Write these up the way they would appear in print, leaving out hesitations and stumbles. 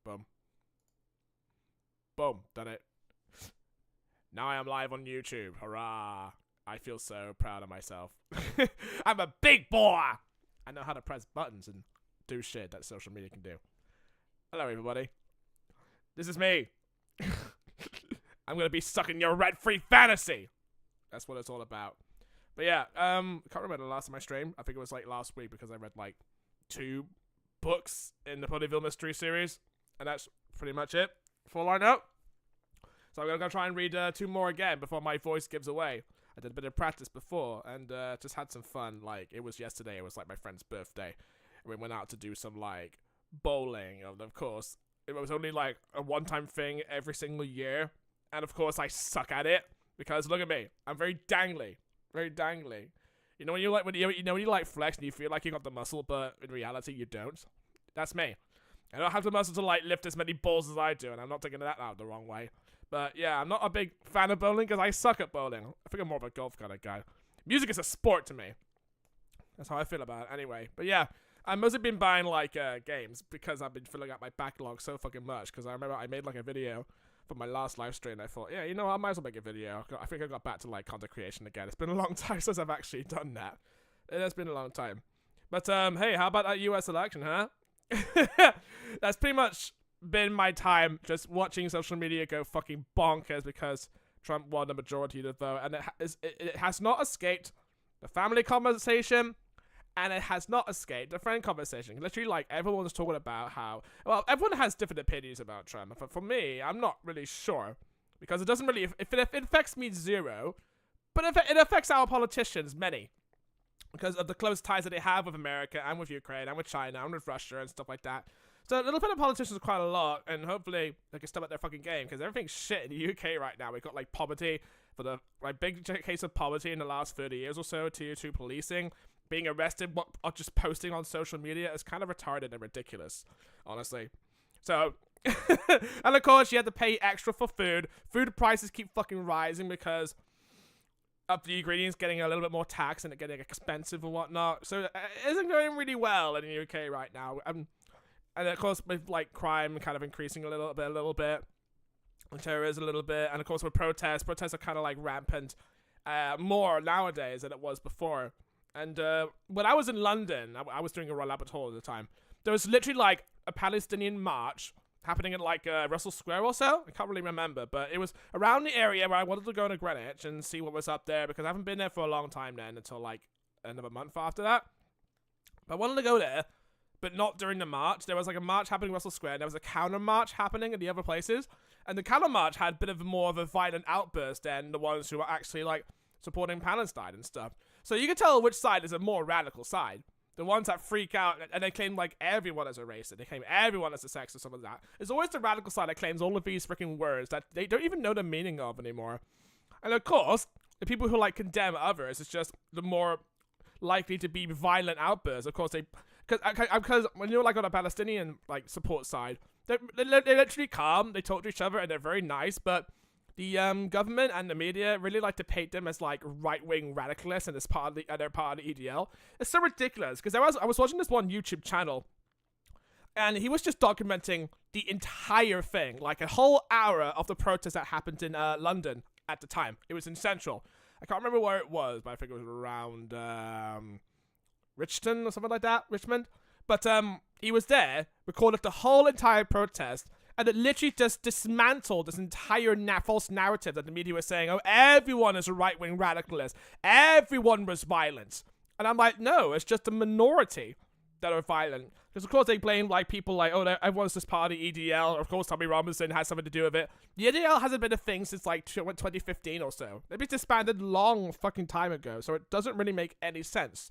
Boom. Boom. Done it. Now I am live on YouTube. Hurrah. I feel so proud of myself. I'm a big boy. I know how to press buttons and do shit that social media can do. Hello, everybody. This is me. I'm going to be sucking your rent-free fantasy. That's what it's all about. But yeah, I can't remember the last of my stream. I think it was like last week because I read like 2 books in the Ponyville Mysteries series. And that's pretty much it for lineup. So I'm going to try and read 2 more again before my voice gives away. I did a bit of practice before and just had some fun. Like, it was yesterday. It was like my friend's birthday. And we went out to do some like bowling. And of course, it was only like a one-time thing every single year. And of course, I suck at it because look at me. I'm very dangly. Very dangly. You know when you like when you like flex and you feel like you got the muscle, but in reality you don't? That's me. I don't have the muscle to like lift as many balls as I do, and I'm not taking that out the wrong way. But yeah, I'm not a big fan of bowling because I suck at bowling. I think I'm more of a golf kind of guy. Music is a sport to me. That's how I feel about it anyway. But yeah, I've mostly been buying like games because I've been filling out my backlog so fucking much. Because I remember I made like a video for my last live stream. I thought, yeah, you know what, I might as well make a video. I think I got back to like content creation again. It's been a long time since I've actually done that. It has been a long time. But hey, how about that US election, huh? That's pretty much been my time just watching social media go fucking bonkers because Trump won the majority of the vote, and it has not escaped the family conversation, and it has not escaped the friend conversation. Literally, like, everyone's talking about how, well, everyone has different opinions about Trump, but for me, I'm not really sure, because it doesn't really, if it affects me 0, but if it affects our politicians, many, because of the close ties that they have with America, and with Ukraine, and with China, and with Russia, and stuff like that. So it'll affect the politicians quite a lot, and hopefully they can step up their fucking game, because everything's shit in the UK right now. We've got, like, poverty, for the, like, big case of poverty in the last 30 years or so, Tier 2 policing, being arrested, or just posting on social media is kind of retarded and ridiculous, honestly. So, and of course, you have to pay extra for food. Food prices keep fucking rising because of the ingredients getting a little bit more taxed and it getting expensive and whatnot. So it isn't going really well in the UK right now. And of course, with like crime kind of increasing a little bit, and terrorism a little bit, and of course with protests are kind of like rampant more nowadays than it was before. And when I was in London, I was doing a Royal Albert Hall at the time. There was literally like a Palestinian march happening at like Russell Square or so. I can't really remember, but it was around the area where I wanted to go to Greenwich and see what was up there because I haven't been there for a long time then until like another month after that. But I wanted to go there, but not during the march. There was like a march happening in Russell Square, and there was a counter march happening in the other places. And the counter march had a bit of more of a violent outburst than the ones who were actually like supporting Palestine and stuff. So you can tell which side is a more radical side. The ones that freak out and they claim like everyone as a racist, they claim everyone as a sexist or something like that. It's always the radical side that claims all of these freaking words that they don't even know the meaning of anymore. And of course, the people who like condemn others is just the more likely to be violent outbursts. Of course, because when you're like on a Palestinian like support side, they're literally calm. They talk to each other and they're very nice, but the government and the media really like to paint them as like right-wing radicalists and as part of they're part of the EDL. It's so ridiculous because I was watching this one YouTube channel, and he was just documenting the entire thing, like a whole hour of the protest that happened in London at the time. It was in Central. I can't remember where it was, but I think it was around Richmond or something like that. Richmond, but he was there, recorded the whole entire protest. And it literally just dismantled this entire false narrative that the media was saying, oh, everyone is a right-wing radicalist. Everyone was violent. And I'm like, no, it's just a minority that are violent. Because, of course, they blame, like, people like, oh, everyone's just part of the EDL. Of course, Tommy Robinson has something to do with it. The EDL hasn't been a thing since, like, 2015 or so. They've been disbanded long fucking time ago, so it doesn't really make any sense.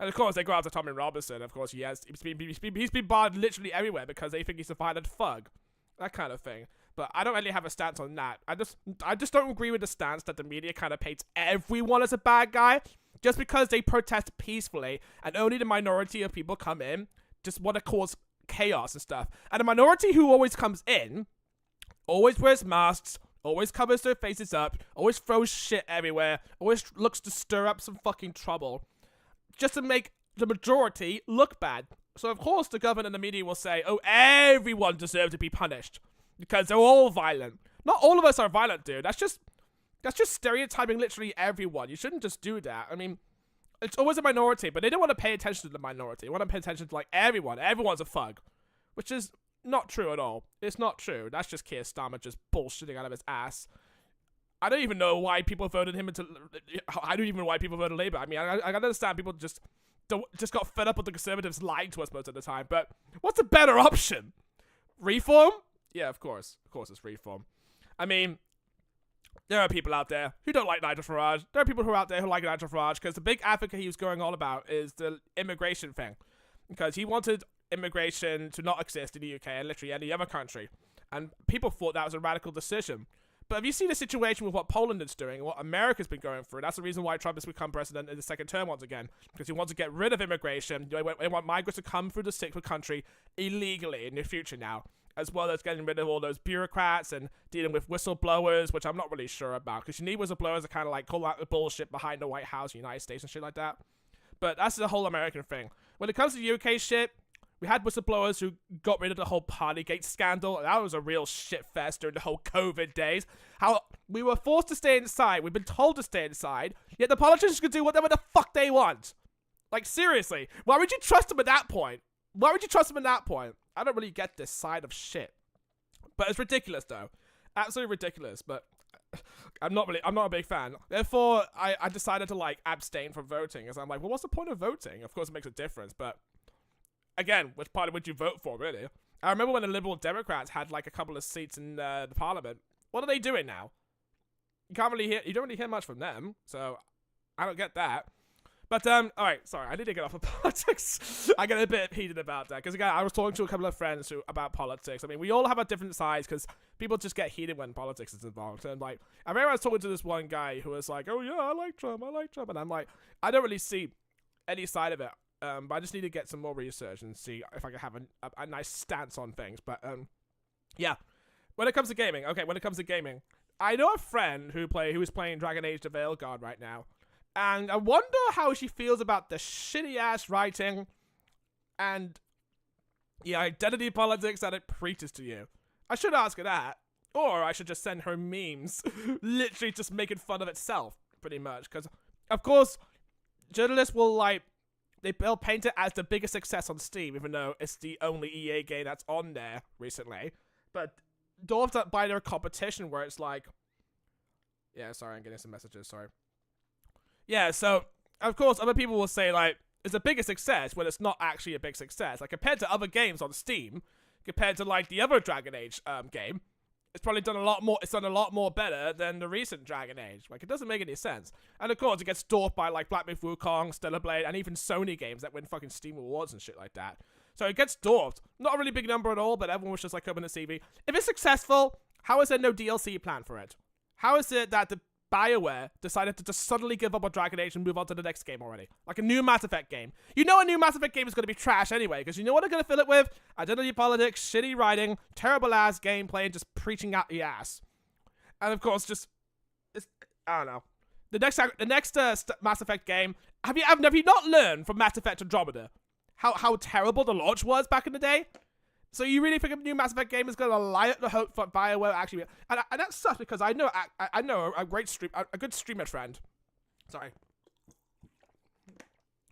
And of course, they go after Tommy Robinson. Of course, he's been barred literally everywhere because they think he's a violent thug. That kind of thing. But I don't really have a stance on that. I just don't agree with the stance that the media kind of paints everyone as a bad guy just because they protest peacefully and only the minority of people come in just want to cause chaos and stuff. And the minority who always comes in always wears masks, always covers their faces up, always throws shit everywhere, always looks to stir up some fucking trouble just to make the majority look bad. So of course the government and the media will say, oh, everyone deserves to be punished because they're all violent. Not all of us are violent, dude. That's just stereotyping literally everyone. You shouldn't just do that. I mean, it's always a minority, but they don't want to pay attention to the minority. They want to pay attention to like everyone. Everyone's a thug, which is not true at all. It's not true. That's just Keir Starmer just bullshitting out of his ass. I don't even know why people voted him into. I don't even know why people voted Labour. I mean, I understand people just got fed up with the Conservatives lying to us most of the time. But what's a better option? Reform? Yeah, of course. Of course, it's reform. I mean, there are people out there who don't like Nigel Farage. There are people who are out there who like Nigel Farage because the big advocate he was going on about is the immigration thing. Because he wanted immigration to not exist in the UK and literally any other country. And people thought that was a radical decision. But have you seen the situation with what Poland is doing and what America's been going through? That's the reason why Trump has become president in the second term once again. Because he wants to get rid of immigration. They want migrants to come through the country illegally in the future now. As well as getting rid of all those bureaucrats and dealing with whistleblowers, which I'm not really sure about. Because you need whistleblowers to kind of like call out the bullshit behind the White House, United States and shit like that. But that's the whole American thing. When it comes to UK shit, we had whistleblowers who got rid of the whole Partygate scandal. That was a real shit fest during the whole COVID days. How we were forced to stay inside. We've been told to stay inside. Yet the politicians could do whatever the fuck they want. Like, seriously. Why would you trust them at that point? Why would you trust them at that point? I don't really get this side of shit. But it's ridiculous, though. Absolutely ridiculous. But I'm not a big fan. Therefore, I decided to, like, abstain from voting. Because I'm like, well, what's the point of voting? Of course, it makes a difference, but again, which party would you vote for, really? I remember when the Liberal Democrats had like a couple of seats in the Parliament. What are they doing now? You don't really hear much from them, so I don't get that. But alright, sorry, I need to get off of politics. I get a bit heated about that because again, I was talking to a couple of friends about politics. I mean, we all have our different sides because people just get heated when politics is involved. And like, I remember I was talking to this one guy who was like, "Oh yeah, I like Trump," and I'm like, I don't really see any side of it. But I just need to get some more research and see if I can have a nice stance on things. But, yeah. When it comes to gaming, I know a friend who is playing Dragon Age the Veilguard right now. And I wonder how she feels about the shitty-ass writing and the identity politics that it preaches to you. I should ask her that. Or I should just send her memes, literally just making fun of itself, pretty much. Because, of course, journalists will, like, they'll paint it as the biggest success on Steam, even though it's the only EA game that's on there recently. But dwarfed up by their competition, where it's like, yeah, sorry, I'm getting some messages, sorry. Yeah, so, of course, other people will say, like, it's a bigger success when it's not actually a big success. Like, compared to other games on Steam, compared to, like, the other Dragon Age game, it's probably done a lot more better than the recent Dragon Age. Like, it doesn't make any sense. And of course, it gets dwarfed by, like, Black Myth Wukong, Stellar Blade, and even Sony games that win fucking Steam Awards and shit like that. So it gets dwarfed. Not a really big number at all, but everyone was just, like, hoping to see me. If it's successful, how is there no DLC plan for it? How is it that the BioWare decided to just suddenly give up on Dragon Age and move on to the next game already? Like a new Mass Effect game. You know a new Mass Effect game is going to be trash anyway, because you know what they're going to fill it with? Identity politics, shitty writing, terrible-ass gameplay, and just preaching out the ass. And of course, I don't know. The next Mass Effect game, have you not learned from Mass Effect Andromeda how terrible the launch was back in the day? So you really think a new Mass Effect game is going to lie at the hope for BioWare actually? And that sucks because I know a good streamer friend. Sorry.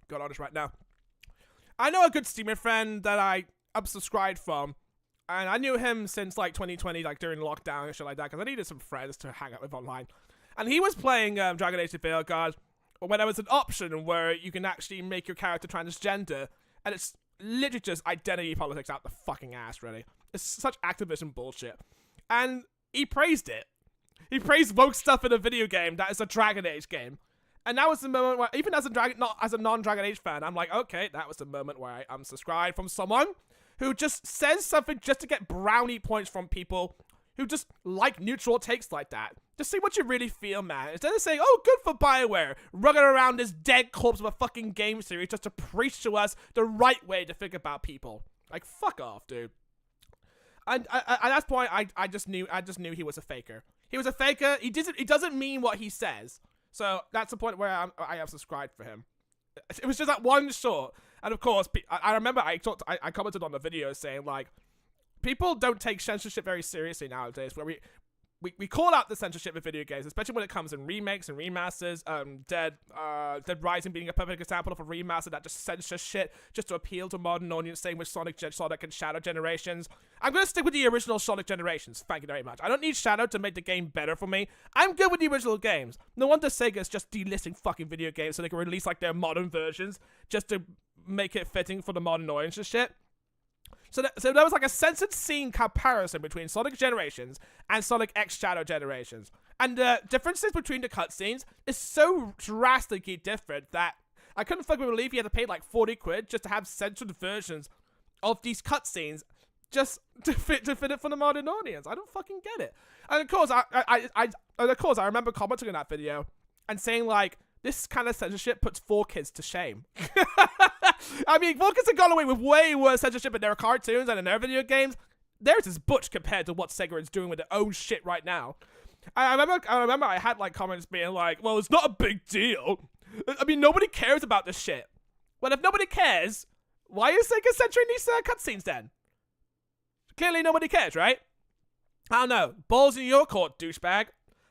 Got on this right now. I know a good streamer friend that I unsubscribed from. And I knew him since like 2020, like during lockdown and shit like that, because I needed some friends to hang out with online. And he was playing Dragon Age the Veilguard when there was an option where you can actually make your character transgender. And it's literally just identity politics out the fucking ass, really. It's such activism bullshit. And he praised it. He praised woke stuff in a video game that is a Dragon Age game. And that was the moment where, even as a non-Dragon Age fan, I'm like, okay, that was the moment where I unsubscribed from someone who just says something just to get brownie points from people who just like neutral takes like that. Just see what you really feel, man. Instead of saying, oh, good for BioWare, rugging around this dead corpse of a fucking game series just to preach to us the right way to think about people. Like, fuck off, dude. And at that point, I just knew he was a faker. He was a faker. He doesn't mean what he says. So that's the point where I have subscribed for him. It was just that one short. And of course, I remember I commented on the video saying, like, people don't take censorship very seriously nowadays, where we call out the censorship of video games, especially when it comes in remakes and remasters. Dead Rising being a perfect example of a remaster that just censors shit just to appeal to a modern audience, same with Sonic and Shadow Generations. I'm gonna stick with the original Sonic Generations, thank you very much. I don't need Shadow to make the game better for me. I'm good with the original games. No wonder Sega's just delisting fucking video games so they can release, like, their modern versions just to make it fitting for the modern audience and shit. So there was like a censored scene comparison between Sonic Generations and Sonic X Shadow Generations. And the differences between the cutscenes is so drastically different that I couldn't fucking believe you had to pay like 40 quid just to have censored versions of these cutscenes just to fit it for the modern audience. I don't fucking get it. And of course, I remember commenting on that video and saying, like, this kind of censorship puts 4Kids to shame. I mean, 4Kids have gone away with way worse censorship in their cartoons and in their video games. Theirs is butch compared to what Sega is doing with their own shit right now. I remember I had, like, comments being like, well, it's not a big deal. I mean, nobody cares about this shit. Well, if nobody cares, why is Sega censoring these cutscenes then? Clearly nobody cares, right? I don't know. Balls in your court, douchebag.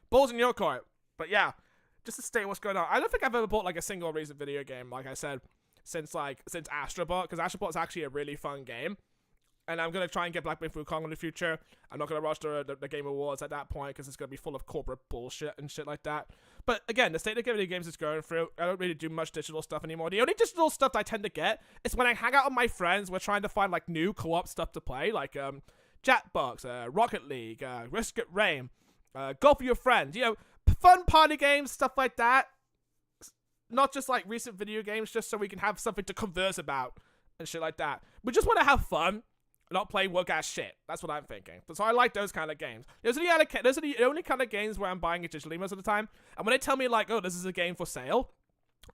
Balls in your court. But yeah, just to state what's going on. I don't think I've ever bought, like, a single recent video game, like I said, since Astrobot, because Astrobot is actually a really fun game. And I'm going to try and get Black Myth Wukong in the future. I'm not going to rush the Game Awards at that point because it's going to be full of corporate bullshit and shit like that. But again, the state of video games is going through. I don't really do much digital stuff anymore. The only digital stuff that I tend to get is when I hang out with my friends. We're trying to find, like, new co-op stuff to play, like Jackbox, Rocket League, Risk It Rain, Golf with Your Friends. You know, fun party games, stuff like that. Not just, like, recent video games, just so we can have something to converse about and shit like that. We just want to have fun. Not play work-ass shit. That's what I'm thinking. So I like those kind of games. Those are the only kind of games where I'm buying it digitally most of the time. And when they tell me, like, oh, this is a game for sale.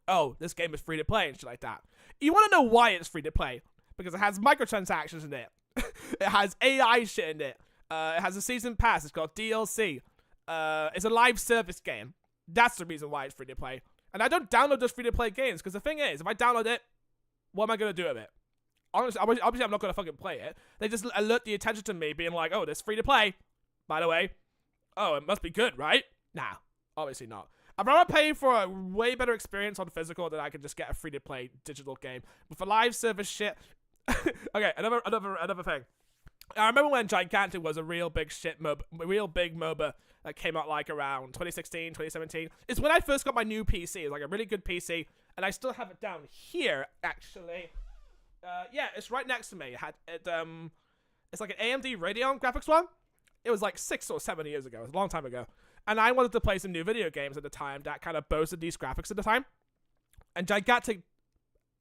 Oh, this game is free to play and shit like that. You want to know why it's free to play? Because it has microtransactions in it. It has AI shit in it. It has a season pass. It's called DLC. It's a live service game. That's the reason why it's free to play. And I don't download those free to play games because the thing is, if I download it, what am I going to do with it? Honestly, obviously, I'm not going to fucking play it. They just alert the attention to me being like, oh, this free to play, by the way. Oh, it must be good, right? Nah, obviously not. I'd rather pay for a way better experience on physical than I can just get a free to play digital game. But for live service shit... Okay, another thing. I remember when Gigantic was a real big MOBA that came out like around 2016, 2017. It's when I first got my new PC. It's like a really good PC, and I still have it down here, actually. Yeah, it's right next to me. It's like an AMD Radeon graphics one. It was like 6 or 7 years ago. It was a long time ago. And I wanted to play some new video games at the time that kind of boasted these graphics at the time. And Gigantic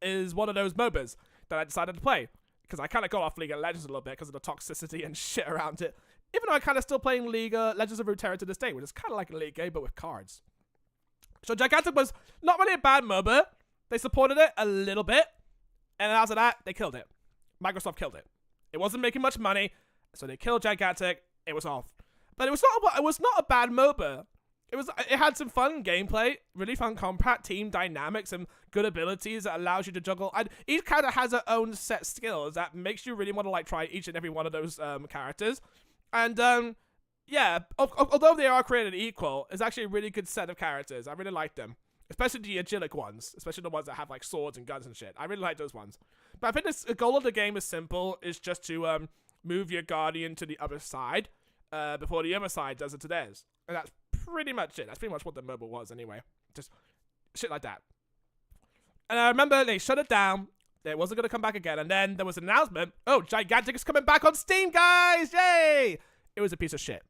is one of those MOBAs that I decided to play. Because I kind of got off League of Legends a little bit because of the toxicity and shit around it. Even though I kind of still playing League Legends of Runeterra to this day, which is kind of like a League game, but with cards. So Gigantic was not really a bad MOBA. They supported it a little bit. And after that, they killed it. Microsoft killed it. It wasn't making much money, so they killed Gigantic. It was off. But it was not a bad MOBA. It had some fun gameplay, really fun combat, team dynamics, and good abilities that allows you to juggle. And each character has their own set skills that makes you really want to, like, try each and every one of those characters. And yeah, although they are created equal, it's actually a really good set of characters. I really like them. Especially the agilic ones. Especially the ones that have, like, swords and guns and shit. I really like those ones. But I think the goal of the game is simple. It's just to move your Guardian to the other side before the other side does it to theirs. And that's pretty much it. That's pretty much what the MOBA was anyway. Just shit like that. And I remember they shut it down. It wasn't going to come back again. And then there was an announcement. Oh, Gigantic is coming back on Steam, guys! Yay! It was a piece of shit.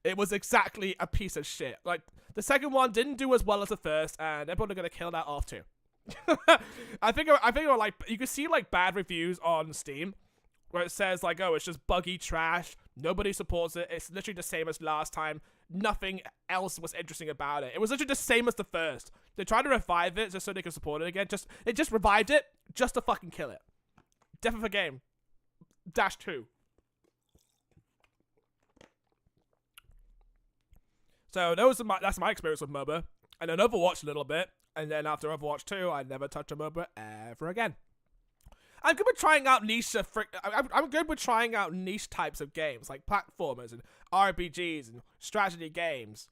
It was exactly a piece of shit. Like, the second one didn't do as well as the first, and they're probably gonna kill that off too. I think like, you can see, like, bad reviews on Steam where it says, like, oh, it's just buggy trash. Nobody supports it. It's literally the same as last time. Nothing else was interesting about it. It was literally the same as the first. They tried to revive it just so they could support it again. They just revived it just to fucking kill it. Death of a game. -2. So that's my experience with MOBA. And then Overwatch a little bit. And then after Overwatch 2, I never touched a MOBA ever again. I'm good with trying out niche. I'm good with trying out niche types of games like platformers and RPGs and strategy games,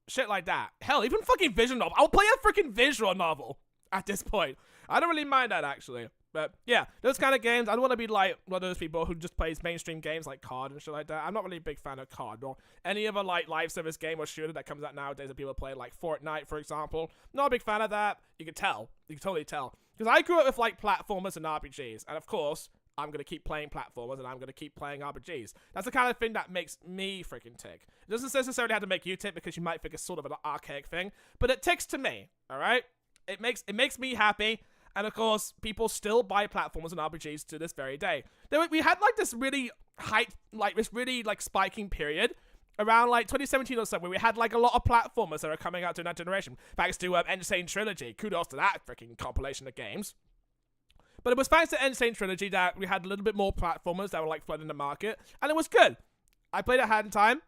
shit like that. Hell, even fucking visual novel. I'll play a freaking visual novel at this point. I don't really mind that actually. But yeah, those kind of games. I don't want to be like one of those people who just plays mainstream games like COD and shit like that. I'm not really a big fan of COD or any other like live service game or shooter that comes out nowadays that people play, like Fortnite, for example. Not a big fan of that. You can tell. You can totally tell. Because I grew up with like platformers and RPGs, and of course, I'm gonna keep playing platformers and I'm gonna keep playing RPGs. That's the kind of thing that makes me freaking tick. It doesn't necessarily have to make you tick because you might think it's sort of an archaic thing, but it ticks to me. All right, it makes me happy. And of course, people still buy platformers and RPGs to this very day. We had like this really hype, like this really like spiking period around like 2017 or so, where we had like a lot of platformers that are coming out during that generation. Thanks to Insane Trilogy. Kudos to that freaking compilation of games. But it was thanks to Insane Trilogy that we had a little bit more platformers that were like flooding the market, and it was good. I played it Hat in Time.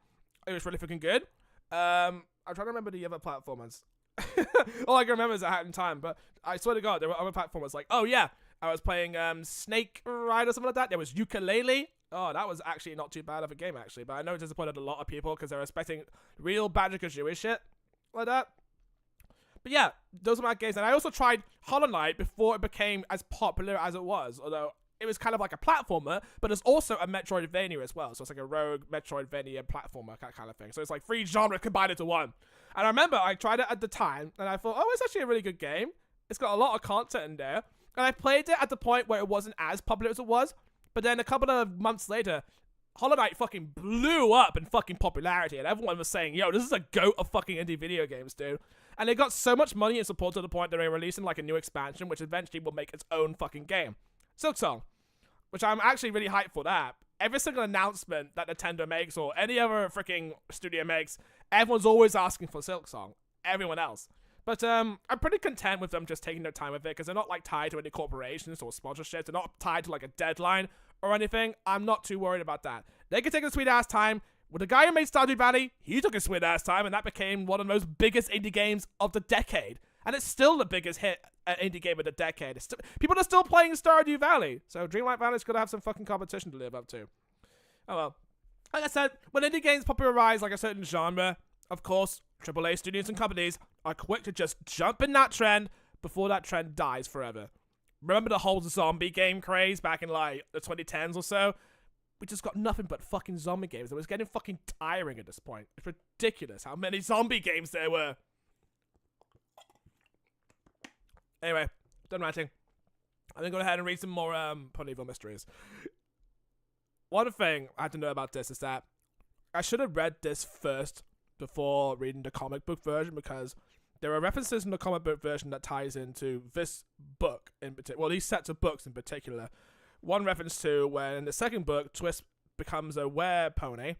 It was really freaking good. I'm trying to remember the other platformers. All I can remember is a Hat in Time, but I swear to God, there were other platformers like, oh yeah, I was playing Snake Ride or something like that. There was Ukulele. Oh, that was actually not too bad of a game, actually. But I know it disappointed a lot of people because they were expecting real Banjo Kazooie shit like that. But yeah, those are my games. And I also tried Hollow Knight before it became as popular as it was. Although it was kind of like a platformer, but it's also a Metroidvania as well. So it's like a rogue Metroidvania platformer kind of thing. So it's like 3 genres combined into one. And I remember I tried it at the time, and I thought, oh, it's actually a really good game. It's got a lot of content in there. And I played it at the point where it wasn't as popular as it was. But then a couple of months later, Hollow Knight fucking blew up in fucking popularity, and everyone was saying, yo, this is a goat of fucking indie video games, dude. And it got so much money and support to the point that they're releasing like a new expansion, which eventually will make its own fucking game. Silksong, which I'm actually really hyped for that. Every single announcement that Nintendo makes or any other freaking studio makes, everyone's always asking for Silksong. Everyone else. But I'm pretty content with them just taking their time with it, because they're not like tied to any corporations or sponsorships. They're not tied to like a deadline or anything. I'm not too worried about that. They can take a sweet ass time. With the guy who made Stardew Valley, he took a sweet ass time, and that became one of the most biggest indie games of the decade. And it's still the biggest hit indie game of the decade. People are still playing Stardew Valley. So Dreamlight Valley's gonna have some fucking competition to live up to. Oh well. Like I said, when indie games popularize like a certain genre, of course, AAA studios and companies are quick to just jump in that trend before that trend dies forever. Remember the whole zombie game craze back in like the 2010s or so? We just got nothing but fucking zombie games. It was getting fucking tiring at this point. It's ridiculous how many zombie games there were. Anyway, done ranting. I'm gonna go ahead and read some more Ponyville Mysteries. One thing I had to know about this is that I should have read this first before reading the comic book version, because there are references in the comic book version that ties into this book in particular. Well, these sets of books in particular. One reference to when in the second book, Twist becomes a were-pony.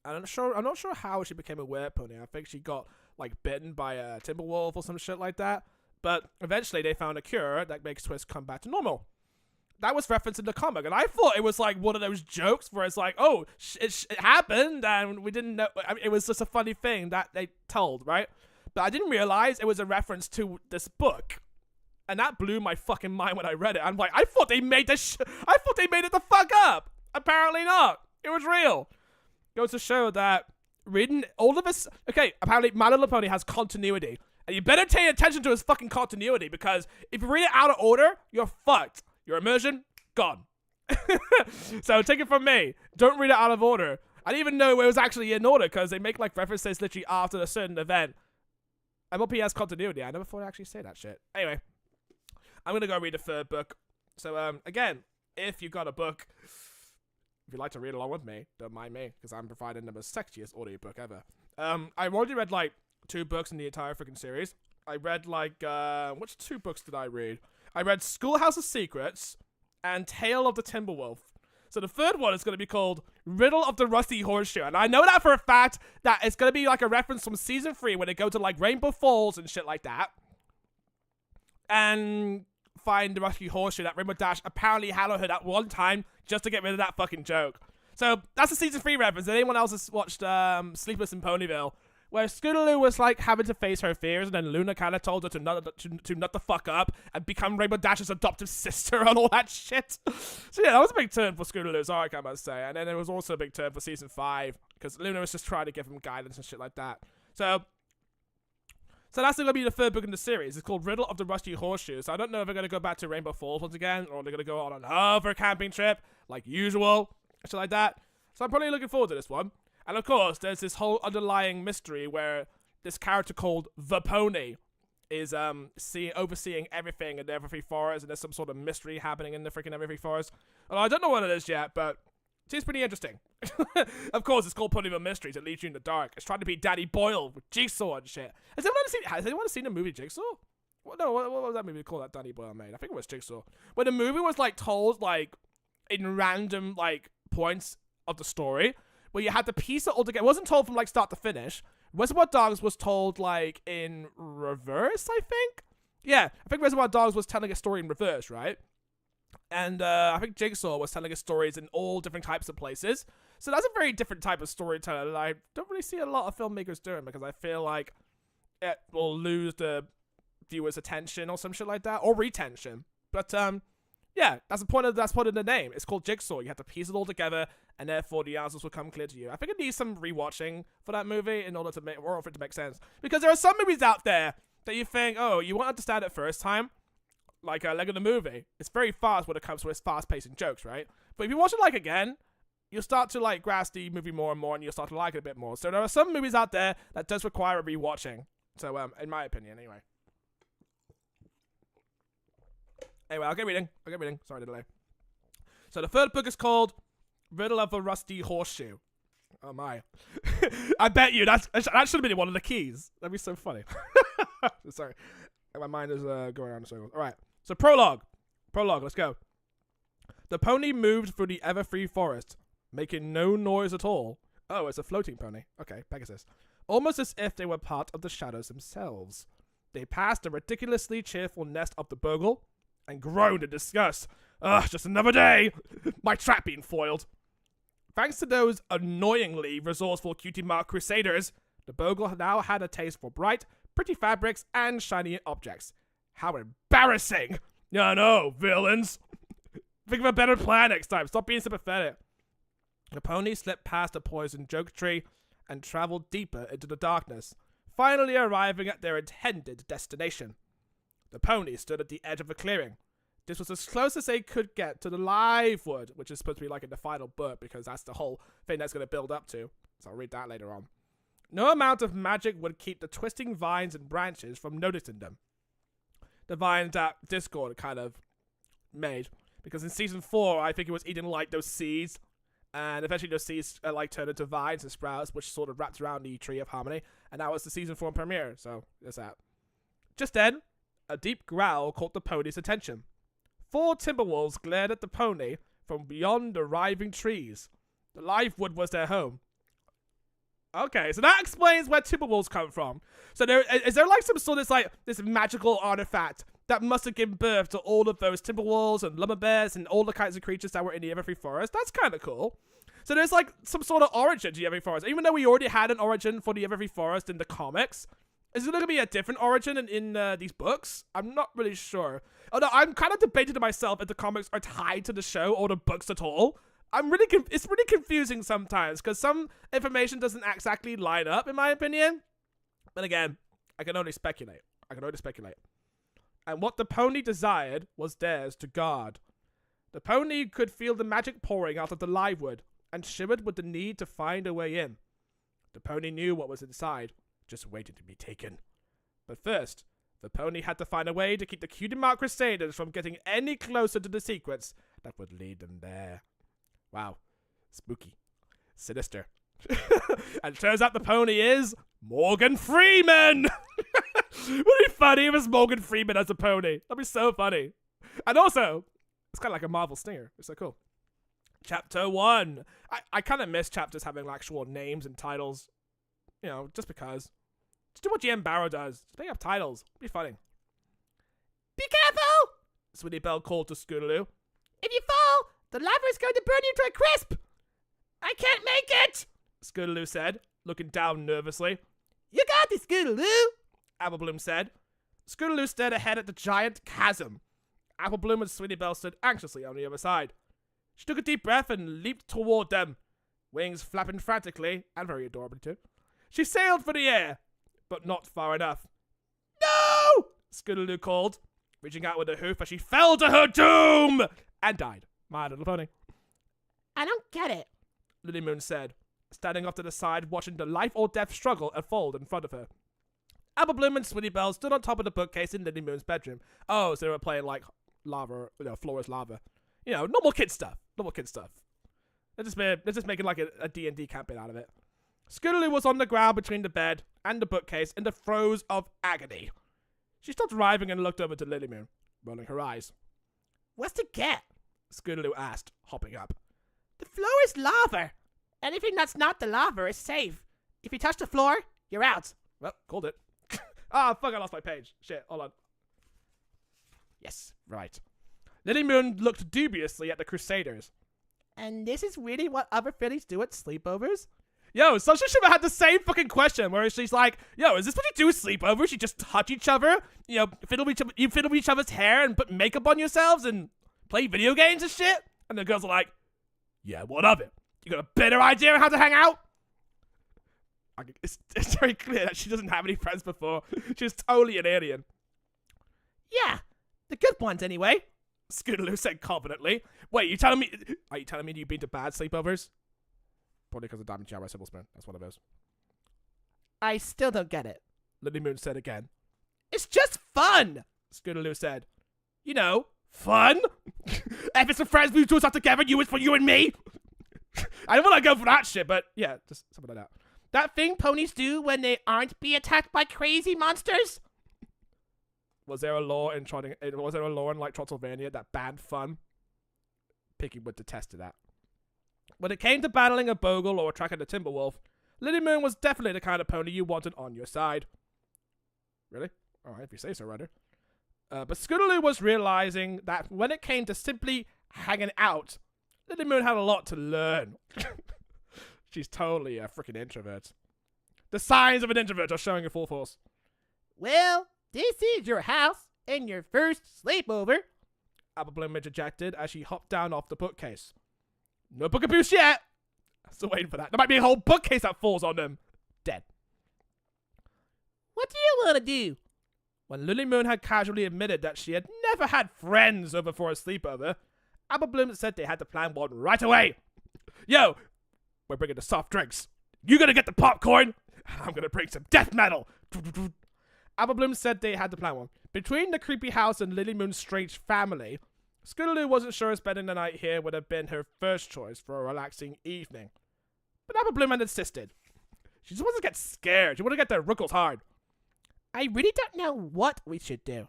And I'm not sure how she became a were-pony. I think she got like bitten by a timberwolf or some shit like that. But eventually they found a cure that makes Twist come back to normal. That was referenced in the comic, and I thought it was like one of those jokes where it's like, oh, it happened, and we didn't know. I mean, it was just a funny thing that they told, right? But I didn't realize it was a reference to this book, and that blew my fucking mind when I read it. I'm like, I thought they made this. I thought they made it the fuck up. Apparently not. It was real. Goes to show that reading all of this. Okay, apparently My Little Pony has continuity, and you better pay attention to his fucking continuity, because if you read it out of order, you're fucked. Your immersion, gone. So take it from me. Don't read it out of order. I didn't even know it was actually in order, because they make like references literally after a certain event. MLP has continuity. I never thought I'd actually say that shit. Anyway, I'm going to go read the third book. So again, if you got a book, if you'd like to read along with me, don't mind me, because I'm providing the most sexiest audiobook ever. I've already read like 2 books in the entire freaking series. I read like, which 2 books did I read? I read Schoolhouse of Secrets and Tale of the Timberwolf. So the third one is going to be called Riddle of the Rusty Horseshoe. And I know that for a fact that it's going to be like a reference from season 3 when they go to like Rainbow Falls and shit like that. And find the Rusty Horseshoe that Rainbow Dash apparently hallowed at one time just to get rid of that fucking joke. So that's a season 3 reference. If anyone else has watched Sleepless in Ponyville, where Scootaloo was like having to face her fears, and then Luna kind of told her to nut the fuck up and become Rainbow Dash's adoptive sister and all that shit. So yeah, that was a big turn for Scootaloo's arc, I must say. And then it was also a big turn for season 5 because Luna was just trying to give him guidance and shit like that. So that's going to be the third book in the series. It's called Riddle of the Rusty Horseshoe. So I don't know if they're going to go back to Rainbow Falls once again, or they're going to go on another camping trip like usual, shit like that. So I'm probably looking forward to this one. And of course, there's this whole underlying mystery where this character called the Pony is overseeing everything in the Everfree Forest, and there's some sort of mystery happening in the freaking Everfree Forest. Well, I don't know what it is yet, but it seems pretty interesting. Of course, it's called Ponyville Mysteries. It leads you in the dark. It's trying to be Daddy Boyle with Jigsaw and shit. Has anyone seen the movie Jigsaw? What was that movie called that Daddy Boyle made? I think it was Jigsaw. When the movie was like told like in random like points of the story, where you had to piece it all together. It wasn't told from like start to finish. Reservoir Dogs was told like in reverse, I think. Yeah, I think Reservoir Dogs was telling a story in reverse, right? And I think Jigsaw was telling us stories in all different types of places. So that's a very different type of storytelling that I don't really see a lot of filmmakers doing, because I feel like it will lose the viewer's attention or some shit like that, or retention. But yeah, that's part of the name. It's called Jigsaw. You have to piece it all together, and therefore the answers will come clear to you. I think it needs some rewatching for that movie in order to make, or for it to make sense. Because there are some movies out there that you think, oh, you won't understand it first time, like Lego the Movie. It's very fast when it comes to its fast-pacing jokes, right? But if you watch it like again, you'll start to like grasp the movie more and more, and you'll start to like it a bit more. So there are some movies out there that does require a rewatching. So in my opinion, anyway. Anyway, I'll get reading. Sorry, the delay. So the third book is called Riddle of the Rusty Horseshoe. Oh my. I bet you that should have been one of the keys. That'd be so funny. Sorry. My mind is going around in circles. Alright. So prologue. Let's go. The pony moved through the Everfree Forest, making no noise at all. Oh, it's a floating pony. Okay, Pegasus. Almost as if they were part of the shadows themselves. They passed the ridiculously cheerful nest of the Burgle, and groaned in disgust. Ugh, just another day. My trap being foiled. Thanks to those annoyingly resourceful cutie mark crusaders, the Bogle now had a taste for bright, pretty fabrics and shiny objects. How embarrassing! No, villains. Think of a better plan next time. Stop being sympathetic. The pony slipped past a poisoned joke tree and traveled deeper into the darkness, finally arriving at their intended destination. The pony stood at the edge of a clearing. This was as close as they could get to the live wood, which is supposed to be like in the final book, because that's the whole thing that's going to build up to. So I'll read that later on. No amount of magic would keep the twisting vines and branches from noticing them. The vines that Discord kind of made. Because in season 4, I think it was eating like those seeds. And eventually those seeds like turned into vines and sprouts, which sort of wrapped around the Tree of Harmony. And that was the season 4 premiere. So there's that. Just then, a deep growl caught the pony's attention. 4 Timberwolves glared at the pony from beyond the writhing trees. The live wood was their home. Okay, so that explains where Timberwolves come from. So is there like some sort of like this magical artifact that must have given birth to all of those Timberwolves and lumber bears and all the kinds of creatures that were in the Everfree Forest? That's kind of cool. So there's like some sort of origin to the Everfree Forest, even though we already had an origin for the Everfree Forest in the comics. Is it going to be a different origin in these books? I'm not really sure. Although I'm kind of debating to myself if the comics are tied to the show or the books at all. It's really confusing sometimes, because some information doesn't exactly line up, in my opinion. But again, I can only speculate. And what the pony desired was theirs to guard. The pony could feel the magic pouring out of the live wood, and shivered with the need to find a way in. The pony knew what was inside, just waited to be taken. But first, the pony had to find a way to keep the Cutie Mark Crusaders from getting any closer to the secrets that would lead them there. Wow. Spooky. Sinister. And it turns out the pony is Morgan Freeman! Would it be funny if it was Morgan Freeman as a pony? That'd be so funny. And also, it's kind of like a Marvel stinger. It's so cool. Chapter 1. I kind of miss chapters having actual names and titles. You know, just because. Just do what GM Barrow does. Just make up titles. It'd be funny. Be careful! Sweetie Belle called to Scootaloo. If you fall, the lava is going to burn you to a crisp! I can't make it! Scootaloo said, looking down nervously. You got this, Scootaloo, Apple Bloom said. Scootaloo stared ahead at the giant chasm. Apple Bloom and Sweetie Belle stood anxiously on the other side. She took a deep breath and leaped toward them, wings flapping frantically, and very adorably too. She sailed for the air, but not far enough. No! Scootaloo called, reaching out with a hoof as she fell to her doom and died. My Little Pony. I don't get it, Lily Moon said, standing off to the side watching the life or death struggle unfold in front of her. Apple Bloom and Sweetie Belle stood on top of the bookcase in Lily Moon's bedroom. Oh, so they were playing like lava, floor is lava. Normal kid stuff. They're just making like a D&D campaign out of it. Scootaloo was on the ground between the bed and the bookcase in the throes of agony. She stopped writhing and looked over to Lily Moon, rolling her eyes. What's the get? Scootaloo asked, hopping up. The floor is lava. Anything that's not the lava is safe. If you touch the floor, you're out. Well, called it. Fuck, I lost my page. Shit, hold on. Yes, right. Lily Moon looked dubiously at the Crusaders. And this is really what other fillies do at sleepovers? Yo, Sunshine Shimmer had the same fucking question where she's like, yo, is this what you do at sleepovers? You just touch each other? Fiddle with each other's hair and put makeup on yourselves and play video games and shit? And the girls are like, yeah, what of it? You got a better idea of how to hang out? It's very clear that she doesn't have any friends before. She's totally an alien. Yeah, the good ones anyway, Scootaloo said confidently. Wait, are you telling me you've been to bad sleepovers? Probably because of Diamond Shower Sybil Spoon. That's one of those. I still don't get it, Lily Moon said again. It's just fun, Scootaloo said. Fun? If and friends, we do stuff together, it's for you and me. I don't want to go for that shit, but yeah, just something like that. That thing ponies do when they aren't being attacked by crazy monsters? Was there a law in like Transylvania that banned fun? Piggy would detest that. When it came to battling a bogle or tracking a Timberwolf, Lily Moon was definitely the kind of pony you wanted on your side. Really? Alright, if you say so, Ryder. But Scootaloo was realizing that when it came to simply hanging out, Lily Moon had a lot to learn. She's totally a freaking introvert. The signs of an introvert are showing in full force. Well, this is your house and your first sleepover, Apple Bloom interjected as she hopped down off the bookcase. No book abuse yet. Still waiting for that. There might be a whole bookcase that falls on them. Dead. What do you want to do? When Lily Moon had casually admitted that she had never had friends over for a sleepover, Apple Bloom said they had to plan one right away. Yo, we're bringing the soft drinks. You gonna get the popcorn? I'm gonna bring some death metal. Apple Bloom said they had to plan one. Between the creepy house and Lily Moon's strange family, Scootaloo wasn't sure spending the night here would have been her first choice for a relaxing evening. But Apple Bloom had insisted. She just wants to get scared. She wants to get their ruckles hard. I really don't know what we should do,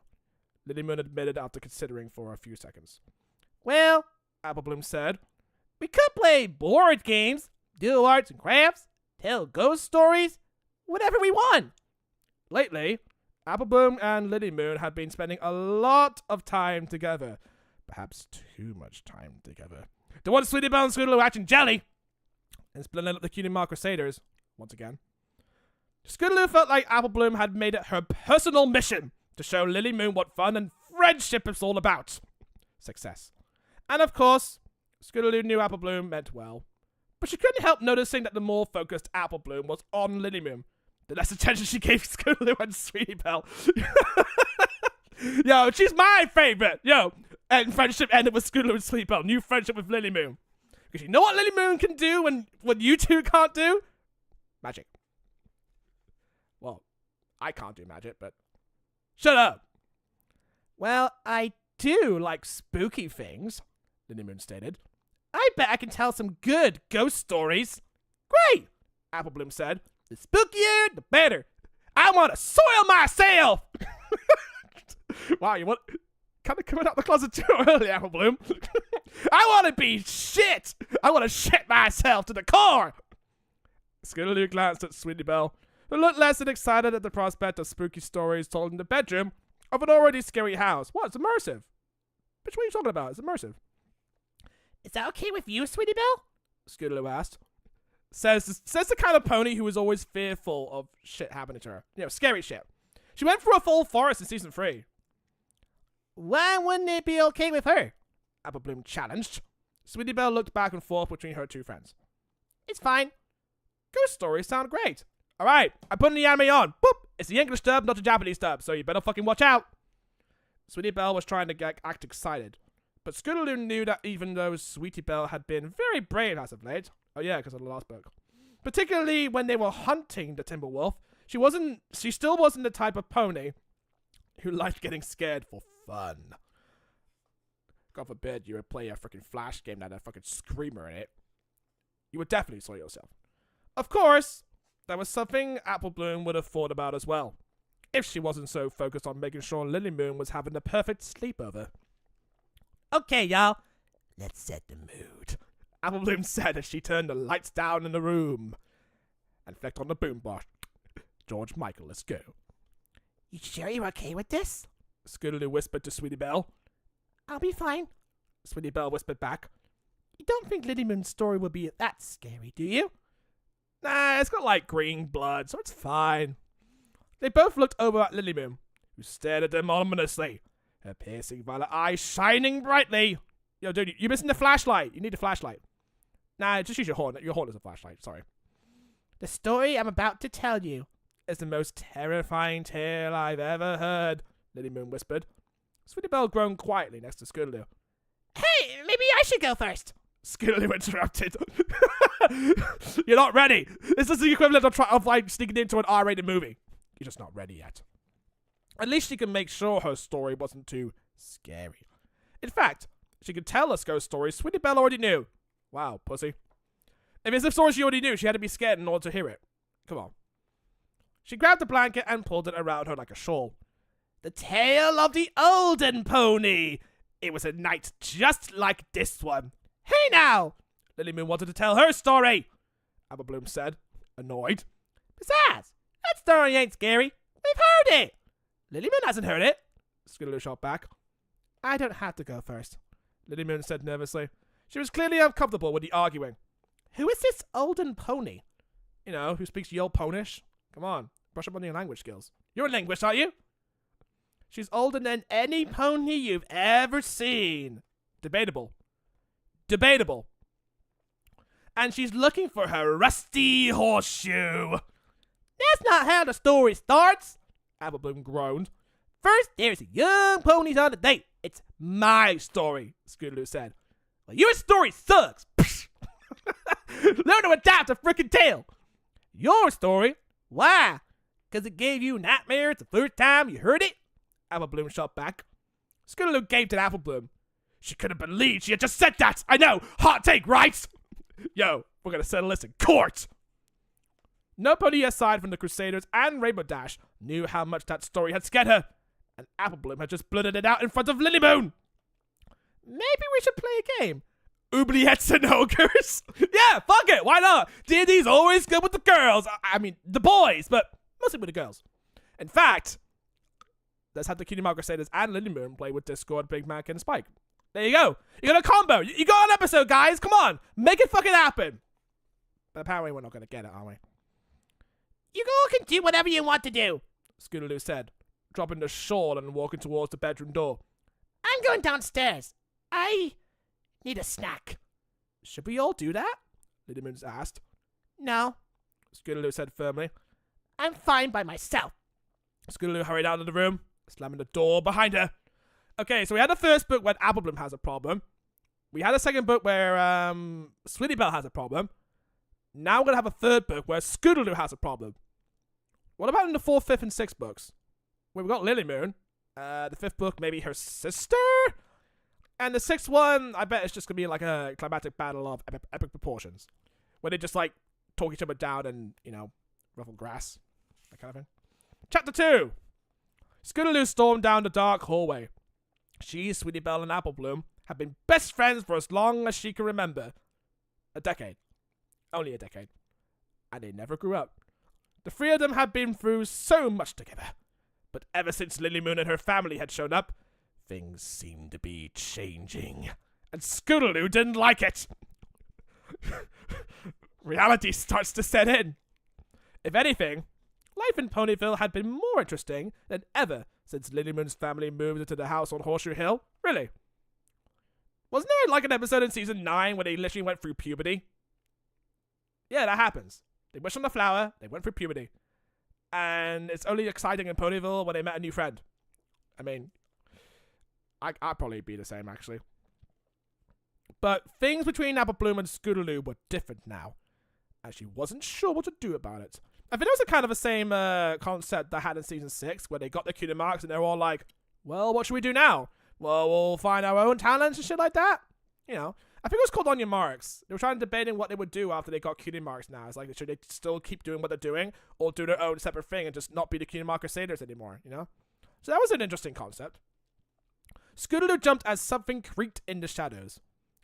Lily Moon admitted after considering for a few seconds. Well, Apple Bloom said, we could play board games, do arts and crafts, tell ghost stories, whatever we want. Lately, Apple Bloom and Lily Moon had been spending a lot of time together. Perhaps too much time together. The one Sweetie Belle and Scootaloo acting jelly and splitting up the Cutie Mark Crusaders once again. Scootaloo felt like Apple Bloom had made it her personal mission to show Lily Moon what fun and friendship is all about. Success. And of course, Scootaloo knew Apple Bloom meant well. But she couldn't help noticing that the more focused Apple Bloom was on Lily Moon, the less attention she gave Scootaloo and Sweetie Belle. Yo, she's my favorite. Yo, and friendship ended with Scootaloo and Sweetie Belle. New friendship with Lily Moon. Because you know what Lily Moon can do when you two can't do? Magic. Well, I can't do magic, but shut up. Well, I do like spooky things, Lily Moon stated. I bet I can tell some good ghost stories. Great, Apple Bloom said. The spookier, the better. I want to soil myself. Wow, you want kind of coming out the closet too early, Apple Bloom. I want to be shit. I want to shit myself to the core. Scootaloo glanced at Sweetie Belle, who looked less than excited at the prospect of spooky stories told in the bedroom of an already scary house. What? It's immersive. Bitch, what are you talking about? It's immersive. Is that okay with you, Sweetie Belle? Scootaloo asked. Says the kind of pony who is always fearful of shit happening to her. You know, scary shit. She went through a full forest in season 3. Why wouldn't it be okay with her? Apple Bloom challenged. Sweetie Belle looked back and forth between her two friends. It's fine. Ghost stories sound great. Alright, I'm putting the anime on. Boop! It's the English dub, not the Japanese dub, so you better fucking watch out. Sweetie Belle was trying to act excited. But Scootaloo knew that even though Sweetie Belle had been very brave as of late, oh yeah, because of the last book, particularly when they were hunting the Timber Wolf, she still wasn't the type of pony who liked getting scared for fun. God forbid you would play a freaking Flash game that had a fucking screamer in it. You would definitely saw yourself. Of course, that was something Apple Bloom would have thought about as well, if she wasn't so focused on making sure Lily Moon was having the perfect sleepover. Okay, y'all, let's set the mood, Apple Bloom said as she turned the lights down in the room and flicked on the boombox. George Michael, let's go. You sure you're okay with this? Scootaloo whispered to Sweetie Belle. I'll be fine, Sweetie Belle whispered back. You don't think Lily Moon's story will be that scary, do you? Nah, it's got like green blood, so it's fine. They both looked over at Lily Moon, who stared at them ominously, her piercing violet eyes shining brightly. Yo, dude, you're missing the flashlight. You need a flashlight. Nah, just use your horn. Your horn is a flashlight, sorry. The story I'm about to tell you is the most terrifying tale I've ever heard, Lily Moon whispered. Sweetie Belle groaned quietly next to Scootaloo. Hey, maybe I should go first, Scootaloo interrupted. You're not ready. This is the equivalent of like sneaking into an R-rated movie. You're just not ready yet. At least she can make sure her story wasn't too scary. In fact, she could tell us ghost stories Sweetie Belle already knew. Wow, pussy. If it's a story she already knew, she had to be scared in order to hear it. Come on. She grabbed the blanket and pulled it around her like a shawl. The tale of the olden pony. It was a night just like this one. Hey now! Lily Moon wanted to tell her story, Apple Bloom said, annoyed. Besides, that story ain't scary. We've heard it. Lily Moon hasn't heard it, Scootaloo shot back. I don't have to go first, Lily Moon said nervously. She was clearly uncomfortable with the arguing. Who is this olden pony? You know, who speaks Yale Ponish? Come on, brush up on your language skills. You're a linguist, aren't you? She's older than any pony you've ever seen. Debatable. Debatable. And she's looking for her rusty horseshoe. That's not how the story starts, Apple Bloom groaned. First, there's young ponies on a date. It's my story, Scootaloo said. Well, your story sucks. Learn to adapt a frickin' tale. Your story? Why? Because it gave you nightmares the first time you heard it? Apple Bloom shot back. Scootaloo gaped at Apple Bloom. She couldn't believe she had just said that. I know. Hot take, right? Yo, we're going to settle this in court. No pony aside from the Crusaders and Rainbow Dash knew how much that story had scared her. And Apple Bloom had just blurted it out in front of Lily Moon. Maybe we should play a game. Oubliettes and ogres? Yeah, fuck it. Why not? D&D's always good with the girls. I mean, the boys, but mostly with the girls. In fact, let's have the Cutie Mark Crusaders and Lily Moon play with Discord, Big Mac, and Spike. There you go. You got a combo. You got an episode, guys. Come on. Make it fucking happen. But apparently we're not going to get it, are we? You all can do whatever you want to do, Scootaloo said, dropping the shawl and walking towards the bedroom door. I'm going downstairs. I need a snack. Should we all do that? Lily Moon asked. No, Scootaloo said firmly. I'm fine by myself. Scootaloo hurried out of the room, slamming the door behind her. Okay, so we had the first book where Apple Bloom has a problem. We had a second book where Sweetie Belle has a problem. Now we're going to have a third book where Scootaloo has a problem. What about in the 4th, 5th, and 6th books? Well, we've got Lily Moon. The 5th book, maybe her sister? And the 6th one, I bet it's just going to be like a climatic battle of epic proportions. Where they just, like, talk each other down and, you know, ruffle grass. That kind of thing. Chapter 2. Scootaloo stormed down the dark hallway. She, Sweetie Belle, and Apple Bloom have been best friends for as long as she can remember. A decade. Only a decade. And they never grew up. The three of them had been through so much together. But ever since Lily Moon and her family had shown up, things seemed to be changing. And Scootaloo didn't like it. reality starts to set in. If anything, life in Ponyville had been more interesting than ever since Lily Moon's family moved into the house on Horseshoe Hill. Really? Wasn't there like an episode in season 9 where they literally went through puberty? Yeah, that happens. They wished on the flower, they went through puberty. And it's only exciting in Ponyville when they met a new friend. I mean, I'd probably be the same, actually. But things between Apple Bloom and Scootaloo were different now, and she wasn't sure what to do about it. I think it was a kind of the same concept that I had in season 6, where they got their cutie marks and they're all like, well, what should we do now? Well, we'll find our own talents and shit like that. You know, I think it was called On Your Marks. They were trying to debating what they would do after they got cutie marks now. It's like, should they still keep doing what they're doing or do their own separate thing and just not be the cutie mark crusaders anymore, you know? So that was an interesting concept. Scootaloo jumped as something creaked in the shadows.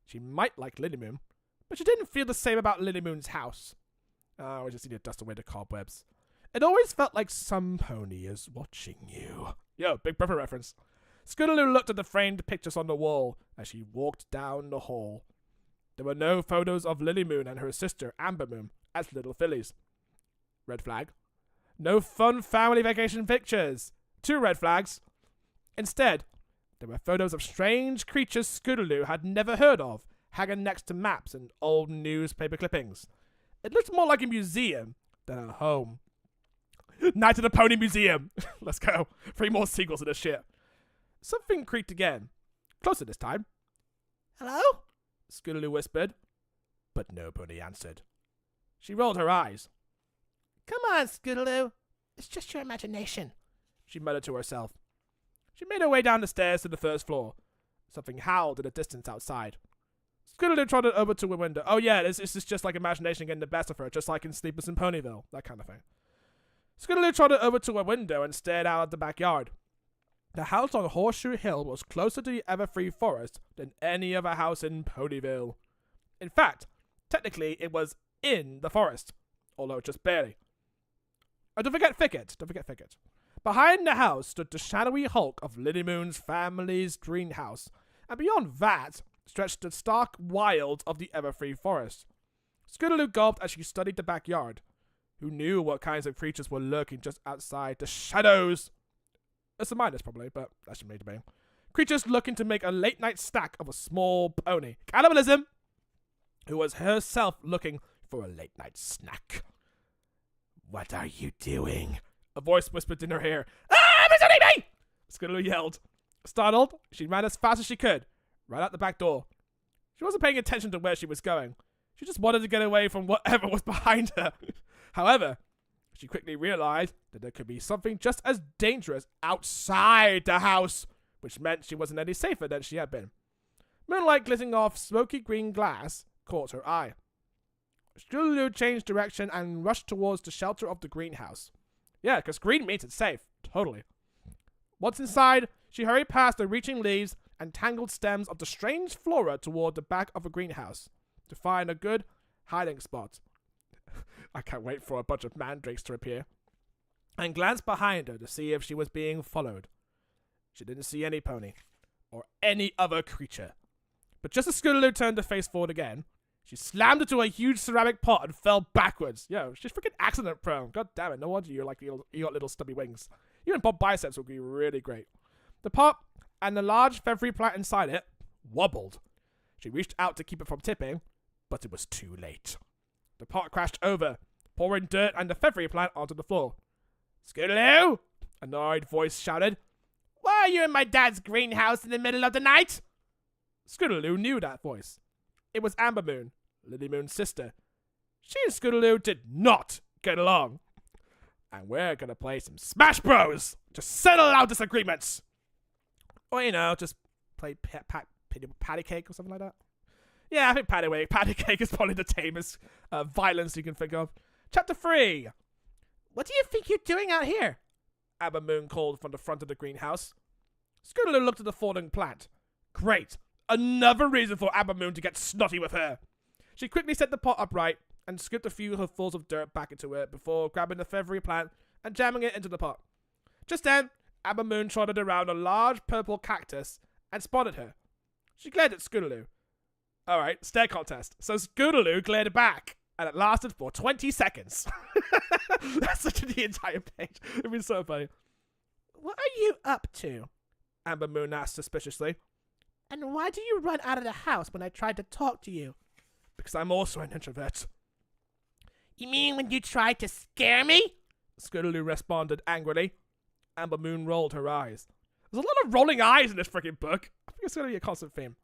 She might like Lily Moon, but she didn't feel the same about Lily Moon's house. We just need to dust away the cobwebs. It always felt like some pony is watching you. Yo, Big Brother reference. Scootaloo looked at the framed pictures on the wall as she walked down the hall. There were no photos of Lily Moon and her sister, Amber Moon, as little fillies. Red flag. No fun family vacation pictures. 2 red flags. Instead, there were photos of strange creatures Scootaloo had never heard of, hanging next to maps and old newspaper clippings. It looked more like a museum than a home. Night at the Pony Museum! Let's go. 3 more sequels of this shit. Something creaked again. Closer this time. Hello? Scootaloo whispered. But nobody answered. She rolled her eyes. Come on, Scootaloo. It's just your imagination, she muttered to herself. She made her way down the stairs to the first floor. Something howled in the distance outside. Scootaloo trotted over to a window. Oh yeah, this is just like imagination getting the best of her, just like in Sleepers in Ponyville, that kind of thing. Scootaloo trotted over to a window and stared out at the backyard. The house on Horseshoe Hill was closer to the Everfree Forest than any other house in Ponyville. In fact, technically it was in the forest, although just barely. Oh, don't forget Thicket. Behind the house stood the shadowy hulk of Lily Moon's family's greenhouse, and beyond that stretched the stark wilds of the Everfree Forest. Scootaloo gulped as she studied the backyard. Who knew what kinds of creatures were lurking just outside the shadows? It's a minus, probably, but that should be. Creatures looking to make a late-night snack of a small pony. Cannibalism! Who was herself looking for a late-night snack. What are you doing? A voice whispered in her ear. Ah, Miss me! Scootaloo yelled. Startled, she ran as fast as she could, right out the back door. She wasn't paying attention to where she was going. She just wanted to get away from whatever was behind her. However, she quickly realized that there could be something just as dangerous outside the house, which meant she wasn't any safer than she had been. Moonlight glistening off smoky green glass caught her eye. Scootaloo changed direction and rushed towards the shelter of the greenhouse. Yeah, because green means it's safe. Totally. Once inside, she hurried past the reaching leaves and tangled stems of the strange flora toward the back of a greenhouse to find a good hiding spot. I can't wait for a bunch of mandrakes to appear. And glanced behind her to see if she was being followed. She didn't see any pony or any other creature. But just as Scootaloo turned to face forward again, she slammed into a huge ceramic pot and fell backwards. Yo, she's freaking accident prone. God damn it, no wonder you got little stubby wings. You and Bob biceps would be really great. The pot and the large feathery plant inside it wobbled. She reached out to keep it from tipping, but it was too late. The pot crashed over, pouring dirt and the feathery plant onto the floor. Scootaloo! A annoyed voice shouted. Why are you in my dad's greenhouse in the middle of the night? Scootaloo knew that voice. It was Amber Moon, Lily Moon's sister. She and Scootaloo did not get along. And we're gonna play some Smash Bros. To settle our disagreements. Or, you know, just play patty cake or something like that. Yeah, I think patty cake is probably the tamest violence you can think of. Chapter 3. What do you think you're doing out here? Amber Moon called from the front of the greenhouse. Scootaloo looked at the falling plant. Great. Another reason for Amber Moon to get snotty with her. She quickly set the pot upright and scooped a few handfuls of dirt back into it before grabbing the feathery plant and jamming it into the pot. Just then, Amber Moon trotted around a large purple cactus and spotted her. She glared at Scootaloo. Alright, stare contest. So Scootaloo glared back. And it lasted for 20 seconds. That's literally the entire page. It'd be so funny. What are you up to? Amber Moon asked suspiciously. And why do you run out of the house when I tried to talk to you? Because I'm also an introvert. You mean when you tried to scare me? Scootaloo responded angrily. Amber Moon rolled her eyes. There's a lot of rolling eyes in this freaking book. I think it's going to be a constant theme.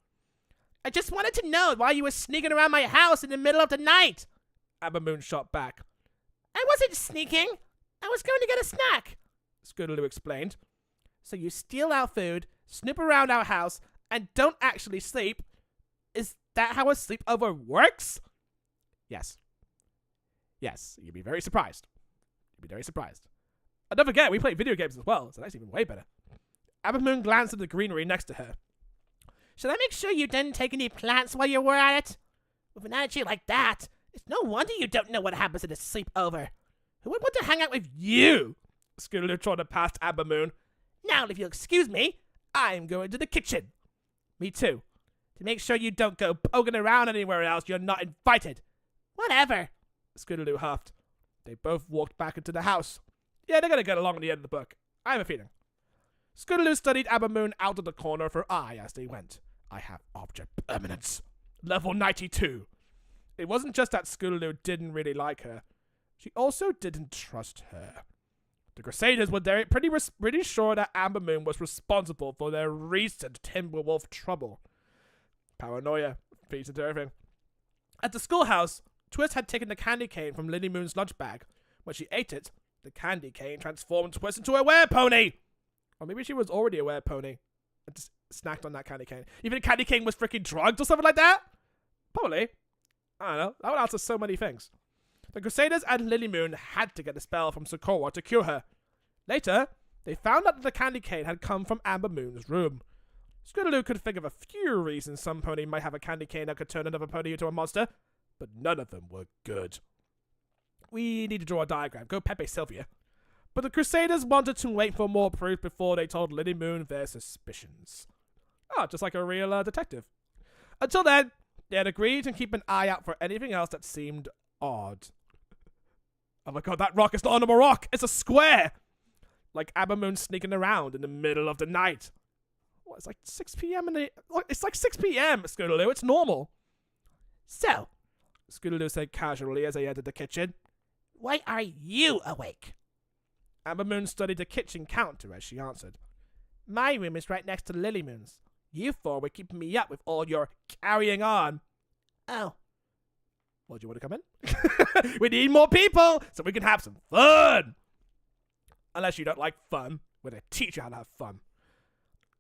I just wanted to know why you were sneaking around my house in the middle of the night. Amber Moon shot back. I wasn't sneaking. I was going to get a snack, Scootaloo explained. So you steal our food, snoop around our house, and don't actually sleep. Is that how a sleepover works? Yes. Yes, you'd be very surprised. You'd be very surprised. And don't forget, we play video games as well, so that's even way better. Amber Moon glanced at the greenery next to her. Should I make sure you didn't take any plants while you were at it? With an attitude like that, it's no wonder you don't know what happens at a sleepover. Who would want to hang out with you? Scootaloo trotted past Amber Moon. Now, if you'll excuse me, I'm going to the kitchen. Me too. To make sure you don't go poking around anywhere else, you're not invited. Whatever, Scootaloo huffed. They both walked back into the house. Yeah, they're going to get along at the end of the book. I have a feeling. Scootaloo studied Amber Moon out of the corner of her eye as they went. I have object permanence. Level 92. It wasn't just that Scootaloo didn't really like her. She also didn't trust her. The Crusaders were pretty sure that Amber Moon was responsible for their recent Timberwolf trouble. Paranoia feeds into everything. At the schoolhouse, Twist had taken the candy cane from Lily Moon's lunch bag. When she ate it, the candy cane transformed Twist into a werepony! Or maybe she was already a werepony and just snacked on that candy cane. Even the candy cane was freaking drugged or something like that? Probably. I don't know. That would answer so many things. The Crusaders and Lily Moon had to get a spell from Zangorwarrior to cure her. Later, they found out that the candy cane had come from Amber Moon's room. Scootaloo could think of a few reasons some pony might have a candy cane that could turn another pony into a monster, but none of them were good. We need to draw a diagram. Go Pepe Sylvia. But the Crusaders wanted to wait for more proof before they told Lily Moon their suspicions. Oh, just like a real detective. Until then, they had agreed to keep an eye out for anything else that seemed odd. Oh my god, that rock is not a normal rock! It's a square! Like Amber Moon sneaking around in the middle of the night. What, it's like 6 p.m. It's like 6 p.m., Scootaloo. It's normal. So, Scootaloo said casually as they entered the kitchen. Why are you awake? Amber Moon studied the kitchen counter as she answered. My room is right next to Lily Moon's. You four were keeping me up with all your carrying on. Oh. Well, do you want to come in? We need more people so we can have some fun. Unless you don't like fun, we're going to teach you how to have fun.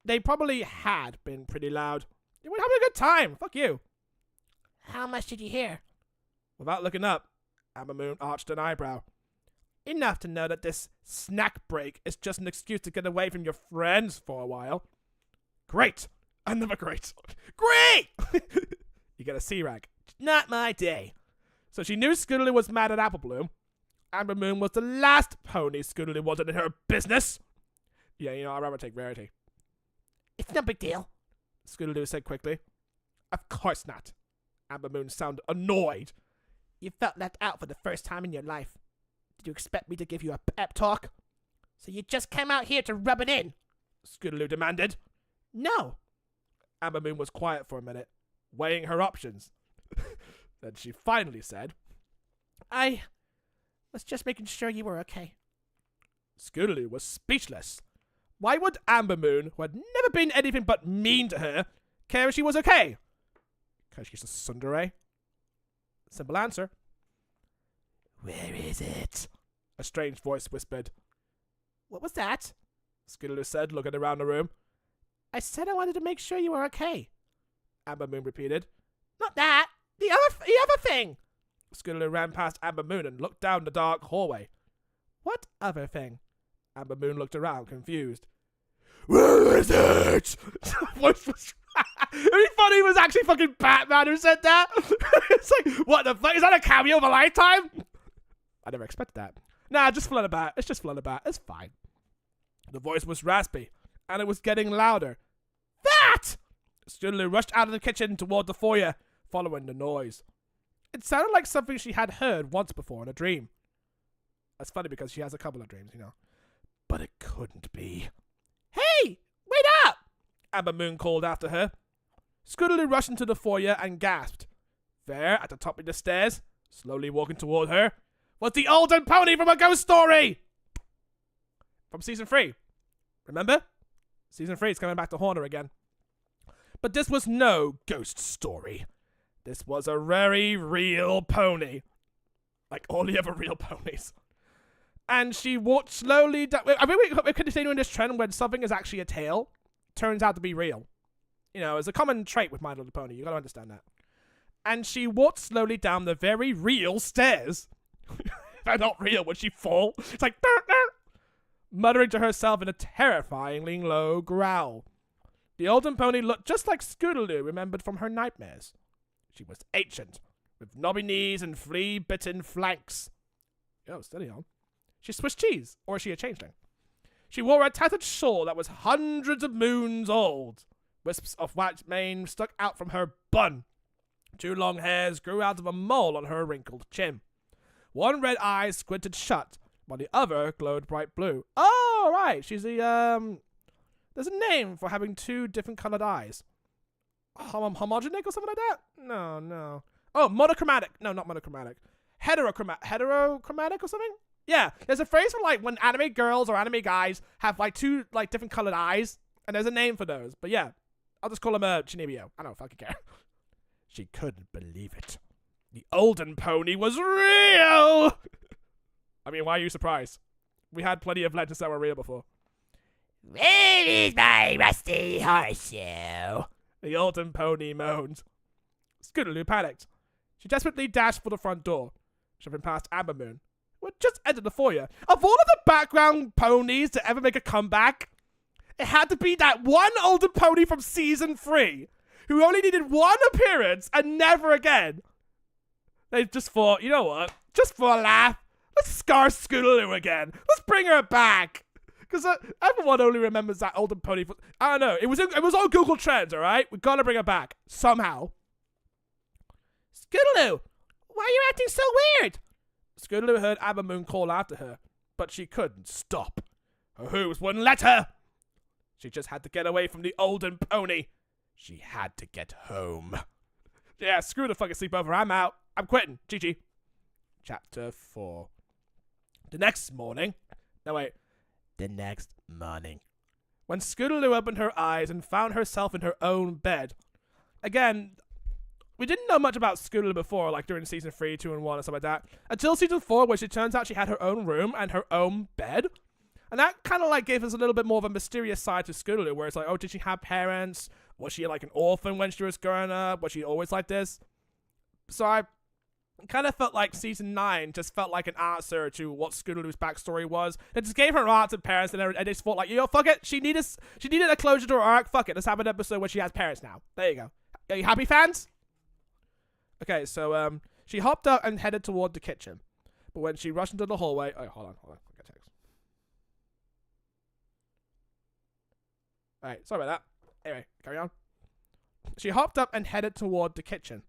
They probably had been pretty loud. They were having a good time. Fuck you. How much did you hear? Without looking up, Amber Moon arched an eyebrow. Enough to know that this snack break is just an excuse to get away from your friends for a while. Great. Another great. Great! You get a C-rank. Not my day. So she knew Scootaloo was mad at Apple Bloom. Amber Moon was the last pony Scootaloo wanted in her business. Yeah, you know, I'd rather take Rarity. It's no big deal, Scootaloo said quickly. Of course not. Amber Moon sounded annoyed. You felt left out for the first time in your life. Did you expect me to give you a pep talk? So you just came out here to rub it in? Scootaloo demanded. No. Amber Moon was quiet for a minute, weighing her options. Then she finally said, I was just making sure you were okay. Scootaloo was speechless. Why would Amber Moon, who had never been anything but mean to her, care if she was okay? Because she's a tsundere? Simple answer. Where is it? A strange voice whispered. What was that? Scootaloo said, looking around the room. I said I wanted to make sure you were okay. Amber Moon repeated. Not that. The other thing. Scootaloo ran past Amber Moon and looked down the dark hallway. What other thing? Amber Moon looked around, confused. Where is it? Voice was... It'd be funny if it was actually fucking Batman who said that. It's like, what the fuck? Is that a cameo of a lifetime? I never expected that. Nah, just flood about. It's just flood about. It's fine. The voice was raspy, and it was getting louder. That! Scootaloo rushed out of the kitchen toward the foyer, following the noise. It sounded like something she had heard once before in a dream. That's funny because she has a couple of dreams, you know. But it couldn't be. Hey! Wait up! Amber Moon called after her. Scootaloo rushed into the foyer and gasped. There, at the top of the stairs, slowly walking toward her, was the olden pony from A Ghost Story! From Season 3. Remember? Season 3 is coming back to haunt her again. But this was no ghost story. This was a very real pony. Like all the other real ponies. And she walked slowly down. I mean, we're continuing this trend when something is actually a tale, turns out to be real. You know, it's a common trait with My Little Pony. You gotta understand that. And she walked slowly down the very real stairs. If they're not real, would she fall? It's like, burr, burr, muttering to herself in a terrifyingly low growl. The olden pony looked just like Scootaloo remembered from her nightmares. She was ancient, with knobby knees and flea-bitten flanks. Oh, steady on. She's Swiss cheese, or is she a changeling? She wore a tattered shawl that was hundreds of moons old. Wisps of white mane stuck out from her bun. 2 long hairs grew out of a mole on her wrinkled chin. One red eye squinted shut, while the other glowed bright blue. Oh, right. She's the, there's a name for having 2 different colored eyes. Homogenic or something like that? No. Oh, monochromatic. No, not monochromatic. Heterochromatic or something? Yeah, there's a phrase for, like, when anime girls or anime guys have, like, 2, like, different colored eyes, and there's a name for those. But yeah, I'll just call him Chinibio. I don't fucking care. She couldn't believe it. The olden pony was real! I mean, why are you surprised? We had plenty of legends that were real before. Where is my rusty horseshoe? The olden pony moaned. Scootaloo panicked. She desperately dashed for the front door, shoving past Amber Moon, who had just entered the foyer. Of all of the background ponies to ever make a comeback, it had to be that one older pony from Season 3, who only needed 1 appearance and never again. They just thought, you know what? Just for a laugh, let's scar Scootaloo again. Let's bring her back. Because everyone only remembers that older pony. I don't know. It was on Google Trends, all right? We gotta bring her back somehow. Scootaloo, why are you acting so weird? Scootaloo heard Amber Moon call after her, but she couldn't stop. Her hooves wouldn't let her. She just had to get away from the olden pony. She had to get home. Yeah, screw the fucking sleepover. I'm out. I'm quitting. GG. Chapter 4. The next morning. When Scootaloo opened her eyes and found herself in her own bed. Again, we didn't know much about Scootaloo before, like during Season 3, 2, and 1, and stuff like that. Until Season 4, where it turns out she had her own room and her own bed. And that kind of like gave us a little bit more of a mysterious side to Scootaloo, where it's like, oh, did she have parents? Was she like an orphan when she was growing up? Was she always like this? So I kind of felt like Season 9 just felt like an answer to what Scootaloo's backstory was. It just gave her arcs and parents, and they just thought like, you know, fuck it. She needed a closure to her arc. Fuck it. Let's have an episode where she has parents now. There you go. Are you happy, fans? Okay, so she hopped up and headed toward the kitchen. But when she rushed into the hallway... Oh, hold on. I got text. Alright, sorry about that. Anyway, carry on. She hopped up and headed toward the kitchen.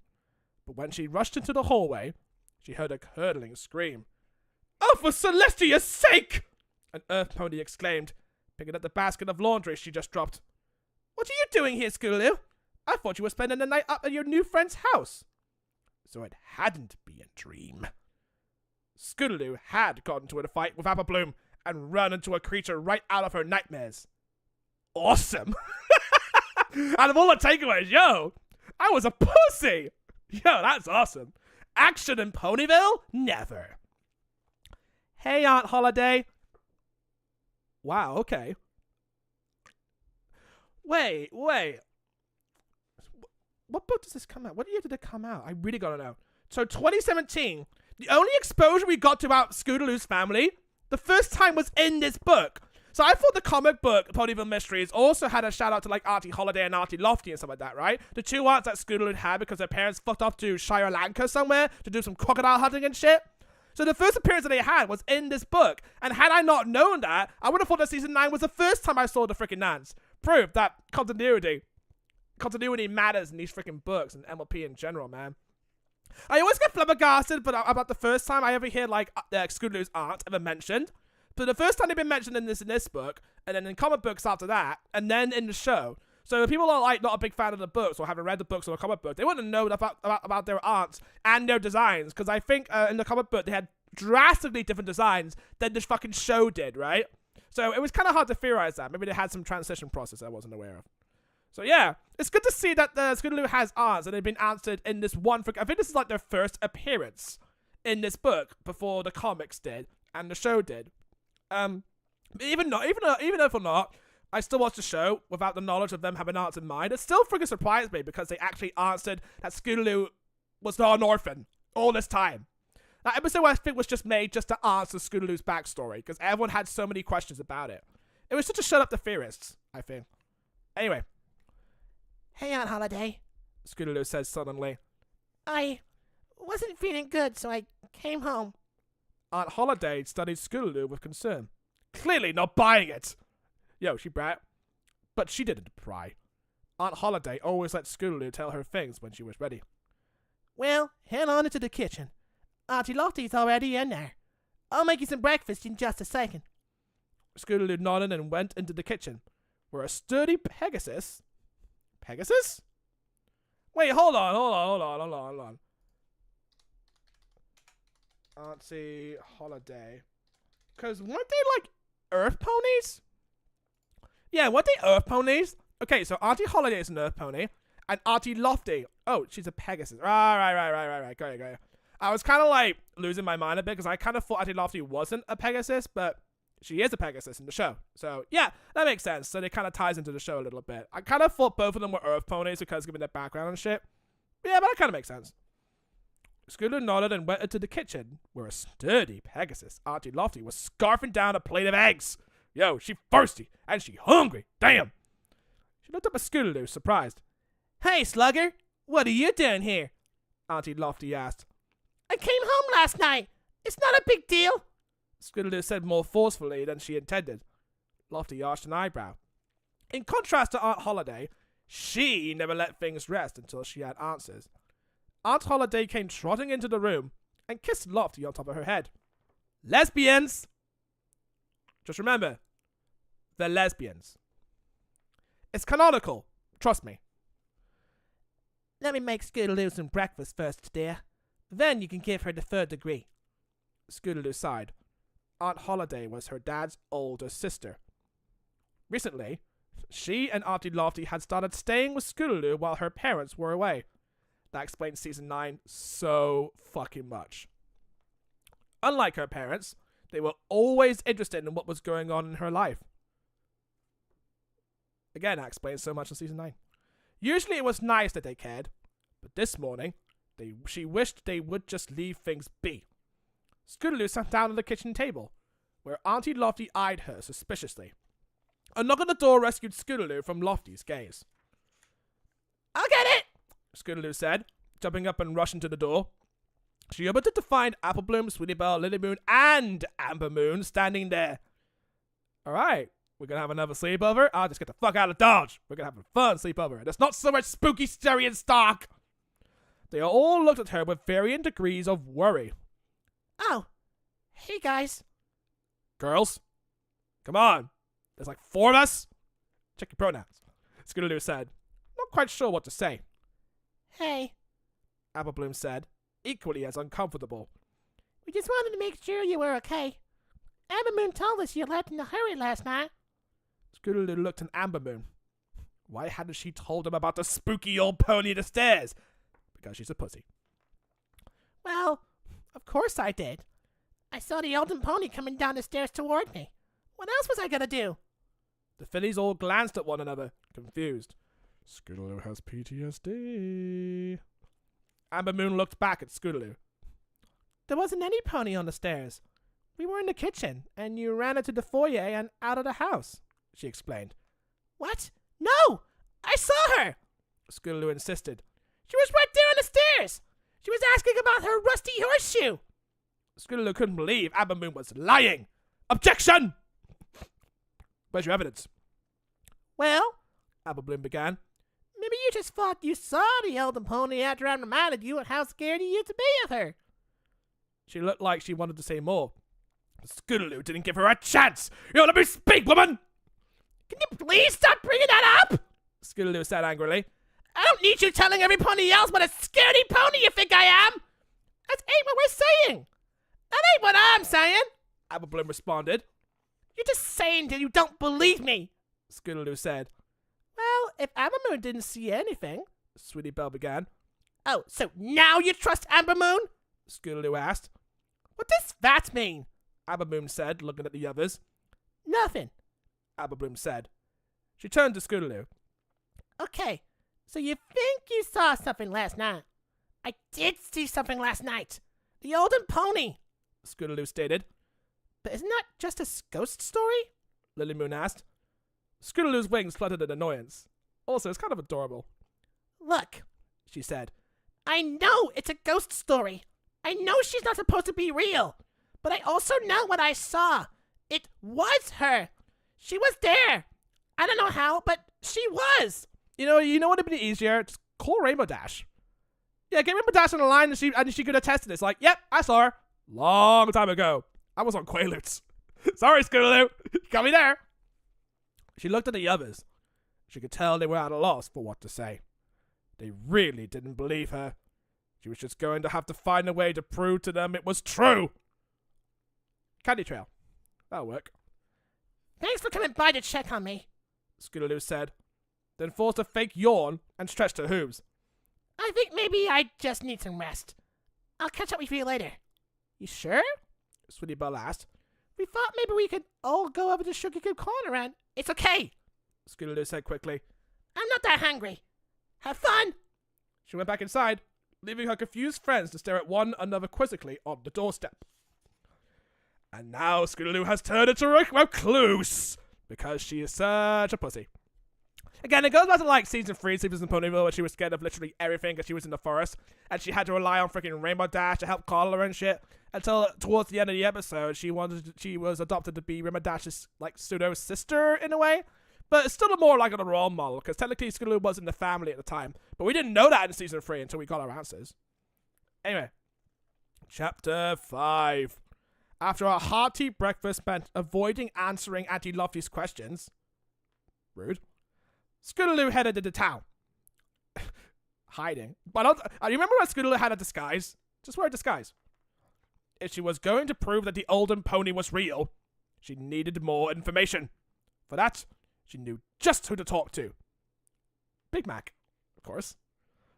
But when she rushed into the hallway, she heard a curdling scream. Oh, for Celestia's sake! An earth pony exclaimed, picking up the basket of laundry she just dropped. What are you doing here, Scootaloo? I thought you were spending the night up at your new friend's house. So it hadn't been a dream. Scootaloo had gotten into a fight with Apple Bloom and run into a creature right out of her nightmares. Awesome! Out of all the takeaways, yo, I was a pussy! Yo, that's awesome. Action in Ponyville? Never. Hey, Aunt Holiday. Wow, okay. Wait. What book does this come out? What year did it come out? I really gotta know. So 2017, the only exposure we got to about Scootaloo's family, the first time was in this book. So I thought the comic book, Ponyville Mysteries, also had a shout out to like Auntie Holiday and Auntie Lofty and stuff like that, right? The 2 aunts that Scootaloo had because their parents fucked off to Sri Lanka somewhere to do some crocodile hunting and shit. So the first appearance that they had was in this book. And had I not known that, I would have thought that Season 9 was the first time I saw the freaking Nans. Proof that continuity matters in these freaking books and MLP in general, man. I always get flabbergasted about the first time I ever hear, like, Scootaloo's aunt ever mentioned. But the first time they've been mentioned in this book, and then in comic books after that, and then in the show. So if people are, like, not a big fan of the books, or haven't read the books or the comic book, they wouldn't know about their aunts and their designs. Because I think in the comic book, they had drastically different designs than this fucking show did, right? So it was kind of hard to theorize that. Maybe they had some transition process I wasn't aware of. So yeah, it's good to see that Scootaloo has aunts, and they've been answered in this one. I think this is like their first appearance in this book before the comics did and the show did. Even if or not, I still watch the show without the knowledge of them having aunts in mind. It still freaking surprised me because they actually answered that Scootaloo was not an orphan all this time. That episode, I think, was just made just to answer Scootaloo's backstory because everyone had so many questions about it. It was just to shut up the theorists, I think. Anyway. Hey, Aunt Holiday. Scootaloo says suddenly. I wasn't feeling good, so I came home. Aunt Holiday studied Scootaloo with concern. Clearly not buying it. Yo, she brat. But she didn't pry. Aunt Holiday always let Scootaloo tell her things when she was ready. Well, head on into the kitchen. Auntie Lottie's already in there. I'll make you some breakfast in just a second. Scootaloo nodded and went into the kitchen, where a sturdy Pegasus... Pegasus? Wait, hold on. Auntie Holiday. Because weren't they like Earth ponies? Yeah, weren't they Earth ponies? Okay, so Auntie Holiday is an Earth pony, and Auntie Lofty. Oh, she's a Pegasus. Right. Got it. I was kind of like losing my mind a bit because I kind of thought Auntie Lofty wasn't a Pegasus, but she is a Pegasus in the show. So, yeah, that makes sense. So, it kind of ties into the show a little bit. I kind of thought both of them were Earth ponies because given their background and shit. Yeah, but that kind of makes sense. Scootaloo nodded and went into the kitchen, where a sturdy Pegasus, Auntie Lofty, was scarfing down a plate of eggs. Yo, she thirsty, and she hungry. Damn. She looked up at Scootaloo, surprised. Hey, Slugger, what are you doing here? Auntie Lofty asked. I came home last night. It's not a big deal. Scootaloo said more forcefully than she intended. Lofty arched an eyebrow. In contrast to Aunt Holiday, she never let things rest until she had answers. Aunt Holiday came trotting into the room and kissed Lofty on top of her head. Lesbians! Just remember, they're lesbians. It's canonical. Trust me. Let me make Scootaloo some breakfast first, dear. Then you can give her the 3rd degree. Scootaloo sighed. Aunt Holiday was her dad's older sister. Recently, she and Auntie Lofty had started staying with Scootaloo while her parents were away. That explains Season 9 so fucking much. Unlike her parents, they were always interested in what was going on in her life. Again, that explains so much in Season 9. Usually it was nice that they cared, but this morning, she wished they would just leave things be. Scootaloo sat down at the kitchen table, where Auntie Lofty eyed her suspiciously. A knock on the door rescued Scootaloo from Lofty's gaze. I'll get it, Scootaloo said, jumping up and rushing to the door. She opened it to find Apple Bloom, Sweetie Belle, Lily Moon, and Amber Moon standing there. Alright, we're gonna have another sleepover? I'll just get the fuck out of Dodge. We're gonna have a fun sleepover. There's not so much spooky story in stock. They all looked at her with varying degrees of worry. Oh, hey guys. Girls, come on. There's like 4 of us. Check your pronouns, Scootaloo said, not quite sure what to say. Hey, Apple Bloom said, equally as uncomfortable. We just wanted to make sure you were okay. Amber Moon told us you left in a hurry last night. Scootaloo looked at Amber Moon. Why hadn't she told him about the spooky old pony at the stairs? Because she's a pussy. Well, of course I did. I saw the olden pony coming down the stairs toward me. What else was I gonna do? The fillies all glanced at one another, confused. Scootaloo has PTSD. Amber Moon looked back at Scootaloo. There wasn't any pony on the stairs. We were in the kitchen, and you ran into the foyer and out of the house, she explained. What? No! I saw her! Scootaloo insisted. She was right there on the stairs! She was asking about her rusty horseshoe! Scootaloo couldn't believe Amber Moon was lying. Objection! Where's your evidence? Well, Apple Bloom began. maybe Maybe you just thought you saw the Elden Pony after I reminded you of how scared you used to be of her. She looked like she wanted to say more. Scootaloo didn't give her a chance. You let me speak, woman! Can you please stop bringing that up? Scootaloo said angrily. I don't need you telling every pony else what a scaredy pony you think I am. That ain't what we're saying. That ain't what I'm saying. Applebloom responded. You're just saying that you don't believe me. Scootaloo said. Well, if Ambermoon didn't see anything, Sweetie Belle began. Oh, so now you trust Ambermoon? Scootaloo asked. What does that mean? Ambermoon said, looking at the others. Nothing. Applebloom said. She turned to Scootaloo. Okay, so you think you saw something last night? I did see something last night. The Elden Pony. Scootaloo stated. But isn't that just a ghost story? Lilymoon asked. Scootaloo's wings fluttered in annoyance. Also, it's kind of adorable. Look, she said. I know it's a ghost story. I know she's not supposed to be real. But I also know what I saw. It was her. She was there. I don't know how, but she was. You know what would have been easier? Just call Rainbow Dash. Yeah, get Rainbow Dash on the line and she could have tested it. It's like, yep, I saw her. Long time ago. I was on Quaaludes. Sorry, Scootaloo. You got me there. She looked at the others. She could tell they were at a loss for what to say. They really didn't believe her. She was just going to have to find a way to prove to them it was true. Candy Trail. That'll work. Thanks for coming by to check on me, Scootaloo said, then forced a fake yawn and stretched her hooves. I think maybe I just need some rest. I'll catch up with you later. You sure? Sweetie Belle asked. We thought maybe we could all go over to Sugar Cube Corner and... It's okay, Scootaloo said quickly. I'm not that hungry. Have fun. She went back inside, leaving her confused friends to stare at one another quizzically on the doorstep. And now Scootaloo has turned into a recluse because she is such a pussy. Again, it goes back to like season 3, Sleepers in Ponyville, where she was scared of literally everything because she was in the forest and she had to rely on freaking Rainbow Dash to help call her and shit. Until towards the end of the episode, she was adopted to be Rainbow Dash's like pseudo sister in a way, but it's still more like a role model because technically Scootaloo was in the family at the time, but we didn't know that in season 3 until we got our answers. Anyway, chapter 5. After a hearty breakfast spent avoiding answering Auntie Lovely's questions, rude, Scootaloo headed into town. Hiding. But you remember when Scootaloo had a disguise? Just wear a disguise. If she was going to prove that the Elden Pony was real, she needed more information. For that, she knew just who to talk to. Big Mac, of course.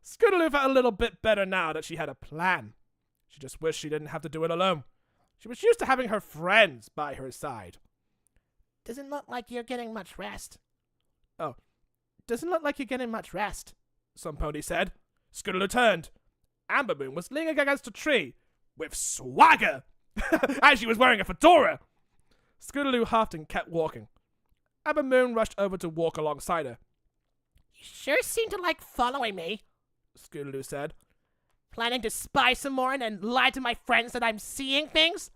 Scootaloo felt a little bit better now that she had a plan. She just wished she didn't have to do it alone. She was used to having her friends by her side. Doesn't look like you're getting much rest. Oh, doesn't look like you're getting much rest, some pony said. Scootaloo turned. Ambermoon was leaning against a tree with swagger, as she was wearing a fedora. Scootaloo huffed and kept walking. Ambermoon rushed over to walk alongside her. You sure seem to like following me, Scootaloo said. Planning to spy some more and then lie to my friends that I'm seeing things?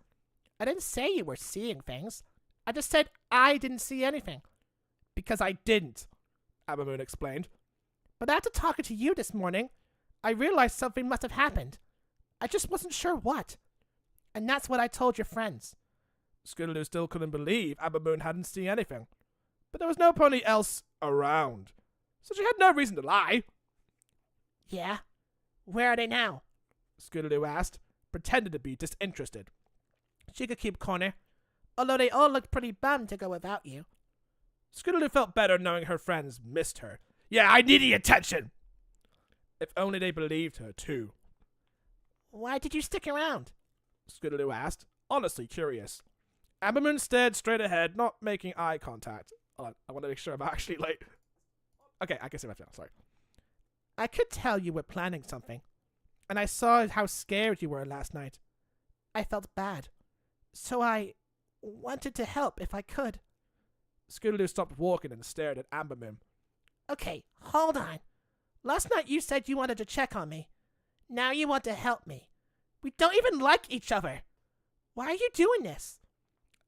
I didn't say you were seeing things. I just said I didn't see anything. Because I didn't, Ambermoon explained. But after talking to you this morning, I realized something must have happened. I just wasn't sure what. And that's what I told your friends. Scootaloo still couldn't believe Ambermoon hadn't seen anything. But there was no pony else around, so she had no reason to lie. Yeah? Where are they now? Scootaloo asked, pretending to be disinterested. Sugar Cube Corner, although they all looked pretty bummed to go without you. Scootaloo felt better knowing her friends missed her. Yeah, I need the attention! If only they believed her, too. Why did you stick around? Scootaloo asked, honestly curious. Ambermoon stared straight ahead, not making eye contact. Hold on, I want to make sure I'm actually, like... Okay, I can see my now, sorry. I could tell you were planning something, and I saw how scared you were last night. I felt bad, so I wanted to help if I could. Scootaloo stopped walking and stared at Ambermoon. Okay, hold on. Last night you said you wanted to check on me. Now you want to help me. We don't even like each other. Why are you doing this?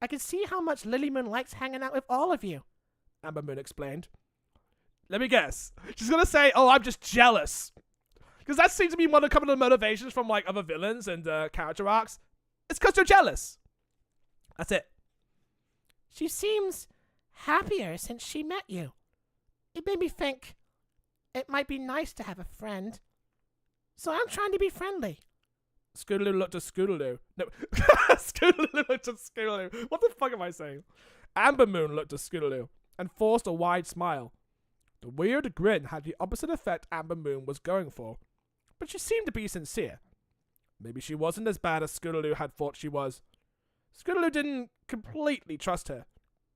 I can see how much Lilymoon likes hanging out with all of you, Ambermoon explained. Let me guess. She's gonna say, "Oh, I'm just jealous," because that seems to be one of a couple of motivations from like other villains and character arcs. It's because they're jealous. That's it. She seems happier since she met you. It made me think it might be nice to have a friend. So I'm trying to be friendly. Scootaloo looked at Scootaloo. No, Scootaloo looked at Scootaloo. What the fuck am I saying? Amber Moon looked at Scootaloo and forced a wide smile. The weird grin had the opposite effect Amber Moon was going for, but she seemed to be sincere. Maybe she wasn't as bad as Scootaloo had thought she was. Scootaloo didn't completely trust her,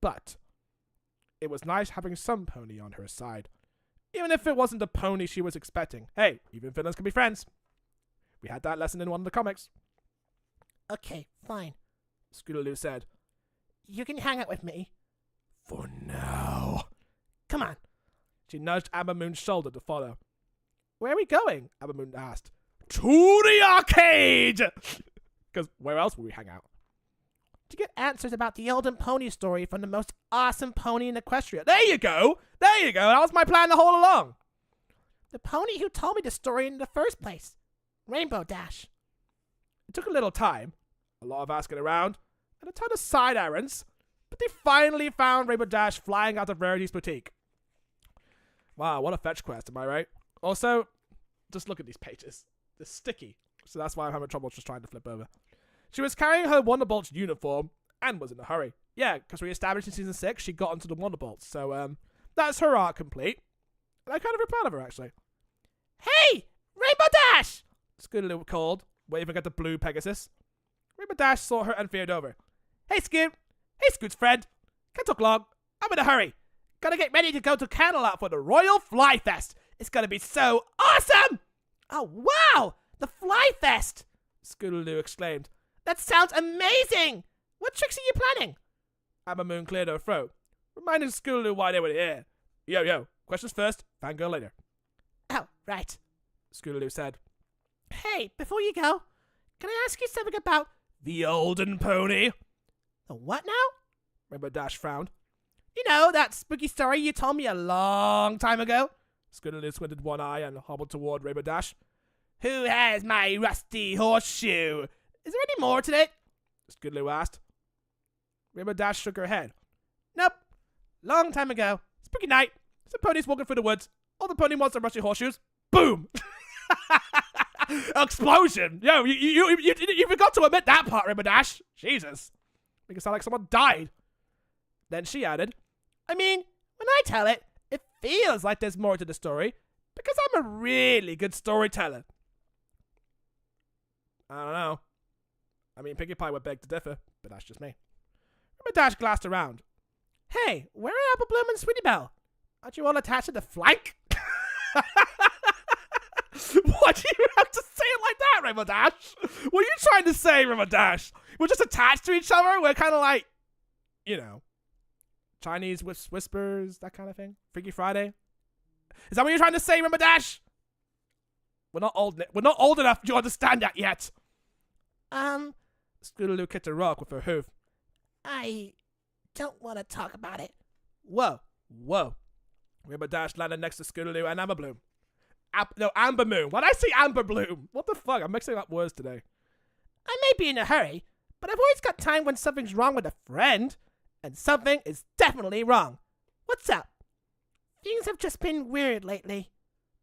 but it was nice having some pony on her side. Even if it wasn't the pony she was expecting. Hey, even villains can be friends. We had that lesson in one of the comics. Okay, fine. Scootaloo said. You can hang out with me. For now. Come on. She nudged Amber Moon's shoulder to follow. Where are we going? Amber Moon asked. To the arcade! Because where else will we hang out? To get answers about the Golden Pony story from the most awesome pony in Equestria. There you go! There you go! That was my plan the whole along! The pony who told me the story in the first place. Rainbow Dash. It took a little time, a lot of asking around, and a ton of side errands, but they finally found Rainbow Dash flying out of Rarity's boutique. Wow, what a fetch quest, am I right? Also, just look at these pages. They're sticky, so that's why I'm having trouble just trying to flip over. She was carrying her Wonderbolt's uniform and was in a hurry. Yeah, because we established in Season 6 she got onto the Wonderbolts, so that's her arc complete. And I'm kind of proud of her, actually. Hey! Rainbow Dash! Scootaloo called, waving at the blue Pegasus. Rainbow Dash saw her and veered over. Hey, Scoot! Hey, Scoot's friend! Can't talk long. I'm in a hurry. Gotta get ready to go to Candlelight for the Royal Fly Fest. It's gonna be so awesome! Oh, wow! The Fly Fest! Scootaloo exclaimed. That sounds amazing! What tricks are you planning? Amber Moon cleared her throat, reminding Scootaloo why they were here. Yo, questions first, fangirl later. Oh, right. Scootaloo said. Hey, before you go, can I ask you something about the Golden Pony? the what now? Rainbow Dash frowned. You know, that spooky story you told me a long time ago? Scootaloo squinted one eye and hobbled toward Rainbow Dash. Who has my rusty horseshoe? Is there any more to it? Scootaloo asked. Rainbow Dash shook her head. Nope. Long time ago. Spooky night. Some ponies walking through the woods. All the pony wants are rusty horseshoes. Boom! Explosion! Yo, you forgot to admit that part, Rainbow Dash. Jesus. Make it sound like someone died. Then she added, I mean, when I tell it, it feels like there's more to the story, because I'm a really good storyteller. I don't know. I mean, Pinkie Pie would beg to differ, but that's just me. Rainbow Dash glanced around. Hey, where are Apple Bloom and Sweetie Belle? Aren't you all attached to the flank? Why do you have to say it like that, Rainbow Dash? What are you trying to say, Rainbow Dash? We're just attached to each other? We're kind of like, you know, Chinese whispers, that kind of thing? Freaky Friday? Is that what you're trying to say, Rainbow Dash? We're not old enough to understand that yet. Scootaloo kicked a rock with her hoof. I don't want to talk about it. Whoa. Rainbow Dash landed next to Scootaloo and Amber Bloom. Amber Moon. Why'd I say Amber Bloom? What the fuck? I'm mixing up words today. I may be in a hurry, but I've always got time when something's wrong with a friend. And something is definitely wrong. What's up? Things have just been weird lately.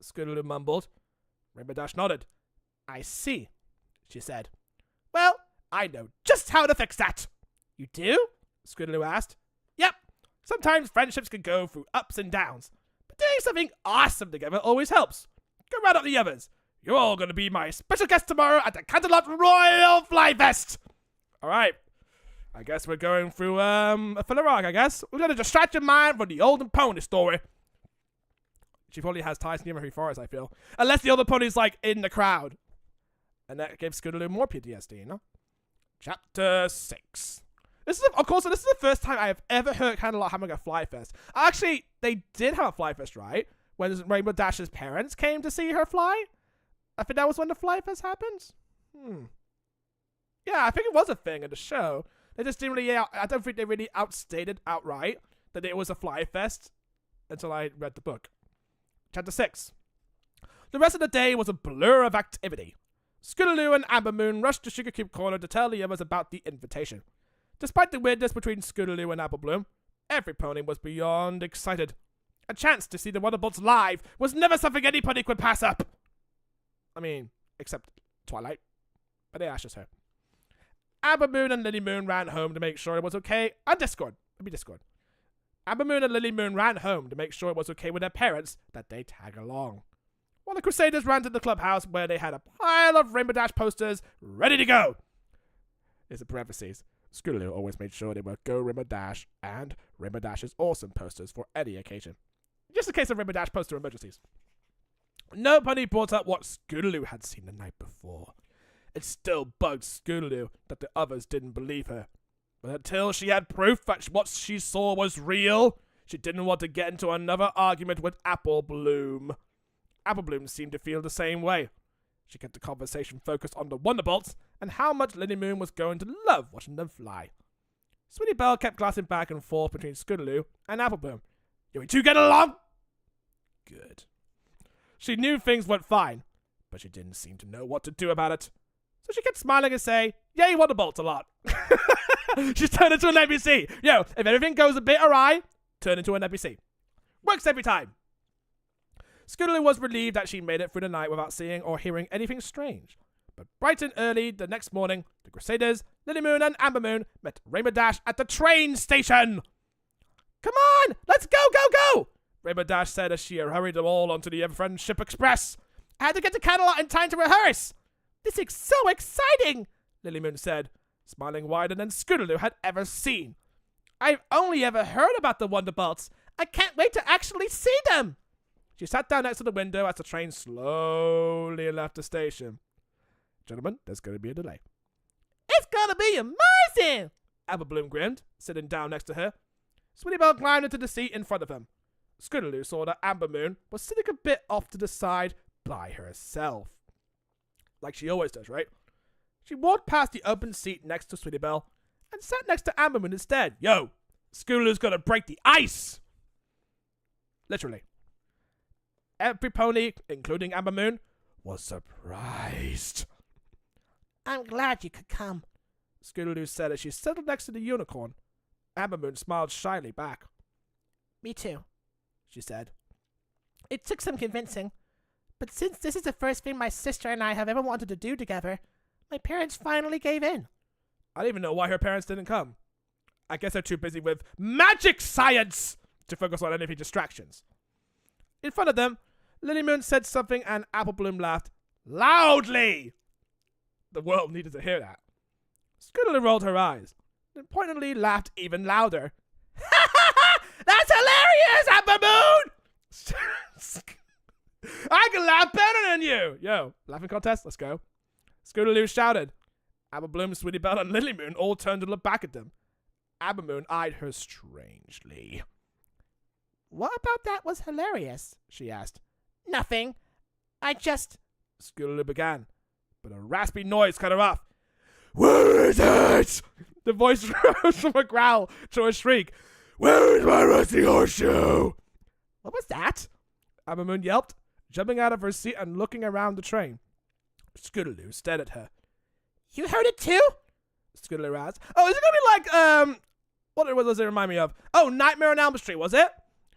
Scootaloo mumbled. Rainbow Dash nodded. I see, she said. Well, I know just how to fix that. You do? Scootaloo asked. Yep. Sometimes friendships can go through ups and downs, but doing something awesome together always helps. Go round up the others. You're all going to be my special guest tomorrow at the Candlelight Royal Fly Fest. All right. I guess we're going through a filler arc, I guess. We're going to distract your mind from the Golden Pony story. She probably has ties to Memory Forest, I feel. Unless the other pony's, like, in the crowd. And that gave Scootaloo more PTSD, you know? Chapter 6. This is the first time I have ever heard Candlelight having a Fly Fest. Actually, they did have a Fly Fest, right? When Rainbow Dash's parents came to see her fly. I think that was when the Fly Fest happened. Yeah, I think it was a thing in the show. They just didn't really, I don't think they really outstated outright that it was a Fly Fest until I read the book. Chapter 6. The rest of the day was a blur of activity. Scootaloo and Ambermoon rushed to Sugar Cube Corner to tell the others about the invitation. Despite the weirdness between Scootaloo and Applebloom, every pony was beyond excited. A chance to see the Wonderbolts live was never something any pony could pass up. I mean, except Twilight. But yeah, that's just her. Ambermoon and Lilymoon ran home to make sure it was okay. On Discord. Maybe Discord. Ambermoon and Lilymoon ran home to make sure it was okay with their parents that they tag along. While the Crusaders ran to the clubhouse where they had a pile of Rainbow Dash posters ready to go. It's a parentheses. Scootaloo always made sure they were Go Rainbow Dash and Rainbow Dash's awesome posters for any occasion. Just in case of Rainbow Dash poster emergencies. No pony brought up what Scootaloo had seen the night before. It still bugged Scootaloo that the others didn't believe her. But until she had proof that what she saw was real, she didn't want to get into another argument with Applebloom. Applebloom seemed to feel the same way. She kept the conversation focused on the Wonderbolts and how much Lilymoon was going to love watching them fly. Sweetie Belle kept glancing back and forth between Scootaloo and Applebloom. You two get along? Good. She knew things went fine, but she didn't seem to know what to do about it. So she kept smiling and saying, "Yay, Wonderbolts a lot." She's turned into an NPC. Yo, if everything goes a bit awry, turn into an NPC. Works every time. Scootaloo was relieved that she made it through the night without seeing or hearing anything strange. But bright and early the next morning, the Crusaders, Lilymoon and Ambermoon met Rainbow Dash at the train station. "Come on, let's go, go, go!" Rainbow Dash said as she hurried them all onto the Friendship Express. "I had to get to Camelot in time to rehearse." "This is so exciting," Lilymoon said, smiling wider than Scootaloo had ever seen. "I've only ever heard about the Wonderbolts. I can't wait to actually see them." She sat down next to the window as the train slowly left the station. "Gentlemen, there's going to be a delay." "It's going to be amazing," Applebloom grinned, sitting down next to her. Sweetie Belle climbed into the seat in front of them. Scootaloo saw that Ambermoon was sitting a bit off to the side by herself. Like she always does, right? She walked past the open seat next to Sweetie Belle and sat next to Ambermoon instead. "Yo, Scootaloo's gonna break the ice!" Literally. Every pony, including Ambermoon, was surprised. "I'm glad you could come," Scootaloo said as she settled next to the unicorn. Ambermoon smiled shyly back. "Me too," she said. "It took some convincing, but since this is the first thing my sister and I have ever wanted to do together, my parents finally gave in." I don't even know why her parents didn't come. I guess they're too busy with magic science to focus on any distractions. In front of them, Lilymoon said something and Applebloom laughed loudly. The world needed to hear that. Scootaloo rolled her eyes, then pointedly laughed even louder. "That's hilarious, Applebloom!" "I can laugh better than you!" "Yo, laughing contest, let's go." Scootaloo shouted. Applebloom, Sweetie Belle, and Lilymoon all turned to look back at them. Ambermoon eyed her strangely. "What about that was hilarious?" she asked. "Nothing. I just..." Scootaloo began, but a raspy noise cut her off. "Where is it?" The voice rose from a growl to a shriek. "Where is my rusty horseshoe?" "What was that?" Ambermoon yelped, jumping out of her seat and looking around the train. Scootaloo stared at her. "You heard it too?" Scootaloo asked. "Oh, is it gonna be like, what does it remind me of? Oh, Nightmare on Elm Street, was it?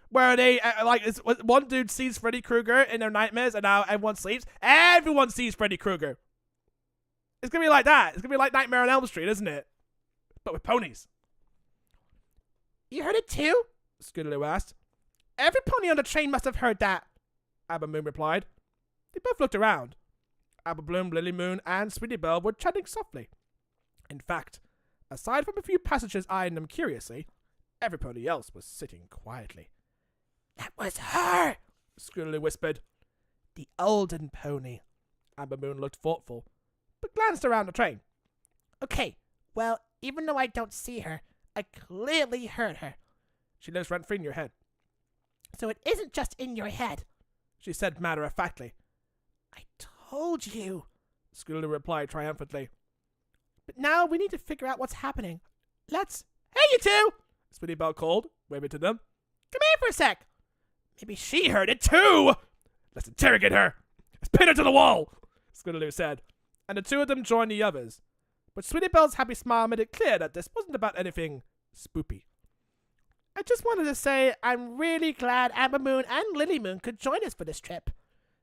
Where they, one dude sees Freddy Krueger in their nightmares and now everyone sleeps? Everyone sees Freddy Krueger. It's gonna be like that. It's gonna be like Nightmare on Elm Street, isn't it? But with ponies." "You heard it too?" Scootaloo asked. "Every pony on the train must have heard that," Ambermoon replied. They both looked around. Applebloom, Lilymoon, and Sweetie Belle were chatting softly. In fact, aside from a few passengers eyeing them curiously, every pony else was sitting quietly. "That was her," Scootaloo whispered. "The olden pony." Ambermoon looked thoughtful, but glanced around the train. "Okay, well, even though I don't see her, I clearly heard her." "She lives rent-free in your head." "So it isn't just in your head," she said matter-of-factly. "I told you," Scootaloo replied triumphantly. "But now we need to figure out what's happening. Let's..." "Hey, you two!" Sweetie Belle called, waving to them. "Come here for a sec." "Maybe she heard it too," Let's interrogate her. Let's pin her to the wall, Scootaloo said, and the two of them joined the others. But Sweetie Belle's happy smile made it clear that this wasn't about anything spoopy. I just wanted to say I'm really glad Amber Moon and Lily Moon could join us for this trip.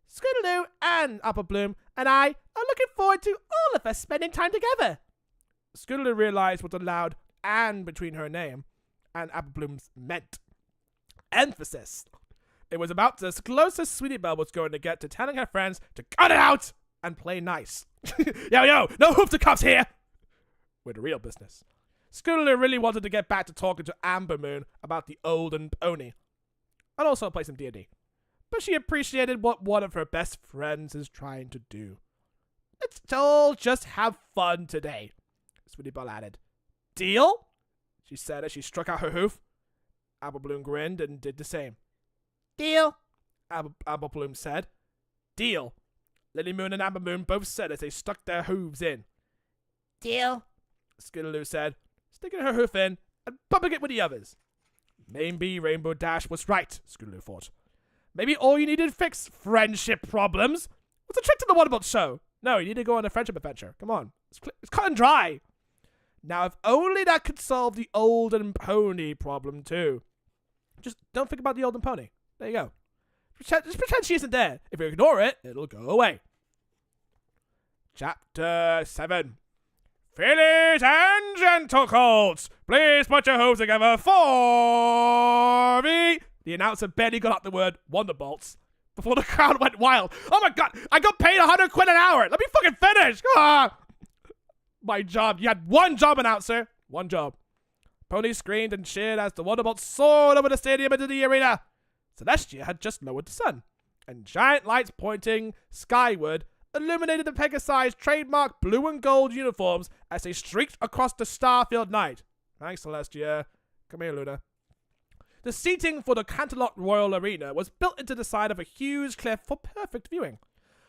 Scootaloo and Apple Bloom and I are looking forward to all of us spending time together. Scootaloo realized what the loud "and" between her name and Apple Bloom's meant. Emphasis. It was about as close as Sweetie Belle was going to get to telling her friends to cut it out and play nice. Yo, no hoofs here! With the real business. Scootaloo really wanted to get back to talking to Amber Moon about the olden pony. And also play some D&D. But she appreciated what one of her best friends is trying to do. Let's all just have fun today, Sweetie Belle added. Deal? She said as she struck out her hoof. Apple Bloom grinned and did the same. Deal, Apple Bloom said. Deal. Lily Moon and Amber Moon both said as they stuck their hooves in. Deal, Scootaloo said, sticking her hoof in and bumping it with the others. Maybe Rainbow Dash was right, Scootaloo thought. Maybe all you needed to fix friendship problems was a trick to the Wonderbolt show. No, you need to go on a friendship adventure. Come on. It's cut and dry. Now, if only that could solve the olden pony problem, too. Just don't think about the olden pony. There you go. Just pretend she isn't there. If you ignore it, it'll go away. Chapter 7. Fillies and gentle colts, please put your hooves together for me. The announcer barely got out the word Wonderbolts before the crowd went wild. Oh my god, I got paid 100 quid an hour. Let me fucking finish. Ah! My job. You had one job, announcer. One job. Pony screamed and cheered as the Wonderbolts soared over the stadium into the arena. Celestia had just lowered the sun, and giant lights pointing skyward illuminated the Pegasi trademark blue and gold uniforms as they streaked across the star-filled night. Thanks, Celestia. Come here, Luna. The seating for the Canterlot Royal Arena was built into the side of a huge cliff for perfect viewing.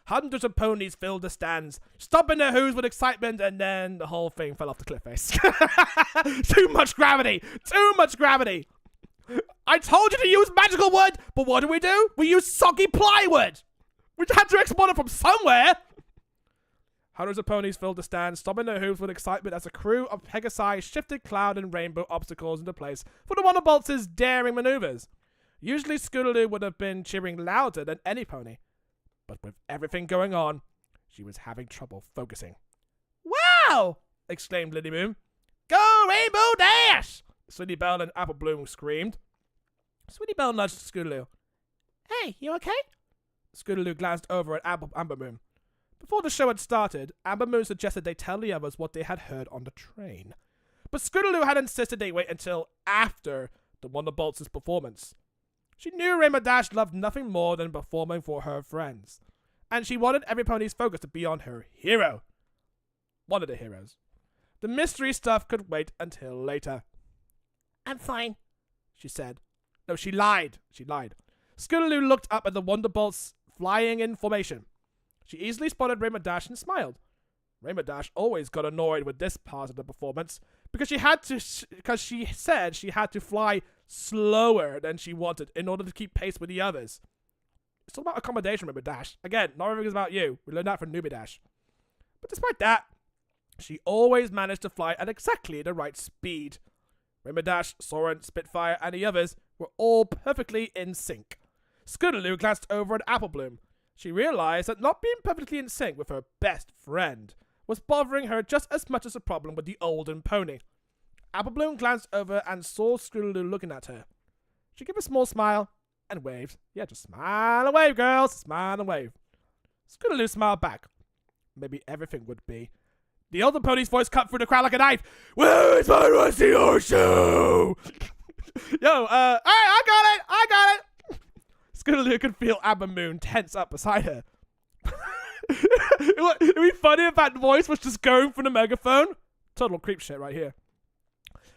Hundreds of ponies filled the stands, stomping their hooves with excitement, and then the whole thing fell off the cliff face. Too much gravity! Too much gravity! I told you to use magical wood, but what do? We use soggy plywood! We had to export it from somewhere! Hundreds of ponies filled the stands, stomping their hooves with excitement as a crew of Pegasi shifted cloud and rainbow obstacles into place for the Wonderbolts' daring maneuvers. Usually Scootaloo would have been cheering louder than any pony, but with everything going on, she was having trouble focusing. Wow! Exclaimed Lily Moon. Go Rainbow Dash! Sweetie Belle and Apple Bloom screamed. Sweetie Belle nudged Scootaloo. Hey, you okay? Scootaloo glanced over at Amber Moon. Before the show had started, Amber Moon suggested they tell the others what they had heard on the train. But Scootaloo had insisted they wait until after the Wonderbolts' performance. She knew Rainbow Dash loved nothing more than performing for her friends, and she wanted every pony's focus to be on her hero. One of the heroes. The mystery stuff could wait until later. I'm fine, she said. No, she lied. Scootaloo looked up at the Wonderbolts flying in formation. She easily spotted Rainbow Dash and smiled. Rainbow Dash always got annoyed with this part of the performance because she said she had to fly slower than she wanted in order to keep pace with the others. It's all about accommodation, Rainbow Dash. Again, not everything is about you. We learned that from Newbie Dash. But despite that, she always managed to fly at exactly the right speed. Rainbow Dash, Soren, Spitfire, and the others were all perfectly in sync. Scootaloo glanced over at Apple Bloom. She realized that not being perfectly in sync with her best friend was bothering her just as much as a problem with the olden pony. Apple Bloom glanced over and saw Scootaloo looking at her. She gave a small smile and waved. Yeah, just smile and wave, girls. Smile and wave. Scootaloo smiled back. Maybe everything would be. The olden pony's voice cut through the crowd like a knife. Where's my rusty horseshoe? Yo, alright, I got it. Scootaloo could feel Amber Moon tense up beside her. It'd be funny if that voice was just going from the megaphone. Total creep shit right here.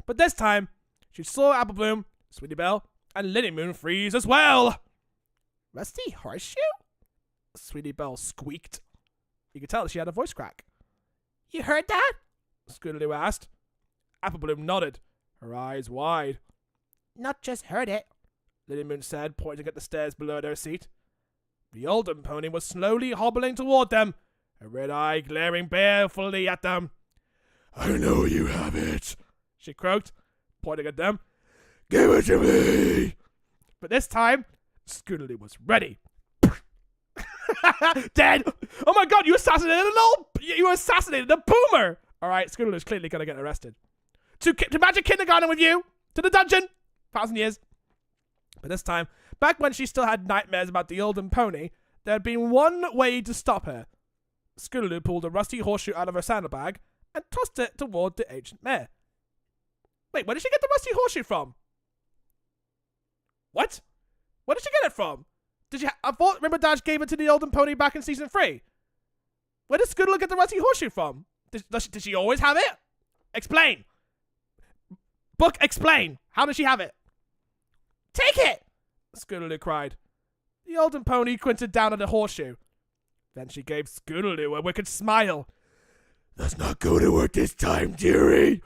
But this time, she saw Apple Bloom, Sweetie Belle, and Lily Moon freeze as well. Rusty horseshoe? Sweetie Belle squeaked. You could tell that she had a voice crack. You heard that? Scootaloo asked. Apple Bloom nodded, her eyes wide. Not just heard it, Lily Moon said, pointing at the stairs below their seat. The olden pony was slowly hobbling toward them, her red eye glaring balefully at them. I know you have it, she croaked, pointing at them. Give it to me! But this time, Scootaloo was ready. Dead! Oh my god, you assassinated a boomer! Alright, Scootaloo's clearly gonna get arrested. To magic kindergarten with you! To the dungeon! 1,000 years. But this time, back when she still had nightmares about the olden pony, there had been one way to stop her. Scootaloo pulled a rusty horseshoe out of her saddlebag and tossed it toward the ancient mare. Wait, where did she get the rusty horseshoe from? What? Where did she get it from? I thought Rimmerdash gave it to the olden pony back in season 3. Where did Scootaloo get the rusty horseshoe from? Did she always have it? Explain. Book, explain. How does she have it? Take it! Scootaloo cried. The olden pony squinted down at the horseshoe. Then she gave Scootaloo a wicked smile. That's not going to work this time, dearie.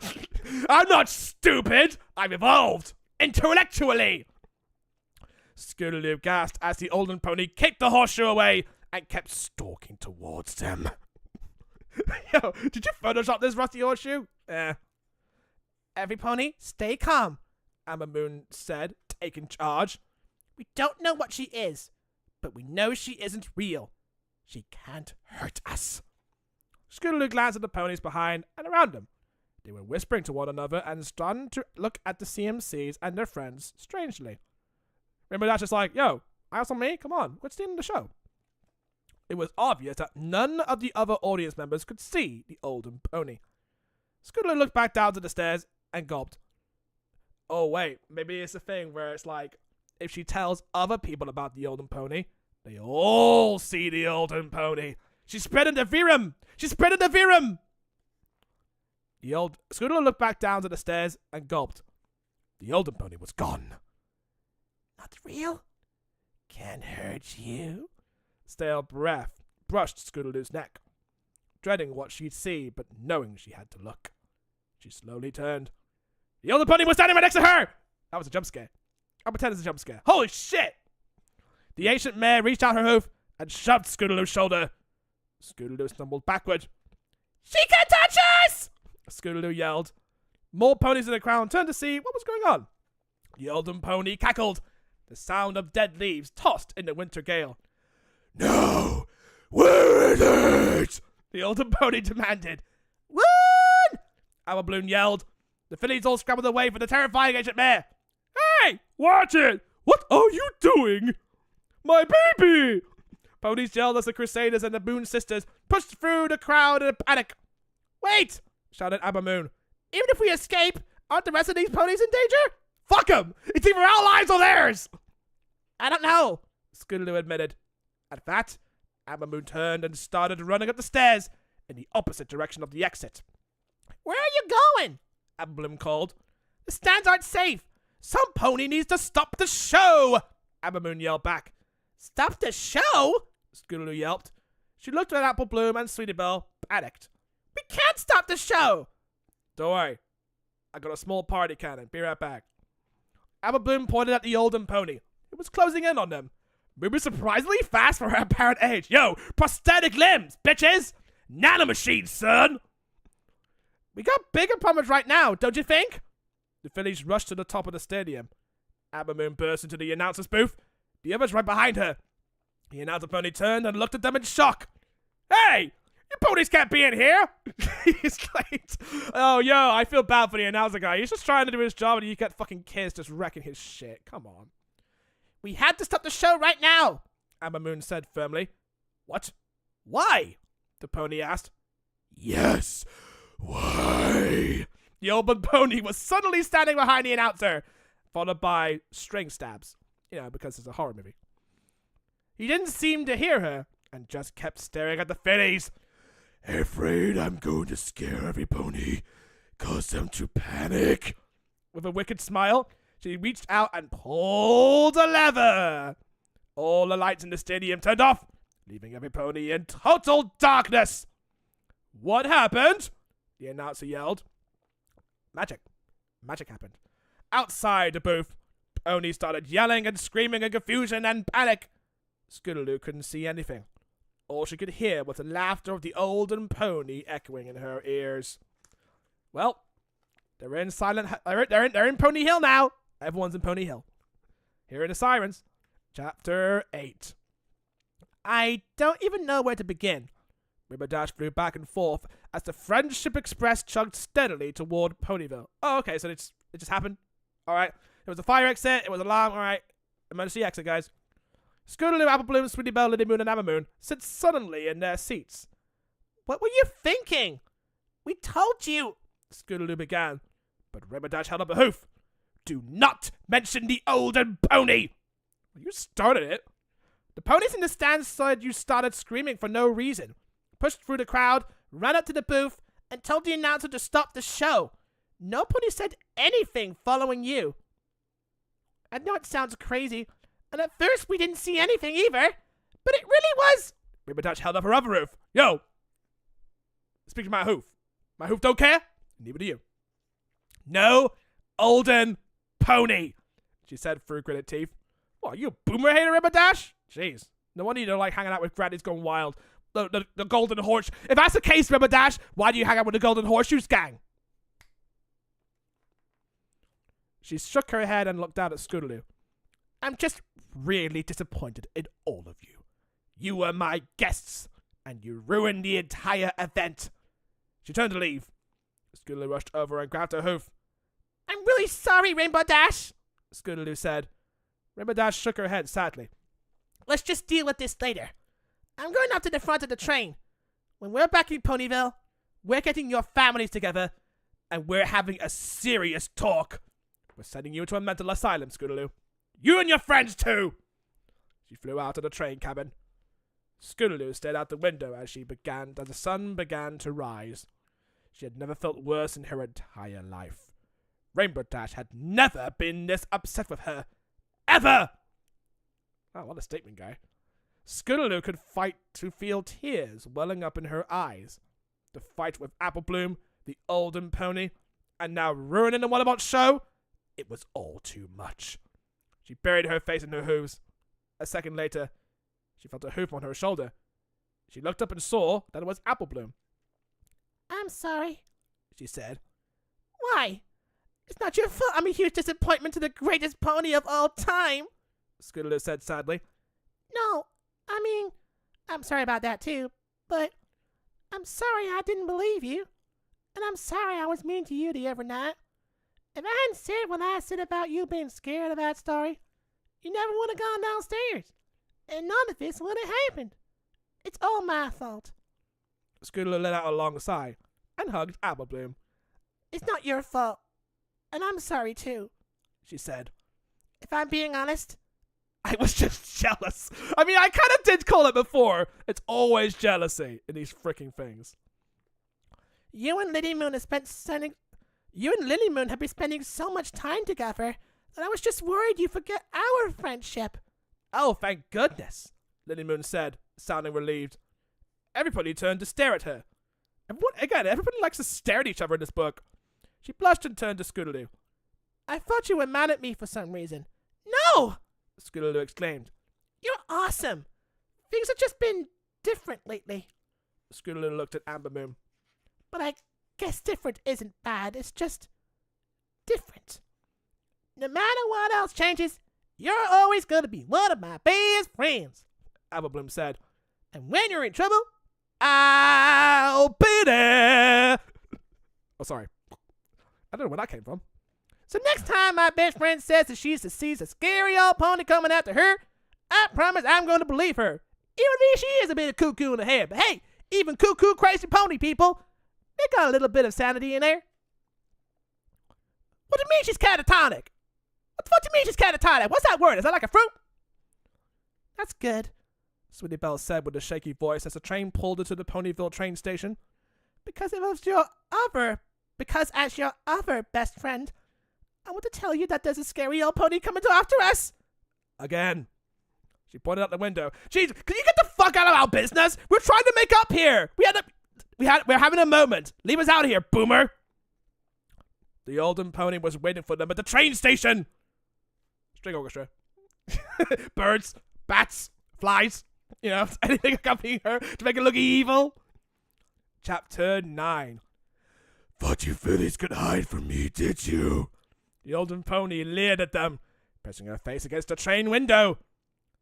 I'm not stupid. I've evolved. Intellectually. Scootaloo gasped as the olden pony kicked the horseshoe away and kept stalking towards them. Yo, did you Photoshop this rusty horseshoe? Every pony, stay calm, Amber Moon said, taking charge. We don't know what she is, but we know she isn't real. She can't hurt us. Scootaloo glanced at the ponies behind and around them. They were whispering to one another and starting to look at the CMCs and their friends strangely. Remember that's just like, yo, eyes on me? Come on, what's the end of the show? It was obvious that none of the other audience members could see the olden pony. Scootaloo looked back down to the stairs and gulped. Oh wait, maybe it's a thing where it's like, if she tells other people about the olden pony, they all see the olden pony. She's spreading the verum! She's spreading the verum! Scootaloo looked back down to the stairs and gulped. The olden pony was gone. Not real? Can't hurt you? Stale breath brushed Scootaloo's neck. Dreading what she'd see, but knowing she had to look. She slowly turned. The olden pony was standing right next to her! That was a jump scare. I'll pretend it's a jump scare. Holy shit! The ancient mare reached out her hoof and shoved Scootaloo's shoulder. Scootaloo stumbled backward. She can touch us! Scootaloo yelled. More ponies in the crowd turned to see what was going on. The olden pony cackled. The sound of dead leaves tossed in the winter gale. No! Where is it? The olden pony demanded. Woo! Our balloon yelled. The fillies all scrambled away from the terrifying ancient mare. Hey! Watch it! What are you doing? My baby! Ponies yelled as the Crusaders and the Moon Sisters pushed through the crowd in a panic. Wait! Shouted Amber Moon. Even if we escape, aren't the rest of these ponies in danger? Fuck them! It's either our lives or theirs! I don't know, Scootaloo admitted. At that, Amber Moon turned and started running up the stairs in the opposite direction of the exit. Where are you going? Amber Moon called. The stands aren't safe. Some pony needs to stop the show, Amber Moon yelled back. Stop the show? Scootaloo yelped. She looked at Apple Bloom and Sweetie Belle, panicked. We can't stop the show! Don't worry. I got a small party cannon. Be right back. Apple Bloom pointed at the olden pony. It was closing in on them. Moving surprisingly fast for her apparent age. Yo, prosthetic limbs, bitches! Nanomachines, son! We got bigger problems right now, don't you think? The fillies rushed to the top of the stadium. Amber Moon burst into the announcer's booth. The others right behind her. The announcer pony turned and looked at them in shock. Hey! You ponies can't be in here! He exclaimed. Oh, yo, I feel bad for the announcer guy. He's just trying to do his job and you get fucking kids just wrecking his shit. Come on. We had to stop the show right now, Amber Moon said firmly. What? Why? The pony asked. Yes, why? The olden pony was suddenly standing behind the announcer, followed by string stabs. You know, because it's a horror movie. He didn't seem to hear her and just kept staring at the fillies. Afraid I'm going to scare every pony, cause them to panic. With a wicked smile, she reached out and pulled a lever. All the lights in the stadium turned off, leaving every pony in total darkness. What happened? The announcer yelled. Magic. Magic happened. Outside the booth, ponies started yelling and screaming in confusion and panic. Scootaloo couldn't see anything. All she could hear was the laughter of the olden pony echoing in her ears. Well, they're in they're in Pony Hill now. Everyone's in Pony Hill. Here are the sirens. Chapter 8. I don't even know where to begin. Ribberdash flew back and forth as the Friendship Express chugged steadily toward Ponyville. Oh, okay, so it just happened. Alright. It was a fire exit, it was an alarm, alright. Emergency exit, guys. Scootaloo, Apple Bloom, Sweetie Belle, Lily Moon, and Amber Moon sit suddenly in their seats. What were you thinking? We told you. Scootaloo began, but Ribberdash held up a hoof. Do not mention the olden pony! You started it. The ponies in the stands said you started screaming for no reason, pushed through the crowd, ran up to the booth, and told the announcer to stop the show. No pony said anything following you. I know it sounds crazy, and at first we didn't see anything either, but it really was. Ribberdash held up her other hoof. Yo! Speak to my hoof. My hoof don't care? Neither do you. No olden pony, she said through gritted teeth. What, you a boomer hater, Ribberdash? Jeez. No wonder you don't like hanging out with Granny's Gone Wild. The Golden Horse. If that's the case, Ribberdash, why do you hang out with the Golden Horseshoes gang? She shook her head and looked out at Scootaloo. I'm just really disappointed in all of you. You were my guests, and you ruined the entire event. She turned to leave. Scootaloo rushed over and grabbed her hoof. I'm really sorry, Rainbow Dash, Scootaloo said. Ribberdash shook her head sadly. Let's just deal with this later. I'm going up to the front of the train. When we're back in Ponyville, we're getting your families together, and we're having a serious talk. We're sending you to a mental asylum, Scootaloo. You and your friends, too! She flew out of the train cabin. Scootaloo stared out the window as the sun began to rise. She had never felt worse in her entire life. Rainbow Dash had never been this upset with her. Ever! Oh, what a statement, guy. Scootaloo could fight to feel tears welling up in her eyes. The fight with Apple Bloom, the olden pony, and now ruining the What show? It was all too much. She buried her face in her hooves. A second later, she felt a hoof on her shoulder. She looked up and saw that it was Apple Bloom. I'm sorry, she said. Why? It's not your fault. I'm a huge disappointment to the greatest pony of all time, Scootaloo said sadly. No, I mean, I'm sorry about that too, but I'm sorry I didn't believe you. And I'm sorry I was mean to you the other night. If I hadn't said what I said about you being scared of that story, you never would have gone downstairs. And none of this would have happened. It's all my fault. Scootaloo let out a long sigh and hugged Apple Bloom. It's not your fault. And I'm sorry too, she said. If I'm being honest, I was just jealous. I mean, I kind of did call it before. It's always jealousy in these freaking things. You and Lily Moon have been spending so much time together that I was just worried you forget our friendship. Oh, thank goodness, Lily Moon said, sounding relieved. Everybody turned to stare at her. Everybody likes to stare at each other in this book. She blushed and turned to Scootaloo. I thought you were mad at me for some reason. No! Scootaloo exclaimed. You're awesome. Things have just been different lately. Scootaloo looked at Amber Moon. But I guess different isn't bad. It's just different. No matter what else changes, you're always going to be one of my best friends, Apple Bloom said. And when you're in trouble, I'll be there. Oh, sorry. I don't know where that came from. So next time my best friend says that she sees a scary old pony coming after her, I promise I'm going to believe her. Even if she is a bit of cuckoo in the head. But hey, even cuckoo crazy pony people, they got a little bit of sanity in there. What do you mean she's catatonic? What do you mean she's catatonic? What's that word? Is that like a fruit? That's good, Sweetie Belle said with a shaky voice as the train pulled into the Ponyville train station. Because as your other best friend, I want to tell you that there's a scary old pony coming after us. Again. She pointed out the window. Jeez, can you get the fuck out of our business? We're trying to make up here. We're having a moment. Leave us out of here, boomer. The olden pony was waiting for them at the train station. String orchestra. Birds, bats, flies. You know, anything accompanying her to make her look evil. Chapter 9. Thought you fillies could hide from me, did you? The olden pony leered at them, pressing her face against the train window.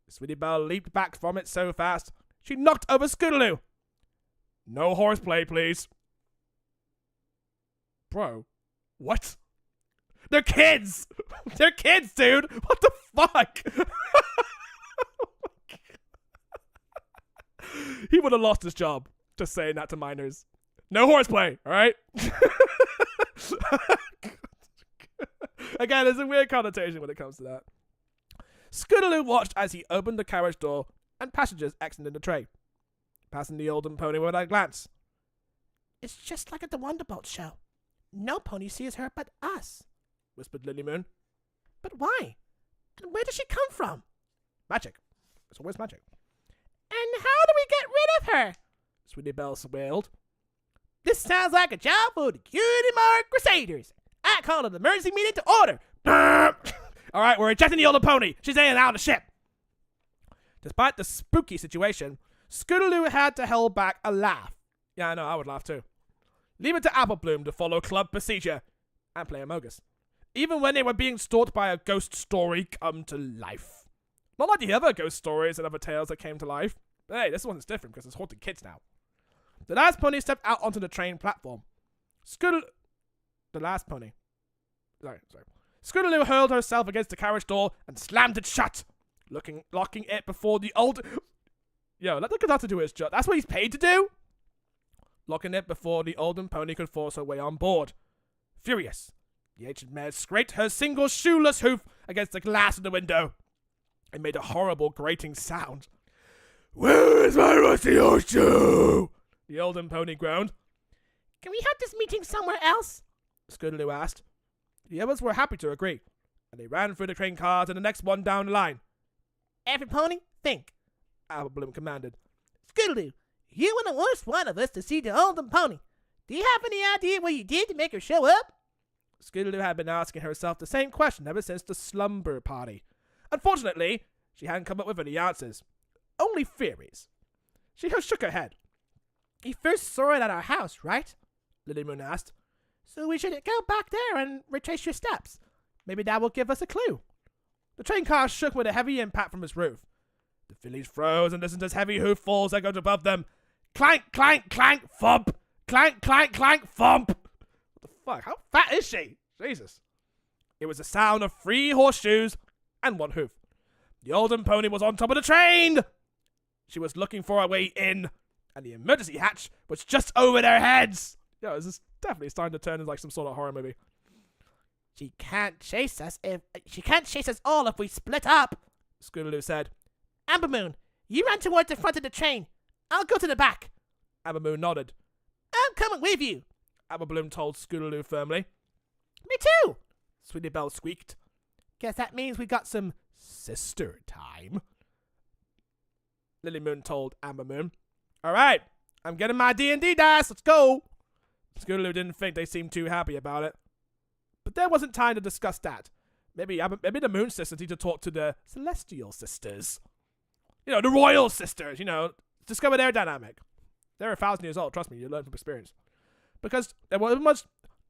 Sweetie Belle leaped back from it so fast, she knocked over Scootaloo. No horseplay, please. Bro, what? They're kids! They're kids, dude! What the fuck? He would have lost his job just saying that to minors. No horseplay, alright? Again, there's a weird connotation when it comes to that. Scootaloo watched as he opened the carriage door and passengers exited the train, passing the olden pony with a glance. It's just like at the Wonderbolt show. No pony sees her but us, whispered Lily Moon. But why? And where does she come from? Magic. It's always magic. And how do we get rid of her? Sweetie Belle wailed. This sounds like a job for the Cutie Mark Crusaders. I call an emergency meeting to order. Alright, we're ejecting the older pony. She's in and out of the ship. Despite the spooky situation, Scootaloo had to hold back a laugh. Yeah, I know, I would laugh too. Leave it to Apple Bloom to follow club procedure and play Amogus, even when they were being stalked by a ghost story come to life. Not like the other ghost stories and other tales that came to life. But hey, this one's different because it's haunting kids now. The last pony stepped out onto the train platform. Scootaloo hurled herself against the carriage door and slammed it shut, locking it before the old... Yo, let the conductor do his job. That's what he's paid to do? Locking it before the olden pony could force her way on board. Furious, the ancient mare scraped her single shoeless hoof against the glass of the window. It made a horrible grating sound. Where is my rusty horseshoe? The olden pony groaned. Can we have this meeting somewhere else? Scootaloo asked. The others were happy to agree, and they ran through the train cars and the next one down the line. Every pony, think, Apple Bloom commanded. Scootaloo, you were the worst one of us to see the olden pony. Do you have any idea what you did to make her show up? Scootaloo had been asking herself the same question ever since the slumber party. Unfortunately, she hadn't come up with any answers. Only theories. She shook her head. You first saw it at our house, right? Lily Moon asked. So we should go back there and retrace your steps. Maybe that will give us a clue. The train car shook with a heavy impact from its roof. The fillies froze and listened as heavy hoof falls echoed above them. Clank, clank, clank, thump! Clank, clank, clank, thump! What the fuck? How fat is she? Jesus. It was the sound of 3 horseshoes and 1 hoof. The olden pony was on top of the train! She was looking for a way in, and the emergency hatch was just over their heads! Yo, this is definitely starting to turn into like some sort of horror movie. She can't chase us all if we split up, Scootaloo said. Amber Moon, you run towards the front of the train. I'll go to the back. Amber Moon nodded. I'm coming with you, Apple Bloom told Scootaloo firmly. Me too, Sweetie Belle squeaked. Guess that means we got some sister time, Lily Moon told Amber Moon. Alright, I'm getting my D&D dice, let's go. Scootaloo didn't think they seemed too happy about it. But there wasn't time to discuss that. Maybe the Moon Sisters need to talk to the Celestial Sisters. You know, the Royal Sisters, you know, discover their dynamic. They're 1,000 years old, trust me, you learn from experience. Because there wasn't much...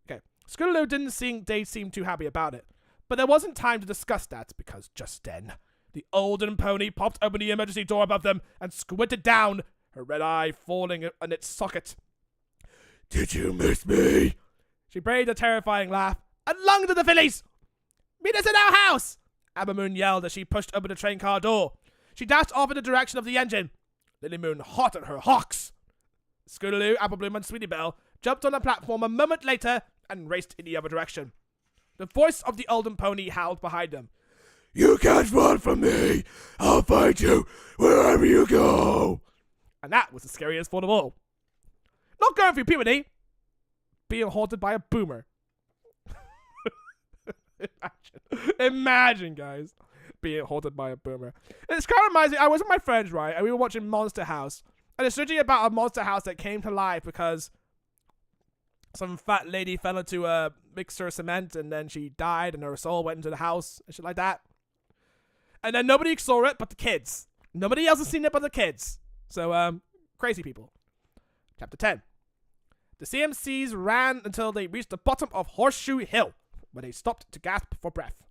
Okay, Scootaloo didn't seem too happy about it. But there wasn't time to discuss that, because just then, the olden pony popped open the emergency door above them and squinted down, her red eye falling in its socket. Did you miss me? She breathed a terrifying laugh and lunged at the fillies. Meet us at our house! Amber Moon yelled as she pushed open the train car door. She dashed off in the direction of the engine. Lily Moon hot on her hocks. Scootaloo, Apple Bloom, and Sweetie Belle jumped on the platform a moment later and raced in the other direction. The voice of the olden pony howled behind them. You can't run from me! I'll find you wherever you go! And that was the scariest thought of all. Not going through puberty, being haunted by a boomer. Imagine, guys, being haunted by a boomer. It's kind of reminds me, I was with my friends, right, and we were watching Monster House. And it's literally about a monster house that came to life because some fat lady fell into a mixer of cement and then she died and her soul went into the house and shit like that. And then nobody saw it but the kids. Nobody else has seen it but the kids. So, crazy people. Chapter 10. The CMCs ran until they reached the bottom of Horseshoe Hill, where they stopped to gasp for breath.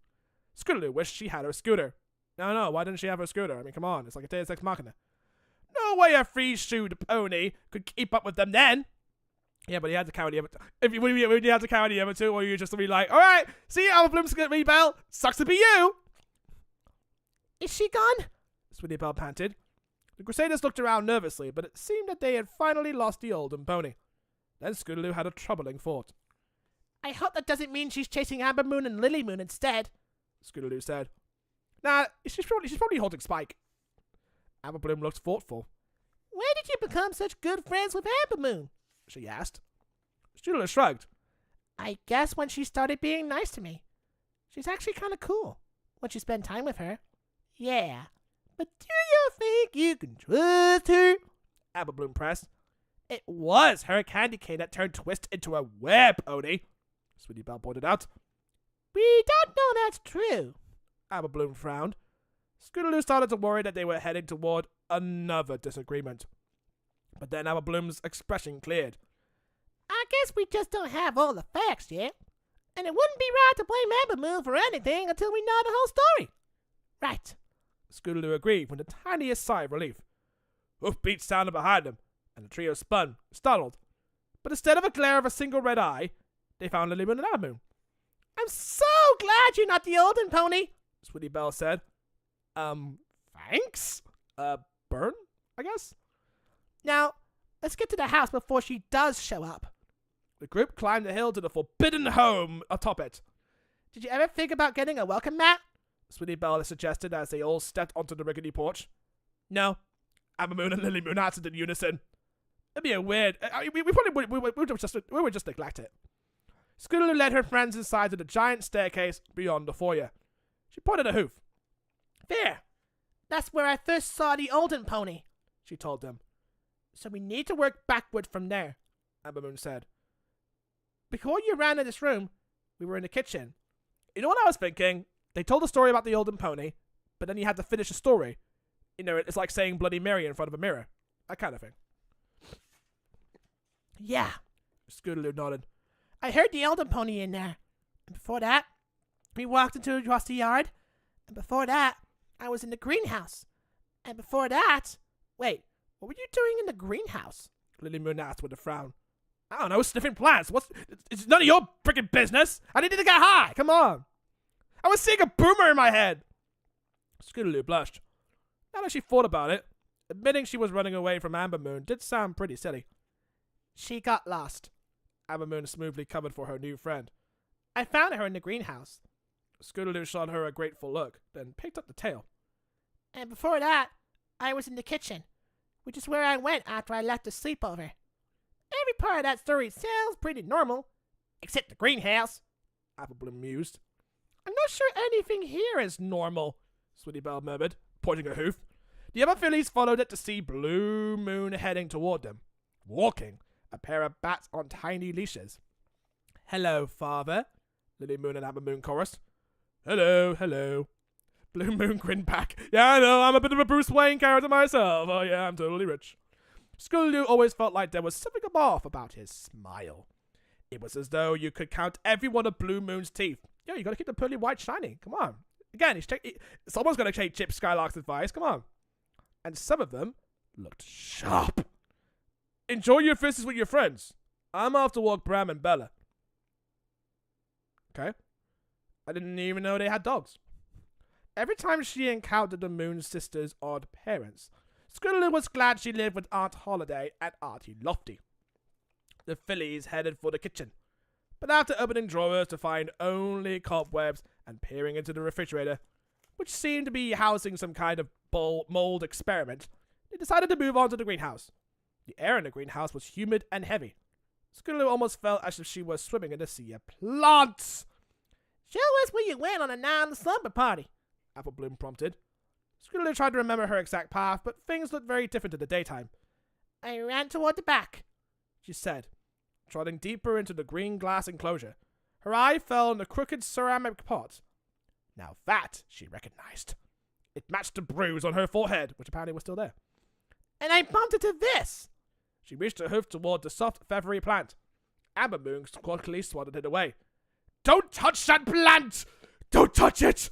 Scootaloo wished she had her scooter. No, why didn't she have her scooter? I mean, come on, it's like a Deus Ex Machina. No way a free-shoed pony could keep up with them then. Yeah, but he had to carry the other. When you had to carry the other two, or you just be like, all right, see you, Apple Bloom, Sweetie Belle. Sucks to be you. Is she gone? Sweetie Belle panted. The Crusaders looked around nervously, but it seemed that they had finally lost the olden pony. Then Scootaloo had a troubling thought. I hope that doesn't mean she's chasing Amber Moon and Lily Moon instead, Scootaloo said. Nah, she's probably holding Spike. Amber Bloom looked thoughtful. Where did you become such good friends with Amber Moon? She asked. Scootaloo shrugged. I guess when she started being nice to me. She's actually kind of cool once you spend time with her. Yeah. But do you think you can trust her? Amber Bloom pressed. It was her candy cane that turned Twist into a were-pony, Sweetie Belle pointed out. We don't know that's true. Amber Bloom frowned. Scootaloo started to worry that they were heading toward another disagreement. But then Amber Bloom's expression cleared. I guess we just don't have all the facts yet. And it wouldn't be right to blame Amber Moon for anything until we know the whole story. Right. Scootaloo agreed with the tiniest sigh of relief. Hoofbeats sounded behind them, and the trio spun, startled. But instead of a glare of a single red eye, they found Lily Moon and Amber Moon. I'm so glad you're not the olden pony, Sweetie Belle said. Thanks? Burn, I guess? Now, let's get to the house before she does show up. The group climbed the hill to the forbidden home atop it. Did you ever think about getting a welcome mat? Sweetie Belle suggested as they all stepped onto the rickety porch. No. Amber Moon and Lily Moon answered in unison. It'd be a weird. We probably would just neglect it. Scootaloo led her friends inside to the giant staircase beyond the foyer. She pointed a hoof. There. That's where I first saw the olden pony, she told them. So we need to work backward from there, Amber Moon said. Before you ran in this room, we were in the kitchen. You know what I was thinking? They told a story about the olden pony, but then you had to finish the story. You know, it's like saying Bloody Mary in front of a mirror. That kind of thing. Yeah. Scootaloo nodded. I heard the olden pony in there. And before that, we walked across the yard. And before that, I was in the greenhouse. And before that... Wait, what were you doing in the greenhouse? Lily Moon asked with a frown. I don't know, sniffing plants. It's none of your freaking business. I needed to get high. Come on. I was seeing a boomer in my head. Scootaloo blushed. Now that she thought about it, admitting she was running away from Amber Moon did sound pretty silly. She got lost. Amber Moon smoothly covered for her new friend. I found her in the greenhouse. Scootaloo shot her a grateful look, then picked up the tail. And before that, I was in the kitchen, which is where I went after I left the sleepover. Every part of that story sounds pretty normal, except the greenhouse, Apple Bloom mused. I'm not sure anything here is normal, Sweetie Belle murmured, pointing her hoof. The other fillies followed it to see Blue Moon heading toward them, walking, a pair of bats on tiny leashes. Hello, father, Lily Moon and Amber Moon chorused. Hello, hello. Blue Moon grinned back. Yeah, I know, I'm a bit of a Bruce Wayne character myself. Oh yeah, I'm totally rich. Scootaloo always felt like there was something off about his smile. It was as though you could count every one of Blue Moon's teeth. Yo, you gotta keep the pearly white shiny. Come on. Again, someone's gonna take Chip Skylark's advice. Come on. And some of them looked sharp. Enjoy your visits with your friends. I'm off to walk Bram and Bella. Okay. I didn't even know they had dogs. Every time she encountered the Moon sisters' odd parents, Scootaloo was glad she lived with Aunt Holiday and Auntie Lofty. The fillies headed for the kitchen, but after opening drawers to find only cobwebs and peering into the refrigerator, which seemed to be housing some kind of mold experiment, they decided to move on to the greenhouse. The air in the greenhouse was humid and heavy. Scootaloo almost felt as if she was swimming in a sea of plants. Show us where you went on a non-slumber party, Apple Bloom prompted. Scootaloo tried to remember her exact path, but things looked very different in the daytime. I ran toward the back, she said, trotting deeper into the green glass enclosure. Her eye fell on the crooked ceramic pot. Now that she recognized. It matched the bruise on her forehead, which apparently was still there. And I bumped into this. She reached her hoof toward the soft, feathery plant. Amber Moon quickly swatted it away. Don't touch that plant! Don't touch it!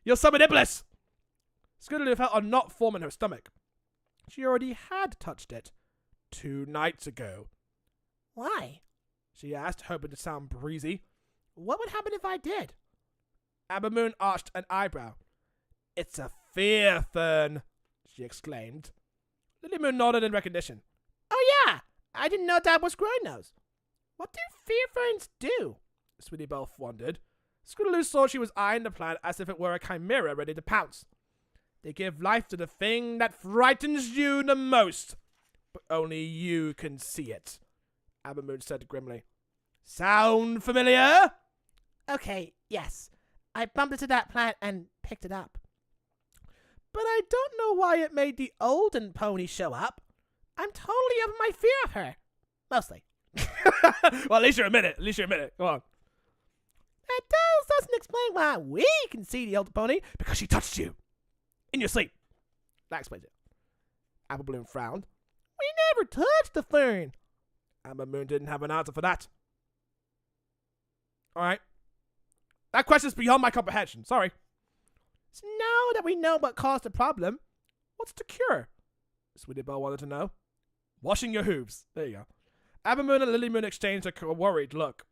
You'll summon Iblis! Scootaloo felt a knot form in her stomach. She already had touched it 2 nights ago. Why? She asked, hoping to sound breezy. What would happen if I did? Amber Moon arched an eyebrow. It's a fear fern, she exclaimed. Lily Moon nodded in recognition. Oh yeah, I didn't know that was Grown Nose. What do fear ferns do? Sweetie Belle wondered. Scootaloo saw she was eyeing the plant as if it were a chimera ready to pounce. They give life to the thing that frightens you the most, but only you can see it, Amber Moon said grimly. Sound familiar? Okay, yes. I bumped into that plant and picked it up. But I don't know why it made the olden pony show up. I'm totally over my fear of her. Mostly. Well, at least you're a minute. Come on. That doesn't explain why we can see the older pony. Because she touched you. In your sleep. That explains it. Apple Bloom frowned. We never touched the fern. Amber Moon didn't have an answer for that. Alright. That question's beyond my comprehension. Sorry. So now that we know what caused the problem, what's the cure? Sweetie Belle wanted to know. Washing your hooves. There you go. Amber Moon and Lily Moon exchanged a worried look.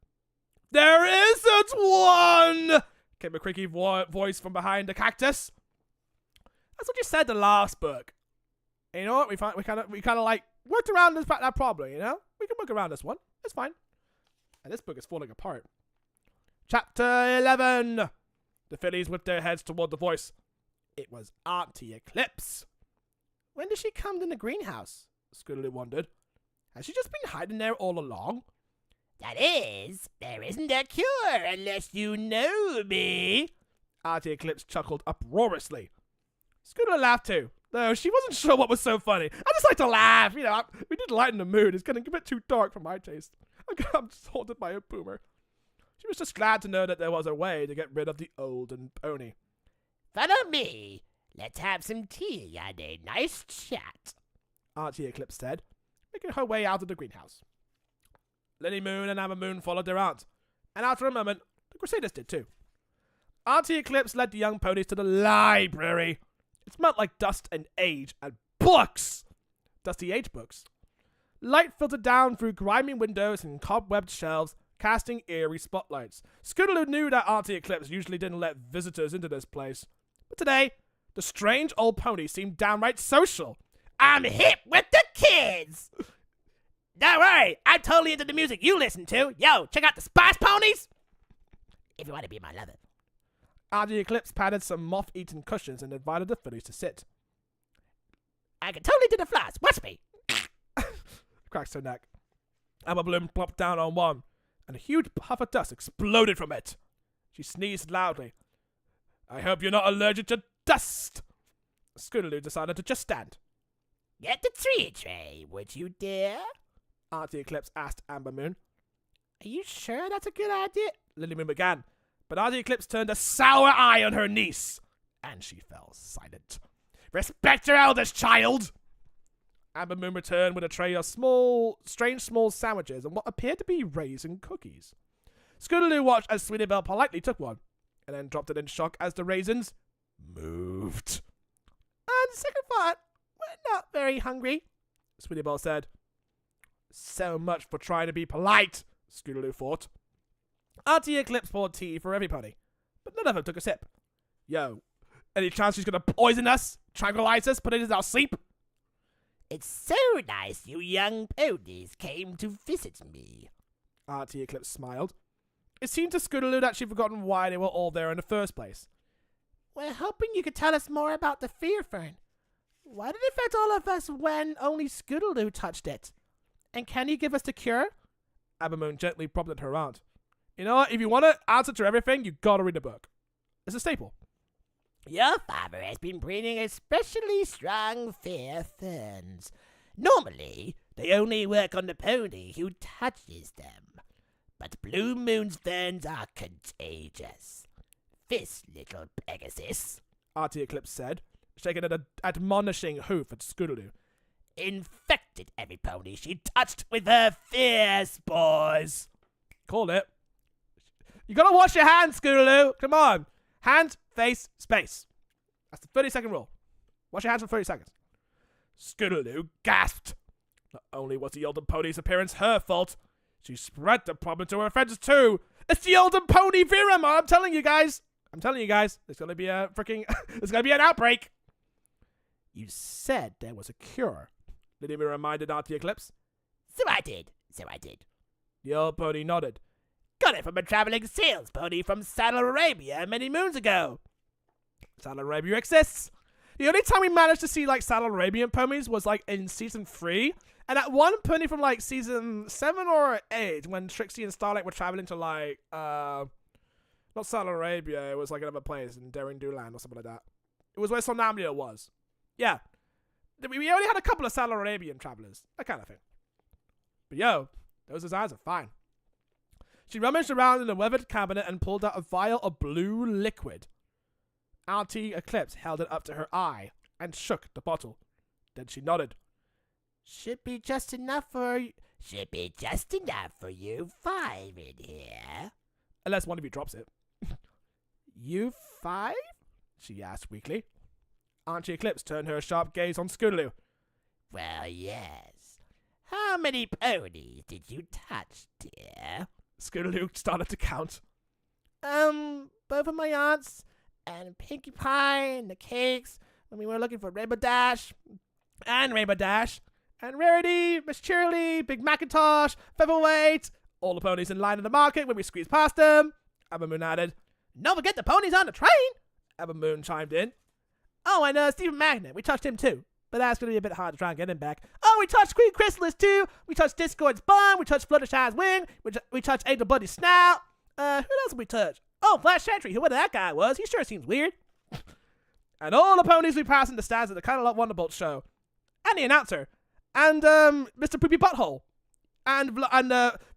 There isn't one! Came a creaky voice from behind the cactus. That's what you said the last book. And you know what? We kind of like worked around that problem, you know? We can work around this one. It's fine. And this book is falling apart. Chapter 11. The fillies whipped their heads toward the voice. It was Auntie Eclipse. When did she come to the greenhouse? Scootaloo wondered. Has she just been hiding there all along? That is, there isn't a cure unless you know me. Auntie Eclipse chuckled uproariously. Scootaloo laughed too, though she wasn't sure what was so funny. I just like to laugh, you know. We need to lighten the mood. It's getting a bit too dark for my taste. I'm just haunted by a boomer. She was just glad to know that there was a way to get rid of the olden pony. Follow me. Let's have some tea and a nice chat, Auntie Eclipse said, making her way out of the greenhouse. Lily Moon and Amber Moon followed their aunt, and after a moment, the Crusaders did too. Auntie Eclipse led the young ponies to the library. It smelled like dust and age and books. Dusty age books. Light filtered down through grimy windows and cobwebbed shelves, casting eerie spotlights. Scootaloo knew that Auntie Eclipse usually didn't let visitors into this place. But today, the strange old pony seemed downright social. I'm hip with the kids! Don't worry, I'm totally into the music you listen to. Yo, check out the Spice Ponies! If you want to be my lover. Auntie Eclipse patted some moth-eaten cushions and invited the fillies to sit. I can totally do the flies. Watch me. Cracks her neck. Amber Bloom plopped down on one, and a huge puff of dust exploded from it. She sneezed loudly. I hope you're not allergic to dust. Scootaloo decided to just stand. Get the tree tray, would you dare? Auntie Eclipse asked Amber Moon. Are you sure that's a good idea? Lily Moon began, but Auntie Eclipse turned a sour eye on her niece, and she fell silent. Respect your elders, child! Amber Moon returned with a tray of strange small sandwiches and what appeared to be raisin cookies. Scootaloo watched as Sweetie Belle politely took one, and then dropped it in shock as the raisins moved. On second thought, we're not very hungry, Sweetie Belle said. So much for trying to be polite, Scootaloo thought. Auntie Eclipse poured tea for every pony, but none of them took a sip. Yo, any chance she's gonna poison us, tranquilize us, put us in our sleep? It's so nice you young ponies came to visit me. Auntie Eclipse smiled. It seemed to Scootaloo that she'd forgotten why they were all there in the first place. We're hoping you could tell us more about the fear fern. Why did it affect all of us when only Scootaloo touched it? And can you give us the cure? Amber Moon gently prompted her aunt. You know what? If you want an answer to everything, you gotta read the book. It's a staple. Your father has been breeding especially strong fear ferns. Normally, they only work on the pony who touches them. But Blue Moon's ferns are contagious. This little Pegasus, Auntie Eclipse said, shaking an admonishing hoof at Scootaloo. Infected every pony she touched with her fierce paws. Called it. You gotta wash your hands, Scootaloo. Come on. Hand, face, space. That's the 30-second rule. Wash your hands for 30 seconds. Scootaloo gasped. Not only was the Olden Pony's appearance her fault, she spread the problem to her friends too. It's the Olden Pony Virum. I'm telling you guys. There's gonna be a freaking. There's gonna be an outbreak. You said there was a cure. Lily reminded Auntie Eclipse. So I did. The old pony nodded. Got it from a traveling sales pony from Saddle Arabia many moons ago. Saddle Arabia exists. The only time we managed to see like Saddle Arabian ponies was like in season 3. And at one pony from like season 7 or 8 when Trixie and Starlight were traveling to like, not Saddle Arabia, it was like another place in Daring Dooland or something like that. It was where Somnambula was. Yeah. We only had a couple of Saddle Arabian travelers. That kind of thing. But yo, those designs are fine. She rummaged around in a weathered cabinet and pulled out a vial of blue liquid. Auntie Eclipse held it up to her eye and shook the bottle. Then she nodded. Should be just enough for you 5 in here. Unless one of you drops it. You 5? She asked weakly. Auntie Eclipse turned her sharp gaze on Scootaloo. Well, yes. How many ponies did you touch, dear? Scootaloo started to count. Both of my aunts, and Pinkie Pie, and the cakes, when we were looking for Rainbow Dash, and Rarity, Miss Cheerily, Big Macintosh, Featherweight, all the ponies in line in the market when we squeezed past them. Emma Moon added. Don't forget the ponies on the train, Emma Moon chimed in. Oh, and Stephen Magnet, we touched him too. But that's going to be a bit hard to try and get him back. Oh, we touched Queen Chrysalis too. We touched Discord's Bun. We touched Fluttershy's Wing. We touched Angel Buddy's Snout. Who else did we touch? Oh, Flash Sentry, whoever that guy was. He sure seems weird. And all the ponies we passed in the stands at the Kind of Love Wonderbolt show. And the announcer. And Mr. Poopy Butthole. And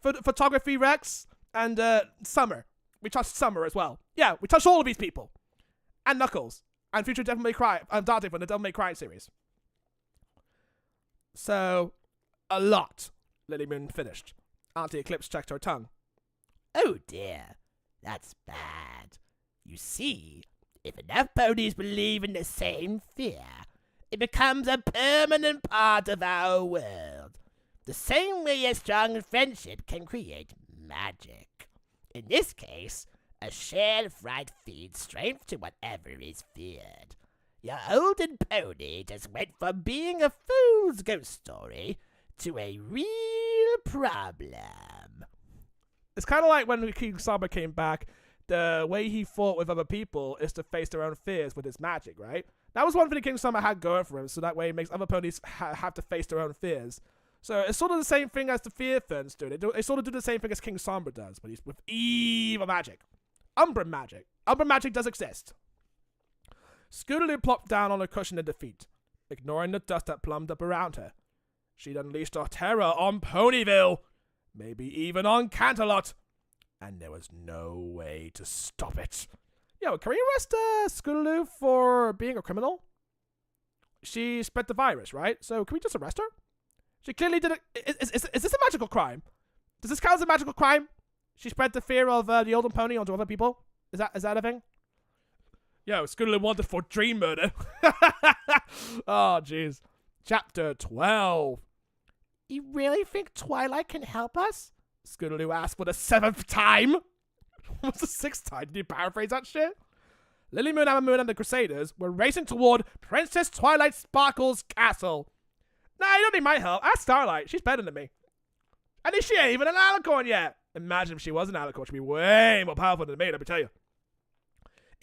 Photography Rex. And Summer. We touched Summer as well. Yeah, we touched all of these people. And Knuckles. And future Devil May Cry. Dante from the Devil May Cry series. So, a lot. Lily Moon finished. Auntie Eclipse checked her tongue. Oh dear, that's bad. You see, if enough ponies believe in the same fear, it becomes a permanent part of our world. The same way a strong friendship can create magic. In this case, a shared fright feeds strength to whatever is feared. Your Olden Pony just went from being a fool's ghost story to a real problem. It's kind of like when King Saba came back, the way he fought with other people is to face their own fears with his magic, right? That was one thing King Saba had going for him, so that way it makes other ponies have to face their own fears. So it's sort of the same thing as the Fear Ferns do. They sort of do the same thing as King Sombra does, but he's with evil magic. Umbra magic. Umbra magic does exist. Scootaloo plopped down on a cushion in defeat, ignoring the dust that plumbed up around her. She'd unleashed her terror on Ponyville, maybe even on Canterlot, and there was no way to stop it. Yo, can we arrest Scootaloo for being a criminal? She spread the virus, right? So can we just arrest her? She clearly did it. Is this a magical crime? Does this count as a magical crime? She spread the fear of the Olden Pony onto other people? Is that a thing? Yo, Scootaloo wanted for dream murder. Oh, jeez. Chapter 12. You really think Twilight can help us? Scootaloo asked for the 7th time. What's the 6th time? Did you paraphrase that shit? Lily Moon, Emma Moon, and the Crusaders were racing toward Princess Twilight Sparkle's castle. Nah, you don't need my help. Ask Starlight. She's better than me. And she ain't even an alicorn yet. Imagine if she was an alicorn. She'd be way more powerful than me, let me tell you.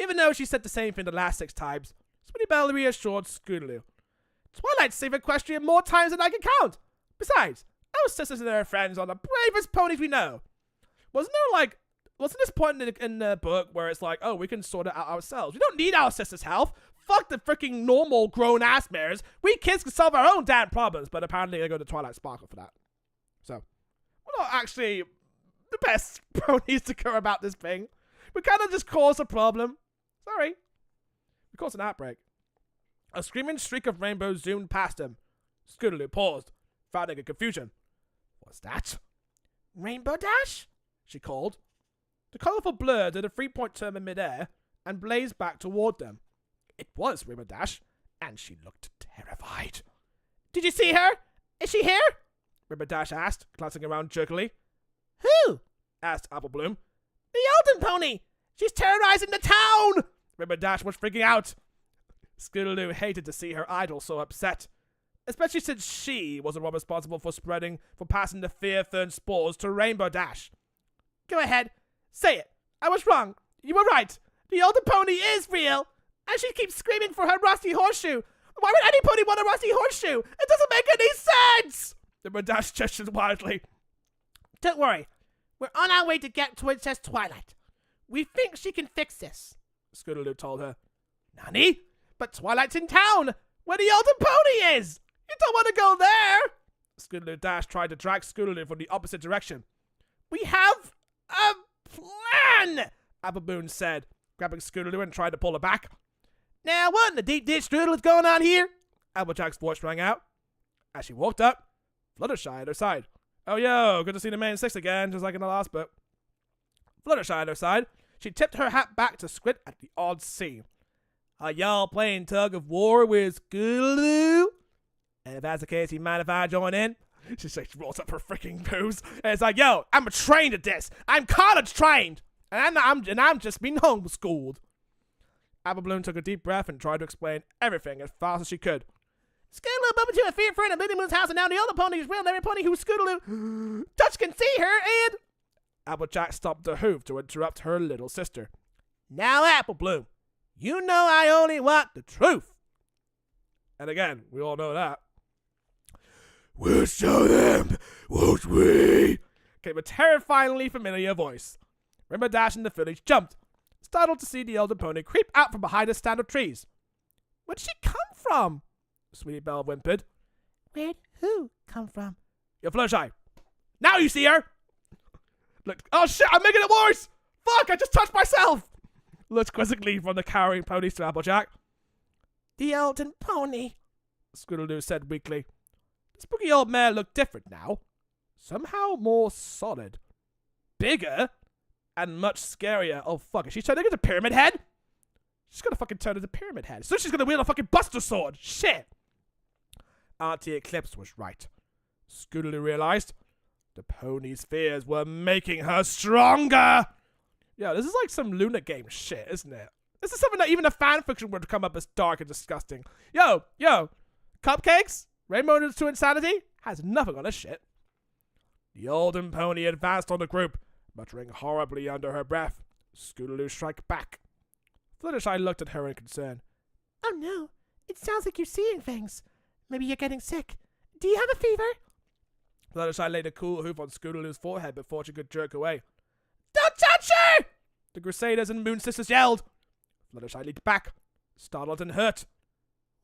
Even though she said the same thing the last 6 times, Sweetie Belle reassured Scootaloo. Twilight's saved Equestria more times than I can count. Besides, our sisters and their friends are the bravest ponies we know. Wasn't this point in the book where it's like, oh, we can sort it out ourselves? We don't need our sisters' help. Fuck the freaking normal grown-ass mares. We kids can solve our own damn problems, but apparently they go to Twilight Sparkle for that. So, we're not actually the best ponies to go about this thing. We kind of just caused a problem. Sorry. We caused an outbreak. A screaming streak of rainbow zoomed past him. Scootaloo paused, frowning in confusion. What's that? Rainbow Dash? She called. The colourful blur did a 3-point turn in midair and blazed back toward them. It was Rainbow Dash, and she looked terrified. Did you see her? Is she here? Rainbow Dash asked, glancing around jerkily. Who? Asked Apple Bloom. The Elden Pony! She's terrorizing the town! Rainbow Dash was freaking out. Scootaloo hated to see her idol so upset, especially since she was the one responsible for passing the fear-fern spores to Rainbow Dash. Go ahead. Say it. I was wrong. You were right. The Elden Pony is real. And she keeps screaming for her rusty horseshoe. Why would any pony want a rusty horseshoe? It doesn't make any sense! Rainbow Dash gestured wildly. Don't worry. We're on our way to get to Princess Twilight. We think she can fix this, Scootaloo told her. Nani? But Twilight's in town, where the Elden Pony is! You don't want to go there! Scootaloo Dash tried to drag Scootaloo from the opposite direction. We have a plan! Appleboon said, grabbing Scootaloo and trying to pull her back. Now what in the deep dish strudel is going on here? Applejack's voice rang out. As she walked up, Fluttershy at her side. Oh, yo, good to see the main six again, just like in the last book. Fluttershy at her side, she tipped her hat back to squint at the odd scene. Are y'all playing tug of war with Scootaloo? And if that's the case, you mind if I join in? She rolls up her freaking boobs, and it's like, yo, I'm trained at this. I'm college trained, and I'm just being homeschooled. Applebloom took a deep breath and tried to explain everything as fast as she could. Scootaloo bumped into a fear friend at Lily Moon's house, and now the other pony is real, and every pony who Scootaloo touch can see her, and... Applejack stopped her hoof to interrupt her little sister. Now, Applebloom, you know I only want the truth. And again, we all know that. We'll show them, won't we? Came a terrifyingly familiar voice. Rainbow Dash and the village jumped, startled to see the Elden Pony creep out from behind a stand of trees. Where'd she come from? Sweetie Belle whimpered. Where'd who come from? You're Fluttershy. Now you see her! Look, oh shit, I'm making it worse! Fuck, I just touched myself! Looked quizzically from the cowering ponies to Applejack. The Elden Pony, Scootaloo said weakly. The spooky old mare looked different now. Somehow more solid. Bigger. And much scarier. Oh fuck, is she turning into Pyramid Head? She's gonna fucking turn into Pyramid Head. So she's gonna wield a fucking Buster Sword. Shit! Auntie Eclipse was right. Scootaloo realized the pony's fears were making her stronger. Yeah, this is like some Luna game shit, isn't it? This is something that even a fanfiction would come up as dark and disgusting. Yo, cupcakes? Rainbow to insanity? Has nothing on this shit. The Elden Pony advanced on the group, muttering horribly under her breath. Scootaloo struck back. Fluttershy looked at her in concern. Oh no, it sounds like you're seeing things. Maybe you're getting sick. Do you have a fever? Fluttershy laid a cool hoof on Scootaloo's forehead before she could jerk away. Don't touch her! The Crusaders and Moon Sisters yelled. Fluttershy leaped back, startled and hurt.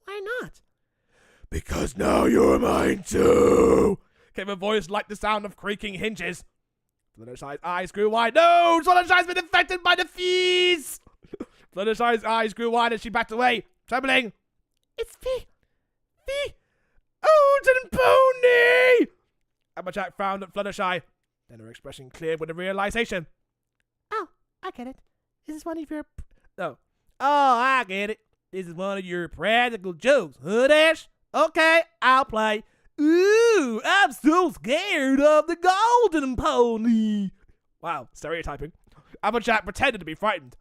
Why not? Because now you're mine too, came a voice like the sound of creaking hinges. Fluttershy's eyes grew wide. No! Fluttershy's been infected by the fleas! Fluttershy's eyes grew wide as she backed away, trembling. It's the Elden Pony! Applejack frowned at Fluttershy. Then her expression cleared with a realization. Oh, I get it. This is one of your... Oh, I get it. This is one of your practical jokes, huh, Dash? Okay, I'll play. Ooh, I'm so scared of the Golden Pony. Wow, stereotyping. Applejack pretended to be frightened.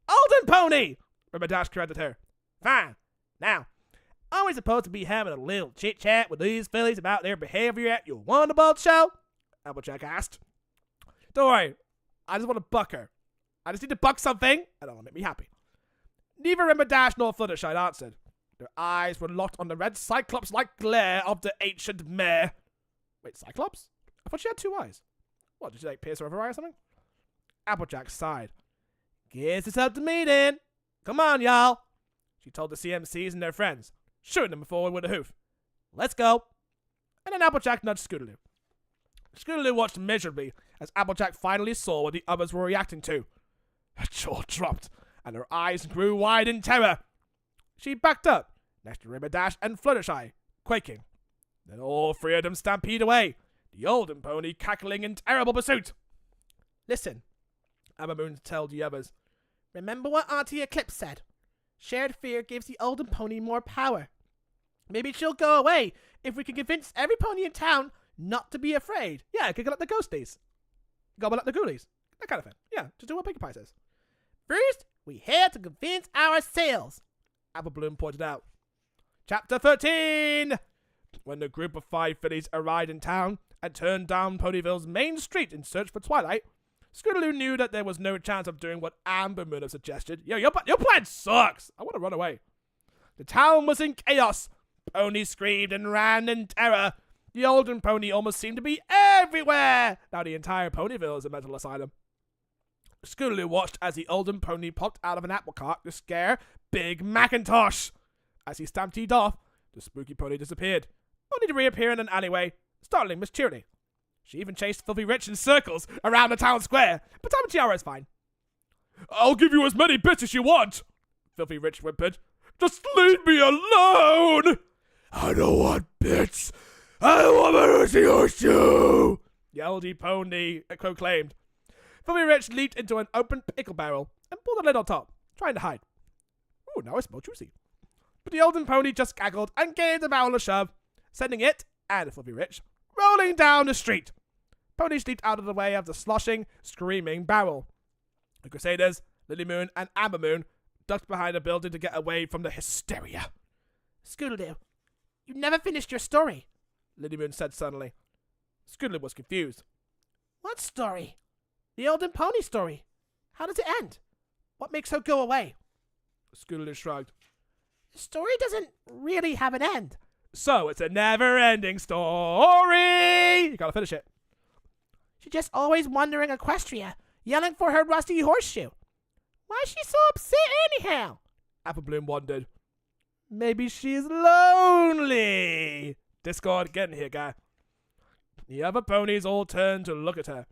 Golden Pony! Rainbow Dash corrected her. Fine. Now, are we supposed to be having a little chit-chat with these fillies about their behavior at your Wonderbolt show? Applejack asked. Don't worry, I just want to buck her. I just need to buck something, and it'll make me happy. Neither Rainbow Dash nor Fluttershy answered. Their eyes were locked on the red Cyclops-like glare of the ancient mare. Wait, Cyclops? I thought she had two eyes. What, did she like pierce her other eye or something? Applejack sighed. Guess it's up to me then. Come on, y'all. She told the CMCs and their friends, shooting them forward with a hoof. Let's go. And then Applejack nudged Scootaloo. Scootaloo watched miserably as Applejack finally saw what the others were reacting to. Her jaw dropped, and her eyes grew wide in terror. She backed up, next to Dash and Fluttershy, quaking. Then all three of them stampede away, the olden pony cackling in terrible pursuit. Listen, Amamoon told the others. Remember what Auntie Eclipse said? Shared fear gives the olden pony more power. Maybe she'll go away if we can convince every pony in town not to be afraid. Yeah, giggle at the ghosties. Gobble at the ghoulies. That kind of thing. Yeah, just do what Pinkie Pie says. First, we have to convince ourselves, Apple Bloom pointed out. Chapter 13! When the group of 5 fillies arrived in town and turned down Ponyville's main street in search for Twilight, Scootaloo knew that there was no chance of doing what Amber Moon had suggested. Yo, your plan sucks! I want to run away. The town was in chaos. Ponies screamed and ran in terror. The olden pony almost seemed to be everywhere. Now the entire Ponyville is a mental asylum. Scootaloo watched as the olden pony popped out of an apple cart to scare Big Macintosh. As he stampeded off, the spooky pony disappeared, only to reappear in an alleyway, startling Miss Cheerily. She even chased Filthy Rich in circles around the town square, but Tom and Tiara is fine. I'll give you as many bits as you want, Filthy Rich whimpered. Just leave me alone! I don't want bits. I want my Lucy Horseshoe! yelled the pony proclaimed. Filthy Rich leaped into an open pickle barrel and pulled the lid on top, trying to hide. Ooh, now I smell juicy. But the olden pony just gaggled and gave the barrel a shove, sending it, and Filthy Rich, rolling down the street. Ponies leaped out of the way of the sloshing, screaming barrel. The Crusaders, Lily Moon, and Amber Moon ducked behind a building to get away from the hysteria. Scootaloo, you never finished your story, Lily Moon said suddenly. Scootaloo was confused. What story? The olden pony story. How does it end? What makes her go away? Scootaloo shrugged. The story doesn't really have an end. So it's a never-ending story! You gotta finish it. She's just always wandering Equestria, yelling for her rusty horseshoe. Why is she so upset anyhow? Apple Bloom wondered. Maybe she's lonely. Discord, get in here, guy. The other ponies all turned to look at her.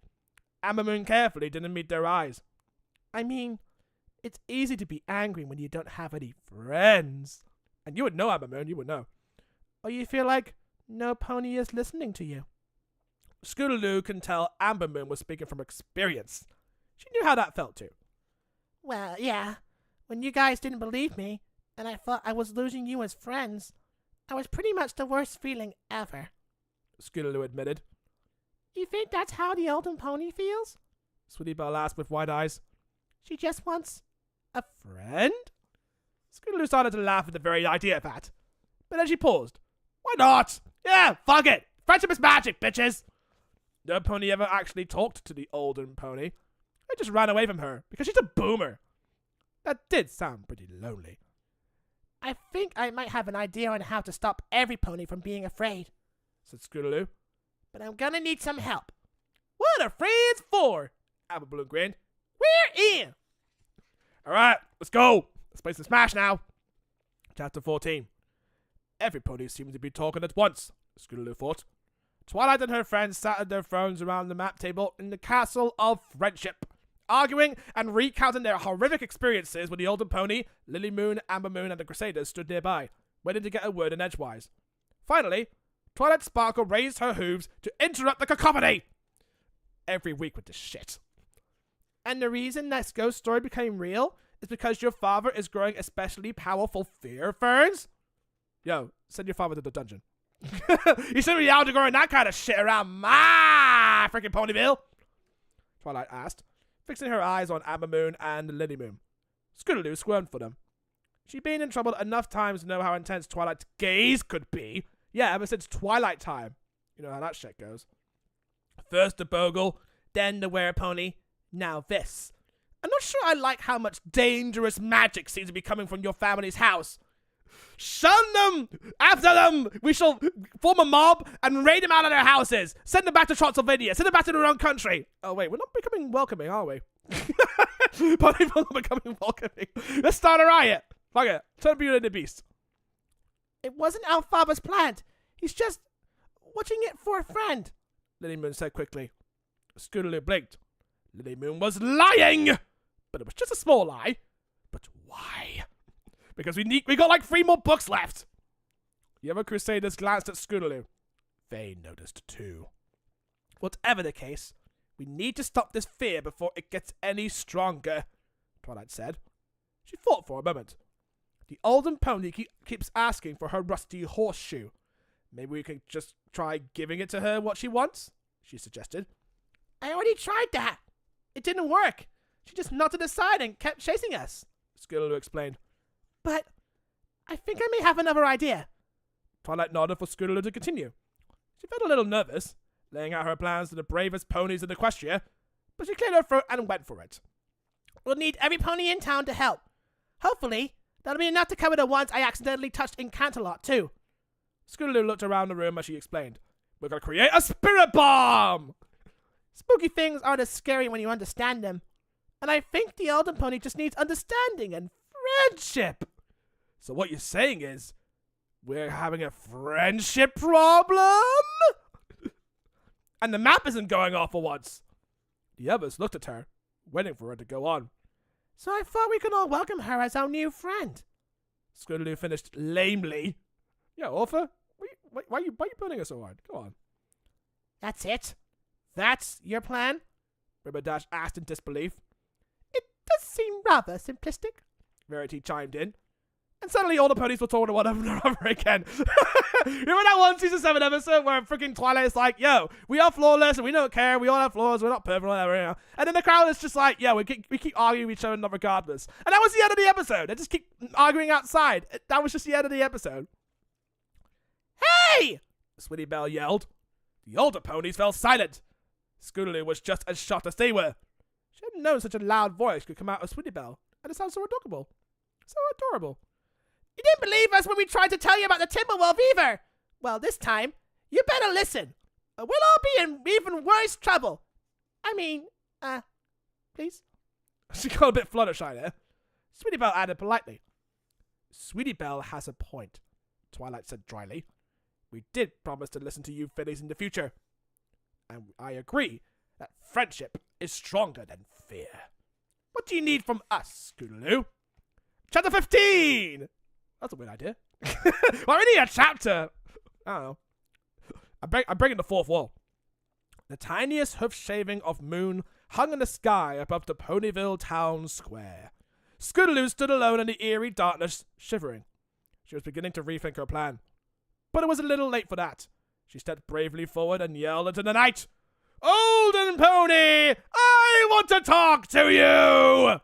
Amber Moon carefully didn't meet their eyes. I mean, it's easy to be angry when you don't have any friends. And you would know, Amber Moon, you would know. Or you feel like no pony is listening to you. Scootaloo can tell Amber Moon was speaking from experience. She knew how that felt too. Well, yeah. When you guys didn't believe me, and I thought I was losing you as friends, I was pretty much the worst feeling ever. Scootaloo admitted. You think that's how the olden pony feels? Sweetie Belle asked with wide eyes. She just wants a friend? Scootaloo started to laugh at the very idea of that. But then she paused. Why not? Yeah, fuck it. Friendship is magic, bitches. No pony ever actually talked to the olden pony. They just ran away from her because she's a boomer. That did sound pretty lonely. I think I might have an idea on how to stop every pony from being afraid, said Scootaloo. But I'm gonna need some help. What are friends for? Apple Bloom grinned. We're in! Alright, let's go. Let's play some Smash now. Chapter 14. Every pony seemed to be talking at once, Scootaloo thought. Twilight and her friends sat at their thrones around the map table in the Castle of Friendship, arguing and recounting their horrific experiences when the olden pony, Lily Moon, Amber Moon, and the Crusaders stood nearby, waiting to get a word in edgewise. Finally, Twilight Sparkle raised her hooves to interrupt the cacophony. Every week with this shit. And the reason this ghost story became real is because your father is growing especially powerful fear ferns? Yo, send your father to the dungeon. You shouldn't be out to growing that kind of shit around my freaking Ponyville, Twilight asked, fixing her eyes on Amber Moon and Lily Moon. Scootaloo squirmed for them. She'd been in trouble enough times to know how intense Twilight's gaze could be. Yeah, ever since Twilight time. You know how that shit goes. First the Bogle, then the Werepony, now this. I'm not sure I like how much dangerous magic seems to be coming from your family's house. Shun them! After them! We shall form a mob and raid them out of their houses. Send them back to Transylvania. Send them back to their own country. Oh, wait, we're not becoming welcoming, are we? Ponyville not becoming welcoming. Let's start a riot. Fuck it. Turn Beauty into Beast. It wasn't our father's plan. He's just watching it for a friend, Lily Moon said quickly. Scootaloo blinked. Lily Moon was lying! But it was just a small lie. But why? because we got like 3 more books left. The other Crusaders glanced at Scootaloo. They noticed too. Whatever the case, we need to stop this fear before it gets any stronger, Twilight said. She thought for a moment. The olden pony keeps asking for her rusty horseshoe. Maybe we could just try giving it to her what she wants, she suggested. I already tried that. It didn't work. She just nodded aside and kept chasing us, Scootaloo explained. But I think I may have another idea. Twilight nodded for Scootaloo to continue. She felt a little nervous, laying out her plans to the bravest ponies in Equestria, but she cleared her throat and went for it. We'll need every pony in town to help. Hopefully, that'll be enough to cover the ones I accidentally touched in Canterlot, too. Scootaloo looked around the room as she explained. We're going to create a spirit bomb! Spooky things aren't as scary when you understand them. And I think the olden pony just needs understanding and friendship. So what you're saying is, we're having a friendship problem? And the map isn't going off for once. The others looked at her, waiting for her to go on. So I thought we could all welcome her as our new friend. Scootaloo finished lamely. Yeah, Orpha, why are you burning us so hard? Come on. That's it? That's your plan? Ribberdash asked in disbelief. It does seem rather simplistic, Verity chimed in. And suddenly all the ponies were talking to one another again. Remember that one season 7 episode where freaking Twilight's like, yo, we are flawless and we don't care, we all have flaws, we're not perfect, whatever, you know. And then the crowd is just like, yeah, we keep arguing with each other regardless. And that was the end of the episode. They just keep arguing outside. That was just the end of the episode. Hey! Swinny Belle yelled. The older ponies fell silent. Scootaloo was just as shocked as they were. She hadn't known such a loud voice could come out of Swinny Belle, and it sounded so adorable. So adorable. You didn't believe us when we tried to tell you about the Timberwolf either. Well, this time, you better listen. We'll all be in even worse trouble. I mean, please? She got a bit fluttershy there. Sweetie Belle added politely. Sweetie Belle has a point, Twilight said dryly. We did promise to listen to you fillies in the future. And I agree that friendship is stronger than fear. What do you need from us, Scootaloo? Chapter 15! That's a weird idea. Why we need a chapter? I don't know. I'm breaking the fourth wall. The tiniest hoof shaving of moon hung in the sky above the Ponyville town square. Scootaloo stood alone in the eerie darkness, shivering. She was beginning to rethink her plan. But it was a little late for that. She stepped bravely forward and yelled into the night, Olden Pony, I want to talk to you! I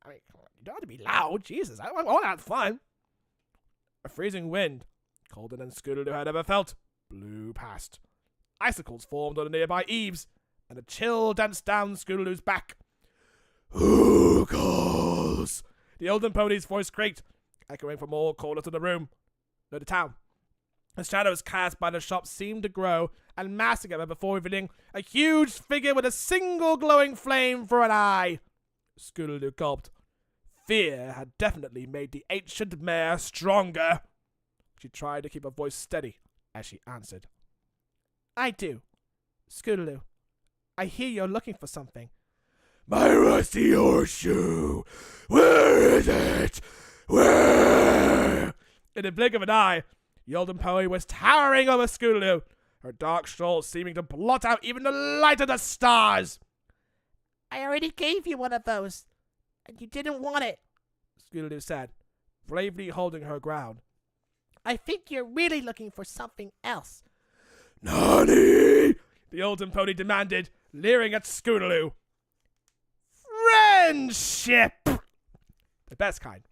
mean, you don't have to be loud, Jesus, I want to have fun. A freezing wind, colder than Scootaloo had ever felt, blew past. Icicles formed on the nearby eaves, and a chill danced down Scootaloo's back. Who calls? The olden pony's voice creaked, echoing from all corners of the room. No, the town. The shadows cast by the shop seemed to grow and mass together before revealing a huge figure with a single glowing flame for an eye. Scootaloo gulped. Fear had definitely made the ancient mare stronger. She tried to keep her voice steady as she answered. I do. Scootaloo, I hear you're looking for something. My rusty horseshoe! Where is it? Where? In the blink of an eye, the olden pony was towering over Scootaloo, her dark shawls seeming to blot out even the light of the stars. I already gave you one of those, and you didn't want it, Scootaloo said, bravely holding her ground. I think you're really looking for something else. Nani? The olden pony demanded, leering at Scootaloo. Friendship! The best kind,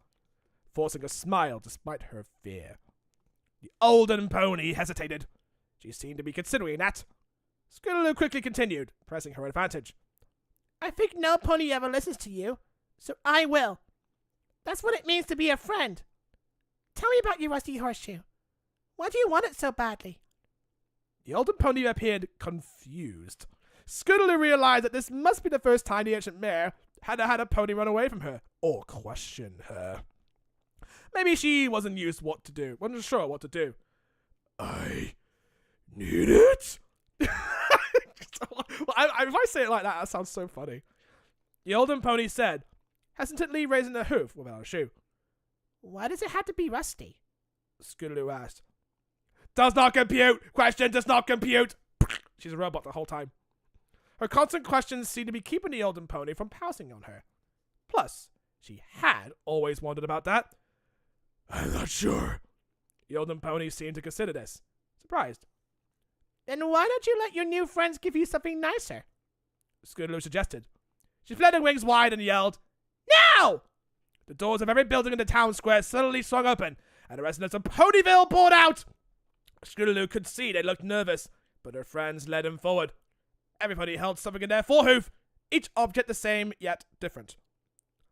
forcing a smile despite her fear. The olden pony hesitated. She seemed to be considering that. Scootaloo quickly continued, pressing her advantage. I think no pony ever listens to you, so I will. That's what it means to be a friend. Tell me about your rusty horseshoe. Why do you want it so badly? The olden pony appeared confused. Scootaloo realized that this must be the first time the ancient mare had a pony run away from her, or question her. Maybe she wasn't sure what to do. I need it? If I say it like that sounds so funny. The olden pony said, hesitantly raising her hoof without a shoe. Why does it have to be rusty? Scootaloo asked. Does not compute! Question does not compute! She's a robot the whole time. Her constant questions seem to be keeping the olden pony from pouncing on her. Plus, she had always wondered about that. I'm not sure. The olden pony seemed to consider this. Surprised. Then why don't you let your new friends give you something nicer? Scootaloo suggested. She fled her wings wide and yelled, Now! The doors of every building in the town square suddenly swung open, and the residents of Ponyville poured out. Scootaloo could see they looked nervous, but her friends led him forward. Everybody held something in their forehoof, each object the same yet different.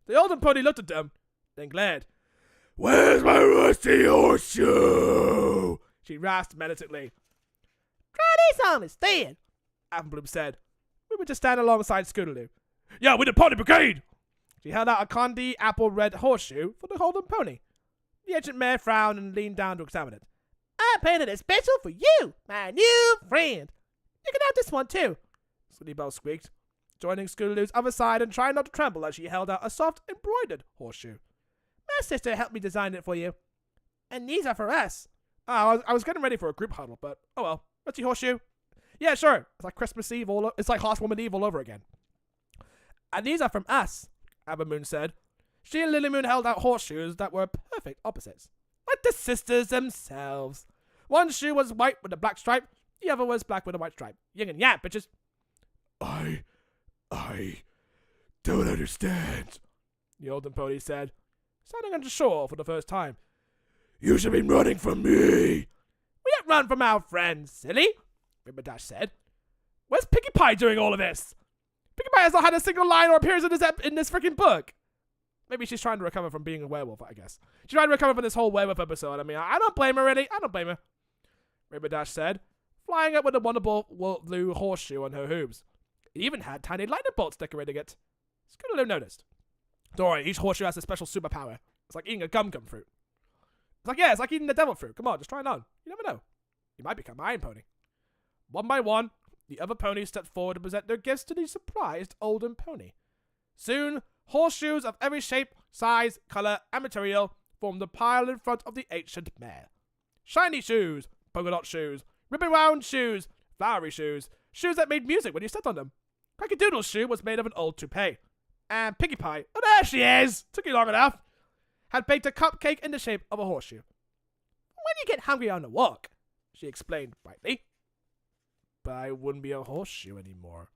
The olden pony looked at them, then glared. Where's my rusty horseshoe? She rasped meditatively. Try this on instead, Applebloom said. We were to stand alongside Scootaloo. Yeah, with the pony brigade! She held out a candy apple red horseshoe for the golden pony. The ancient mare frowned and leaned down to examine it. I painted it special for you, my new friend. You can have this one too, Sooty Belle squeaked, joining Scootaloo's other side and trying not to tremble as she held out a soft embroidered horseshoe. My sister helped me design it for you. And these are for us. I was getting ready for a group huddle, but oh well. What's your horseshoe? Yeah, sure. It's like Christmas Eve it's like Horsewoman Eve all over again. And these are from us, Abermoon said. She and Lilymoon held out horseshoes that were perfect opposites, like the sisters themselves. One shoe was white with a black stripe, the other was black with a white stripe. Yin and yang, bitches. I don't understand, the olden pony said, sounding unsure for the first time. You should be running from me. We don't run from our friends, silly, Ribberdash said. Where's Pinkie Pie doing all of this? Pinkie Pie has not had a single line or appearance in this freaking book. Maybe she's trying to recover from being a werewolf, I guess. She's trying to recover from this whole werewolf episode. I mean, I don't blame her, really. I don't blame her, Ribberdash said, flying up with a wonderful blue horseshoe on her hooves. It even had tiny lightning bolts decorating it. Scootaloo noticed. Don't worry, each horseshoe has a special superpower. It's like eating a gum-gum fruit. It's like eating the devil fruit. Come on, just try it on. You never know. You might become Iron Pony. One by one, the other ponies stepped forward to present their gifts to the surprised olden pony. Soon, horseshoes of every shape, size, color, and material formed a pile in front of the ancient mare. Shiny shoes, polka dot shoes, ribbon-wound shoes, flowery shoes, shoes that made music when you stepped on them. Cracky-Doodle's shoe was made of an old toupee. And Pinkie Pie, oh there she is! Took you long enough. Had baked a cupcake in the shape of a horseshoe. When you get hungry on the walk, she explained brightly. But I wouldn't be a horseshoe anymore.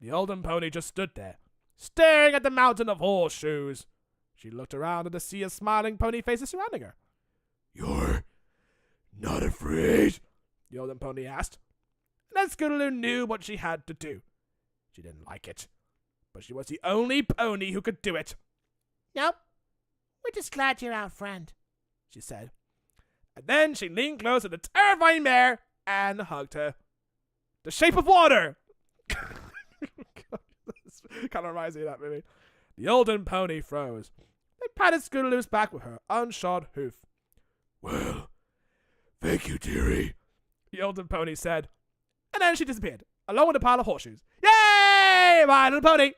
The olden pony just stood there, staring at the mountain of horseshoes. She looked around at the sea of smiling pony faces surrounding her. You're not afraid? The olden pony asked. And then Scootaloo knew what she had to do. She didn't like it, but she was the only pony who could do it. Nope. We're just glad you're our friend, she said. And then she leaned close to the terrifying mare and hugged her. The Shape of Water! Kind of reminds me of that movie. The olden pony froze. They patted Scootaloo's back with her unshod hoof. Well, thank you, dearie, the olden pony said. And then she disappeared, along with a pile of horseshoes. Yay! My little pony!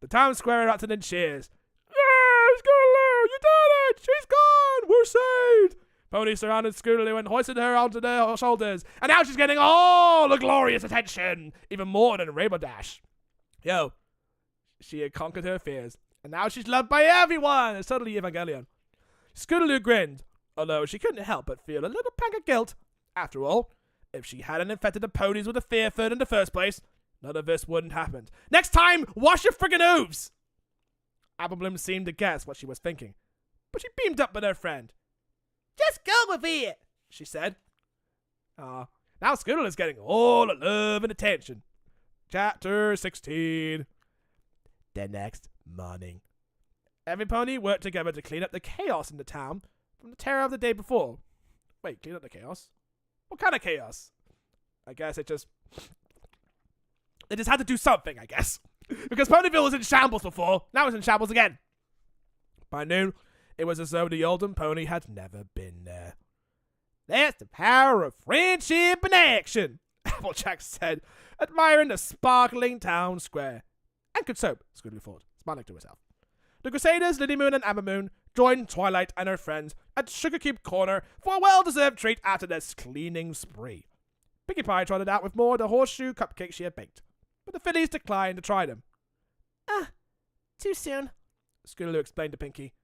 The town square erupted in cheers. Yay, Scootaloo! You did it! She's gone! We're saved! Ponies surrounded Scootaloo and hoisted her onto their shoulders. And now she's getting all the glorious attention, even more than Rainbow Dash. Yo, she had conquered her fears, and now she's loved by everyone. It's totally Evangelion. Scootaloo grinned, although she couldn't help but feel a little pang of guilt. After all, if she hadn't infected the ponies with a fear fern in the first place, none of this wouldn't happen. Next time, wash your friggin' hooves! Applebloom seemed to guess what she was thinking, but she beamed up at her friend. Just go with it, she said. Now Scootaloo is getting all the love and attention. Chapter 16. The next morning. Every pony worked together to clean up the chaos in the town from the terror of the day before. Wait, clean up the chaos? What kind of chaos? I guess they just had to do something, I guess. Because Ponyville was in shambles before, now it's in shambles again. By noon, it was as though the olden pony had never been there. That's the power of friendship in action, Applejack said, admiring the sparkling town square. And good soap, Scootaloo thought, smiling to herself. The Crusaders, Lilymoon and Abermoon joined Twilight and her friends at Sugar Cube Corner for a well-deserved treat after their cleaning spree. Pinkie Pie trotted out with more of the horseshoe cupcakes she had baked, but the fillies declined to try them. Too soon. Scootaloo explained to Pinkie.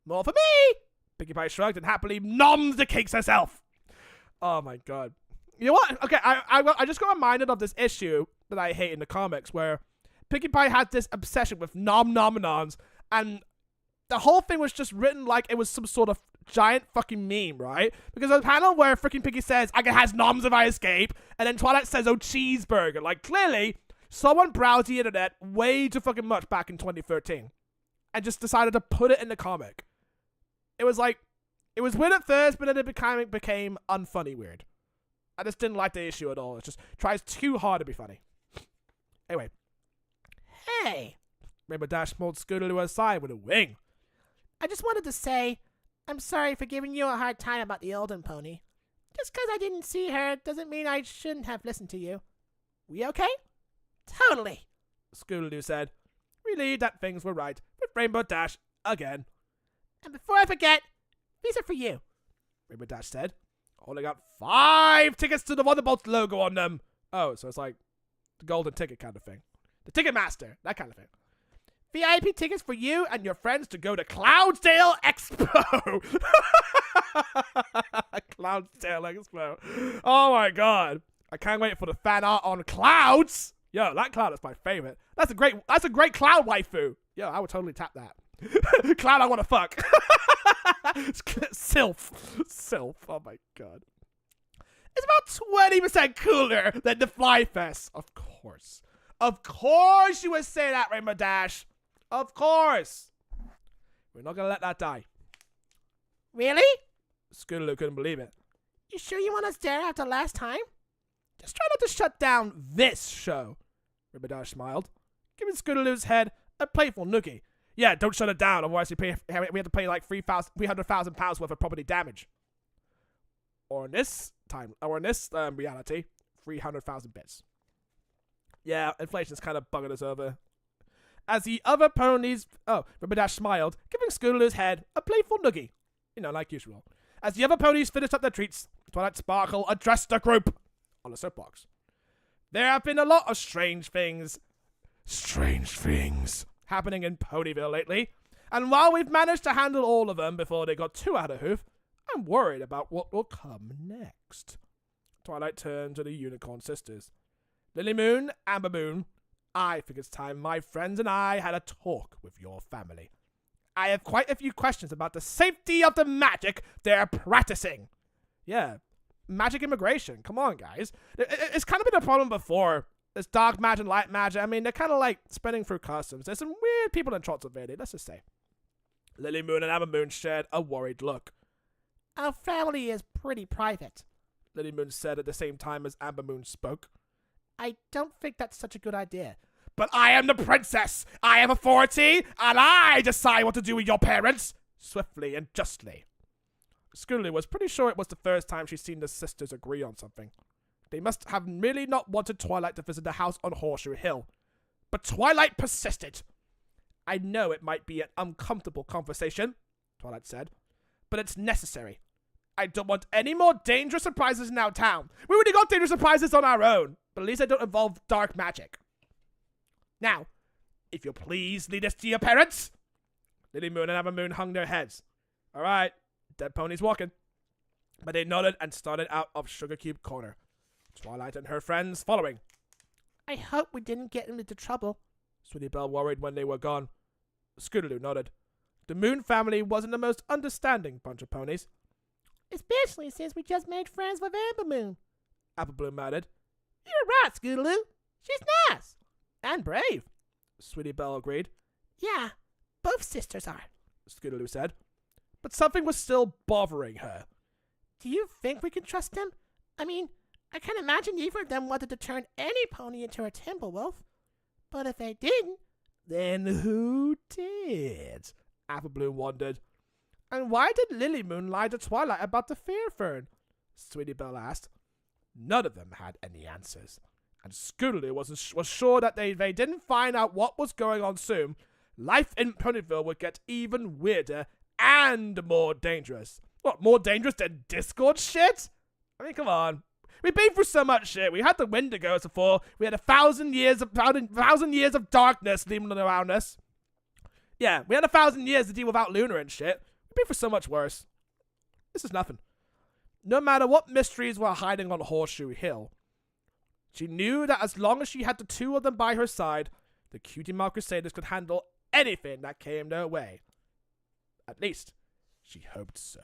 More for me! Pinkie Pie shrugged and happily nommed the cakes herself. Oh my god. You know what? Okay, I just got reminded of this issue that I hate in the comics where Pinkie Pie had this obsession with nom-nom-noms, and the whole thing was just written like it was some sort of giant fucking meme, right? Because there's a panel where freaking Pinkie says, I can have noms if I escape, and then Twilight says, oh, cheeseburger. Like, clearly, someone browsed the internet way too fucking much back in 2013 and just decided to put it in the comic. It was like, it was weird at first, but then it became unfunny weird. I just didn't like the issue at all. It just tries too hard to be funny. Anyway. Hey! Rainbow Dash pulled Scootaloo aside with a wing. I just wanted to say, I'm sorry for giving you a hard time about the olden pony. Just 'cause I didn't see her doesn't mean I shouldn't have listened to you. We okay? Totally, Scootaloo said, relieved that things were right with Rainbow Dash again. And before I forget, these are for you. Rainbow Dash said, holding out 5 tickets to the Wonderbolts logo on them. Oh, so it's like the golden ticket kind of thing. The Ticketmaster, that kind of thing. VIP tickets for you and your friends to go to Cloudsdale Expo. Cloudsdale Expo. Oh my god. I can't wait for the fan art on clouds. Yo, that cloud is my favorite. That's a great cloud waifu. Yo, I would totally tap that. Cloud I want to fuck. Sylph. Oh my god. It's about 20% cooler than the Fly Fest. Of course. Of course you would say that, Rainbow Dash. Of course. We're not going to let that die. Really? Scootaloo couldn't believe it. You sure you want us there after last time? Just try not to shut down this show. Rainbow Dash smiled, giving Scootaloo's head a playful noogie. Yeah, don't shut it down, otherwise we have to pay like £300,000 worth of property damage. Or in this reality, 300,000 bits. Yeah, inflation's kind of bugging us over. As the other ponies... Oh, Rainbow Dash smiled, giving Scootaloo's head a playful noogie. You know, like usual. As the other ponies finished up their treats, Twilight Sparkle addressed the group on the soapbox. There have been a lot of strange things happening in Ponyville lately, and while we've managed to handle all of them before they got too out of hoof, I'm worried about what will come next. Twilight turned to the Unicorn Sisters. Lily Moon, Amber Moon, I think it's time my friends and I had a talk with your family. I have quite a few questions about the safety of the magic they're practicing. Yeah, magic immigration. Come on, guys. It's kind of been a problem before. There's dark magic, light magic. I mean, they're kind of like spinning through customs. There's some weird people in Trotsylvania, let's just say. Lily Moon and Amber Moon shared a worried look. Our family is pretty private, Lily Moon said at the same time as Amber Moon spoke. I don't think that's such a good idea. But I am the princess. I have authority, and I decide what to do with your parents. Swiftly and justly. Scootaloo was pretty sure it was the first time she'd seen the sisters agree on something. They must have really not wanted Twilight to visit the house on Horseshoe Hill. But Twilight persisted. I know it might be an uncomfortable conversation, Twilight said, but it's necessary. I don't want any more dangerous surprises in our town. We already got dangerous surprises on our own, but at least they don't involve dark magic. Now, if you'll please lead us to your parents. Lily Moon and Amber Moon hung their heads. All right, dead ponies walking. But they nodded and started out of Sugar Cube Corner. Twilight and her friends following. I hope we didn't get into trouble, Sweetie Belle worried when they were gone. Scootaloo nodded. The Moon family wasn't the most understanding bunch of ponies. Especially since we just made friends with Amber Moon, Apple Bloom added. You're right, Scootaloo. She's nice. And brave, Sweetie Belle agreed. Yeah, both sisters are, Scootaloo said. But something was still bothering her. Do you think we can trust them? I mean, I can't imagine either of them wanted to turn any pony into a timber wolf. But if they didn't, then who did? Apple Bloom wondered. And why did Lily Moon lie to Twilight about the fear fern? Sweetie Belle asked. None of them had any answers. And Scootaloo was sure that they didn't find out what was going on soon, life in Ponyville would get even weirder and more dangerous. What, more dangerous than Discord shit? I mean, come on. We've been through so much shit. We had the Wendigos before. We had 1,000 years of darkness leaving around us. Yeah, we had 1,000 years to deal without Luna and shit. We've been through so much worse. This is nothing. No matter what mysteries were hiding on Horseshoe Hill, she knew that as long as she had the two of them by her side, the Cutie Mark Crusaders could handle anything that came their way. At least, she hoped so.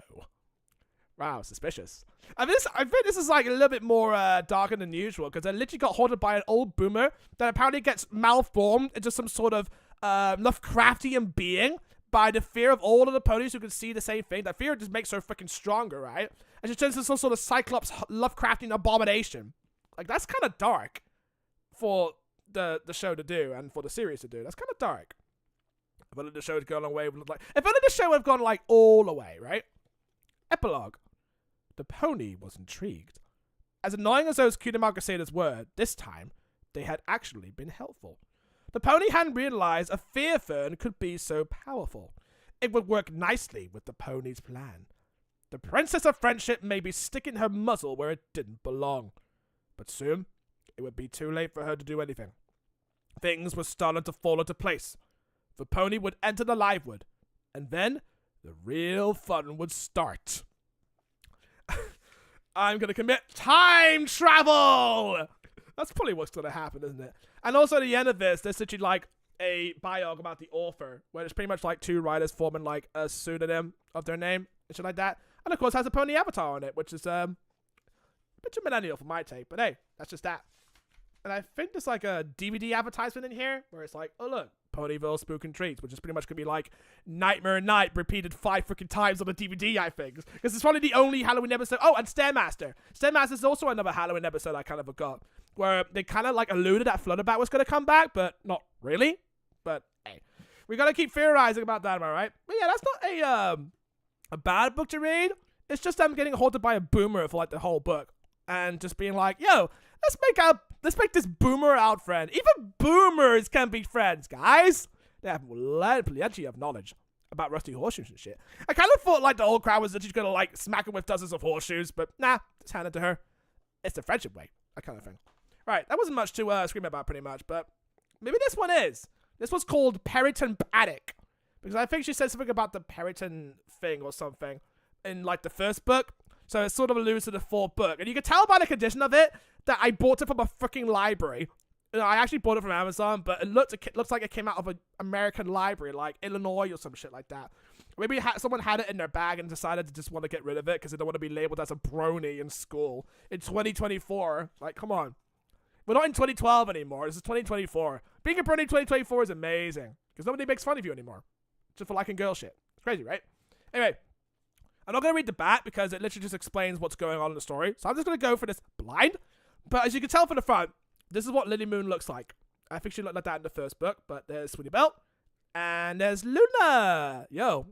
Wow, suspicious. I think this is like a little bit more darker than usual, because I literally got haunted by an old boomer that apparently gets malformed into some sort of Lovecraftian being by the fear of all of the ponies who can see the same thing. That fear just makes her freaking stronger, right? And she turns into some sort of Cyclops Lovecraftian abomination. Like, that's kind of dark for the show to do and for the series to do. That's kind of dark. If only the show had gone away, if only the show had gone like all the way, right? Epilogue. The pony was intrigued. As annoying as those Cutie Mark Crusaders were, this time, they had actually been helpful. The pony hadn't realized a fear fern could be so powerful. It would work nicely with the pony's plan. The Princess of Friendship may be sticking her muzzle where it didn't belong. But soon, it would be too late for her to do anything. Things were starting to fall into place. The pony would enter the live wood, and then the real fun would start. I'm going to commit time travel! That's probably what's going to happen, isn't it? And also at the end of this, there's literally like a biog about the author, where it's pretty much like two writers forming like a pseudonym of their name and shit like that. And of course has a pony avatar on it, which is a bit too millennial for my take, but hey, that's just that. And I think there's like a DVD advertisement in here where it's like, oh look, Ponyville Spook and Treats, which is pretty much going to be like Nightmare and Night repeated 5 freaking times on the DVD, I think. Because it's probably the only Halloween episode. Oh, and Stairmaster. Stairmaster is also another Halloween episode I kind of forgot, where they kind of like alluded that Flutterbat was going to come back, but not really. But hey, we got to keep theorizing about that, am I right? But yeah, that's not a bad book to read. It's just them getting haunted by a boomer for like the whole book. And just being like, yo, let's make this boomer our friend. Even boomers can be friends, guys. They have plenty of knowledge about rusty horseshoes and shit. I kind of thought like the old crowd was literally gonna like smack him with dozens of horseshoes, but nah, just hand it to her. It's the friendship way, that kind of thing. Right, that wasn't much to scream about pretty much, but maybe this one is. This was called Periton Paddock, because I think she said something about the Periton thing or something in like the first book. So it sort of alludes to the fourth book. And you can tell by the condition of it that I bought it from a freaking library. I actually bought it from Amazon, but it looks like it came out of an American library, like Illinois or some shit like that. Maybe someone had it in their bag and decided to just want to get rid of it because they don't want to be labeled as a brony in school. In 2024. Like, come on. We're not in 2012 anymore. This is 2024. Being a brony in 2024 is amazing because nobody makes fun of you anymore. Just for liking girl shit. It's crazy, right? Anyway. I'm not going to read the back because it literally just explains what's going on in the story. So I'm just going to go for this blind. But as you can tell from the front, this is what Lily Moon looks like. I think she looked like that in the first book. But there's Sweetie Belle. And there's Luna. Yo.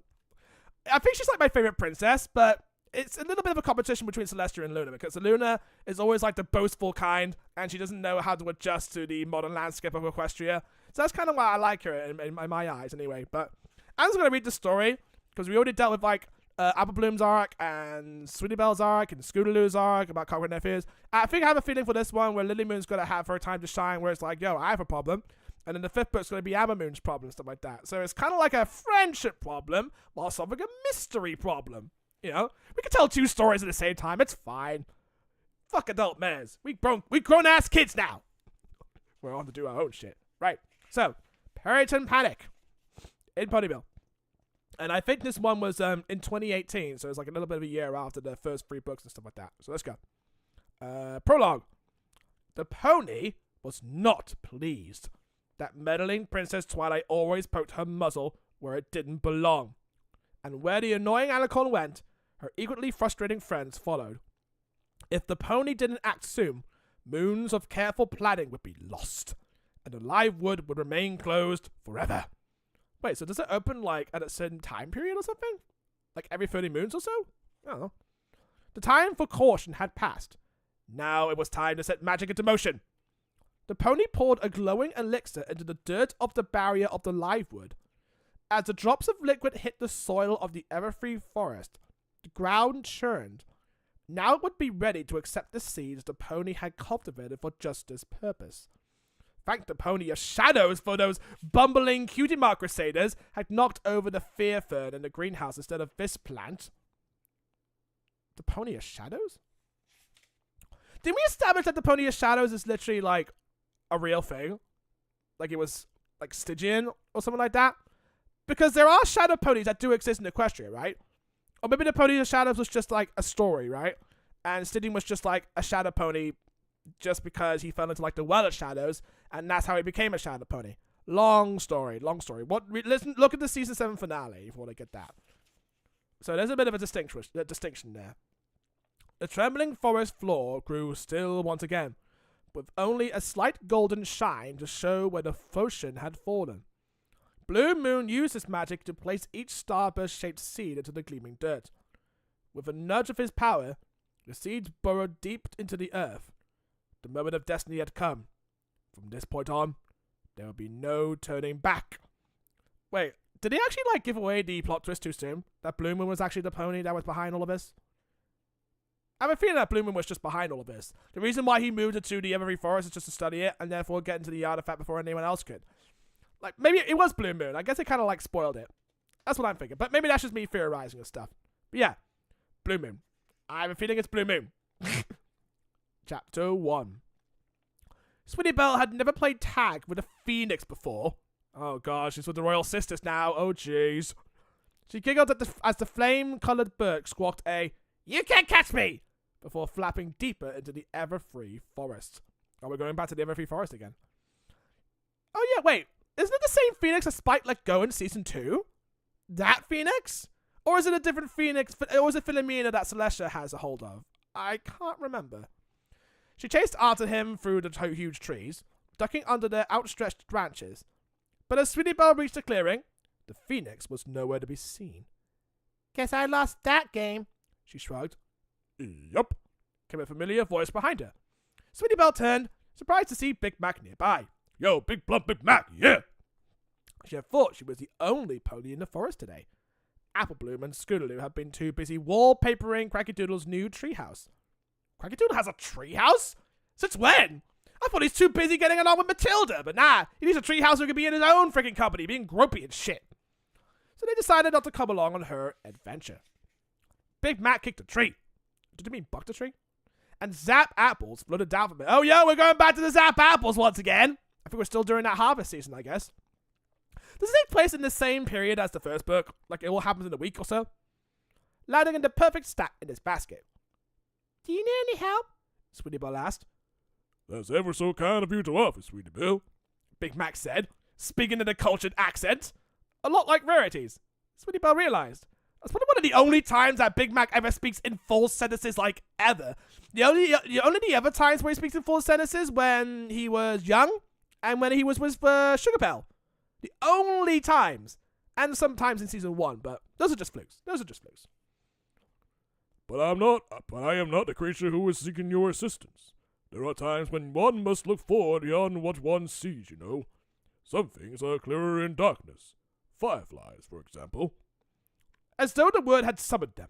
I think she's like my favorite princess. But it's a little bit of a competition between Celestia and Luna. Because Luna is always like the boastful kind. And she doesn't know how to adjust to the modern landscape of Equestria. So that's kind of why I like her in my eyes anyway. But I'm just going to read the story. Because we already dealt with like Apple Bloom's arc and Sweetie Belle's arc and Scootaloo's arc about Conquering Their Fears. I think I have a feeling for this one where Lily Moon's going to have her time to shine where it's like, yo, I have a problem. And then the fifth book's going to be Amma Moon's problem, stuff like that. So it's kind of like a friendship problem while solving a mystery problem. You know? We can tell two stories at the same time. It's fine. Fuck adult mares. We grown-ass kids now. We're on to do our own shit. Right. So, Periton Paddock in Ponyville. And I think this one was in 2018, so it's like a little bit of a year after the first 3 books and stuff like that. So let's go. Prologue. The pony was not pleased. That meddling Princess Twilight always poked her muzzle where it didn't belong. And where the annoying Alicorn went, her equally frustrating friends followed. If the pony didn't act soon, moons of careful planning would be lost, and the live wood would remain closed forever. Wait, so does it open, like, at a certain time period or something? Like, every 30 moons or so? I don't know. The time for caution had passed. Now it was time to set magic into motion. The pony poured a glowing elixir into the dirt of the barrier of the live wood. As the drops of liquid hit the soil of the Everfree forest, the ground churned. Now it would be ready to accept the seeds the pony had cultivated for just this purpose. Thank the pony of shadows for those bumbling cutie mark crusaders had knocked over the fear fern in the greenhouse instead of this plant. The pony of shadows? Did we establish that the pony of shadows is literally like a real thing? Like it was like Stygian or something like that? Because there are shadow ponies that do exist in Equestria, right? Or maybe the pony of shadows was just like a story, right? And Stygian was just like a shadow pony just because he fell into like the well of shadows, and that's how he became a shadow pony. Long story. Listen, look at the season 7 finale if you want to get that. So there's a bit of a distinction there. The trembling forest floor grew still once again, with only a slight golden shine to show where the Phocian had fallen. Blue Moon used his magic to place each starburst-shaped seed into the gleaming dirt. With a nudge of his power, the seeds burrowed deep into the earth. The moment of destiny had come. From this point on, there would be no turning back. Wait, did he actually give away the plot twist too soon? That Blue Moon was actually the pony that was behind all of this? I have a feeling that Blue Moon was just behind all of this. The reason why he moved into the Everfree Forest is just to study it and therefore get into the artifact before anyone else could. Maybe it was Blue Moon. I guess it kind of spoiled it. That's what I'm thinking. But maybe that's just me theorizing and stuff. But yeah, Blue Moon. I have a feeling it's Blue Moon. Chapter 1. Sweetie Belle had never played tag with a phoenix before. Oh gosh, she's with the Royal Sisters now. Oh jeez. She giggled as the flame-coloured Burke squawked a, "You can't catch me!" before flapping deeper into the Everfree Forest. Oh, we're going back to the Everfree Forest again. Oh yeah, wait. Isn't it the same phoenix that Spike let go in Season 2? That phoenix? Or is it a different phoenix, or is it Philomena that Celestia has a hold of? I can't remember. She chased after him through the huge trees, ducking under their outstretched branches. But as Sweetie Belle reached the clearing, the phoenix was nowhere to be seen. Guess I lost that game, she shrugged. Yup, came a familiar voice behind her. Sweetie Belle turned, surprised to see Big Mac nearby. Yo, Big Plump Big Mac, yeah! She had thought she was the only pony in the forest today. Applebloom and Scootaloo had been too busy wallpapering Crackydoodle's new treehouse. Crackydoodle has a treehouse? Since when? I thought he's too busy getting along with Matilda, but nah, he needs a treehouse so he can be in his own freaking company, being gropey and shit. So they decided not to come along on her adventure. Big Mac kicked a tree. Did you mean bucked a tree? And Zap Apples floated down from it. Oh, yeah, we're going back to the Zap Apples once again. I think we're still during that harvest season, I guess. Does it take place in the same period as the first book? Like, it all happens in a week or so? Landing in the perfect stack in his basket. Do you need any help? Sweetie Belle asked. That's ever so kind of you to offer, Sweetie Belle, Big Mac said, speaking in a cultured accent. A lot like Rarity's. Sweetie Belle realized. That's probably one of the only times that Big Mac ever speaks in full sentences, ever. The only other times where he speaks in full sentences when he was young and when he was with Sugar Belle. The only times. And sometimes in Season 1, but those are just flukes. But I am not the creature who is seeking your assistance. There are times when one must look forward beyond what one sees, you know. Some things are clearer in darkness. Fireflies, for example. As though the word had summoned them,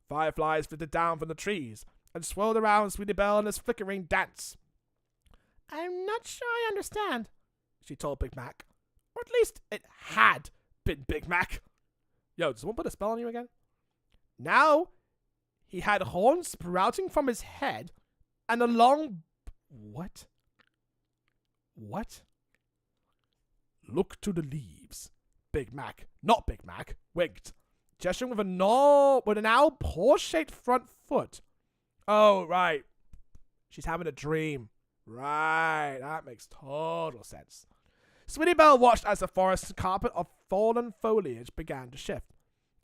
fireflies flitted down from the trees and swirled around Sweetie Belle in this flickering dance. I'm not sure I understand, she told Big Mac. Or at least it had been Big Mac. Yo, did someone put a spell on you again? Now, he had horns sprouting from his head and a long... What? Look to the leaves. Big Mac, not Big Mac, winked, gesturing with a now paw-shaped front foot. Oh, right. She's having a dream. Right, that makes total sense. Sweetie Belle watched as the forest's carpet of fallen foliage began to shift,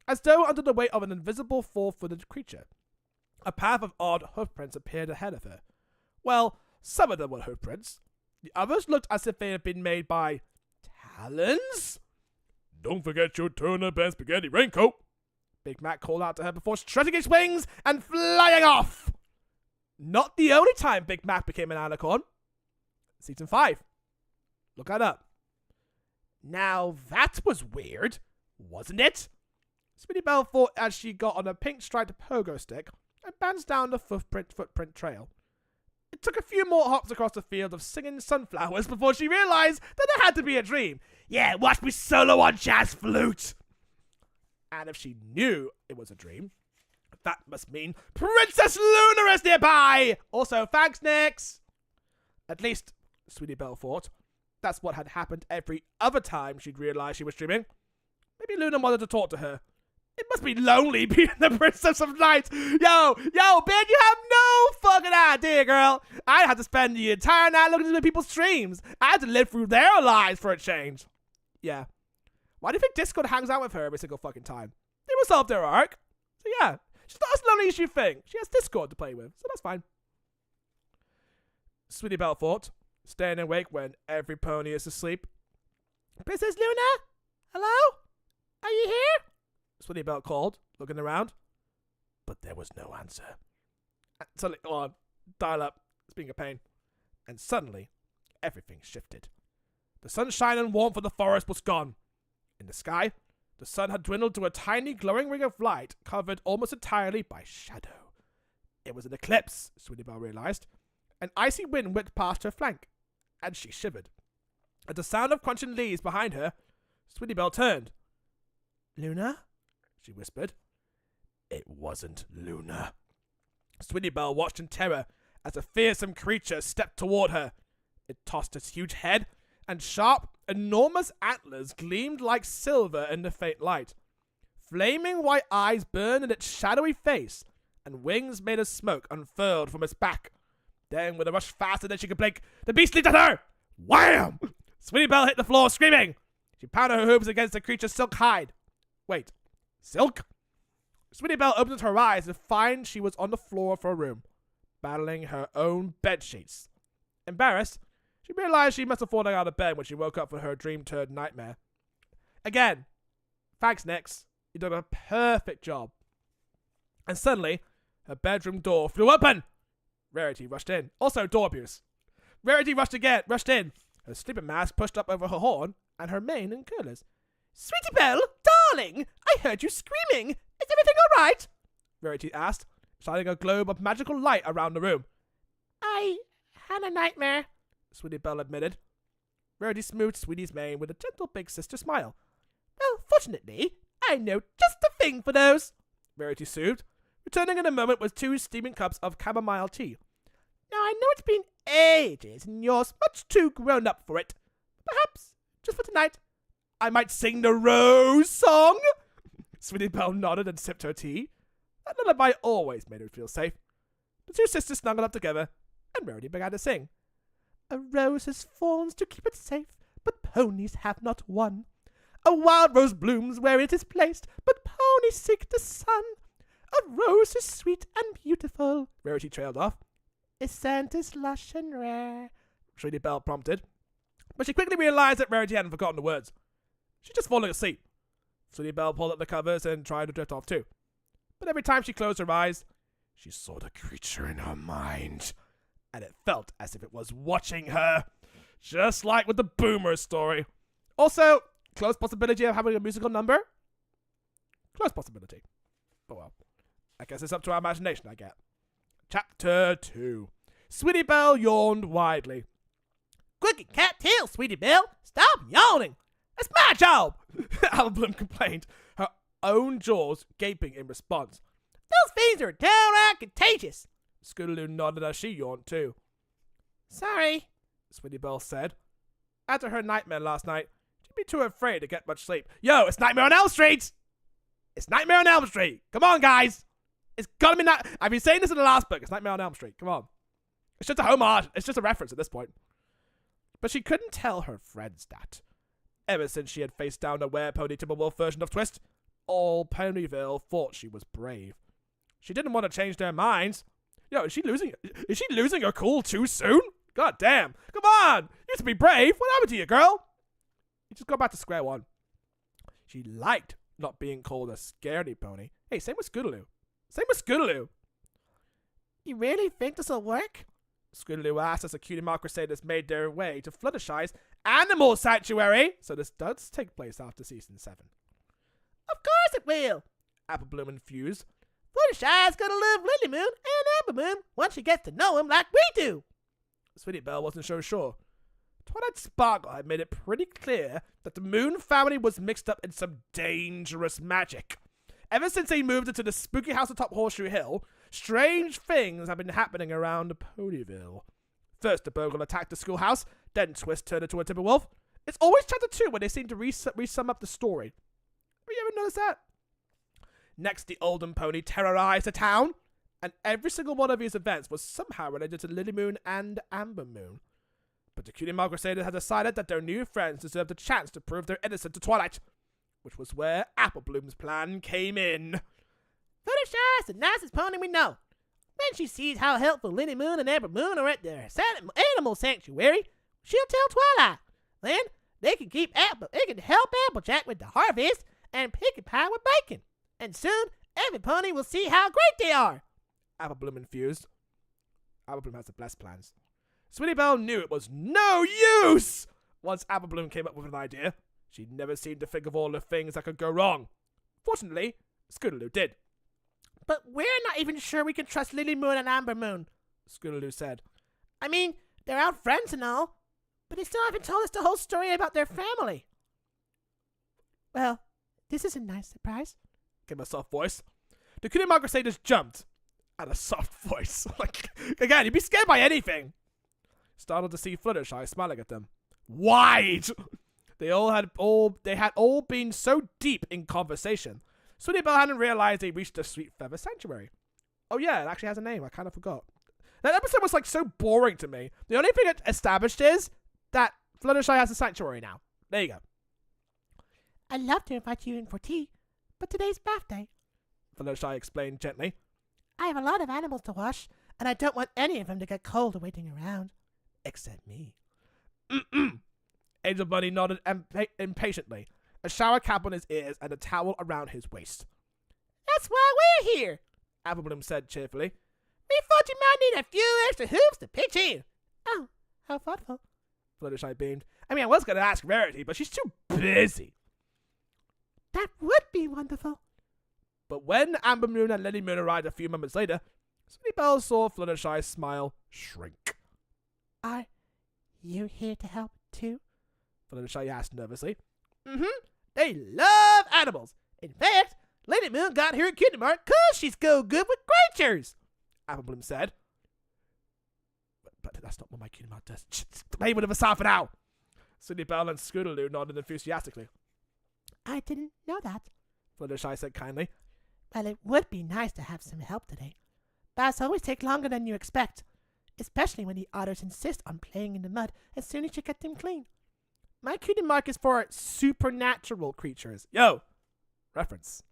as though under the weight of an invisible four-footed creature. A path of odd hoofprints appeared ahead of her. Well, some of them were hoofprints. The others looked as if they had been made by talons? Don't forget your turnip and spaghetti raincoat, Big Mac called out to her before strutting his wings and flying off. Not the only time Big Mac became an alicorn. Season 5. Look that up. Now that was weird, wasn't it? Sweetie Belle thought as she got on a pink-striped pogo stick and bounced down the footprint trail. It took a few more hops across the field of singing sunflowers before she realized that it had to be a dream. Yeah, watch me solo on jazz flute. And if she knew it was a dream, that must mean Princess Luna is nearby! Also, thanks, Nix! At least, Sweetie Belle thought, that's what had happened every other time she'd realized she was dreaming. Maybe Luna wanted to talk to her. It must be lonely being the Princess of Night. Yo, Ben, you have no fucking idea, girl. I had to spend the entire night looking into people's streams. I had to live through their lives for a change. Yeah. Why do you think Discord hangs out with her every single fucking time? They resolved their arc. So yeah, she's not as lonely as you think. She has Discord to play with, so that's fine. Sweetie Belle thought, staying awake when every pony is asleep. Princess Luna? Hello? Are you here? Sweetie Belle called, looking around. But there was no answer. And suddenly, go on, dial up. It's being a pain. And suddenly, everything shifted. The sunshine and warmth of the forest was gone. In the sky, the sun had dwindled to a tiny glowing ring of light covered almost entirely by shadow. It was an eclipse, Sweetie Belle realized. An icy wind whipped past her flank, and she shivered. At the sound of crunching leaves behind her, Sweetie Belle turned. Luna? She whispered. It wasn't Luna. Sweetie Belle watched in terror as a fearsome creature stepped toward her. It tossed its huge head, and sharp, enormous antlers gleamed like silver in the faint light. Flaming white eyes burned in its shadowy face, and wings made of smoke unfurled from its back. Then, with a rush faster than she could blink, the beast leaped at her! Wham! Sweetie Belle hit the floor, screaming. She pounded her hooves against the creature's silk hide. Wait, silk? Sweetie Belle opened her eyes to find she was on the floor of her room, battling her own bedsheets. Embarrassed, she realized she must have fallen out of bed when she woke up from her dream-turned nightmare. Again, thanks, Nix. You did a perfect job. And suddenly, her bedroom door flew open. Rarity rushed in. Also, door abuse. Rarity rushed in. Her sleeping mask pushed up over her horn, and her mane in curlers. Sweetie Belle, darling, I heard you screaming. Is everything all right? Rarity asked, shining a globe of magical light around the room. I had a nightmare, Sweetie Belle admitted. Rarity smoothed Sweetie's mane with a gentle big sister smile. Well, fortunately, I know just the thing for those, Rarity soothed, returning in a moment with 2 steaming cups of chamomile tea. Now, I know it's been ages and you're much too grown up for it. Perhaps, just for tonight, I might sing the Rose Song? Sweetie Belle nodded and sipped her tea. That lullaby always made her feel safe. The 2 sisters snuggled up together, and Rarity began to sing. A rose has thorns to keep it safe, but ponies have not one. A wild rose blooms where it is placed, but ponies seek the sun. A rose is sweet and beautiful, Rarity trailed off. Its scent is lush and rare, Sweetie Belle prompted. But she quickly realized that Rarity hadn't forgotten the words. She'd just fallen asleep. Sweetie Belle pulled up the covers and tried to drift off too. But every time she closed her eyes, she saw the creature in her mind. And it felt as if it was watching her. Just like with the Boomer story. Also, close possibility of having a musical number? Close possibility. But well, I guess it's up to our imagination, I get. Chapter 2. Sweetie Belle yawned widely. Quick and cat tail, Sweetie Belle. Stop yawning. That's my job, Album complained, her own jaws gaping in response. Those things are downright contagious. Scootaloo nodded as she yawned too. Sorry, Sweetie Belle said. After her nightmare last night, she'd be too afraid to get much sleep. Yo, it's Nightmare on Elm Street! It's Nightmare on Elm Street! Come on, guys! It's gotta be I've been saying this in the last book. It's Nightmare on Elm Street. Come on. It's just a homage. It's just a reference at this point. But she couldn't tell her friends that. Ever since she had faced down a were-pony Timberwolf version of Twist, all Ponyville thought she was brave. She didn't want to change their minds. Yo, is she losing her cool too soon? God damn. Come on! You used to be brave. What happened to you, girl? You just go back to square one. She liked not being called a scaredy pony. Hey, same with Scootaloo. You really think this'll work? Scootaloo asked as the Cutie Mark Crusaders made their way to Fluttershy's animal sanctuary. So this does take place after season 7. it will, Apple Bloom infused. Fluttershy's gonna love Lily Moon and Amber Moon once she gets to know him like we do. Sweetie Belle wasn't so sure. Twilight Sparkle had made it pretty clear that the Moon family was mixed up in some dangerous magic. Ever since they moved into the spooky house atop Horseshoe Hill, strange things have been happening around Ponyville. First, the burglar attacked the schoolhouse, then Twist turned into a Timberwolf. It's always chapter 2 when they seem to re-sum up the story. Have you ever noticed that? Next, the Olden Pony terrorized the town, and every single one of these events was somehow related to Lily Moon and Amber Moon. But the Cutie Mark Crusaders had decided that their new friends deserved a chance to prove their innocence to Twilight, which was where Apple Bloom's plan came in. Fluttershy's the nicest pony we know. When she sees how helpful Lily Moon and Amber Moon are at their animal sanctuary, she'll tell Twilight. Then they can help Applejack with the harvest and Pinkie Pie with bacon. And soon, every pony will see how great they are. Apple Bloom infused. Apple Bloom has the best plans. Sweetie Belle knew it was no use! Once Apple Bloom came up with an idea, she never seemed to think of all the things that could go wrong. Fortunately, Scootaloo did. But we're not even sure we can trust Lily Moon and Amber Moon, Scootaloo said. I mean, they're our friends and all, but they still haven't told us the whole story about their family. Well, this is a nice surprise, came a soft voice. The Cutie Mark Crusaders jumped at a soft voice. Like, again, you'd be scared by anything. Startled to see Fluttershy smiling at them. Wide! They had all been so deep in conversation. Sweetie Belle hadn't realized they reached the Sweet Feather Sanctuary. Oh yeah, it actually has a name. I kind of forgot. That episode was like so boring to me. The only thing it established is that Fluttershy has a sanctuary now. There you go. I'd love to invite you in for tea, but today's bath day, Fluttershy explained gently. I have a lot of animals to wash, and I don't want any of them to get cold waiting around. Except me. Angel Bunny nodded impatiently, a shower cap on his ears and a towel around his waist. That's why we're here, Apple Bloom said cheerfully. We thought you might need a few extra hoops to pitch in. Oh, how thoughtful, Fluttershy beamed. I mean, I was going to ask Rarity, but she's too busy. That would be wonderful. But when Amber Moon and Lily Moon arrived a few moments later, Sweetie Belle saw Fluttershy's smile shrink. Are you here to help too? Fluttershy asked nervously. They love animals. In fact, Lily Moon got her a Cutie Mark 'cause she's so good with creatures, Apple Bloom said. But that's not what my Cutie Mark does. Play with a for now. Sweetie Belle and Scootaloo nodded enthusiastically. I didn't know that, Fluttershy said kindly. Well, it would be nice to have some help today. Baths always take longer than you expect, especially when the otters insist on playing in the mud as soon as you get them clean. My Cutie Mark is for supernatural creatures. Yo! Reference.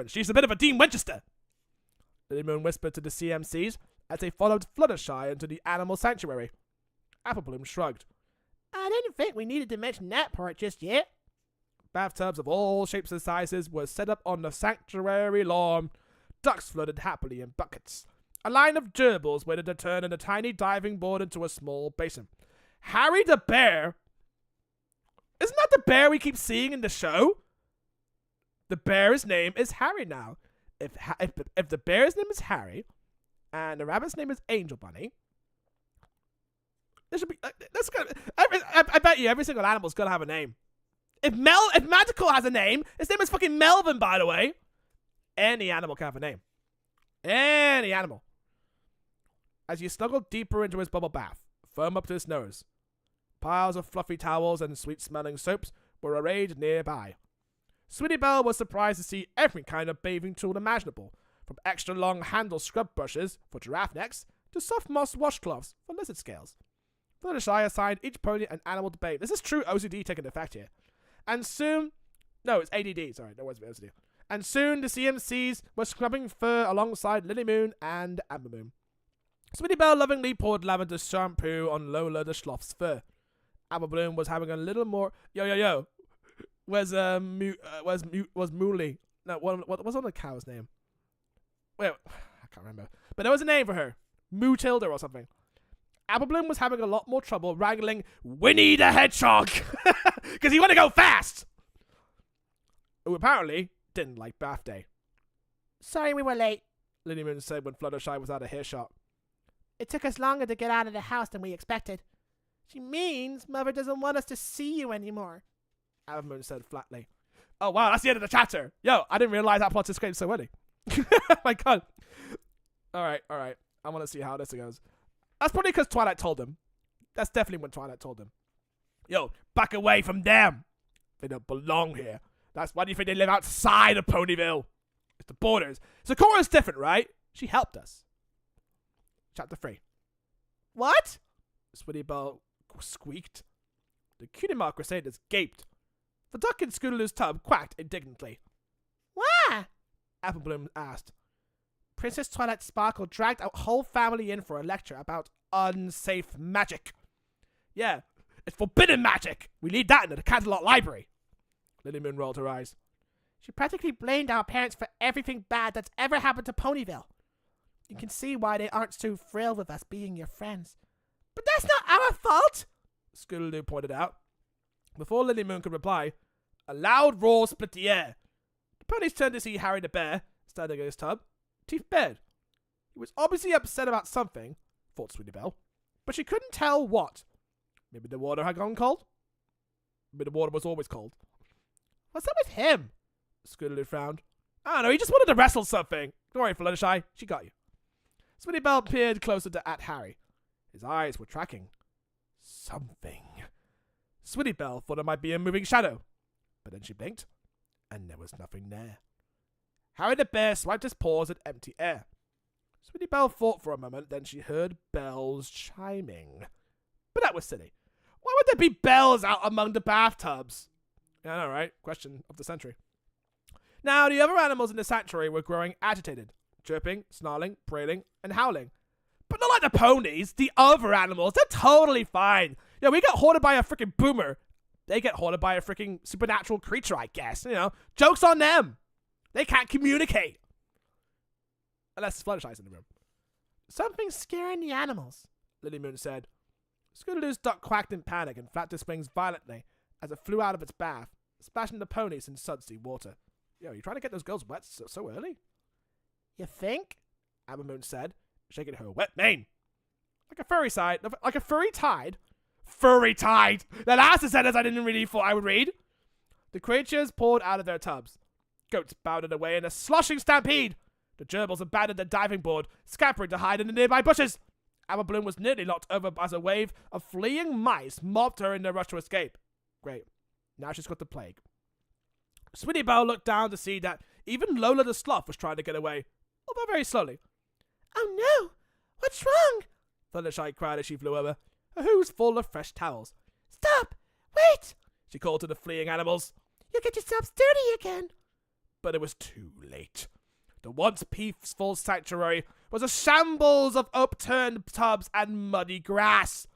She's a bit of a Dean Winchester. Lily Moon whispered to the CMCs as they followed Fluttershy into the animal sanctuary. Apple Bloom shrugged. I didn't think we needed to mention that part just yet. Bathtubs of all shapes and sizes were set up on the sanctuary lawn. Ducks floated happily in buckets. A line of gerbils waited to turn in a tiny diving board into a small basin. Harry the bear? Isn't that the bear we keep seeing in the show? The bear's name is Harry now. If the bear's name is Harry, and the rabbit's name is Angel Bunny, there should be. That's good. I bet you every single animal's gonna have a name. If Magical has a name, his name is fucking Melvin, by the way. Any animal can have a name. Any animal. As you snuggled deeper into his bubble bath, firm up to his nose, piles of fluffy towels and sweet-smelling soaps were arrayed nearby. Sweetie Belle was surprised to see every kind of bathing tool imaginable, from extra-long handle scrub brushes for giraffe necks to soft moss washcloths for lizard scales. Fluttershy assigned each pony an animal to bathe. This is true OCD taking effect here. And soon... No, it's ADD. Sorry, no words about OCD. And soon the CMCs were scrubbing fur alongside Lily Moon and Amber Moon. Sweetie Belle lovingly poured lavender shampoo on Lola the sloth's fur. Apple Bloom was having a little more... Yo. Where's Mooly? No, what was on the cow's name? Wait, I can't remember. But there was a name for her. Mootilda or something. Apple Bloom was having a lot more trouble wrangling Winnie the Hedgehog. Because he wanted to go fast. Who apparently didn't like bath day. Sorry we were late. Lily Moon said when Fluttershy was out of earshot. It took us longer to get out of the house than we expected. She means Mother doesn't want us to see you anymore. Moon said flatly. Oh wow, that's the end of the chapter. Yo, I didn't realize that plot escaped so early. My god. Alright. I want to see how this goes. That's probably because Twilight told him. That's definitely when Twilight told him. Yo, back away from them. They don't belong here. That's why do you think they live outside of Ponyville? It's the borders. Sakura's different, right? She helped us. Chapter 3. What? Sweetie Belle squeaked. The Cutie Mark Crusaders gaped. The duck in Scootaloo's tub quacked indignantly. Why? Apple Bloom asked. Princess Twilight Sparkle dragged our whole family in for a lecture about unsafe magic. Yeah, it's forbidden magic. We need that in the Canterlot Library. Lily Moon rolled her eyes. She practically blamed our parents for everything bad that's ever happened to Ponyville. You can see why they aren't so thrilled with us being your friends. But that's not our fault, Scootaloo pointed out. Before Lily Moon could reply, a loud roar split the air. The ponies turned to see Harry the Bear standing in his tub, teeth bared. He was obviously upset about something, thought Sweetie Belle, but she couldn't tell what. Maybe the water had gone cold? Maybe the water was always cold. What's up with him? Scootaloo frowned. I don't know, he just wanted to wrestle something. Don't worry, Fluttershy, she got you. Sweetie Belle peered closer at Harry. His eyes were tracking something. Sweetie Belle thought it might be a moving shadow, but then she blinked, and there was nothing there. Harry the Bear swiped his paws at empty air. Sweetie Belle thought for a moment, then she heard bells chiming. But that was silly. Why would there be bells out among the bathtubs? Yeah, I know, right? Question of the century. Now, the other animals in the sanctuary were growing agitated, chirping, snarling, brailing, and howling. But not like the ponies, the other animals. They're totally fine. Yeah, we get haunted by a freaking boomer. They get haunted by a freaking supernatural creature, I guess. You know, joke's on them. They can't communicate. Unless Fluttershy's in the room. Something's scaring the animals, Lily Moon said. Scootaloo's duck quacked in panic and flapped its wings violently as it flew out of its bath, splashing the ponies in sudsy water. Yo, you trying to get those girls wet so early? You think? Moon said, shaking her wet mane. Like a furry tide? Furry tide! The last sentence I didn't really thought I would read. The creatures poured out of their tubs. Goats bounded away in a sloshing stampede. The gerbils abandoned their diving board, scampering to hide in the nearby bushes. Apple Bloom was nearly knocked over as a wave of fleeing mice mobbed her in their rush to escape. Great. Now she's got the plague. Sweetie Belle looked down to see that even Lola the Sloth was trying to get away, although very slowly. Oh no! What's wrong? Fluttershy cried as she flew over, her hooves full of fresh towels. Stop! Wait! She called to the fleeing animals. You'll get yourselves dirty again. But it was too late. The once peaceful sanctuary was a shambles of upturned tubs and muddy grass.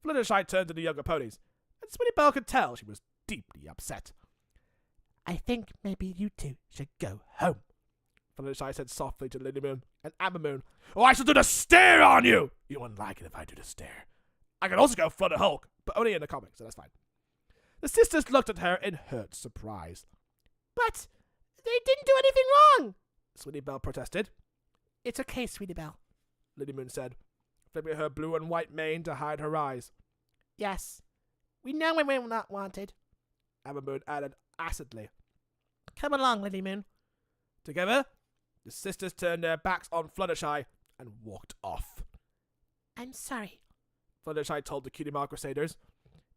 Fluttershy turned to the younger ponies, and Sweetie Belle could tell she was deeply upset. I think maybe you two should go home, Fluttershy said softly to Lily Moon and Amber Moon. Oh, I shall do the stare on you! You wouldn't like it if I do the stare. I can also go Flutter Hulk, but only in the comics, so that's fine. The sisters looked at her in hurt surprise. But they didn't do anything wrong, Sweetie Belle protested. It's okay, Sweetie Belle, Lily Moon said, flipping her blue and white mane to hide her eyes. Yes, we know when we're not wanted, Amber Moon added acidly. Come along, Lily Moon. Together, the sisters turned their backs on Fluttershy and walked off. I'm sorry, Fluttershy told the Cutie Mark Crusaders.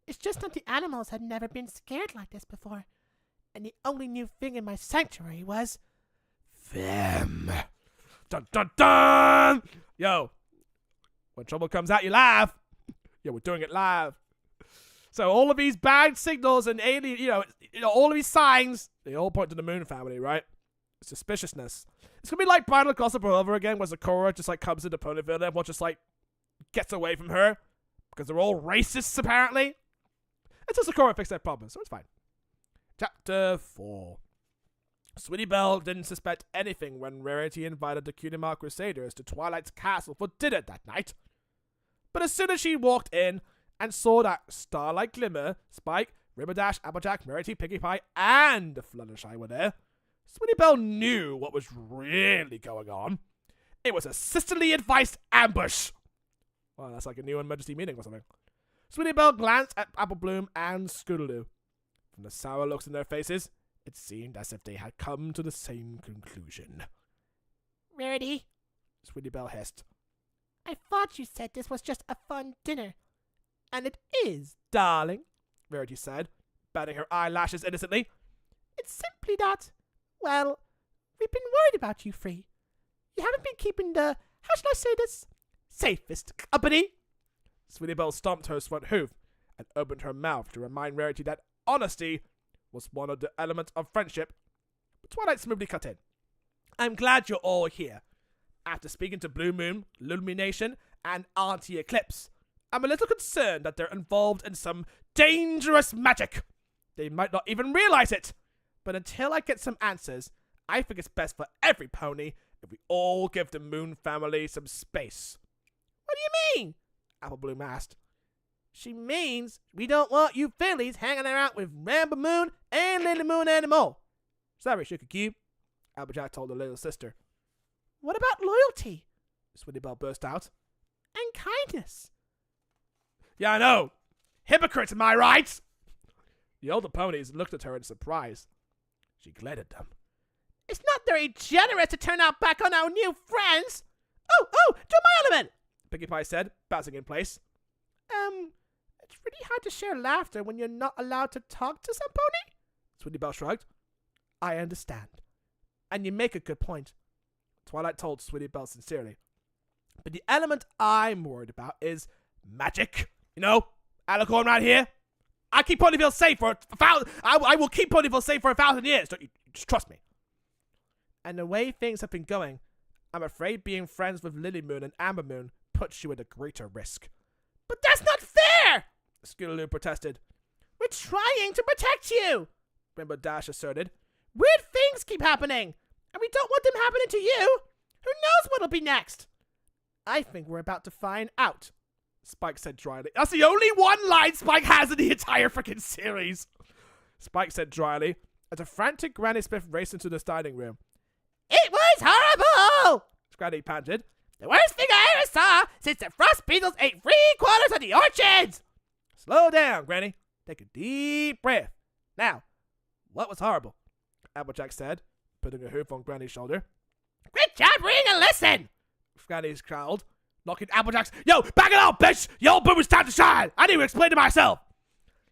It's just that the animals had never been scared like this before, and the only new thing in my sanctuary was them. Dun dun dun! Yo, when trouble comes out, you laugh. Yo, we're doing it live. So all of these bad signals and alien, you know, all of these signs, they all point to the Moon family, right? Suspiciousness. It's gonna be like Bridal Gossip all over again, where Sakura just like comes into Ponyville and everyone just like gets away from her because they're all racists apparently. Until Sakura fixed that problem, so it's fine. Chapter 4. Sweetie Belle didn't suspect anything when Rarity invited the Cutie Mark Crusaders to Twilight's castle for dinner that night. But as soon as she walked in and saw that Starlight Glimmer, Spike, Ribberdash, Applejack, Rarity, Pinkie Pie, and Fluttershy were there, Sweetie Belle knew what was really going on. It was a sisterly advice ambush. Well, that's like a new emergency meeting or something. Sweetie Belle glanced at Apple Bloom and Scootaloo. From the sour looks in their faces, it seemed as if they had come to the same conclusion. Rarity, Sweetie Belle hissed. I thought you said this was just a fun dinner. And it is, darling, Rarity said, batting her eyelashes innocently. It's simply that, well, we've been worried about you, Free. You haven't been keeping the, how shall I say this, safest company. Sweetie Belle stomped her front hoof and opened her mouth to remind Rarity that honesty was one of the elements of friendship. But Twilight smoothly cut in. I'm glad you're all here. After speaking to Blue Moon, Illumination, and Auntie Eclipse, I'm a little concerned that they're involved in some dangerous magic. They might not even realize it. But until I get some answers, I think it's best for every pony if we all give the Moon family some space. What do you mean? Apple Bloom asked. She means we don't want you fillies hanging around with Ramble Moon and Lily Moon anymore. Sorry, Sugar Cube, Applejack told her little sister. What about loyalty? Sweetie Belle burst out. And kindness. Yeah, I know. Hypocrites, am I right? The older ponies looked at her in surprise. She glared at them. It's not very generous to turn our back on our new friends. Oh, do my element, Pinkie Pie said, bouncing in place. It's really hard to share laughter when you're not allowed to talk to some pony. Sweetie Belle shrugged. I understand. And you make a good point. Twilight told Sweetie Belle sincerely. But the element I'm worried about is magic. You know, Alicorn right here. I keep Ponyville safe for 1,000. I will keep Ponyville safe for 1,000 years. Don't you just trust me? And the way things have been going, I'm afraid being friends with Lily Moon and Amber Moon puts you at a greater risk. But that's not fair! Scootaloo protested. We're trying to protect you! Rainbow Dash asserted. Weird things keep happening, and we don't want them happening to you. Who knows what'll be next? I think we're about to find out, Spike said dryly. That's the only one line Spike has in the entire freaking series. Spike said dryly as a frantic Granny Smith raced into the dining room. It was horrible! Granny panted. The worst thing I ever saw since the frost beetles ate 3/4 of the orchards! Slow down, Granny. Take a deep breath. Now, what was horrible? Applejack said, putting a hoof on Granny's shoulder. Great job reading and listen! Granny growled, knocking Applejack's. Yo, back it up, bitch! Your boom is time to shine! I need to explain to myself!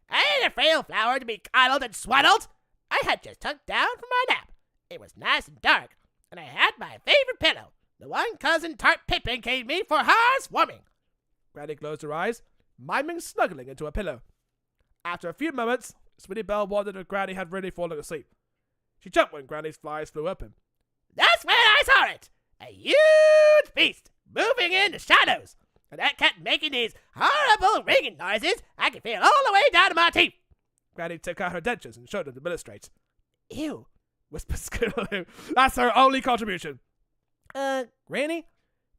I ain't a frail flower to be coddled and swaddled. I had just tucked down from my nap. It was nice and dark, and I had my favorite pillow, the one cousin Tart Pippin gave me for housewarming. Granny closed her eyes, miming snuggling into a pillow. After a few moments, Sweetie Belle wondered if Granny had really fallen asleep. She jumped when Granny's flies flew open. That's when I saw it! A huge beast moving in the shadows, and that kept making these horrible ringing noises I could feel all the way down to my teeth. Granny took out her dentures and showed them to Illustrate. Ew, whispered Scootaloo. That's her only contribution. Granny?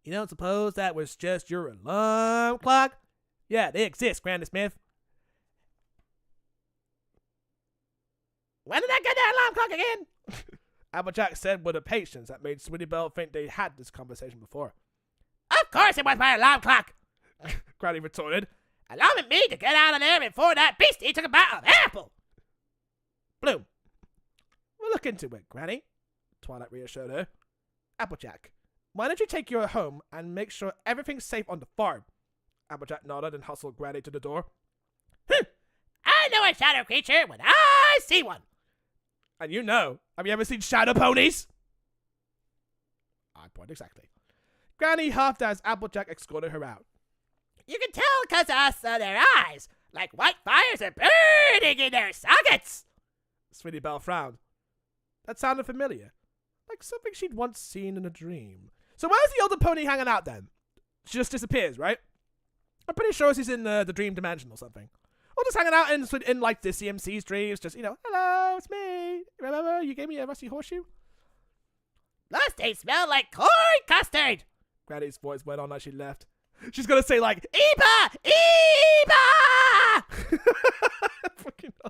You don't suppose that was just your alarm clock? Yeah, they exist, Granny Smith. When did I get that alarm clock again? Applejack said with a patience that made Sweetie Belle think they had this conversation before. Of course it was my alarm clock, Granny retorted, alarming me to get out of there before that beastie took a bite of apple. Bloom. We'll look into it, Granny, Twilight reassured her. Applejack, why don't you take you home and make sure everything's safe on the farm? Applejack nodded and hustled Granny to the door. I know a shadow creature when I see one. And you know, have you ever seen shadow ponies? I point exactly. Granny huffed as Applejack escorted her out. You can tell because I saw their eyes, like white fires are burning in their sockets. Sweetie Belle frowned. That sounded familiar, like something she'd once seen in a dream. So where's the older pony hanging out then? She just disappears, right? I'm pretty sure she's in the dream dimension or something. Or just hanging out in like the CMC's dreams, just, hello, it's me. Remember, you gave me a rusty horseshoe? Those things smell like corn custard. Granny's voice went on as she left. She's gonna say like, Eba! Eba!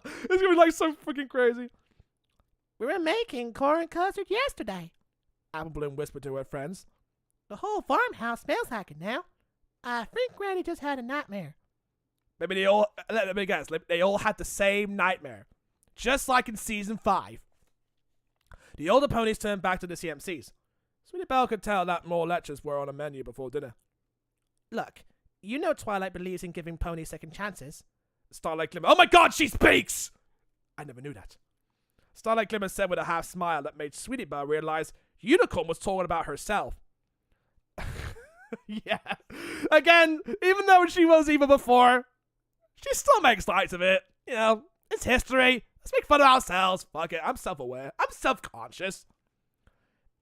It's gonna be like so freaking crazy. We were making corn custard yesterday. Apple Bloom whispered to her friends. The whole farmhouse smells like it now. I think Granny just had a nightmare. Maybe they all, let me guess, they all had the same nightmare. Just like in season 5. The older ponies turned back to the CMCs. Sweetie Belle could tell that more lectures were on a menu before dinner. Look, you know Twilight believes in giving ponies second chances. Starlight Glimmer, oh my god, she speaks! I never knew that. Starlight Glimmer said with a half smile that made Sweetie Belle realize Unicorn was talking about herself. Yeah. Again, even though she was evil before, she still makes light of it. You know, it's history. Let's make fun of ourselves. Fuck it, I'm self-aware. I'm self-conscious.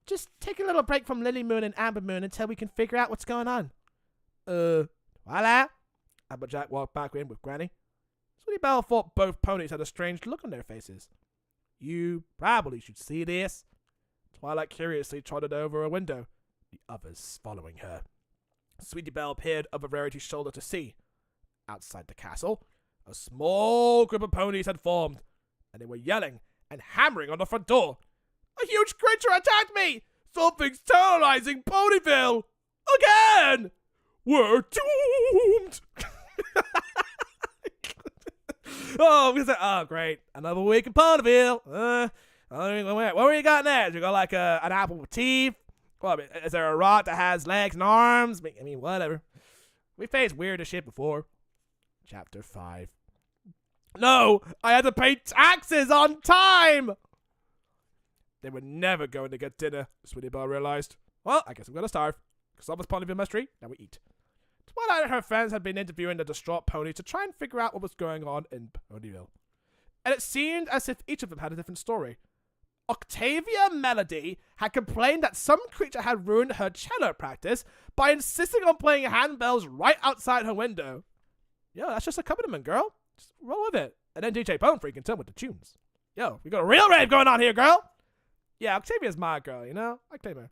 Just take a little break from Lily Moon and Amber Moon until we can figure out what's going on. Voila. Applejack walked back in with Granny. Sweetie Belle thought both ponies had a strange look on their faces. You probably should see this. Twilight curiously trotted over a window, the others following her. Sweetie Belle peered over Rarity's shoulder to see. Outside the castle, a small group of ponies had formed, and they were yelling and hammering on the front door. A huge creature attacked me! Something's terrorizing Ponyville! Again! We're doomed! Oh, great. Another week in Ponyville. What do you got next? You got like an apple with teeth? Well, I mean, is there a rock that has legs and arms? I mean, whatever. We faced weirder shit before. Chapter 5. No! I had to pay taxes on time! They were never going to get dinner, Sweetie Belle realized. Well, I guess I'm going to starve. Because that was Ponyville Mystery, now we eat. Twilight and her friends had been interviewing the distraught pony to try and figure out what was going on in Ponyville. And it seemed as if each of them had a different story. Octavia Melody had complained that some creature had ruined her cello practice by insisting on playing handbells right outside her window. Yo, that's just accompaniment, girl. Just roll with it. And then DJ Bone Freak can tell with the tunes. Yo, we got a real rave going on here, girl. Yeah, Octavia's my girl, you know? I claim her.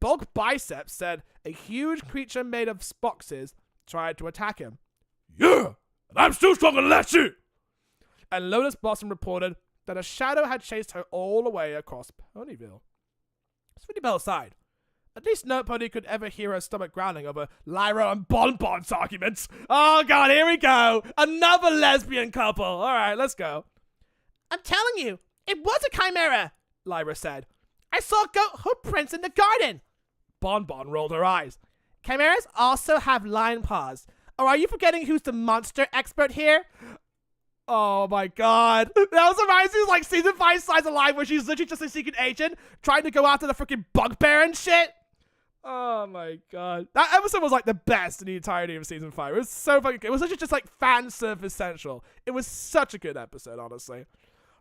Bulk Biceps said a huge creature made of boxes tried to attack him. Yeah, and I'm still stronger than that shit. And Lotus Blossom reported that a shadow had chased her all the way across Ponyville. Sweetie Belle sighed. At least no pony could ever hear her stomach growling over Lyra and Bonbon's arguments. Oh god, here we go. Another lesbian couple. Alright, let's go. I'm telling you, it was a chimera, Lyra said. I saw goat hoof prints in the garden. Bonbon rolled her eyes. Chimeras also have lion paws. Or are you forgetting who's the monster expert here? Oh my god. That was reminds me of like season 5 Slice of Life where she's literally just a secret agent trying to go after the freaking bugbear and shit. Oh my god. That episode was like the best in the entirety of season 5. It was so fucking good. It was literally just like fan service central. It was such a good episode, honestly.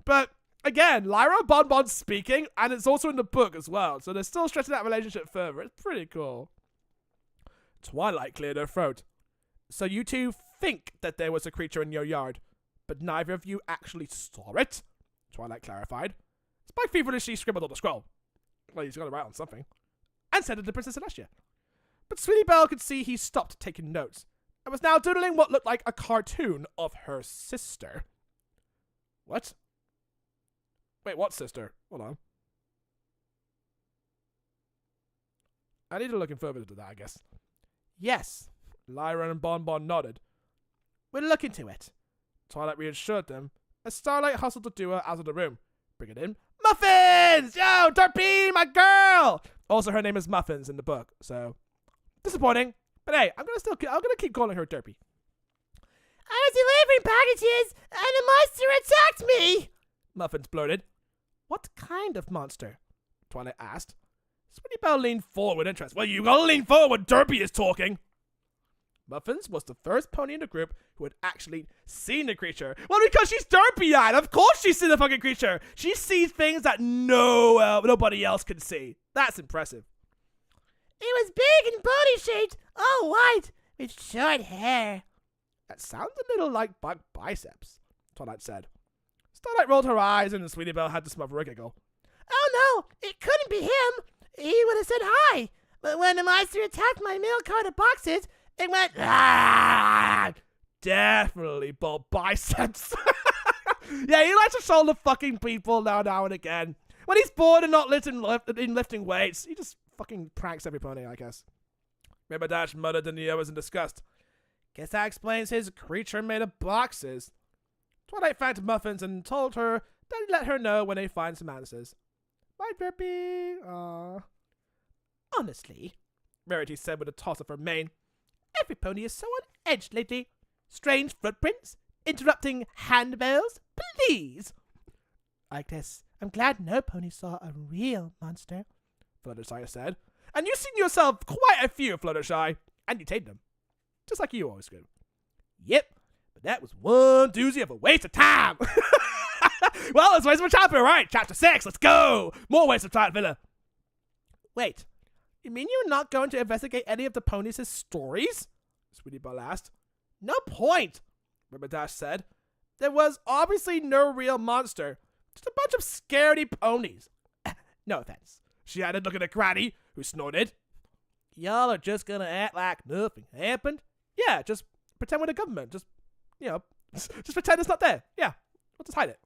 But again, Lyra and Bonbon speaking, and it's also in the book as well. So they're still stretching that relationship further. It's pretty cool. Twilight cleared her throat. So you two think that there was a creature in your yard, but neither of you actually saw it? Twilight clarified. Spike feverishly scribbled on the scroll. Well, he's got to write on something. And sent it to Princess Celestia. But Sweetie Belle could see he stopped taking notes, and was now doodling what looked like a cartoon of her sister. What? Wait, what sister? Hold on. I need to look further into that, I guess. Yes. Lyra and Bonbon nodded. We'll look into it. Twilight reassured them as Starlight hustled the duo out of the room, bringing in Muffins! Yo, Derpy, my girl! Also, her name is Muffins in the book, so disappointing. But hey, I'm gonna keep calling her Derpy. I was delivering packages and a monster attacked me! Muffins blurted. What kind of monster? Twilight asked. Sweetie Belle leaned forward with interest. Well, you gotta lean forward when Derpy is talking. Muffins was the first pony in the group who had actually seen the creature. Well, because she's Derpy-eyed. Of course she's seen the fucking creature. She sees things that nobody else can see. That's impressive. It was big and body-shaped, all white, with short hair. That sounds a little like Bug Biceps, Twilight said. Starlight rolled her eyes and Sweetie Belle had to smother a giggle. Oh no, it couldn't be him. He would have said hi. But when the monster attacked my milk carton boxes, it went, ah! Definitely Bob Biceps. Yeah, he likes to troll the fucking people now and again. When he's bored and not lifting weights, he just fucking pranks every pony, I guess. Rainbow Dash muttered in the others in disgust. Guess that explains his creature made of boxes. Twilight thanked Muffins and told her that he'd let her know when they find some answers. Bye, Burpee. Aww. Honestly, Rarity said with a toss of her mane. every pony is so on edge lately. Strange footprints, interrupting handbells, please. I guess I'm glad no pony saw a real monster, Fluttershy said. And you've seen yourself quite a few, Fluttershy. And you tamed them. Just like you always do. Yep, but that was one doozy of a waste of time. Well, let's waste some chapter, right? Chapter 6, let's go. More waste of time, Villa. Wait, you mean you're not going to investigate any of the ponies' stories? Sweetie Belle asked. No point, Rainbow Dash said. There was obviously no real monster. Just a bunch of scaredy ponies. No offense. She added, looking at Granny, who snorted. Y'all are just gonna act like nothing happened? Yeah, just pretend we're the government. Just pretend it's not there. Yeah, we'll just hide it.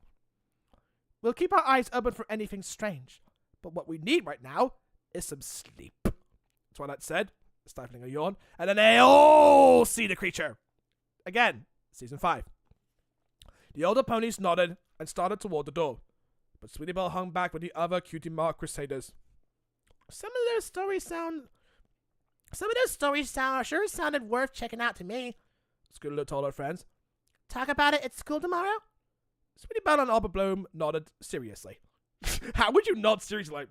We'll keep our eyes open for anything strange. But what we need right now is some sleep, Twilight said, stifling a yawn. And then they all see the creature. Again, season 5. The older ponies nodded and started toward the door. But Sweetie Belle hung back with the other cutie mark crusaders. Some of those stories sure sounded worth checking out to me, Scootaloo told her friends. Talk about it at school tomorrow? Sweetie Belle and Albert Bloom nodded seriously. How would you nod seriously? Like,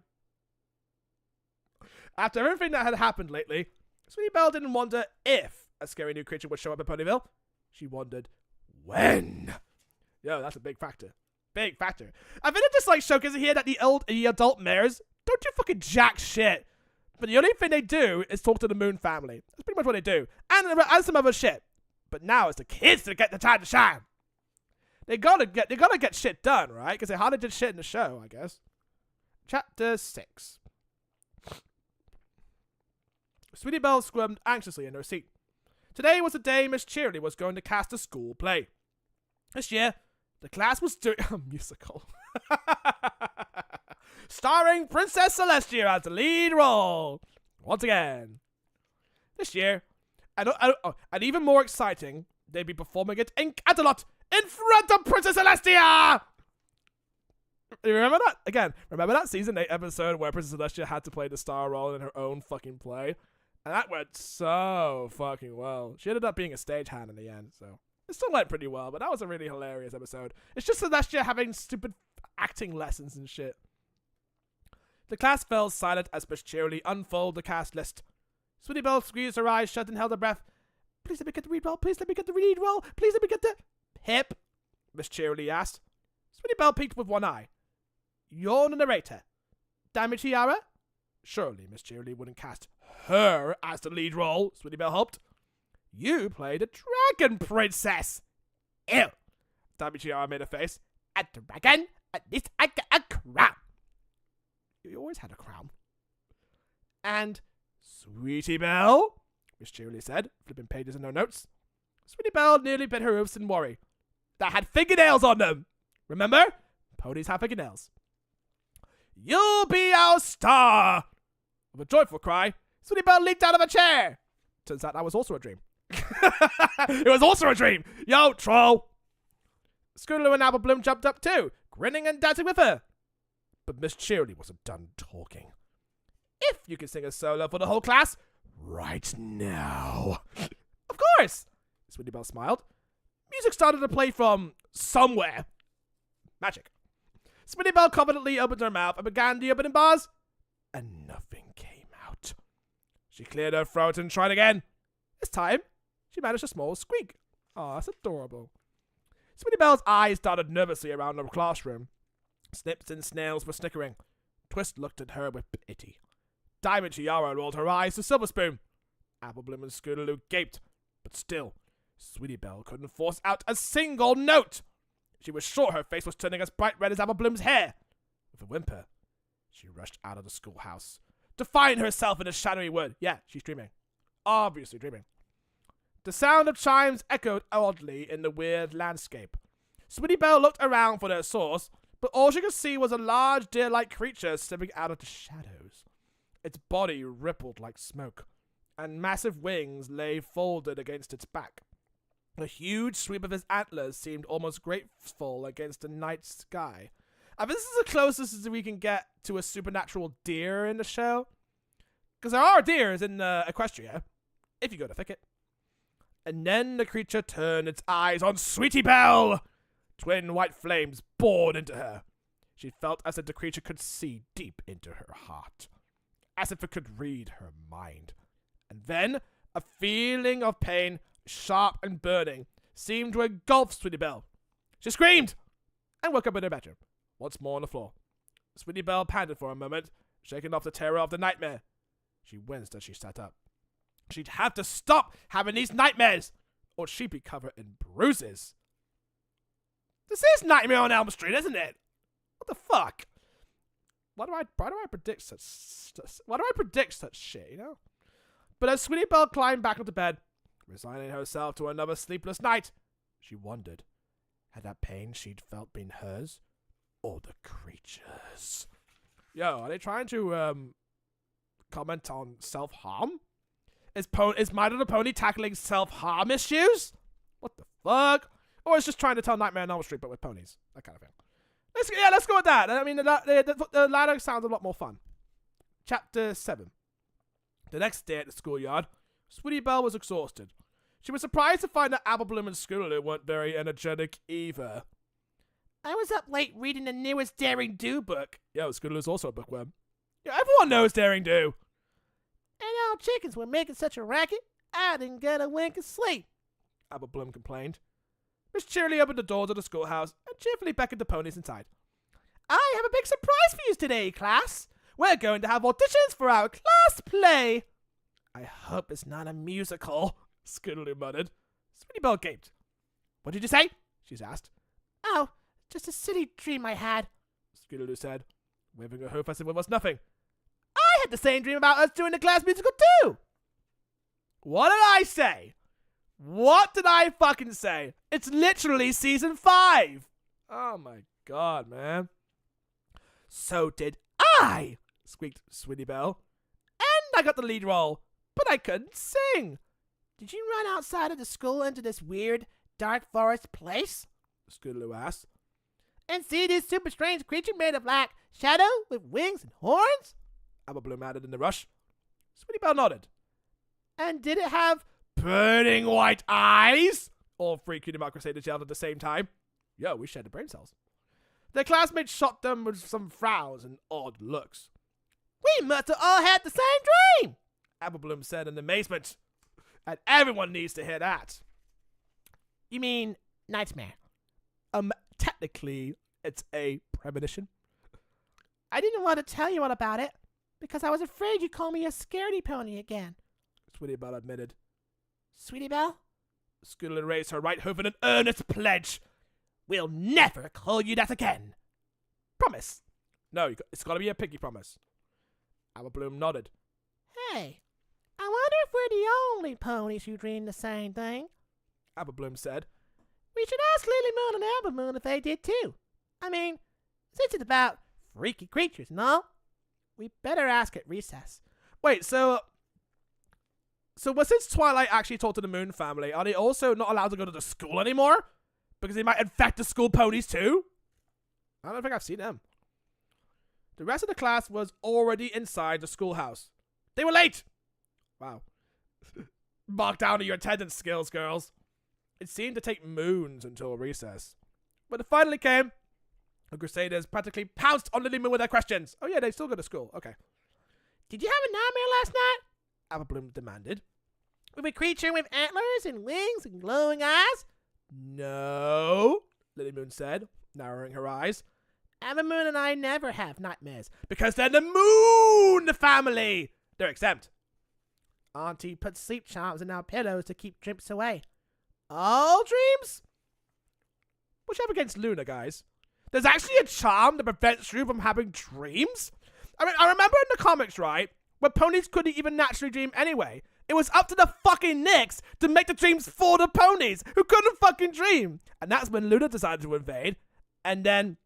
after everything that had happened lately, Sweetie Belle didn't wonder if a scary new creature would show up in Ponyville. She wondered when. Yo, that's a big factor. Big factor. I think it just like showcases here that the adult mares don't do fucking jack shit. But the only thing they do is talk to the Moon family. That's pretty much what they do. And some other shit. But now it's the kids that get the time to shine. They gotta get shit done, right? Because they hardly did shit in the show, I guess. Chapter 6. Sweetie Belle squirmed anxiously in her seat. Today was the day Miss Cheerily was going to cast a school play. This year, the class was doing a musical. Starring Princess Celestia as the lead role. Once again. This year, and even more exciting, they'd be performing it in Canterlot in front of Princess Celestia! You remember that? Again, remember that season 8 episode where Princess Celestia had to play the star role in her own fucking play? And that went so fucking well. She ended up being a stagehand in the end, so it still went pretty well, but that was a really hilarious episode. It's just Celestia having stupid acting lessons and shit. The class fell silent as Miss Cheerily unfolded the cast list. Sweetie Belle squeezed her eyes shut and held her breath. Please let me get the read roll. Please let me get the read roll. Please let me get the... Hip, Miss Cheerily asked. Sweetie Belle peeked with one eye. You're the narrator. Diamond Tiara? Surely Miss Cheerily wouldn't cast her as the lead role, Sweetie Belle hoped. You played a dragon princess. Ew. Diamond Tiara made a face. A dragon? At least I got a crown. You always had a crown. And Sweetie Belle, Miss Cheerily said, flipping pages in her notes. Sweetie Belle nearly bit her roofs in worry. That had fingernails on them. Remember? Ponies have fingernails. You'll be our star! With a joyful cry, Sweetie Belle leaped out of a chair. Turns out that was also a dream. It was also a dream! Yo, troll! Scootaloo and Apple Bloom jumped up too, grinning and dancing with her. But Miss Cheerily wasn't done talking. If you can sing a solo for the whole class, right now. Of course! Sweetie Belle smiled. Music started to play from somewhere. Magic. Sweetie Belle confidently opened her mouth and began the opening bars, and nothing came out. She cleared her throat and tried again. This time, she managed a small squeak. Aw, that's adorable. Sweetie Belle's eyes darted nervously around the classroom. Snips and snails were snickering. Twist looked at her with pity. Diamond Tiara rolled her eyes to Silver Spoon. Apple Bloom and Scootaloo gaped, but still, Sweetie Belle couldn't force out a single note. She was sure her face was turning as bright red as Apple Bloom's hair. With a whimper, she rushed out of the schoolhouse to find herself in a shadowy wood. Yeah, she's dreaming. Obviously dreaming. The sound of chimes echoed oddly in the weird landscape. Sweetie Belle looked around for their source, but all she could see was a large deer-like creature stepping out of the shadows. Its body rippled like smoke, and massive wings lay folded against its back. A huge sweep of his antlers seemed almost graceful against the night sky. I think this is the closest as we can get to a supernatural deer in the show. Because there are deers in Equestria, if you go to Thicket. And then the creature turned its eyes on Sweetie Belle. Twin white flames bored into her. She felt as if the creature could see deep into her heart, as if it could read her mind. And then a feeling of pain, sharp and burning, seemed to engulf Sweetie Belle. She screamed and woke up in her bedroom, once more on the floor. Sweetie Belle panted for a moment, shaking off the terror of the nightmare. She winced as she sat up. She'd have to stop having these nightmares, or she'd be covered in bruises. This is Nightmare on Elm Street, isn't it? What the fuck? Why do I predict such shit, you know? But as Sweetie Belle climbed back into bed, resigning herself to another sleepless night, she wondered, had that pain she'd felt been hers, or the creature's? Yo, are they trying to, comment on self-harm? Is My Little Pony tackling self-harm issues? What the fuck? Or it's just trying to tell Nightmare on Elm Street, but with ponies. That kind of thing. Let's go with that. I mean, the latter sounds a lot more fun. Chapter 7. The next day at the schoolyard, Sweetie Belle was exhausted. She was surprised to find that Apple Bloom and Scootaloo weren't very energetic either. I was up late reading the newest Daring Do book. Yo, Scootaloo's also a bookworm. Yeah, everyone knows Daring Do. And our chickens were making such a racket, I didn't get a wink of sleep. Apple Bloom complained. Miss Cheerily opened the doors of the schoolhouse and cheerfully beckoned the ponies inside. I have a big surprise for you today, class. We're going to have auditions for our class play. I hope it's not a musical, Scootaloo muttered. Sweetie Belle gaped. What did you say? She asked. Oh, just a silly dream I had, Scootaloo said, waving her hoof as if it was nothing. I had the same dream about us doing the class musical too. What did I say? What did I fucking say? It's literally season 5. Oh my god, man. So did I, squeaked Sweetie Belle. And I got the lead role, but I couldn't sing. Did you run outside of the school into this weird, dark forest place? Scootaloo asked. And see this super strange creature made of like shadow with wings and horns? Apple Bloom added in the rush. Sweetie Belle nodded. And did it have burning white eyes? All three Cutie Mark Crusaders yelled at the same time. Yo, we shared the brain cells. Their classmates shot them with some frowns and odd looks. We must have all had the same dream, Apple Bloom said in amazement. And everyone needs to hear that. You mean nightmare? Technically, it's a premonition. I didn't want to tell you all about it, because I was afraid you'd call me a scaredy pony again, Sweetie Belle admitted. Sweetie Belle? Scootaloo raised her right hoof in an earnest pledge. We'll never call you that again. Promise. No, it's got to be a pinky promise. Apple Bloom nodded. Hey, I wonder if we're the only ponies who dream the same thing. Apple Bloom said. We should ask Lily Moon and Amber Moon if they did too. I mean, since it's about freaky creatures and all, we better ask at recess. Wait, so since Twilight actually talked to the Moon family, are they also not allowed to go to the school anymore? Because they might infect the school ponies too? I don't think I've seen them. The rest of the class was already inside the schoolhouse. They were late! Wow. Mark down to your attendance skills, girls. It seemed to take moons until recess. When it finally came, the Crusaders practically pounced on Lily Moon with their questions. Oh yeah, they still go to school. Okay. Did you have a nightmare last night? Apple Bloom demanded. With a creature with antlers and wings and glowing eyes? No, Lily Moon said, narrowing her eyes. Amber Moon and I never have nightmares. Because they're the Moon family. They're exempt. Auntie put sleep charms in our pillows to keep dreams away. All dreams? What's up against Luna, guys? There's actually a charm that prevents you from having dreams? I mean, I remember in the comics, right, where ponies couldn't even naturally dream anyway. It was up to the fucking Knicks to make the dreams for the ponies, who couldn't fucking dream. And that's when Luna decided to invade. And then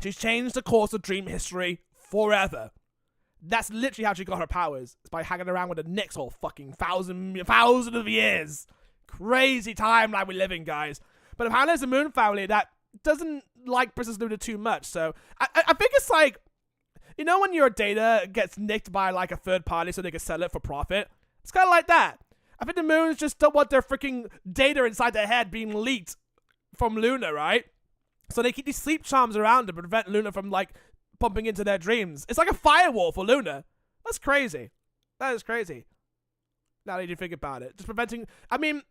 she changed the course of dream history forever. That's literally how she got her powers. It's by hanging around with the Knicks all fucking thousand of years. Crazy timeline we live in, guys. But apparently there's a moon family that doesn't like Princess Luna too much. So I think it's like, you know when your data gets nicked by like a third party so they can sell it for profit? It's kind of like that. I think the moons just don't want their freaking data inside their head being leaked from Luna, right? So they keep these sleep charms around to prevent Luna from like bumping into their dreams. It's like a firewall for Luna. That's crazy. That is crazy. Now that you think about it. Just preventing... I mean,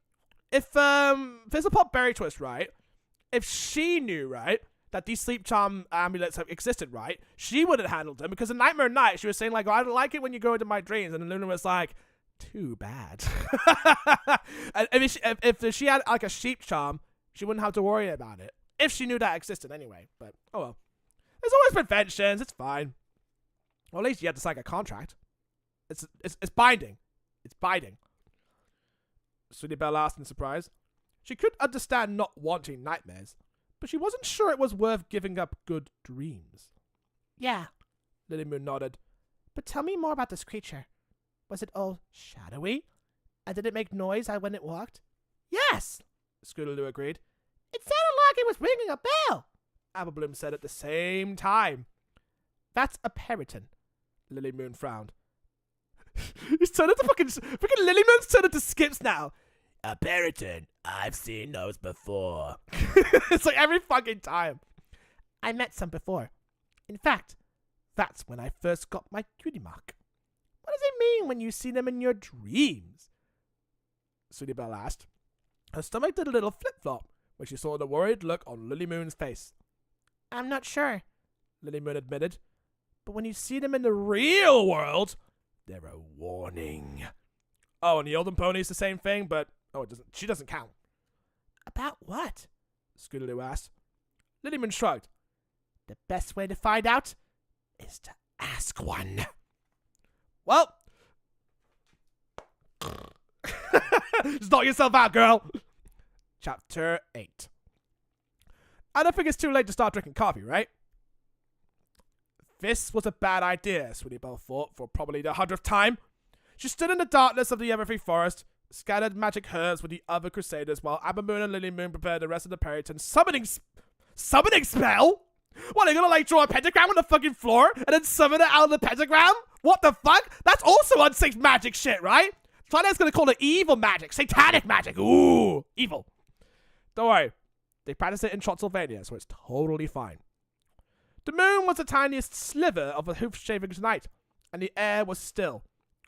if Fizzlepop Berry Twist, right? If she knew, right, that these sleep charm amulets have existed, right? She would have handled them because in Nightmare Night, she was saying like, oh, I don't like it when you go into my dreams. And then Luna was like, too bad. And if she had like a sheep charm, she wouldn't have to worry about it. If she knew that existed anyway. But, oh well. There's always preventions. It's fine. Well, at least you have to sign a contract. It's binding. It's binding. Sweetie Belle asked in surprise. She could understand not wanting nightmares, but she wasn't sure it was worth giving up good dreams. Yeah. Lily Moon nodded. But tell me more about this creature. Was it all shadowy? And did it make noise when it walked? Yes, Scootaloo agreed. It sounded like it was ringing a bell. Applebloom said at the same time. That's a periton. Lily Moon frowned. He's turned into freaking Lily Moon's turned into Skips now. A periton. I've seen those before. It's like every fucking time. I met some before. In fact, that's when I first got my cutie mark. What does it mean when you see them in your dreams? Sweetie Belle asked. Her stomach did a little flip-flop when she saw the worried look on Lily Moon's face. I'm not sure, Lily Moon admitted. But when you see them in the real world, they're a warning. Oh, and the Olden Pony's the same thing, but she doesn't count. About what? Scootaloo asked. Lily Moon shrugged. The best way to find out is to ask one. Well, just knock yourself out, girl. Chapter 8. I don't think it's too late to start drinking coffee, right? This was a bad idea, Sweetie Belle thought for probably the 100th time. She stood in the darkness of the Everfree Forest, scattered magic herbs with the other Crusaders while Ambermoon and Lily Moon prepared the rest of the Periton summoning spell? What, are you gonna like draw a pentagram on the fucking floor and then summon it out of the pentagram? What the fuck? That's also unsafe magic shit, right? Twilight's gonna call it evil magic, satanic magic. Ooh, evil. Don't worry. They practice it in Transylvania, so it's totally fine. The moon was the tiniest sliver of a hoof shaving tonight, and the air was still,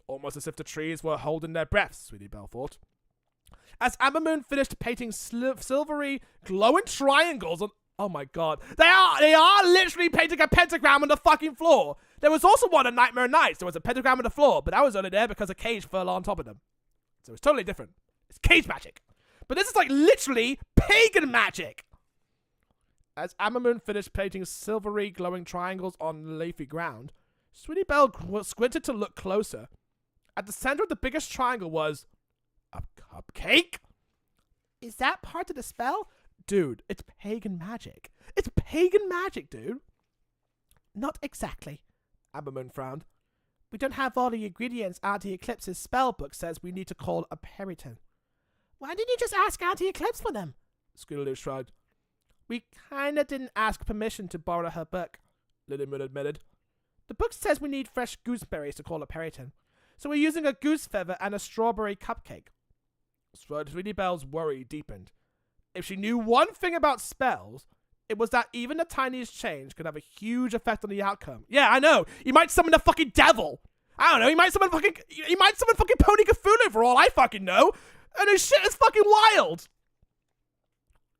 almost as if the trees were holding their breaths, Sweetie Belle thought. As Ambermoon finished painting silvery, glowing triangles on... Oh my god. They are literally painting a pentagram on the fucking floor. There was also one on Nightmare Nights. There was a pentagram on the floor, but that was only there because a cage fell on top of them. So it's totally different. It's cage magic. But this is like literally pagan magic. As Ambermoon finished painting silvery, glowing triangles on leafy ground, Sweetie Belle squinted to look closer. At the center of the biggest triangle was a cupcake? Is that part of the spell? Dude, it's pagan magic. It's pagan magic, dude. Not exactly. Ambermoon frowned. We don't have all the ingredients Auntie Eclipse's spell book says we need to call a periton. Why didn't you just ask Auntie Eclipse for them? Scootaloo shrugged. We kinda didn't ask permission to borrow her book, Lily Moon admitted. The book says we need fresh gooseberries to call a periton, so we're using a goose feather and a strawberry cupcake. Sweetie Belle's worry deepened. If she knew one thing about spells, it was that even the tiniest change could have a huge effect on the outcome. Yeah, I know. You might summon the fucking devil. I don't know. You might summon fucking Pony Cthulhu for all I fucking know. And this shit is fucking wild.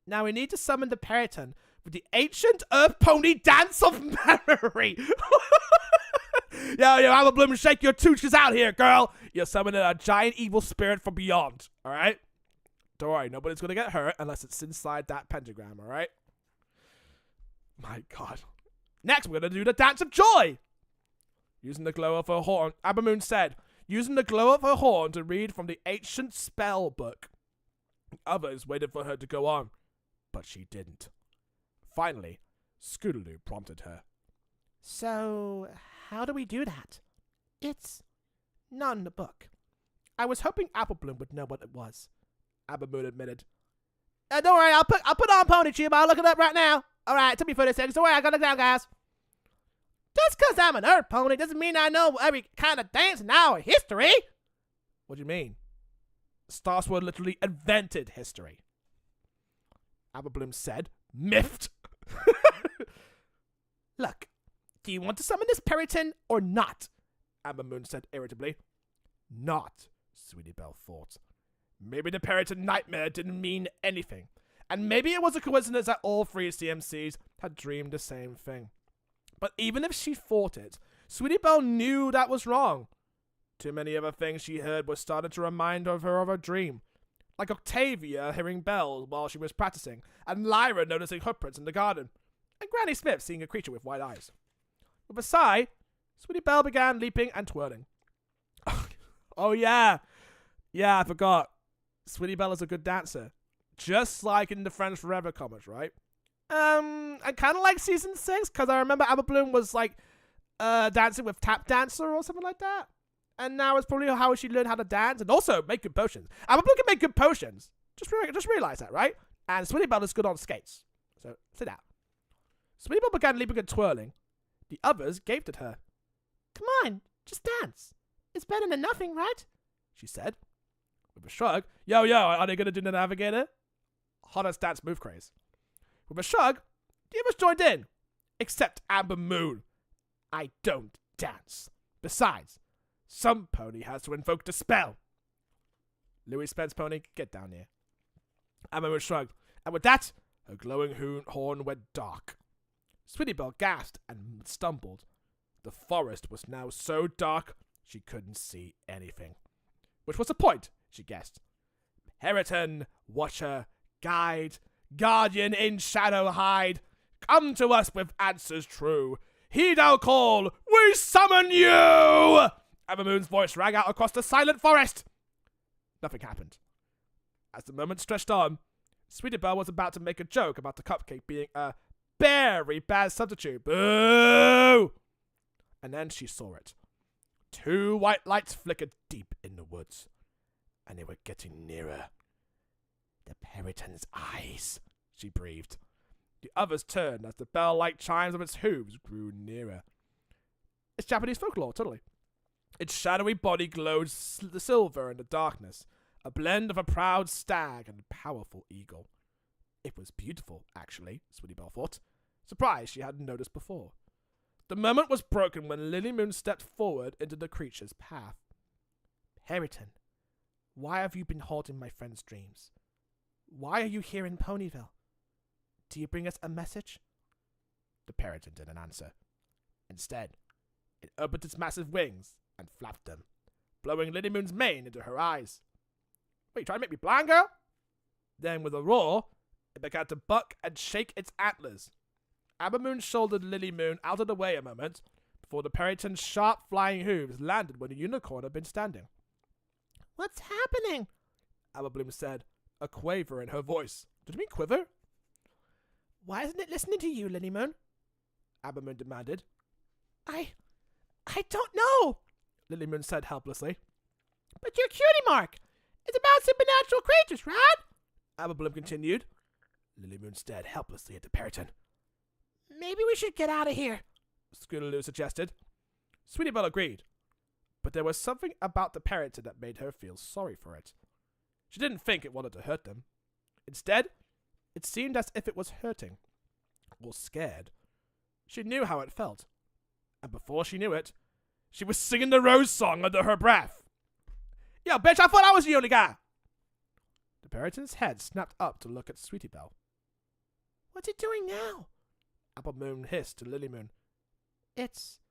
Now we need to summon the periton with the ancient Earth Pony Dance of Memory. Yo, Amberbloom, shake your tooches out here, girl. You're summoning a giant evil spirit from beyond, all right? Don't worry, nobody's going to get hurt unless it's inside that pentagram, all right? My God. Next, we're going to do the Dance of Joy. Using the glow of her horn, Ambermoon said, using the glow of her horn to read from the ancient spell book. Others waited for her to go on, but she didn't. Finally, Scootaloo prompted her. So, how do we do that? It's not in the book. I was hoping Applebloom would know what it was, Abamoon admitted. Don't worry, I'll put on Ponytube. I'll look it up right now. Alright, it took me 30 seconds. Don't worry, I gotta look down, guys. Just because I'm an Earth Pony doesn't mean I know every kind of dance in our history. What do you mean? Star Sword literally invented history. Applebloom said, miffed. Look, do you want to summon this Periton or not? Abamoon said irritably. Not, Sweetie Belle thought. Maybe the Periton nightmare didn't mean anything, and maybe it was a coincidence that all three CMCs had dreamed the same thing. But even if she thought it, Sweetie Belle knew that was wrong. Too many other things she heard were starting to remind her of her dream, like Octavia hearing bells while she was practicing, and Lyra noticing footprints in the garden, and Granny Smith seeing a creature with white eyes. With a sigh, Sweetie Belle began leaping and twirling. Oh yeah, I forgot. Sweetie Belle is a good dancer, just like in the Friends Forever comics, right? I kind of like season 6 because I remember Applebloom was like dancing with Tap Dancer or something like that. And now it's probably how she learned how to dance and also make good potions. Applebloom can make good potions. Just realize that, right? And Sweetie Belle is good on skates. So sit down. Sweetie Belle began leaping and twirling. The others gaped at her. Come on, just dance. It's better than nothing, right? She said. With a shrug, yo, are they going to do the Navigator? Hottest dance move craze. With a shrug, the others joined in. Except Amber Moon. I don't dance. Besides, some pony has to invoke the spell. Louis Spence pony, get down here. Amber Moon shrugged, and with that, her glowing horn went dark. Sweetie Belle gasped and stumbled. The forest was now so dark she couldn't see anything. Which was the point, she guessed. Periton, Watcher, Guide, Guardian in shadow hide, come to us with answers true. Heed our call, we summon you! Abamoon's voice rang out across the silent forest. Nothing happened. As the moment stretched on, Sweetie Belle was about to make a joke about the cupcake being a very bad substitute. Boo! And then she saw it. 2 white lights flickered deep in the woods, and they were getting nearer. The Periton's eyes, she breathed. The others turned as the bell-like chimes of its hooves grew nearer. It's Japanese folklore, totally. Its shadowy body glowed silver in the darkness, a blend of a proud stag and a powerful eagle. It was beautiful, actually, Sweetie Belle thought, surprised she hadn't noticed before. The moment was broken when Lily Moon stepped forward into the creature's path. Periton, why have you been haunting my friend's dreams? Why are you here in Ponyville? Do you bring us a message? The Periton didn't answer. Instead, it opened its massive wings and flapped them, blowing Lily Moon's mane into her eyes. Wait, you trying to make me blind, girl? Then, with a roar, it began to buck and shake its antlers. Abamoon shouldered Lily Moon out of the way a moment before the Periton's sharp flying hooves landed where the unicorn had been standing. What's happening? Abamoon said, a quaver in her voice. Did you mean quiver? Why isn't it listening to you, Lily Moon? Abamoon demanded. I don't know, Lily Moon said helplessly. But your cutie mark. It's about supernatural creatures, right? Abamoon continued. Lily Moon stared helplessly at the Periton. Maybe we should get out of here, Scootaloo suggested. Sweetie Belle agreed, but there was something about the Periton that made her feel sorry for it. She didn't think it wanted to hurt them. Instead, it seemed as if it was hurting, or scared. She knew how it felt, and before she knew it, she was singing the Rose song under her breath. Yo, bitch, I thought I was the only guy! The Periton's head snapped up to look at Sweetie Belle. What's it doing now? Abamoon hissed to Lily Moon. It's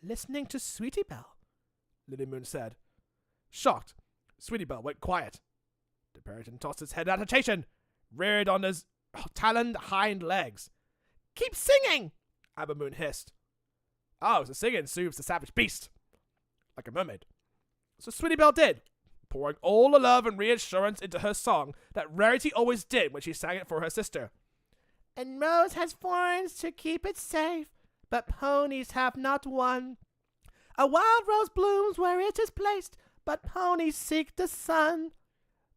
listening to Sweetie Belle, Lily Moon said. Shocked, Sweetie Belle went quiet. The Periton tossed its head out of agitation, reared on his taloned hind legs. Keep singing! Abamoon hissed. Oh, so singing soothes the savage beast. Like a mermaid. So Sweetie Belle did, pouring all the love and reassurance into her song that Rarity always did when she sang it for her sister. And Rose has thorns to keep it safe, but ponies have not one. A wild rose blooms where it is placed, but ponies seek the sun.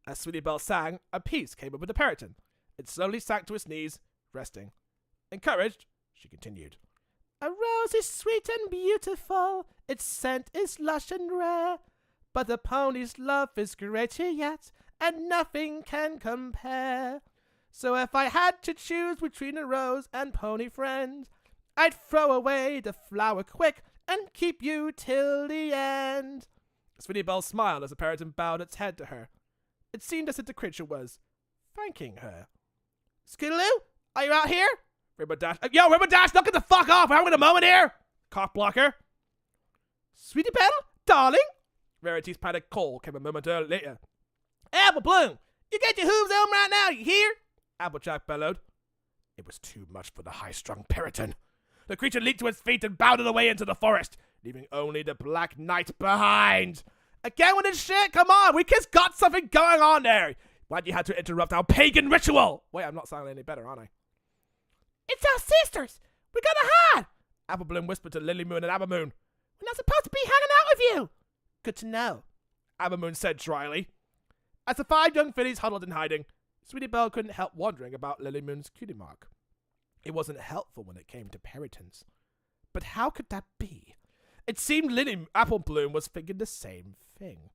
As Sweetie Belle sang, a peace came over the Periton. It slowly sank to its knees, resting. Encouraged, she continued. A rose is sweet and beautiful, its scent is lush and rare, but the pony's love is greater yet, and nothing can compare. So if I had to choose between a rose and pony friend, I'd throw away the flower quick and keep you till the end. Sweetie Belle smiled as the Periton bowed its head to her. It seemed as if the creature was thanking her. Scootaloo, are you out here? Rainbow Dash. Yo, Rainbow Dash, knock it the fuck off. We're having a moment here. Cock blocker. Sweetie Belle, darling? Rarity's panic call came a moment later. Apple Bloom, you get your hooves on right now, you hear? Applejack bellowed. It was too much for the high-strung Periton. The creature leaped to its feet and bounded away into the forest, leaving only the Black Knight behind. Again with this shit? Come on, we kids got something going on there. Why'd you have to interrupt our pagan ritual? Wait, I'm not sounding any better, aren't I? It's our sisters. We gotta hide. Apple Bloom whispered to Lily Moon and Amber Moon. We're not supposed to be hanging out with you. Good to know, Amber Moon said dryly. As the 5 young fillies huddled in hiding, Sweetie Belle couldn't help wondering about Lily Moon's cutie mark. It wasn't helpful when it came to Peritons. But how could that be? It seemed Lily Apple Bloom was thinking the same thing.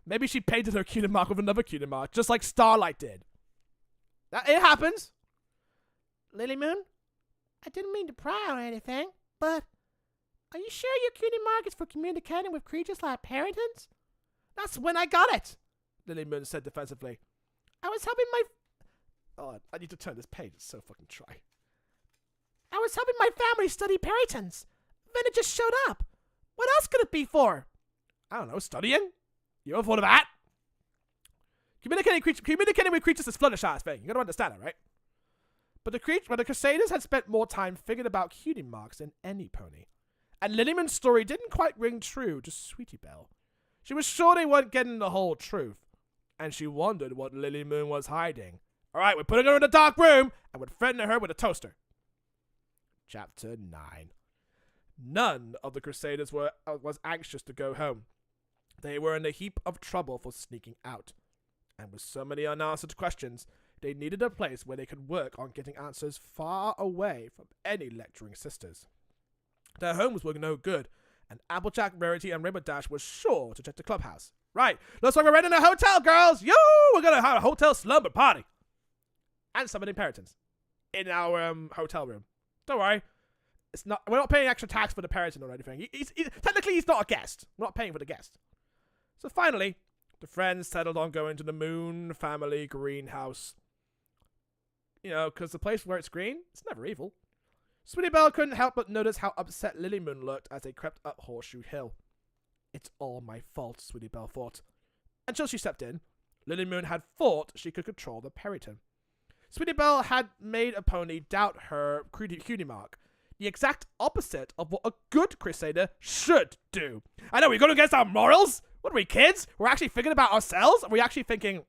Maybe she painted her cutie mark with another cutie mark, just like Starlight did. It happens. Lily Moon, I didn't mean to pry or anything, but are you sure your cutie mark is for communicating with creatures like Peritons? That's when I got it, Lily Moon said defensively. I was helping my... Oh, I need to turn this page. It's so fucking dry. I was helping my family study Peritons. Then it just showed up. What else could it be for? I don't know, studying? You ever thought of that? Communicating with creatures is Fluttershy's thing. You gotta understand it, right? But the Crusaders had spent more time figuring about cutie marks than any pony. And Lily Moon's story didn't quite ring true to Sweetie Belle. She was sure they weren't getting the whole truth. And she wondered what Lily Moon was hiding. Alright, we're putting her in a dark room, and we're threatening her with a toaster. Chapter 9. None of the Crusaders was anxious to go home. They were in a heap of trouble for sneaking out. And with so many unanswered questions, they needed a place where they could work on getting answers far away from any lecturing sisters. Their homes were no good, and Applejack, Rarity, and Rainbow Dash were sure to check the clubhouse. Right, looks like we're renting a hotel, girls! Yo! We're gonna have a hotel slumber party! And summoning Peritons. In our hotel room. Don't worry. We're not paying extra tax for the Periton or anything. Technically, he's not a guest. We're not paying for the guest. So finally, the friends settled on going to the Moon Family Greenhouse. You know, because the place where it's green, it's never evil. Sweetie Belle couldn't help but notice how upset Lily Moon looked as they crept up Horseshoe Hill. It's all my fault, Sweetie Belle thought. Until she stepped in, Lily Moon had thought she could control the Periton. Sweetie Belle had made a pony doubt her cutie mark, the exact opposite of what a good Crusader should do. I know, we're going against our morals? What are we, kids? We're actually thinking about ourselves? Are we actually thinking,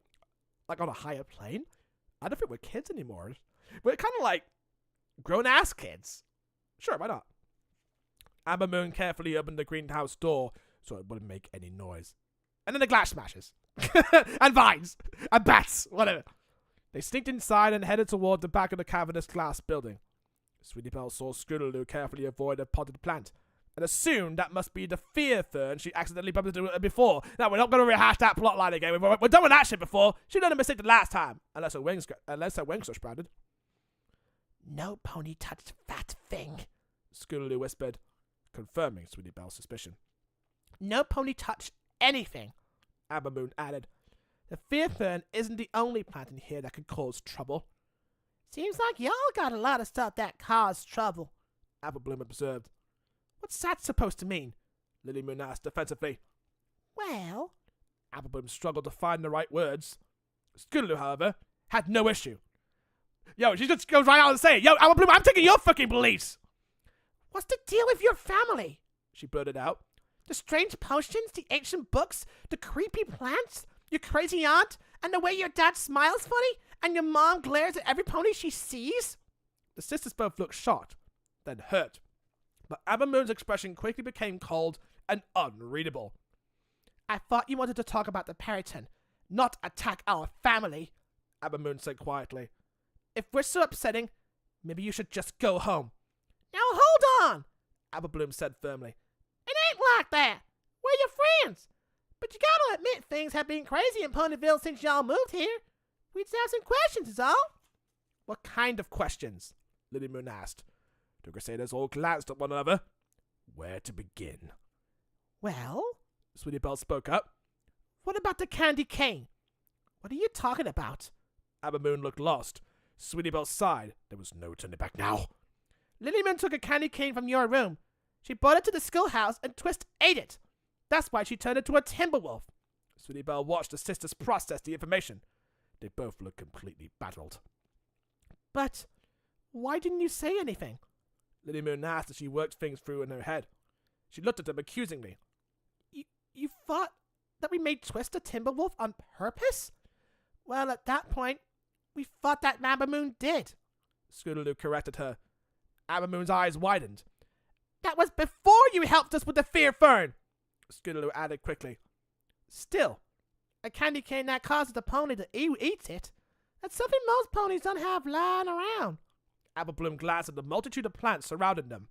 like, on a higher plane? I don't think we're kids anymore. We're kind of like grown-ass kids. Sure, why not? Amber Moon carefully opened the greenhouse door so it wouldn't make any noise. And then the glass smashes. And vines. And bats. Whatever. They sneaked inside and headed toward the back of the cavernous glass building. Sweetie Belle saw Scootaloo carefully avoid a potted plant, and assumed that must be the fear fern she accidentally bumped into before. Now, we're not going to rehash that plotline again. We're done with that shit before. She done a mistake the last time, unless her wings are sprouted. No pony touched that thing, Scootaloo whispered, confirming Sweetie Belle's suspicion. No pony touched anything, Amber Moon added. The fear fern isn't the only plant in here that could cause trouble. Seems like y'all got a lot of stuff that cause trouble, Apple Bloom observed. What's that supposed to mean? Lily Moon asked defensively. Well, Apple Bloom struggled to find the right words. Scootaloo, however, had no issue. Yo, she just goes right out and say, yo, Apple Bloom, I'm taking your fucking beliefs. What's the deal with your family? She blurted out. The strange potions, the ancient books, the creepy plants, your crazy aunt, and the way your dad smiles funny, and your mom glares at every pony she sees? The sisters both looked shocked, then hurt. But Abamoon's expression quickly became cold and unreadable. I thought you wanted to talk about the Periton, not attack our family, Abamoon said quietly. If we're so upsetting, maybe you should just go home. Now hold on, Ababloom said firmly. It ain't like that. We're your friends. But you gotta admit things have been crazy in Ponyville since y'all moved here. We just have some questions is all. What kind of questions? Lily Moon asked. The Crusaders all glanced at one another. Where to begin? Well, Sweetie Belle spoke up. What about the candy cane? What are you talking about? Abamoon looked lost. Sweetie Belle sighed. There was no turning back now. Lilyman took a candy cane from your room. She brought it to the schoolhouse and Twist ate it. That's why she turned into a timber wolf. Sweetie Belle watched the sisters process the information. They both looked completely baffled. But why didn't you say anything? Lily Moon asked as she worked things through in her head. She looked at them accusingly. You thought that we made Twist a timber wolf on purpose? Well, at that point, we thought that Abamoon did. Scootaloo corrected her. Abamoon's eyes widened. That was before you helped us with the fear fern, Scootaloo added quickly. Still, a candy cane that causes the pony to eats it. That's something most ponies don't have lying around. Ababloom glanced at the multitude of plants surrounding them.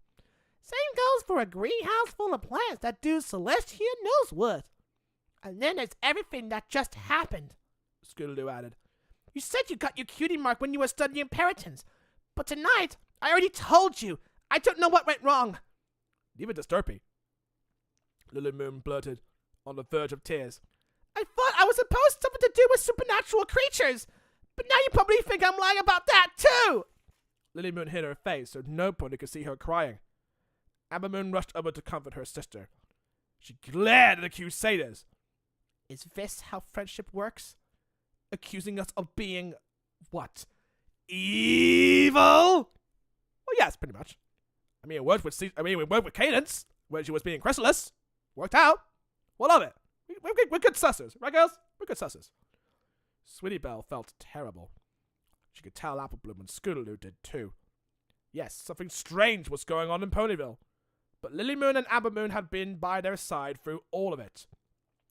Same goes for a greenhouse full of plants that do Celestia knows what. And then there's everything that just happened, Scootaloo added. You said you got your cutie mark when you were studying Peritons, but tonight, I already told you, I don't know what went wrong. Neither does Derpy. Lily Moon blurted, on the verge of tears. I thought I was supposed to something to do with supernatural creatures, but now you probably think I'm lying about that too. Lily Moon hid her face so no pony could see her crying. Abamoon rushed over to comfort her sister. She glared at the Crusaders. Is this how friendship works? Accusing us of being, what, evil? Well, yes, pretty much. We worked with Cadence when she was being chrysalis. Worked out. What of it? We're good sussers, right, girls? We're good sussers. Sweetie Belle felt terrible. She could tell Applebloom and Scootaloo did too. Yes, something strange was going on in Ponyville. But Lily Moon and Abamoon had been by their side through all of it.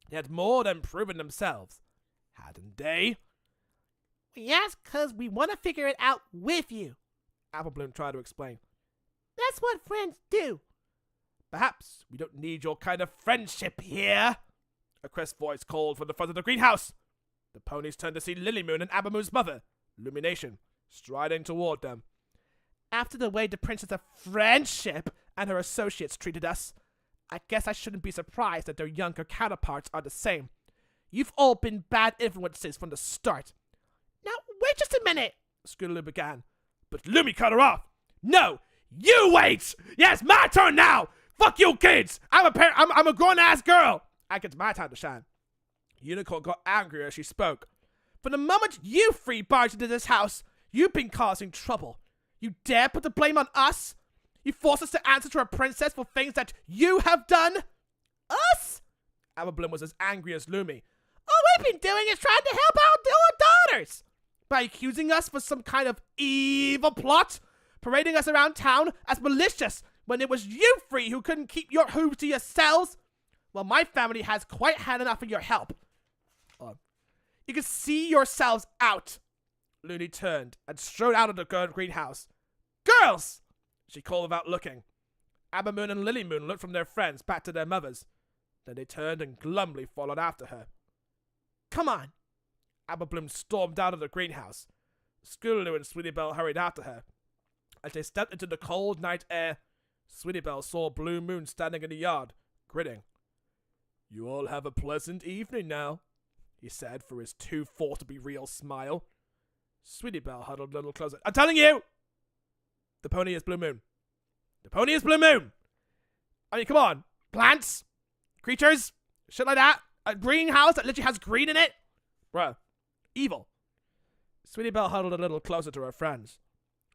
They had more than proven themselves, hadn't they? Yes, 'cause we want to figure it out with you, Applebloom tried to explain. That's what friends do. Perhaps we don't need your kind of friendship here, a crisp voice called from the front of the greenhouse. The ponies turned to see Lily Moon and Abamoon's mother, Illumination, striding toward them. After the way the Princess of Friendship and her associates treated us, I guess I shouldn't be surprised that their younger counterparts are the same. You've all been bad influences from the start. Now, wait just a minute, Scootaloo began, but Lumi cut her off. No, you wait! Yes, my turn now! Fuck you kids! I'm a grown-ass girl! I get my time to shine. Unicorn got angrier as she spoke. From the moment you three barged into this house, you've been causing trouble. You dare put the blame on us? You force us to answer to a princess for things that you have done? Us? Ababloom was as angry as Lumi. All we've been doing is trying to help our daughters. By accusing us for some kind of evil plot, parading us around town as malicious when it was you three who couldn't keep your hooves to yourselves. Well, my family has quite had enough of your help. You can see yourselves out. Looney turned and strode out of the greenhouse. Girls! She called without looking. Abamoon and Lily Moon looked from their friends back to their mothers. Then they turned and glumly followed after her. Come on. Ababloom stormed out of the greenhouse. Scootaloo and Sweetie Belle hurried after her. As they stepped into the cold night air, Sweetie Belle saw Blue Moon standing in the yard, grinning. You all have a pleasant evening now, he said through his too thought-to-be-real smile. Sweetie Belle huddled a little closer. I'm telling you! The pony is Blue Moon. The pony is Blue Moon! I mean, come on. Plants? Creatures? Shit like that? A greenhouse that literally has green in it? Bruh. Evil. Sweetie Belle huddled a little closer to her friends.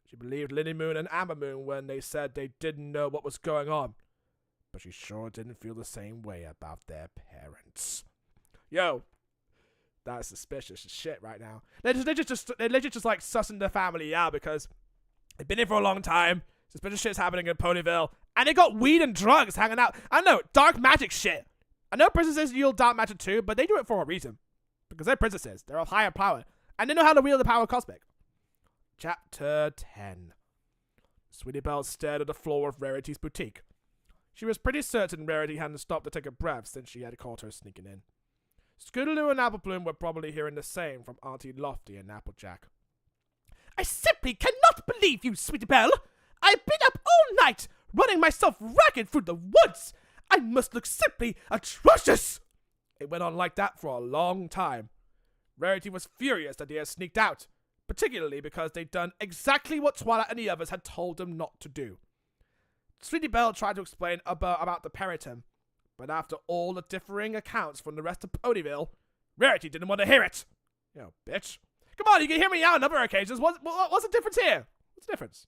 She believed Lily Moon and Amber Moon when they said they didn't know what was going on. but she sure didn't feel the same way about their parents. Yo, that's suspicious as shit right now. They're legit just like sussing the family out because they've been here for a long time. Suspicious shit's happening in Ponyville, and they got weed and drugs hanging out. I know, dark magic shit. I know princesses yield dark magic too, but they do it for a reason. Because they're princesses. They're of higher power. And they know how to wield the power of cosmic. Chapter 10. Sweetie Belle stared at the floor of Rarity's boutique. She was pretty certain Rarity hadn't stopped to take a breath since she had caught her sneaking in. Scootaloo and Apple Bloom were probably hearing the same from Auntie Lofty and Applejack. I simply cannot believe you, Sweetie Belle. I've been up all night, running myself ragged through the woods. I must look simply atrocious. It went on like that for a long time. Rarity was furious that they had sneaked out, particularly because they'd done exactly what Twilight and the others had told them not to do. Sweetie Belle tried to explain about the Periton, but after all the differing accounts from the rest of Ponyville, Rarity didn't want to hear it. Yo, bitch. Come on, you can hear me out on other occasions. What's the difference here? What's the difference?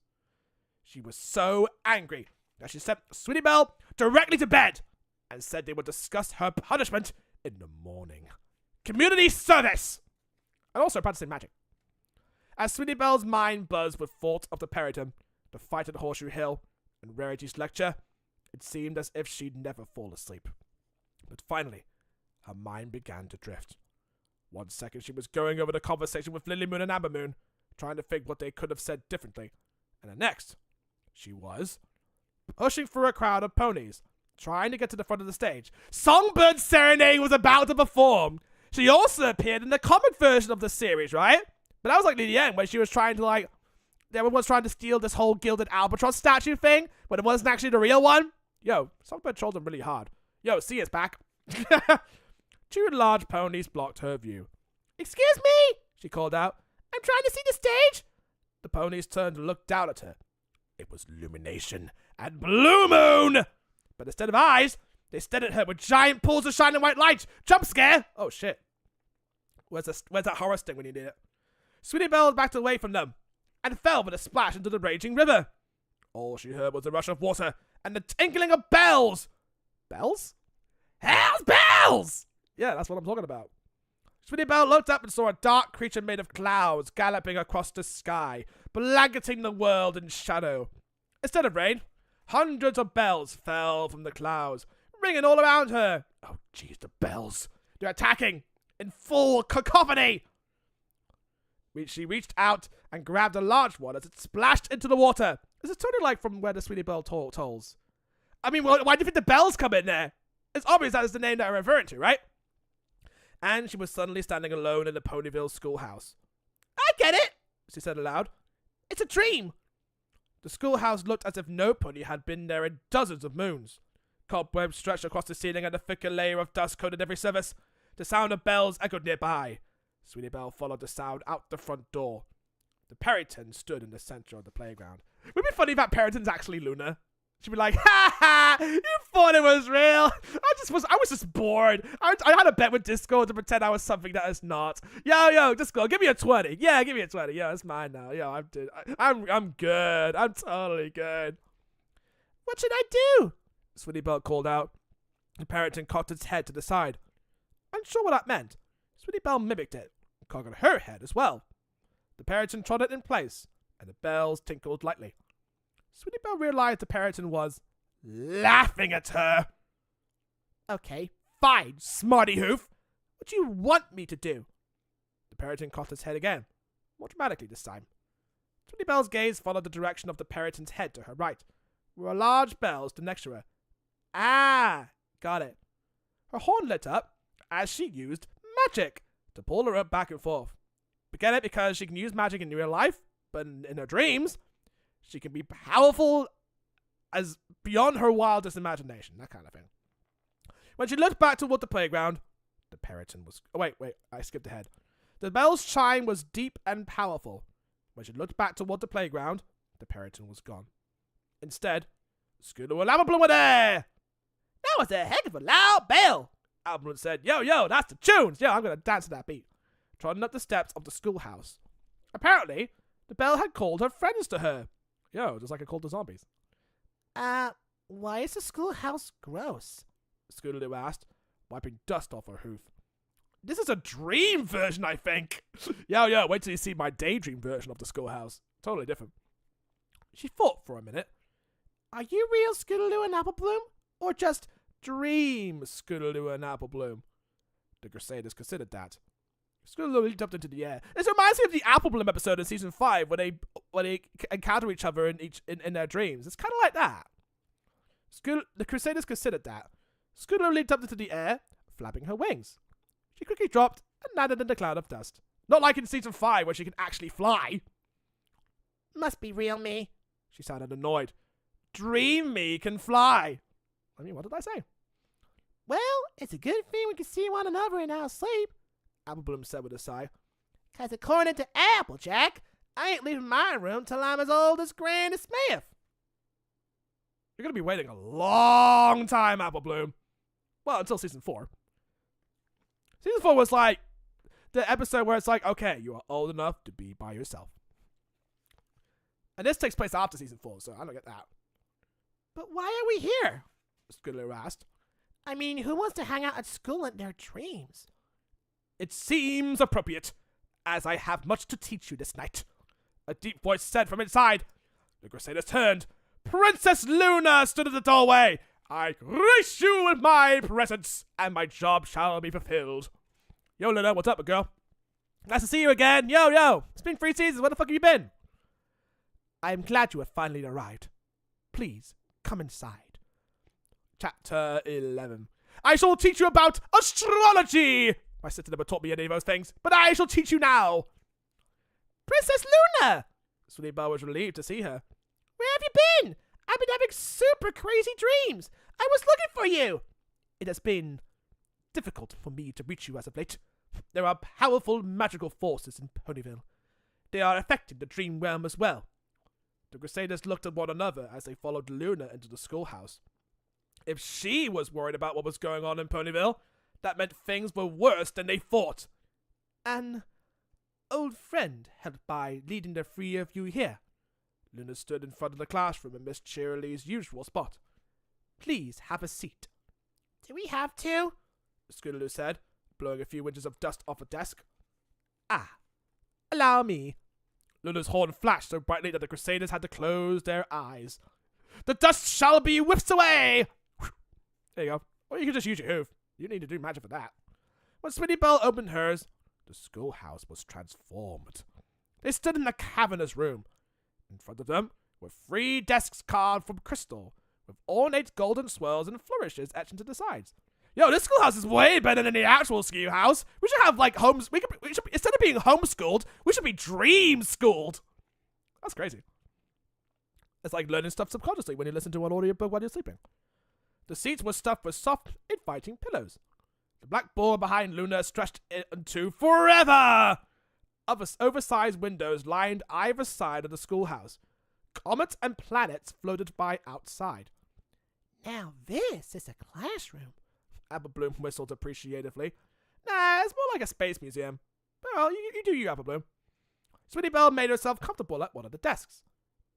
She was so angry that she sent Sweetie Belle directly to bed and said they would discuss her punishment in the morning. Community service! And also practicing magic. As Sweetie Belle's mind buzzed with thoughts of the Periton, the fight at Horseshoe Hill, and Rarity's lecture, it seemed as if she'd never fall asleep. But finally, her mind began to drift. One second she was going over the conversation with Lily Moon and Amber Moon, trying to think what they could have said differently. And the next, she was pushing through a crowd of ponies, trying to get to the front of the stage. Songbird Serenade was about to perform. She also appeared in the comic version of the series, right? But that was like near the end, where she was trying to everyone was trying to steal this whole gilded albatross statue thing, when it wasn't actually the real one. Yo, Songbird trolled them really hard. Yo, see us back. 2 large ponies blocked her view. Excuse me, she called out. I'm trying to see the stage. The ponies turned and looked down at her. It was Illumination and Blue Moon! But instead of eyes, they stared at her with giant pools of shining white light. Jump scare! Oh shit. Where's that horror sting when you need it? Sweetie Belle backed away from them and fell with a splash into the raging river. All she heard was the rush of water and the tinkling of bells. Bells? Hell's bells! Yeah, that's what I'm talking about. Sweetie Belle looked up and saw a dark creature made of clouds galloping across the sky, blanketing the world in shadow. Instead of rain, hundreds of bells fell from the clouds, ringing all around her. Oh, jeez, the bells. They're attacking in full cacophony. She reached out and grabbed a large one as it splashed into the water. This is totally like from where the Sweetie Belle tolls. I mean, why do you think the bells come in there? It's obvious that is the name that I'm referring to, right? And she was suddenly standing alone in the Ponyville schoolhouse. I get it, she said aloud. It's a dream. The schoolhouse looked as if no pony had been there in dozens of moons. Cobwebs stretched across the ceiling and a thicker layer of dust coated every surface. The sound of bells echoed nearby. Sweetie Belle followed the sound out the front door. The Periton stood in the center of the playground. Would it be funny if that Periton's actually Luna? She'd be like, ha ha, you thought it was real. I was just bored. I had a bet with Discord to pretend I was something that is not. Yo, Discord, give me a 20. Yeah, give me a 20. Yo, it's mine now. Yo, I'm good. I'm totally good. What should I do? Sweetie Belle called out. The Periton cocked its head to the side. Unsure what that meant, Sweetie Belle mimicked it, cocking her head as well. The Periton trotted in place, and the bells tinkled lightly. Sweetie Belle realized the Periton was laughing at her. Okay, fine, Smarty Hoof. What do you want me to do? The Periton cocked its head again, more dramatically this time. Sweetie Belle's gaze followed the direction of the Periton's head to her right, where a large bell stood next to her. Ah, got it. Her horn lit up as she used magic to pull her up back and forth. But get it, because she can use magic in real life, but in her dreams, she can be powerful as beyond her wildest imagination, that kind of thing. When she looked back toward the playground, the Periton was... Oh, wait, I skipped ahead. The bell's chime was deep and powerful. When she looked back toward the playground, the Periton was gone. Instead, Scootaloo and Apple were there! That was a heck of a loud bell! Apple said, yo, that's the tunes! Yo, I'm gonna dance to that beat. Trotting up the steps of the schoolhouse. Apparently, the bell had called her friends to her. Yo, just like it called the zombies. Why is the schoolhouse gross? Scootaloo asked, wiping dust off her hoof. This is a dream version, I think. Yo, wait till you see my daydream version of the schoolhouse. Totally different. She thought for a minute. Are you real Scootaloo and Applebloom? Or just dream Scootaloo and Applebloom? The Crusaders considered that. Scootaloo leaped up into the air. This reminds me of the Applebloom episode in season 5 where they encounter each other in their dreams. It's kind of like that. The Crusaders considered that. Scootaloo leaped up into the air, flapping her wings. She quickly dropped and landed in the cloud of dust. Not like in season 5 where she can actually fly. Must be real me. She sounded annoyed. Dream me can fly. I mean, what did I say? Well, it's a good thing we can see one another in our sleep, Applebloom said with a sigh. 'Cause according to Applejack, I ain't leaving my room till I'm as old as Granny Smith. You're going to be waiting a long time, Applebloom. Well, until season 4. Season 4 was like the episode where it's like, okay, you are old enough to be by yourself. And this takes place after season 4, so I don't get that. But why are we here? Scootaloo asked. I mean, who wants to hang out at school in their dreams? It seems appropriate, as I have much to teach you this night. A deep voice said from inside. The Crusaders turned. Princess Luna stood at the doorway. I grace you with my presence, and my job shall be fulfilled. Yo, Luna, what's up, girl? Nice to see you again. Yo. It's been 3 seasons. Where the fuck have you been? I am glad you have finally arrived. Please, come inside. Chapter 11. I shall teach you about astrology. My sister never taught me any of those things, but I shall teach you now. Princess Luna! Sweetie Belle was relieved to see her. Where have you been? I've been having super crazy dreams. I was looking for you. It has been difficult for me to reach you as of late. There are powerful magical forces in Ponyville. They are affecting the dream realm as well. The Crusaders looked at one another as they followed Luna into the schoolhouse. If she was worried about what was going on in Ponyville, that meant things were worse than they thought. An old friend helped by leading the 3 of you here. Luna stood in front of the classroom in Miss Cheerilee's usual spot. Please have a seat. Do we have to? Scootaloo said, blowing a few inches of dust off a desk. Allow me. Luna's horn flashed so brightly that the Crusaders had to close their eyes. The dust shall be whipped away! There you go. Or you can just use your hoof. You need to do magic for that. When Sweetie Belle opened hers, the schoolhouse was transformed. They stood in a cavernous room. In front of them were 3 desks carved from crystal, with ornate golden swirls and flourishes etched into the sides. Yo, this schoolhouse is way better than the actual schoolhouse. We should have like we should instead of being homeschooled, we should be dream schooled. That's crazy. It's like learning stuff subconsciously when you listen to an audiobook while you're sleeping. The seats were stuffed with soft, inviting pillows. The blackboard behind Luna stretched into forever. Oversized windows lined either side of the schoolhouse. Comets and planets floated by outside. Now this is a classroom. Applebloom whistled appreciatively. Nah, it's more like a space museum. Well, you do you, Applebloom. Sweetie Belle made herself comfortable at one of the desks.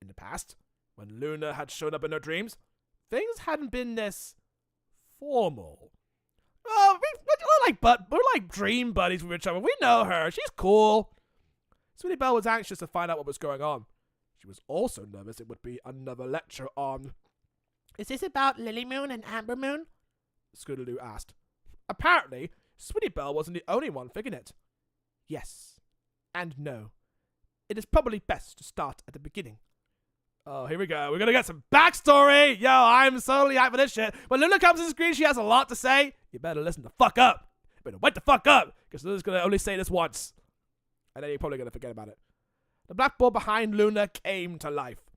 In the past, when Luna had shown up in her dreams, things hadn't been this formal. Oh, we're like dream buddies with each other. We know her. She's cool. Sweetie Belle was anxious to find out what was going on. She was also nervous it would be another lecture on... Is this about Lily Moon and Amber Moon? Scootaloo asked. Apparently, Sweetie Belle wasn't the only one thinking it. Yes. And no. It is probably best to start at the beginning. Oh, here we go. We're gonna get some backstory! Yo, I'm solely hyped for this shit. When Luna comes to the screen, she has a lot to say. You better listen the fuck up. You better wait the fuck up, because Luna's gonna only say this once. And then you're probably gonna forget about it. The blackboard behind Luna came to life.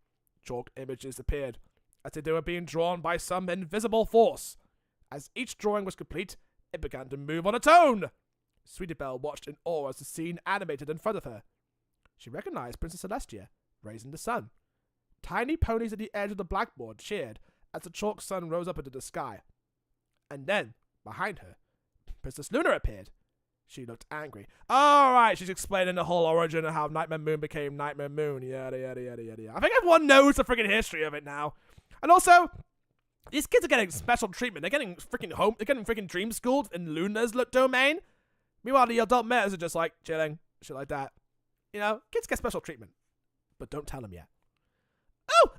Chalk images appeared, as if they were being drawn by some invisible force. As each drawing was complete, it began to move on its own. Sweetie Belle watched in awe as the scene animated in front of her. She recognized Princess Celestia, raising the sun. Tiny ponies at the edge of the blackboard cheered as the chalk sun rose up into the sky. And then, behind her, Princess Luna appeared. She looked angry. Alright, she's explaining the whole origin of how Nightmare Moon became Nightmare Moon. Yada, yada, yada, yada, yada. I think everyone knows the freaking history of it now. And also, These kids are getting special treatment. They're getting freaking dream schooled in Luna's domain. Meanwhile, the adult mayors are just like chilling, shit like that. You know, kids get special treatment. But don't tell them yet. Oh,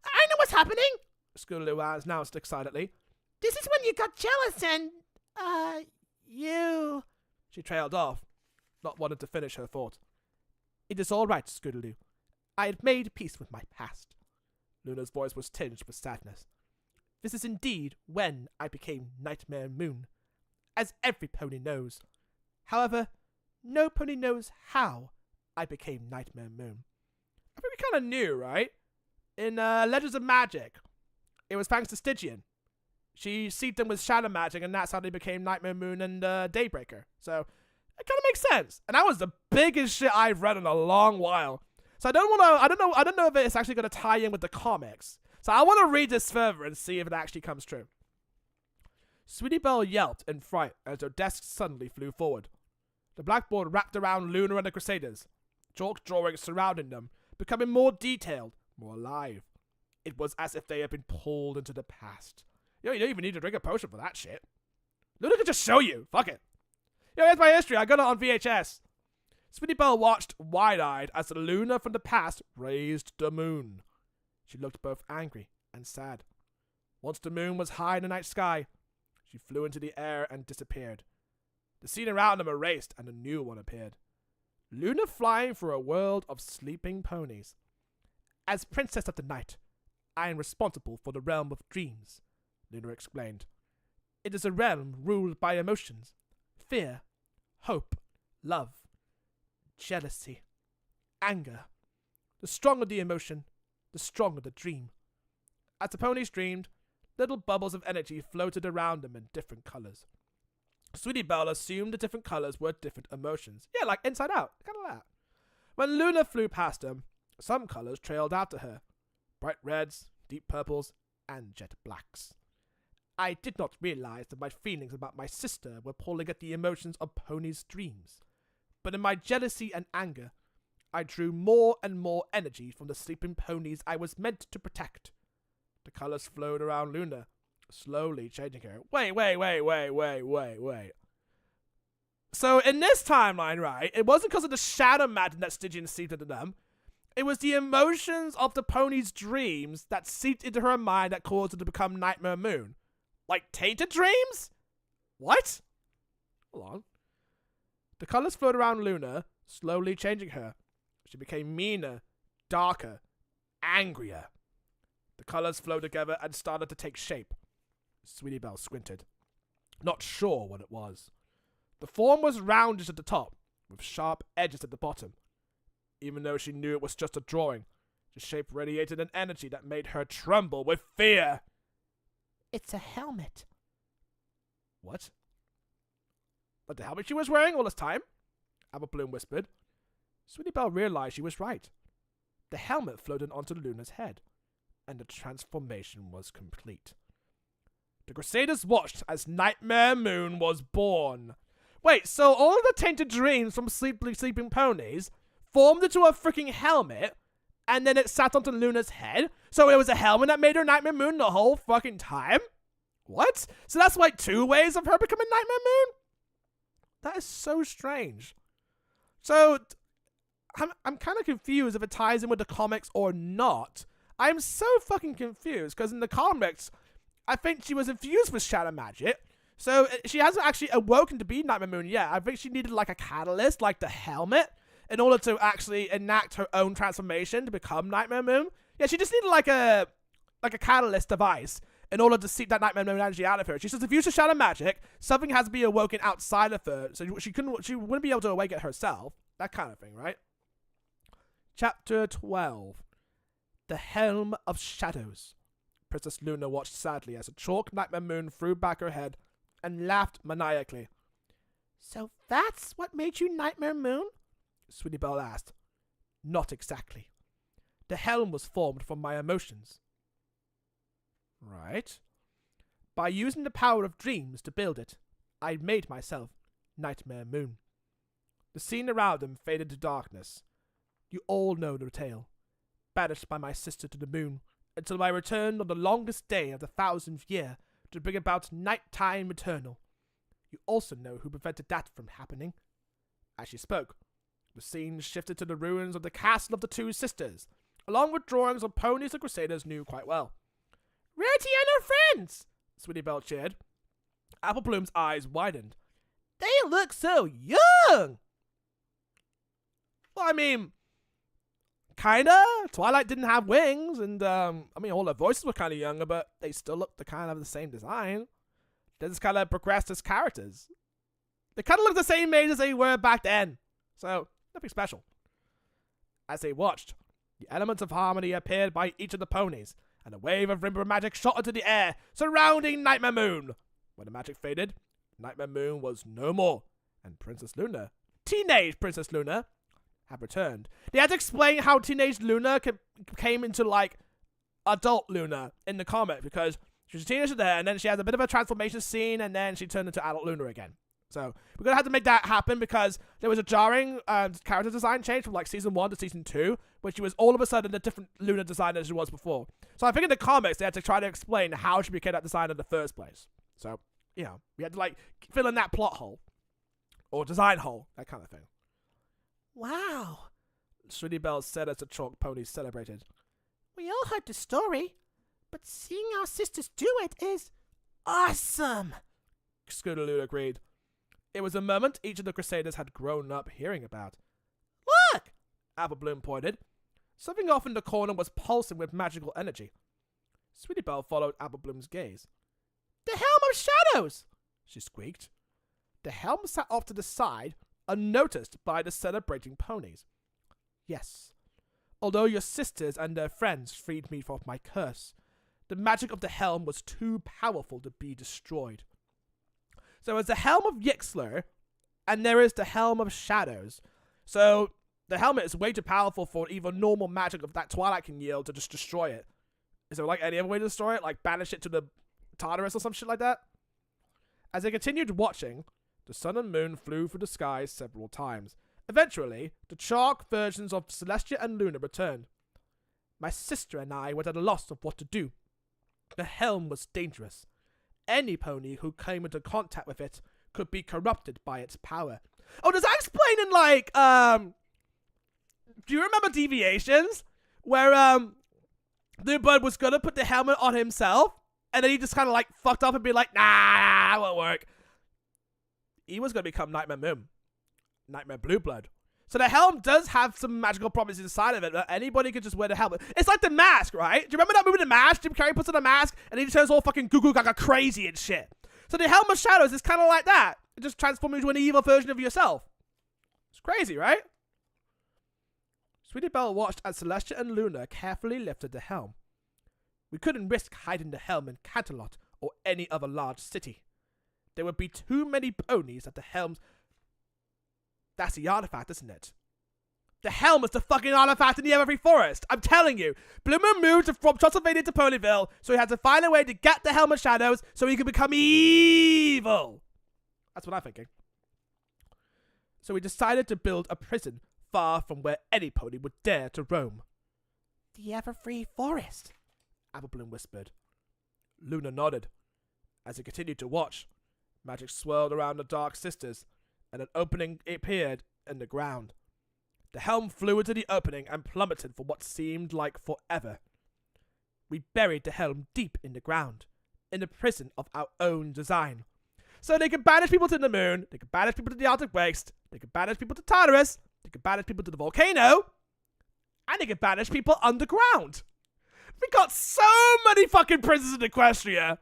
I know what's happening. Scootaloo announced excitedly. This is when you got jealous and, you... She trailed off, not wanting to finish her thought. It is all right, Scootaloo. I had made peace with my past. Luna's voice was tinged with sadness. This is indeed when I became Nightmare Moon, as every pony knows. However, no pony knows how I became Nightmare Moon. I think we kind of knew, right? In Legends of Magic, it was thanks to Stygian. She seeped them with shadow magic, and that's how they became Nightmare Moon and Daybreaker. So it kind of makes sense. And that was the biggest shit I've read in a long while. So I don't know if it's actually going to tie in with the comics. So I want to read this further and see if it actually comes true. Sweetie Belle yelped in fright as her desk suddenly flew forward. The blackboard wrapped around Luna and the Crusaders, chalk drawings surrounding them, becoming more detailed, more alive. It was as if they had been pulled into the past. You don't even need to drink a potion for that shit. Luna can just show you. Fuck it. Here's my history. I got it on VHS. Sweetie Belle watched wide-eyed as the Luna from the past raised the moon. She looked both angry and sad. Once the moon was high in the night sky, she flew into the air and disappeared. The scene around them erased and a new one appeared. Luna flying through a world of sleeping ponies. As Princess of the Night, I am responsible for the realm of dreams, Luna explained. It is a realm ruled by emotions, fear, hope, love, jealousy, anger. The stronger the emotion, the stronger the dream. As the ponies dreamed, little bubbles of energy floated around them in different colors. Sweetie Belle assumed the different colors were different emotions. Yeah, like Inside Out. Kind of that. When Luna flew past them, some colors trailed after her. Bright reds, deep purples, and jet blacks. I did not realize that my feelings about my sister were pulling at the emotions of ponies' dreams. But in my jealousy and anger, I drew more and more energy from the sleeping ponies I was meant to protect. The colors flowed around Luna, slowly changing her. Wait. So in this timeline, right, it wasn't because of the shadow magic that Stygian seeped into them. It was the emotions of the pony's dreams that seeped into her mind that caused her to become Nightmare Moon. Like tainted dreams? What? Hold on. The colors flowed around Luna, slowly changing her. She became meaner, darker, angrier. The colors flowed together and started to take shape. Sweetie Belle squinted, not sure what it was. The form was rounded at the top, with sharp edges at the bottom. Even though she knew it was just a drawing, the shape radiated an energy that made her tremble with fear. It's a helmet. What? Like the helmet she was wearing all this time? Apple Bloom whispered. Sweetie Belle realized she was right. The helmet floated onto Luna's head, and the transformation was complete. The Crusaders watched as Nightmare Moon was born. Wait, so all of the tainted dreams from sleeping ponies formed into a freaking helmet, and then it sat onto Luna's head? So it was a helmet that made her Nightmare Moon the whole fucking time? What? So that's like two ways of her becoming Nightmare Moon? That is so strange. So, I'm kind of confused if it ties in with the comics or not. I'm so fucking confused, because in the comics, I think she was infused with shadow magic, so she hasn't actually awoken to be Nightmare Moon yet. I think she needed like a catalyst, like the helmet, in order to actually enact her own transformation to become Nightmare Moon. Yeah, she just needed like a catalyst device in order to seep that Nightmare Moon energy out of her. She's just infused with shadow magic. Something has to be awoken outside of her, so she wouldn't be able to awaken it herself. That kind of thing, right? Chapter 12. The Helm of Shadows. Princess Luna watched sadly as a chalk Nightmare Moon threw back her head and laughed maniacally. So that's what made you Nightmare Moon? Sweetie Belle asked. Not exactly. The helm was formed from my emotions. Right. By using the power of dreams to build it, I made myself Nightmare Moon. The scene around them faded to darkness. You all know the tale. Banished by my sister to the moon, until I returned on the longest day of the 1000th year to bring about nighttime eternal. You also know who prevented that from happening." As she spoke, the scene shifted to the ruins of the castle of the two sisters, along with drawings of ponies the Crusaders knew quite well. "Rarity and her friends!" Sweetie Belle cheered. Apple Bloom's eyes widened. "They look so young!" "Well, I mean, kinda. Twilight didn't have wings, and, all their voices were kinda younger, but they still looked the kind of the same design. They just kinda progressed as characters. They kinda look the same age as they were back then, so nothing special." As they watched, the elements of harmony appeared by each of the ponies, and a wave of rainbow magic shot into the air, surrounding Nightmare Moon. When the magic faded, Nightmare Moon was no more, and Princess Luna, teenage Princess Luna, had returned. They had to explain how teenage Luna came into, like, adult Luna in the comic, because she was a teenager there, and then she had a bit of a transformation scene, and then she turned into adult Luna again. So we're going to have to make that happen, because there was a jarring character design change from, like, Season 1 to Season 2, where she was all of a sudden a different Luna design than she was before. So I think in the comics, they had to try to explain how she became that design in the first place. So, we had to, like, fill in that plot hole. Or design hole, that kind of thing. "Wow," Sweetie Belle said as the chalk ponies celebrated. "We all heard the story, but seeing our sisters do it is awesome." Scootaloo agreed. It was a moment each of the Crusaders had grown up hearing about. "Look!" Apple Bloom pointed. Something off in the corner was pulsing with magical energy. Sweetie Belle followed Apple Bloom's gaze. "The Helm of Shadows!" she squeaked. The helm sat off to the side, unnoticed by the celebrating ponies. "Yes. Although your sisters and their friends freed me from my curse, the magic of the helm was too powerful to be destroyed. So there's the Helm of Yixler, and there is the Helm of Shadows. So the helmet is way too powerful for even normal magic of that Twilight can yield to just destroy it. Is there, like, any other way to destroy it? Like, banish it to the Tartarus or some shit like that?" As they continued watching, the sun and moon flew through the skies several times. Eventually, the chalk versions of Celestia and Luna returned. "My sister and I were at a loss of what to do. The helm was dangerous. Any pony who came into contact with it could be corrupted by its power." Oh, does that explain in, like, do you remember Deviations? Where, the bird was gonna put the helmet on himself, and then he just kind of, like, fucked up and be like, "Nah, that won't work." He was gonna become Nightmare Moon. Nightmare Blue Blood. So the helm does have some magical properties inside of it. Anybody could just wear the helmet. It's like The Mask, right? Do you remember that movie The Mask? Jim Carrey puts on a mask and he turns all fucking goo goo gaga crazy and shit. So the Helm of Shadows is kind of like that. It just transforms you into an evil version of yourself. It's crazy, right? Sweetie Belle watched as Celestia and Luna carefully lifted the helm. "We couldn't risk hiding the helm in Canterlot or any other large city. There would be too many ponies at the helms. That's the artifact, isn't it? The helm is the fucking artifact in the Everfree Forest. I'm telling you. Bloomer moved from Transylvania to Ponyville, so he had to find a way to get the Helm of Shadows so he could become evil. That's what I'm thinking. So we decided to build a prison far from where any pony would dare to roam. The Everfree Forest, Apple Bloom whispered. Luna nodded. As he continued to watch, magic swirled around the Dark Sisters, and an opening appeared in the ground. The helm flew into the opening and plummeted for what seemed like forever. We buried the helm deep in the ground, in a prison of our own design. So they could banish people to the moon, they could banish people to the Arctic Waste, they could banish people to Tartarus, they could banish people to the volcano, and they could banish people underground. We got so many fucking prisons in Equestria.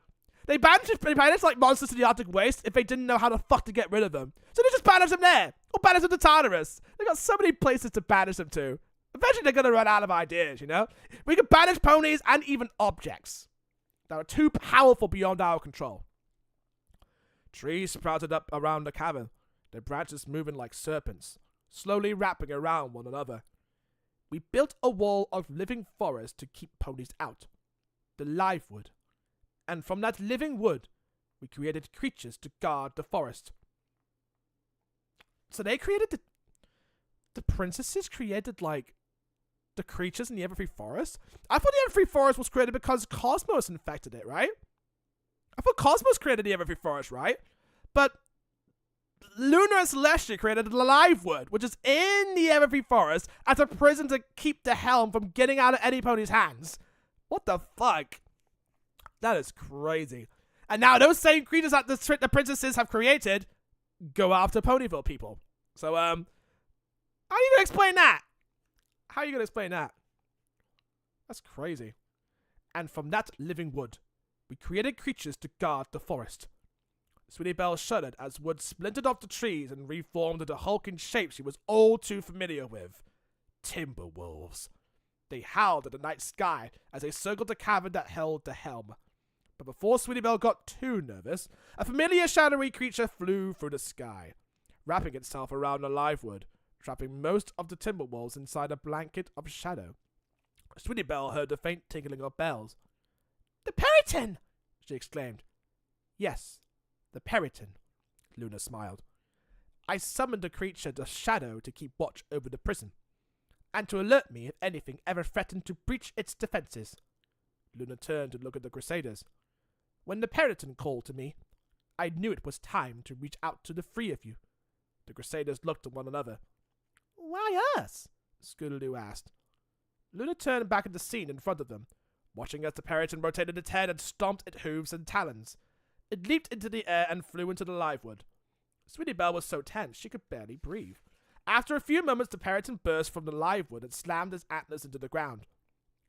They banished like monsters to the Arctic Waste if they didn't know how the fuck to get rid of them. So they just banished them there. Or banished them to Tartarus. They got so many places to banish them to. Eventually they're gonna run out of ideas, you know? We could banish ponies and even objects that are too powerful beyond our control. Trees sprouted up around the cavern, their branches moving like serpents, slowly wrapping around one another. We built a wall of living forest to keep ponies out. The live wood. And from that living wood, we created creatures to guard the forest. So they created the princesses created, like, the creatures in the Everfree Forest? I thought the Everfree Forest was created because Cosmos infected it, right? I thought Cosmos created the Everfree Forest, right? But Luna and Celestia created the Livewood, which is in the Everfree Forest as a prison to keep the helm from getting out of any pony's hands. What the fuck? That is crazy. And now those same creatures that the princesses have created go after Ponyville people. So, how are you gonna explain that? How are you gonna explain that? That's crazy. And from that living wood, we created creatures to guard the forest. Sweetie Belle shuddered as wood splintered off the trees and reformed into hulking shapes she was all too familiar with. Timber wolves. They howled at the night sky as they circled the cavern that held the helm. But before Sweetie Belle got too nervous, a familiar shadowy creature flew through the sky, wrapping itself around the Livewood, trapping most of the timber wolves inside a blanket of shadow. Sweetie Belle heard the faint tinkling of bells. The Periton! She exclaimed. Yes, the Periton, Luna smiled. I summoned the creature, the shadow, to keep watch over the prison, and to alert me if anything ever threatened to breach its defenses. Luna turned to look at the Crusaders. When the Periton called to me, I knew it was time to reach out to the three of you. The Crusaders looked at one another. Why us? Scootaloo asked. Luna turned back at the scene in front of them, watching as the Periton rotated its head and stomped its hooves and talons. It leaped into the air and flew into the Livewood. Sweetie Belle was so tense she could barely breathe. After a few moments, the Periton burst from the Livewood and slammed its antlers into the ground.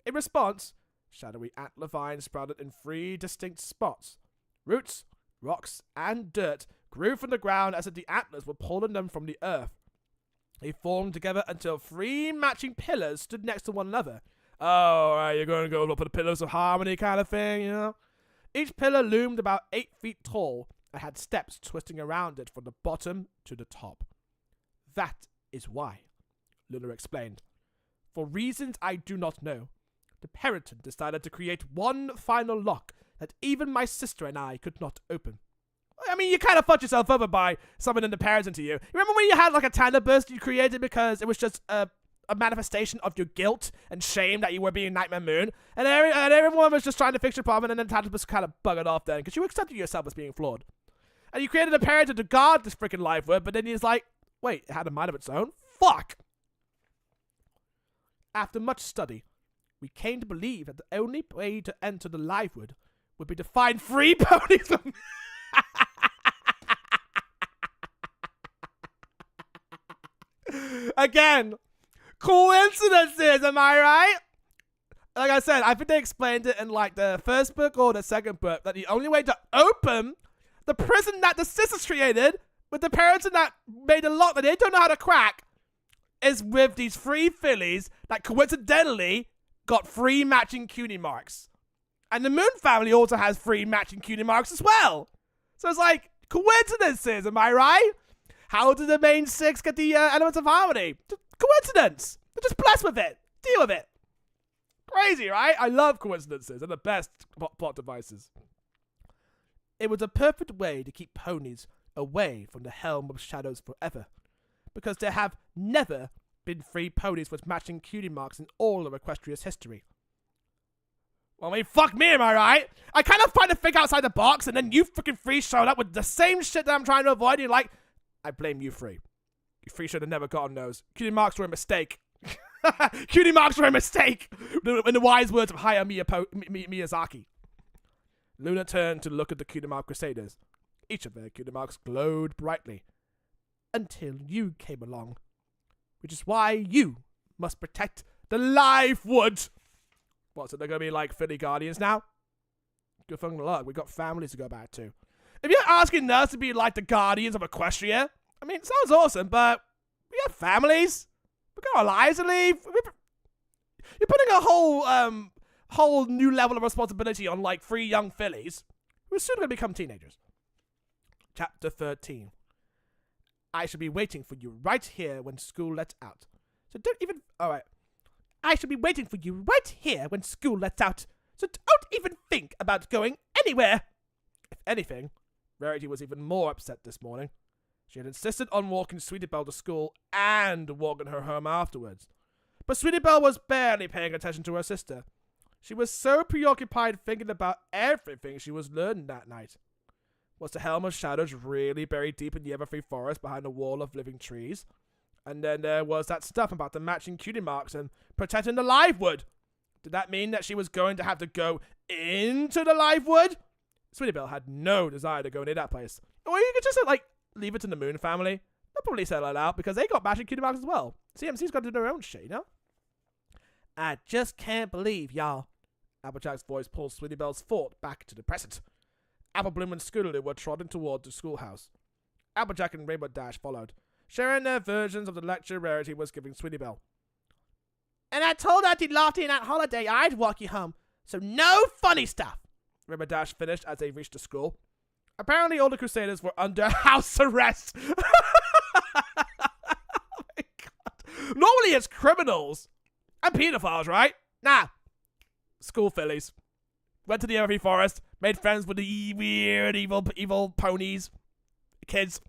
In response, shadowy antler vines sprouted in 3 distinct spots. Roots, rocks, and dirt grew from the ground as if the antlers were pulling them from the earth. They formed together until 3 matching pillars stood next to one another. Oh, right, you're going to go up for the pillars of harmony kind of thing, you know? Each pillar loomed about 8 feet tall and had steps twisting around it from the bottom to the top. That is why, Luna explained. For reasons I do not know, the Periton decided to create one final lock that even my sister and I could not open. I mean, you kind of fucked yourself over by summoning the Periton to you. Remember when you had like a tender burst you created because it was just a manifestation of your guilt and shame that you were being Nightmare Moon, and everyone was just trying to fix your problem, and then Tanta was kind of buggered off then because you accepted yourself as being flawed. And you created a Periton to guard this freaking Livewood, but then he's like, wait, it had a mind of its own? Fuck! After much study, we came to believe that the only way to enter the Livewood would be to find 3 ponies from... Again, coincidences, am I right? Like I said, I think they explained it in like the first book or the second book that the only way to open the prison that the sisters created with the Periton that made a lock that they don't know how to crack is with these 3 fillies that coincidentally got 3 matching cutie marks. And the Moon family also has 3 matching cutie marks as well. So it's like, coincidences, am I right? How did the main 6 get the elements of harmony? Just coincidence. They're just blessed with it. Deal with it. Crazy, right? I love coincidences. They're the best plot devices. It was a perfect way to keep ponies away from the helm of shadows forever, because there have never been 3 ponies with matching cutie marks in all of Equestria's history. Well, I mean, fuck me, am I right? I kind of tried to think outside the box, and then you freaking 3 showed up with the same shit that I'm trying to avoid, and you're like, I blame you 3. You 3 should have never gotten those. Cutie marks were a mistake. Cutie marks were a mistake, in the wise words of Hayao Miyazaki. Luna turned to look at the cutie mark crusaders. Each of their cutie marks glowed brightly. Until you came along. Which is why you must protect the Livewood. What, so they're going to be like Philly Guardians now? Good fucking luck. We've got families to go back to. If you're asking us to be like the Guardians of Equestria, I mean, it sounds awesome, but we have families. We've got our lives to leave. You're putting a whole new level of responsibility on like 3 young fillies who are soon going to become teenagers. Chapter 13. I shall be waiting for you right here when school lets out. So don't even... Alright. I shall be waiting for you right here when school lets out. So don't even think about going anywhere. If anything, Rarity was even more upset this morning. She had insisted on walking Sweetie Belle to school and walking her home afterwards. But Sweetie Belle was barely paying attention to her sister. She was so preoccupied thinking about everything she was learning that night. Was the Helm of Shadows really buried deep in the evergreen forest behind a wall of living trees? And then there was that stuff about the matching cutie marks and protecting the live wood. Did that mean that she was going to have to go into the live wood? Sweetie Belle had no desire to go near that place. Or you could just, leave it to the Moon family. They'll probably settle it out because they got matching cutie marks as well. CMC's got to do their own shit, you know? I just can't believe, y'all. Applejack's voice pulled Sweetie Belle's thought back to the present. Apple Bloom and Scootaloo were trotting toward the schoolhouse. Applejack and Rainbow Dash followed, sharing their versions of the lecture Rarity was giving Sweetie Belle. And I told Auntie Lofty in that holiday I'd walk you home, so no funny stuff, Rainbow Dash finished as they reached the school. Apparently all the Crusaders were under house arrest. Oh my God. Normally it's criminals and pedophiles, right? Nah. School fillies. Went to the evergreen forest, made friends with the weird, evil ponies. Kids,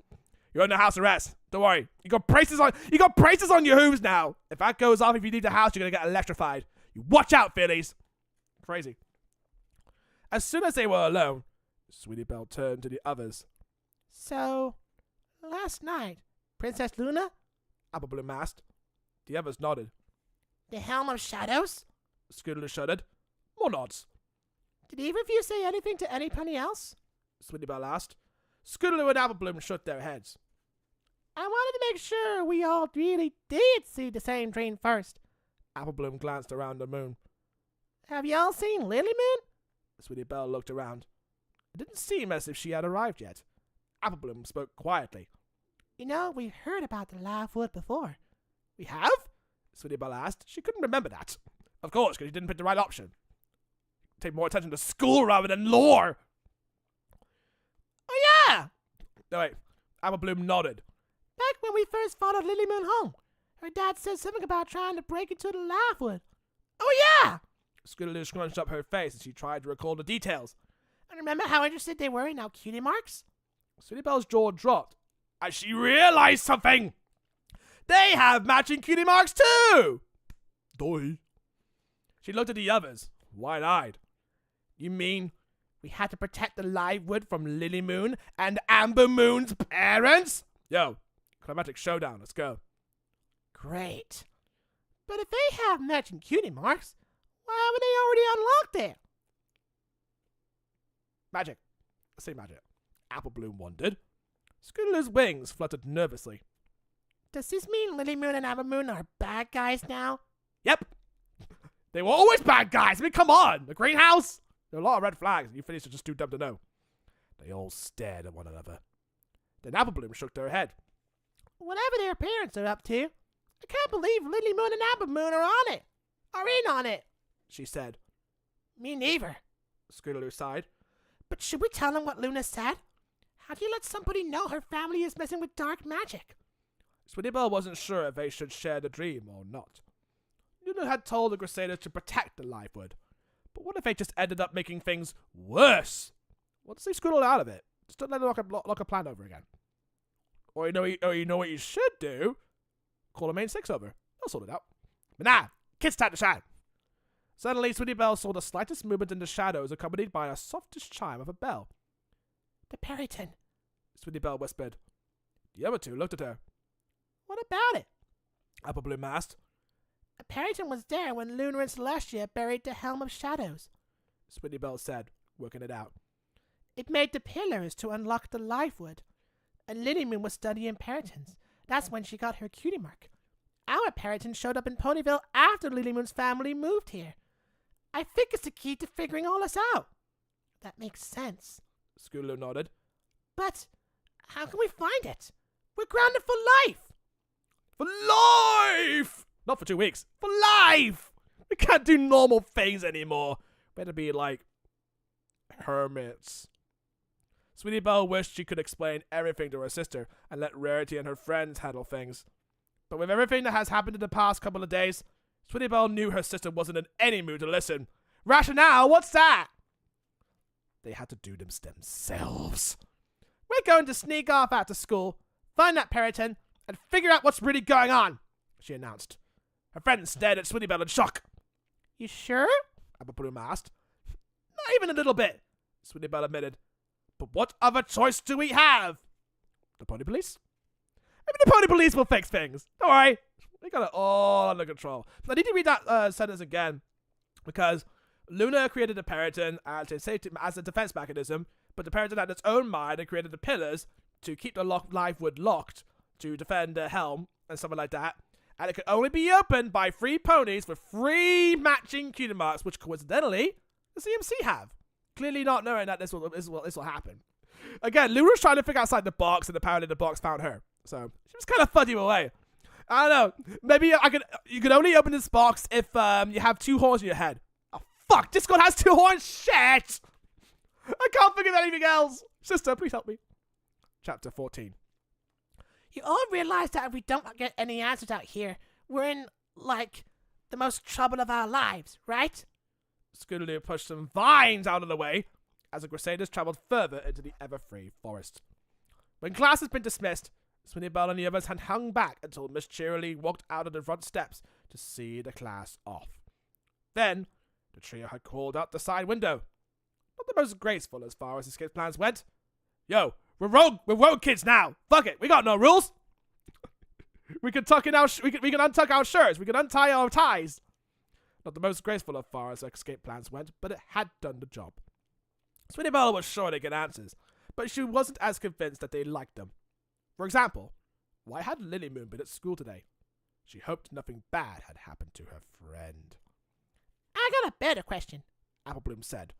you're under house arrest. Don't worry. You got braces on your hooves now. If that goes off, if you leave the house, you're gonna get electrified. You watch out, fillies. Crazy. As soon as they were alone, Sweetie Belle turned to the others. So, last night, Princess Luna? Apple Bloom asked. The others nodded. The Helm of Shadows? Scootaloo shuddered. More nods. Did either of you say anything to anybody else? Sweetie Belle asked. Scootaloo and Apple Bloom shook their heads. I wanted to make sure we all really did see the same dream first. Apple Bloom glanced around the moon. Have y'all seen Lily Moon? Sweetie Belle looked around. It didn't seem as if she had arrived yet. Apple Bloom spoke quietly. You know, we heard about the live wood before. We have? Sweetie Belle asked. She couldn't remember that. Of course, because she didn't pick the right option. Take more attention to school rather than lore. Oh, yeah! No, wait. Apple Bloom nodded. Back when we first followed Lily Moon home, her dad said something about trying to break into the live wood. Oh, yeah! Scootaloo scrunched up her face as she tried to recall the details. And remember how interested they were in our cutie marks? Sweetie Belle's jaw dropped as she realized something. They have matching cutie marks too! Doy. She looked at the others, wide-eyed. You mean we had to protect the live wood from Lily Moon and Amber Moon's parents? Yo, climatic showdown, let's go. Great. But if they have matching cutie marks, why haven't they already unlocked it? Magic. I say magic. Apple Bloom wondered. Scootaloo's wings fluttered nervously. Does this mean Lily Moon and Amber Moon are bad guys now? Yep. They were always bad guys. I mean, come on. The greenhouse. There are a lot of red flags, and you finished are just too dumb to know. They all stared at one another. Then Apple Bloom shook their head. Whatever their parents are up to, I can't believe Lily Moon and Amber Moon are on it. Are in on it, she said. Me neither, Scootaloo sighed. But should we tell them what Luna said? How do you let somebody know her family is messing with dark magic? Sweetie Belle wasn't sure if they should share the dream or not. Luna had told the Crusaders to protect the live wood. But what if they just ended up making things worse? Let's leave Scootaloo out of it. Just don't let her lock a plan over again. Or you know what you should do? Call the main six over. They'll sort it out. But nah, kids time to shine. Suddenly, Sweetie Belle saw the slightest movement in the shadows, accompanied by a softest chime of a bell. The Perryton, Sweetie Belle whispered. The other two looked at her. What about it? Apple Bloom asked. A Perryton was there when Luna and Celestia buried the Helm of Shadows, Sweetie Belle said, working it out. It made the pillars to unlock the live wood. And Lily Moon was studying Perrytons. That's when she got her cutie mark. Our Perryton showed up in Ponyville after Lily Moon's family moved here. I think it's the key to figuring all this out. That makes sense. Scootaloo nodded. But how can we find it? We're grounded for life. For life! Not for 2 weeks. For life! We can't do normal things anymore. We had to be like hermits. Sweetie Belle wished she could explain everything to her sister and let Rarity and her friends handle things. But with everything that has happened in the past couple of days, Sweetie Belle knew her sister wasn't in any mood to listen. Rationale? What's that? They had to do this themselves. We're going to sneak off after school, find that Perryton, and figure out what's really going on, she announced. Her friend stared at Sweetie Belle in shock. You sure? Apple Bloom asked. Not even a little bit, Sweetie Belle admitted. But what other choice do we have? The Pony Police? Maybe the Pony Police will fix things. Don't worry. We got it all under control. I need to read that sentence again because Luna created a Peryton as a defense mechanism, but the Peryton had its own mind and created the pillars to keep the live wood locked to defend the helm and something like that. And it could only be opened by 3 ponies with 3 matching cutie marks, which coincidentally the CMC have. Clearly not knowing that this will happen. Again, Luna's trying to think outside the box, and apparently the box found her. So she was kind of fudging away. I don't know. Maybe you could only open this box if you have 2 horns in your head. Oh fuck! Discord has 2 horns. Shit! I can't think of anything else. Sister, please help me. Chapter 14. You all realize that if we don't get any answers out here, we're in, like, the most trouble of our lives, right? Scootaloo pushed some vines out of the way as the Crusaders travelled further into the ever-free forest. When class had been dismissed, Sweetie Belle and the others had hung back until Miss Cheerilee walked out of the front steps to see the class off. Then, the trio had called out the side window. Not the most graceful as far as escape plans went. Yo, we're rogue kids now. Fuck it, we got no rules. we can untuck our shirts. We can untie our ties. Not the most graceful as far as escape plans went, but it had done the job. Sweetie Belle was sure to get answers, but she wasn't as convinced that they liked them. For example, why had Lily Moon been at school today? She hoped nothing bad had happened to her friend. I got a better question, Apple Bloom said.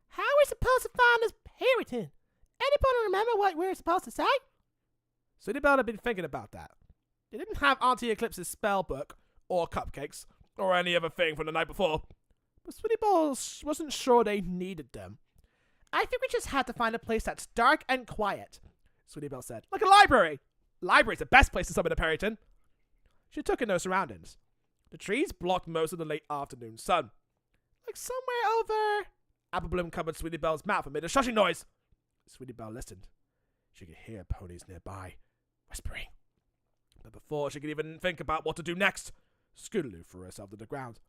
How are we supposed to find this Peryton? Anybody remember what we were supposed to say? Sweetie Belle had been thinking about that. They didn't have Auntie Eclipse's spell book, or cupcakes, or any other thing from the night before. But Sweetie Belle wasn't sure they needed them. I think we just had to find a place that's dark and quiet, Sweetie Belle said. Like a library. Library's the best place to summon a Peryton. She took in her surroundings. The trees blocked most of the late afternoon sun. Like somewhere over... Apple Bloom covered Sweetie Belle's mouth and made a shushing noise. Sweetie Belle listened. She could hear ponies nearby, whispering. But before she could even think about what to do next, Scootaloo threw herself to the ground.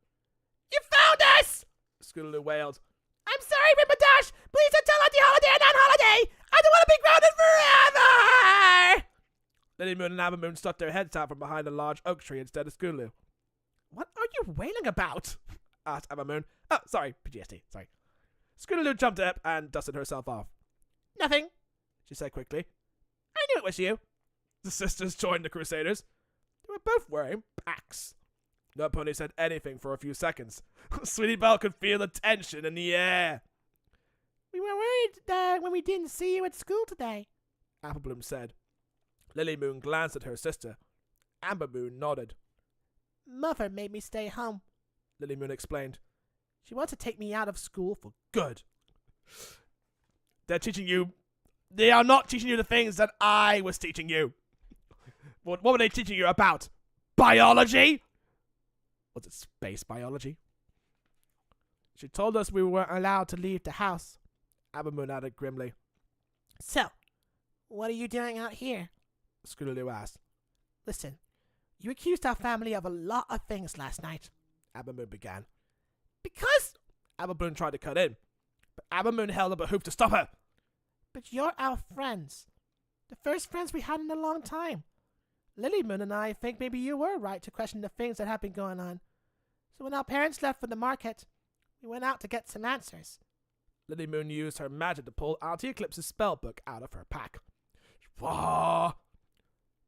You found us! Scootaloo wailed. I'm sorry, Ripper Dash! Please don't tell Auntie Holiday I'm on holiday! I don't want to be grounded forever! Lily Moon and Amber Moon stuck their heads out from behind a large oak tree instead of Scootaloo. What are you wailing about? Asked Amber Moon. Oh, sorry, PTSD, sorry. Scootaloo jumped up and dusted herself off. Nothing, she said quickly. I knew it was you. The sisters joined the Crusaders. They were both wearing packs. No pony said anything for a few seconds. Sweetie Belle could feel the tension in the air. We were worried when we didn't see you at school today, Apple Bloom said. Lily Moon glanced at her sister. Amber Moon nodded. Mother made me stay home, Lily Moon explained. She wants to take me out of school for good. They are not teaching you the things that I was teaching you. What were they teaching you about? Biology? Was it space biology? She told us we weren't allowed to leave the house, Amber Moon added grimly. So, what are you doing out here? Scootaloo asked. Listen, you accused our family of a lot of things last night, Amber Moon began. Because Amber Moon tried to cut in, but Amber Moon held up a hoof to stop her. But you're our friends. The first friends we had in a long time. Lily Moon and I think maybe you were right to question the things that have been going on. So when our parents left for the market, we went out to get some answers. Lily Moon used her magic to pull Auntie Eclipse's spell book out of her pack. Whoa!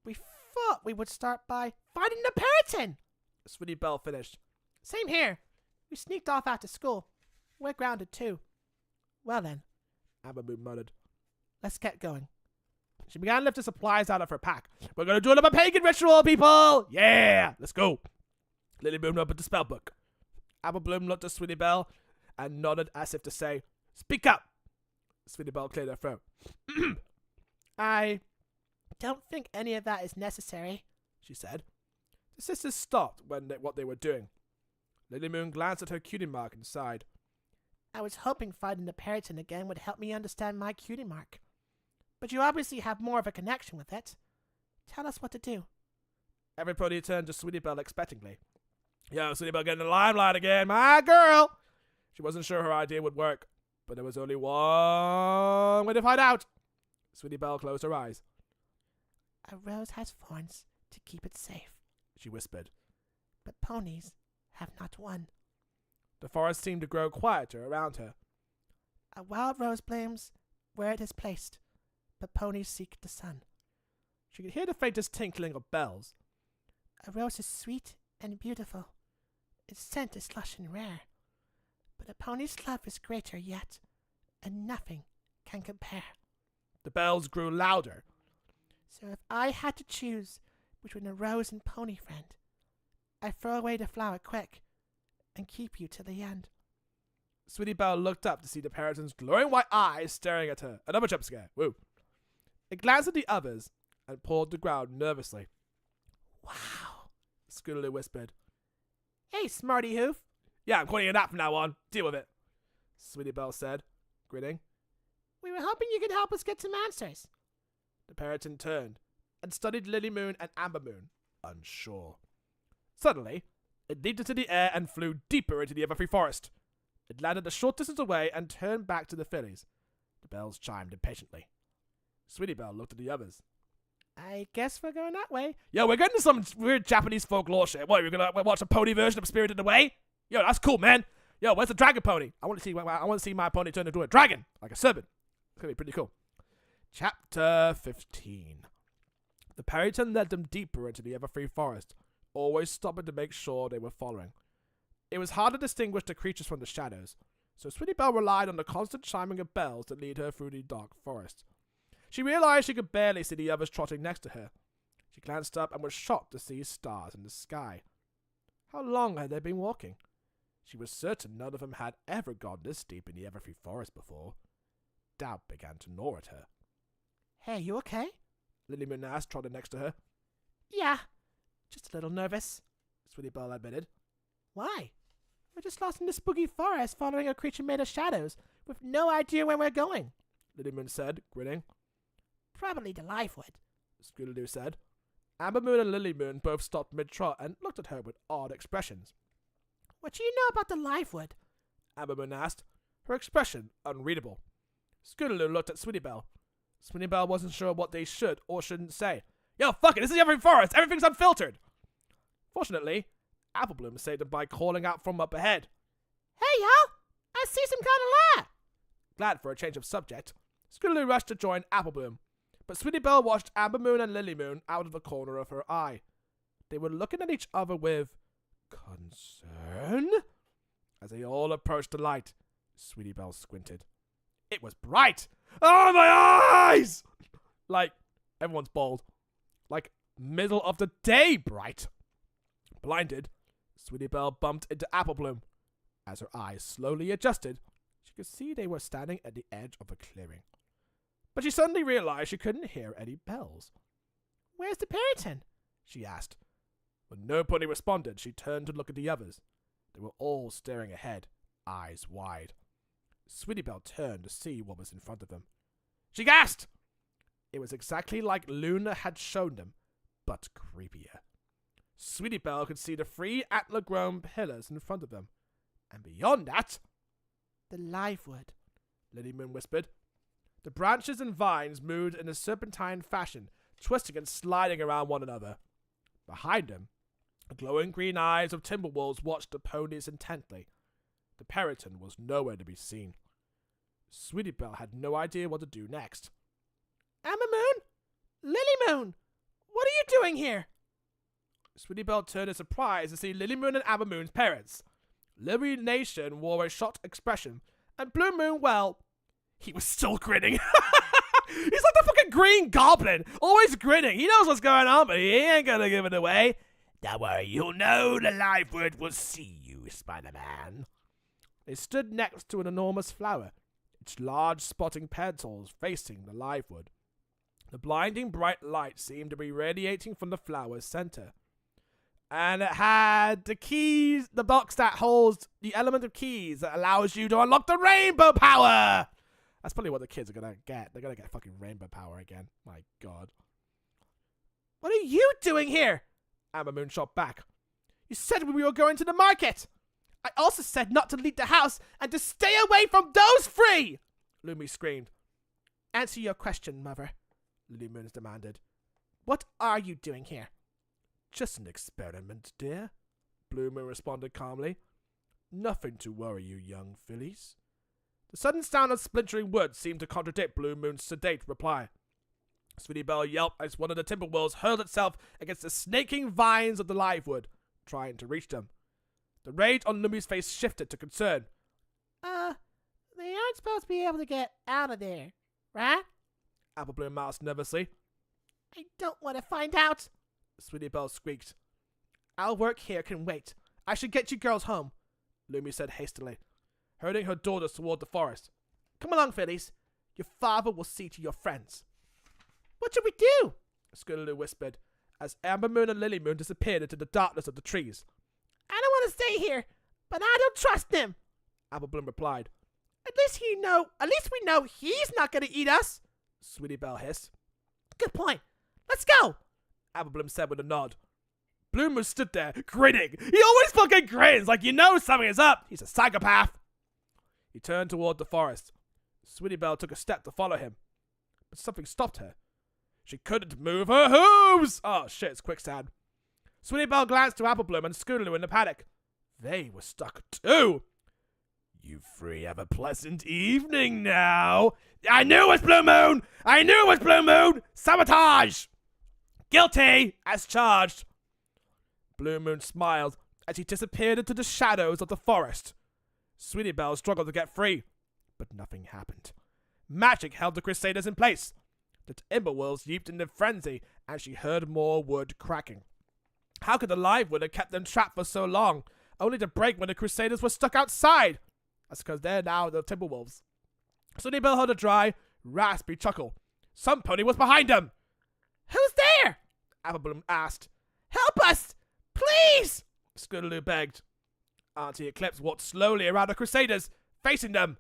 We thought we would start by finding the Peryton, Sweetie Belle finished. Same here. We sneaked off after school. We're grounded too. Well then, Amber Moon muttered. Let's get going. She began to lift the supplies out of her pack. We're going to do another pagan ritual, people! Yeah! Let's go. Lily Moon opened the spell book. Apple Bloom looked at Sweetie Belle and nodded as if to say, Speak up! Sweetie Belle cleared her throat. I don't think any of that is necessary, she said. The sisters stopped what they were doing. Lily Moon glanced at her cutie mark and sighed. I was hoping finding the Peryton again would help me understand my cutie mark. But you obviously have more of a connection with it. Tell us what to do. Everybody turned to Sweetie Belle expectantly. Yo, Sweetie Belle getting the limelight again, my girl. She wasn't sure her idea would work, but there was only one way to find out. Sweetie Belle closed her eyes. A rose has thorns to keep it safe, she whispered. but ponies have not one. The forest seemed to grow quieter around her. A wild rose blooms where it is placed, but ponies seek the sun. She could hear the faintest tinkling of bells. A rose is sweet and beautiful. Its scent is lush and rare. But a pony's love is greater yet, and nothing can compare. The bells grew louder. So if I had to choose between a rose and pony friend, I'd throw away the flower quick and keep you till the end. Sweetie Belle looked up to see the parrot's glowing white eyes staring at her. Another jump scare. Woo. It glanced at the others and pawed the ground nervously. Wow, Scootaloo whispered. Hey, Smarty Hoof. Yeah, I'm calling you that from now on. Deal with it, Sweetie Belle said, grinning. We were hoping you could help us get some answers. The parrot turned and studied Lily Moon and Amber Moon, unsure. Suddenly, it leaped into the air and flew deeper into the everfree forest. It landed a short distance away and turned back to the fillies. The bells chimed impatiently. Sweetie Belle looked at the others. I guess we're going that way. Yo, we're getting some weird Japanese folklore shit. What, we're gonna watch a pony version of Spirited Away? Yo, that's cool, man. Yo, where's the dragon pony? I want to see my pony turn into a dragon, like a serpent. It's gonna be pretty cool. Chapter 15. The Parryton led them deeper into the everfree forest, always stopping to make sure they were following. It was hard to distinguish the creatures from the shadows, so Sweetie Belle relied on the constant chiming of bells to lead her through the dark forest. She realized she could barely see the others trotting next to her. She glanced up and was shocked to see stars in the sky. How long had they been walking? She was certain none of them had ever gone this deep in the everfree forest before. Doubt began to gnaw at her. Hey, you okay? Lily Moon asked, trotting next to her. Yeah, just a little nervous. Sweetie Belle admitted. Why? We're just lost in the spooky forest following a creature made of shadows, with no idea where we're going. Lily Moon said, grinning. Probably the live wood, Scootaloo said. Amber Moon and Lily Moon both stopped mid-trot and looked at her with odd expressions. What do you know about the live wood? Amber Moon asked, her expression unreadable. Scootaloo looked at Sweetie Belle. Sweetie Belle wasn't sure what they should or shouldn't say. Yo, fuck it, this is every forest. Everything's unfiltered. Fortunately, Applebloom saved them by calling out from up ahead. Hey, y'all! I see some kind of light! Glad for a change of subject, Scootaloo rushed to join Applebloom, but Sweetie Belle watched Amber Moon and Lily Moon out of the corner of her eye. They were looking at each other with concern. As they all approached the light, Sweetie Belle squinted. It was bright! Oh, my eyes! Like, everyone's bald. Like, middle of the day bright. Blinded, Sweetie Belle bumped into Applebloom. As her eyes slowly adjusted, she could see they were standing at the edge of a clearing. But she suddenly realized she couldn't hear any bells. Where's the Parryton? She asked. When nobody responded, she turned to look at the others. They were all staring ahead, eyes wide. Sweetie Belle turned to see what was in front of them. She gasped! It was exactly like Luna had shown them, but creepier. Sweetie Belle could see the 3 antler-grown pillars in front of them. And beyond that... The live wood, Lily Moon whispered. The branches and vines moved in a serpentine fashion, twisting and sliding around one another. Behind them, the glowing green eyes of Timberwolves watched the ponies intently. The Parryton was nowhere to be seen. Sweetie Belle had no idea what to do next. Amber Moon? Lily Moon! What are you doing here? Sweetie Belle turned in surprise to see Lily Moon and Amber Moon's parents. Lily Nation wore a shocked expression, and Blue Moon, well, he was still grinning. He's like the fucking Green Goblin, always grinning. He knows what's going on, but he ain't gonna give it away. Don't worry, you'll know the live wood will see you, Spider-Man. They stood next to an enormous flower, its large spotting petals facing the live wood. The blinding bright light seemed to be radiating from the flower's center. And it had the keys, the box that holds the element of keys that allows you to unlock the rainbow power. That's probably what the kids are gonna get. They're gonna get fucking rainbow power again. My God. What are you doing here? Amber Moon shot back. You said we were going to the market. I also said not to leave the house and to stay away from those three, Lumi screamed. Answer your question, Mother, Lily Moons demanded. What are you doing here? Just an experiment, dear, Blue Moon responded calmly. Nothing to worry you, young fillies. The sudden sound of splintering wood seemed to contradict Blue Moon's sedate reply. Sweetie Belle yelped as one of the timber wolves hurled itself against the snaking vines of the live wood, trying to reach them. The rage on Lumi's face shifted to concern. They aren't supposed to be able to get out of there, right? Apple Bloom asked nervously. I don't want to find out, Sweetie Belle squeaked. Our work here can wait. I should get you girls home, Lumi said hastily, herding her daughters toward the forest. Come along, fillies. Your father will see to your friends. What should we do? Scootaloo whispered, as Amber Moon and Lily Moon disappeared into the darkness of the trees. I don't want to stay here, but I don't trust him, Apple Bloom replied. At least we know he's not going to eat us, Sweetie Belle hissed. Good point. Let's go, Apple Bloom said with a nod. Blue Moon stood there, grinning. He always fucking grins, like you know something is up. He's a psychopath. He turned toward the forest. Sweetie Belle took a step to follow him, but something stopped her. She couldn't move her hooves! Oh shit, it's quicksand. Sweetie Belle glanced to Apple Bloom and Scootaloo in the paddock. They were stuck too. You three have a pleasant evening now. I knew it was Blue Moon! I knew it was Blue Moon! Sabotage! Guilty as charged. Blue Moon smiled as he disappeared into the shadows of the forest. Sweetie Belle struggled to get free, but nothing happened. Magic held the Crusaders in place. The Timberwolves yeeped in a frenzy, and she heard more wood cracking. How could the live wood have kept them trapped for so long, only to break when the Crusaders were stuck outside? That's because they're now the Timberwolves. Sweetie Belle heard a dry, raspy chuckle. Some pony was behind them. Who's there? Apple Bloom asked. Help us! Please! Scootaloo begged. Auntie Eclipse walked slowly around the Crusaders, facing them.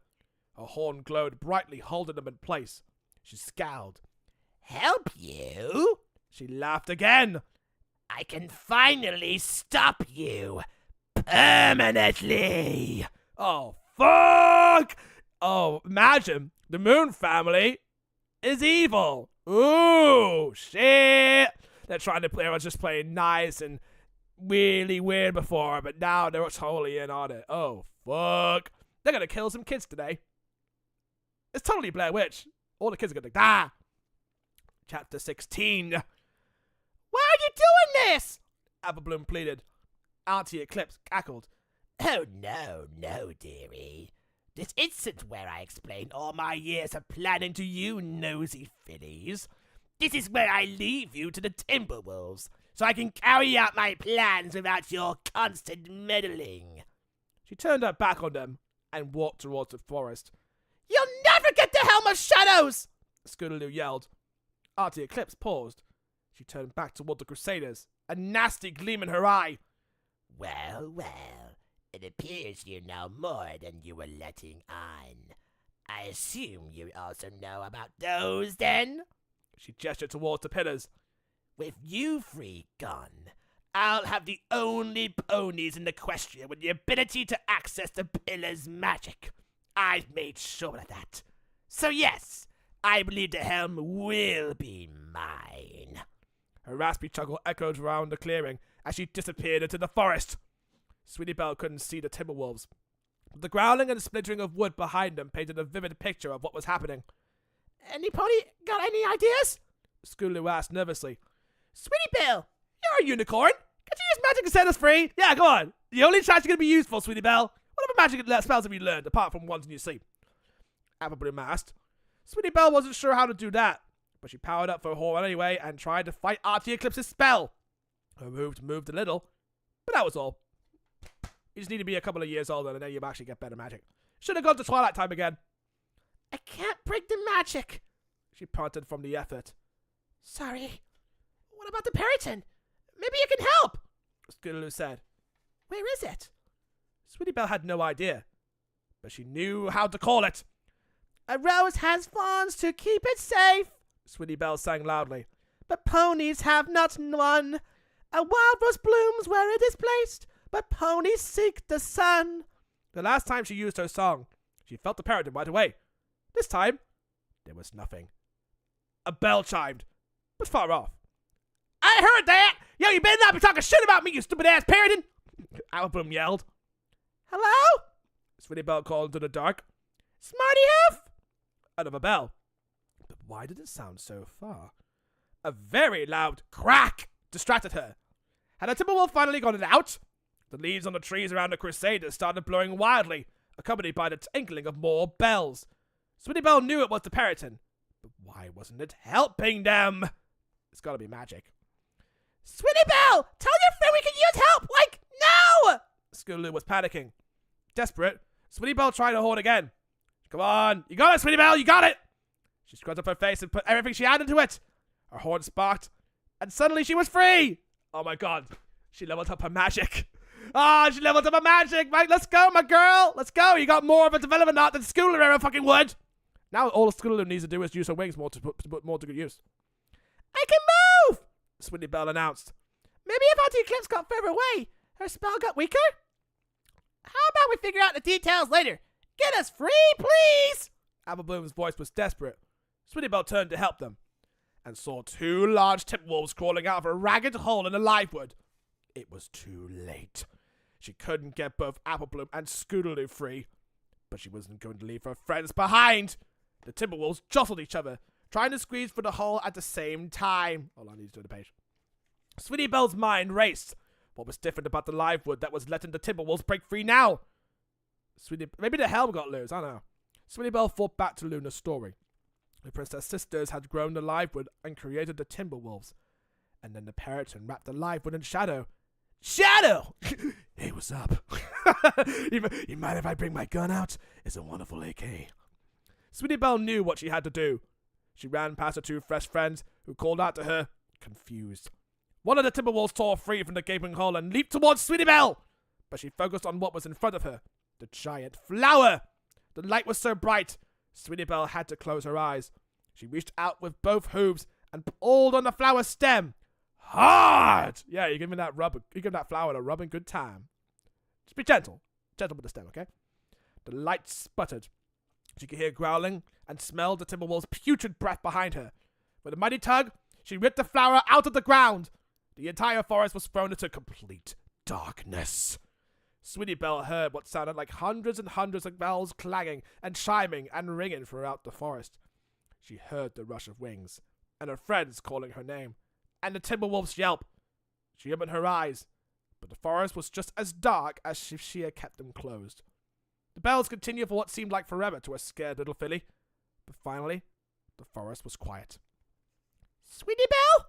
Her horn glowed brightly, holding them in place. She scowled. Help you? She laughed again. I can finally stop you. Permanently. Oh, fuck! Oh, imagine. The Moon family is evil. Ooh, shit. They're trying to play. I was just playing nice and really weird before, but now they're totally in on it. Oh, fuck. They're gonna kill some kids today. It's totally Blair Witch. All the kids are gonna die. Chapter 16. Why are you doing this? Apple Bloom pleaded. Auntie Eclipse cackled. Oh, no, dearie. This isn't where I explain all my years of planning to you nosy fillies. This is where I leave you to the Timberwolves, so I can carry out my plans without your constant meddling. She turned her back on them and walked towards the forest. You'll never get the Helm of Shadows! Scootaloo yelled. Auntie Eclipse paused. She turned back toward the Crusaders, a nasty gleam in her eye. Well, it appears you know more than you were letting on. I assume you also know about those, then? She gestured towards the pillars. With you three gone, I'll have the only ponies in Equestria with the ability to access the pillars' magic. I've made sure of that. So yes, I believe the helm will be mine. Her raspy chuckle echoed around the clearing as she disappeared into the forest. Sweetie Belle couldn't see the Timberwolves. The growling and splintering of wood behind them painted a vivid picture of what was happening. Any pony got any ideas? Scootaloo asked nervously. Sweetie Belle, you're a unicorn. Can't you use magic to set us free? Yeah, go on. The only chance you're going to be useful, Sweetie Belle. What other magic spells have you learned, apart from ones in your sleep? Apple Bloom asked. Sweetie Belle wasn't sure how to do that, but she powered up for her horn anyway and tried to fight Auntie Eclipse's spell. Her moves moved a little, but that was all. You just need to be a couple of years older and then you'll actually get better magic. Should have gone to Twilight Time again. I can't break the magic, she panted from the effort. Sorry. What about the Periton? Maybe you can help, Scootaloo said. Where is it? Sweetie Belle had no idea, but she knew how to call it. A rose has thorns to keep it safe, Sweetie Belle sang loudly. But ponies have not one. A walrus blooms where it is placed, but ponies seek the sun. The last time she used her song, she felt the parrot right away. This time, there was nothing. A bell chimed, but far off. I heard that! Yo, you better not be talking shit about me, you stupid-ass parroting! Apple Bloom yelled. Hello? Sweetie Belle called into the dark. Smarty Hoof? Another bell. But why did it sound so far? A very loud crack distracted her. Had a Timberwolf finally gotten out? The leaves on the trees around the Crusaders started blowing wildly, accompanied by the tinkling of more bells. Sweetie Belle knew it was the Periton, but why wasn't it helping them? It's gotta be magic. Sweetie Belle! Tell your friend we can use help! Like, now! Scootaloo was panicking. Desperate, Sweetie Belle tried to hold again. Come on, you got it, Sweetie Belle, you got it! She scrubbed up her face and put everything she had into it. Her horn sparked, and suddenly she was free! Oh my god, she leveled up her magic. She leveled up her magic! Right, let's go, my girl! Let's go! You got more of a development art than Scootaloo ever fucking would! Now all Scootaloo needs to do is use her wings more to put more to good use. I can move! Sweetie Belle announced. Maybe if Auntie Eclipse got further away, her spell got weaker? How about we figure out the details later? Get us free, please! Apple Bloom's voice was desperate. Sweetie Belle turned to help them, and saw two large Timberwolves crawling out of a ragged hole in the livewood. It was too late. She couldn't get both Apple Bloom and Scootaloo free, but she wasn't going to leave her friends behind. The Timberwolves jostled each other, trying to squeeze through the hole at the same time. Hold on, I need to do the page. Sweetie Belle's mind raced. What was different about the livewood that was letting the Timberwolves break free now? Maybe the helm got loose, I don't know. Sweetie Belle thought back to Luna's story. The princess sisters had grown the livewood and created the Timberwolves. And then the Periton wrapped the livewood in shadow. Shadow! Hey, what's up? You mind if I bring my gun out? It's a wonderful AK. Sweetie Belle knew what she had to do. She ran past her two fresh friends, who called out to her, confused. One of the Timberwolves tore free from the gaping hole and leaped towards Sweetie Belle, but she focused on what was in front of her, the giant flower. The light was so bright, Sweetie Belle had to close her eyes. She reached out with both hooves and pulled on the flower stem. Hard! Yeah, you give me that rub. You give that flower a rub in good time. Just be gentle. Gentle with the stem, okay? The light sputtered. She could hear growling and smelled the Timberwolf's putrid breath behind her. With a mighty tug, she ripped the flower out of the ground. The entire forest was thrown into complete darkness. Sweetie Belle heard what sounded like hundreds and hundreds of bells clanging and chiming and ringing throughout the forest. She heard the rush of wings, and her friends calling her name, and the Timberwolf's yelp. She opened her eyes, but the forest was just as dark as if she had kept them closed. The bells continued for what seemed like forever to a scared little filly, but finally, the forest was quiet. Sweetie Belle?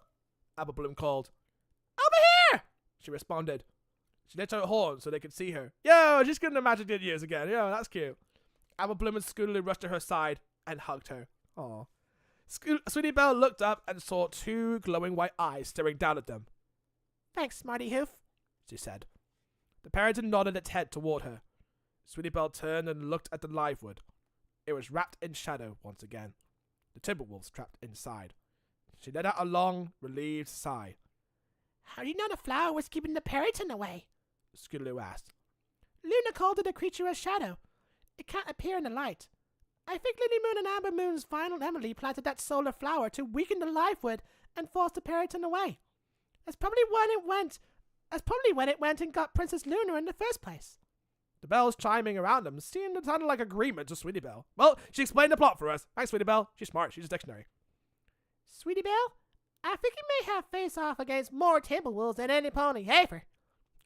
Apple Bloom called. Over here! She responded. She lit her horn so they could see her. Yo, she's getting the magic good years again. Yo, that's cute. Apple Bloom and Scootaloo rushed to her side and hugged her. Aww. Sweetie Belle looked up and saw two glowing white eyes staring down at them. Thanks, Smarty Hoof, she said. The Periton nodded its head toward her. Sweetie Belle turned and looked at the livewood. It was wrapped in shadow once again. The Timberwolves trapped inside. She let out a long, relieved sigh. How do you know the flower was keeping the Periton away? Scootaloo asked. Luna called it a creature of shadow. It can't appear in the light. I think Lily Moon and Amber Moon's final Emily planted that solar flower to weaken the livewood and force the Periton away. That's probably when it went and got Princess Luna in the first place. The bells chiming around them sounded like agreement to Sweetie Belle. Well, she explained the plot for us. Thanks, Sweetie Belle. She's smart. She's a dictionary. Sweetie Belle, I think you may have face off against more Timberwolves than any pony ever.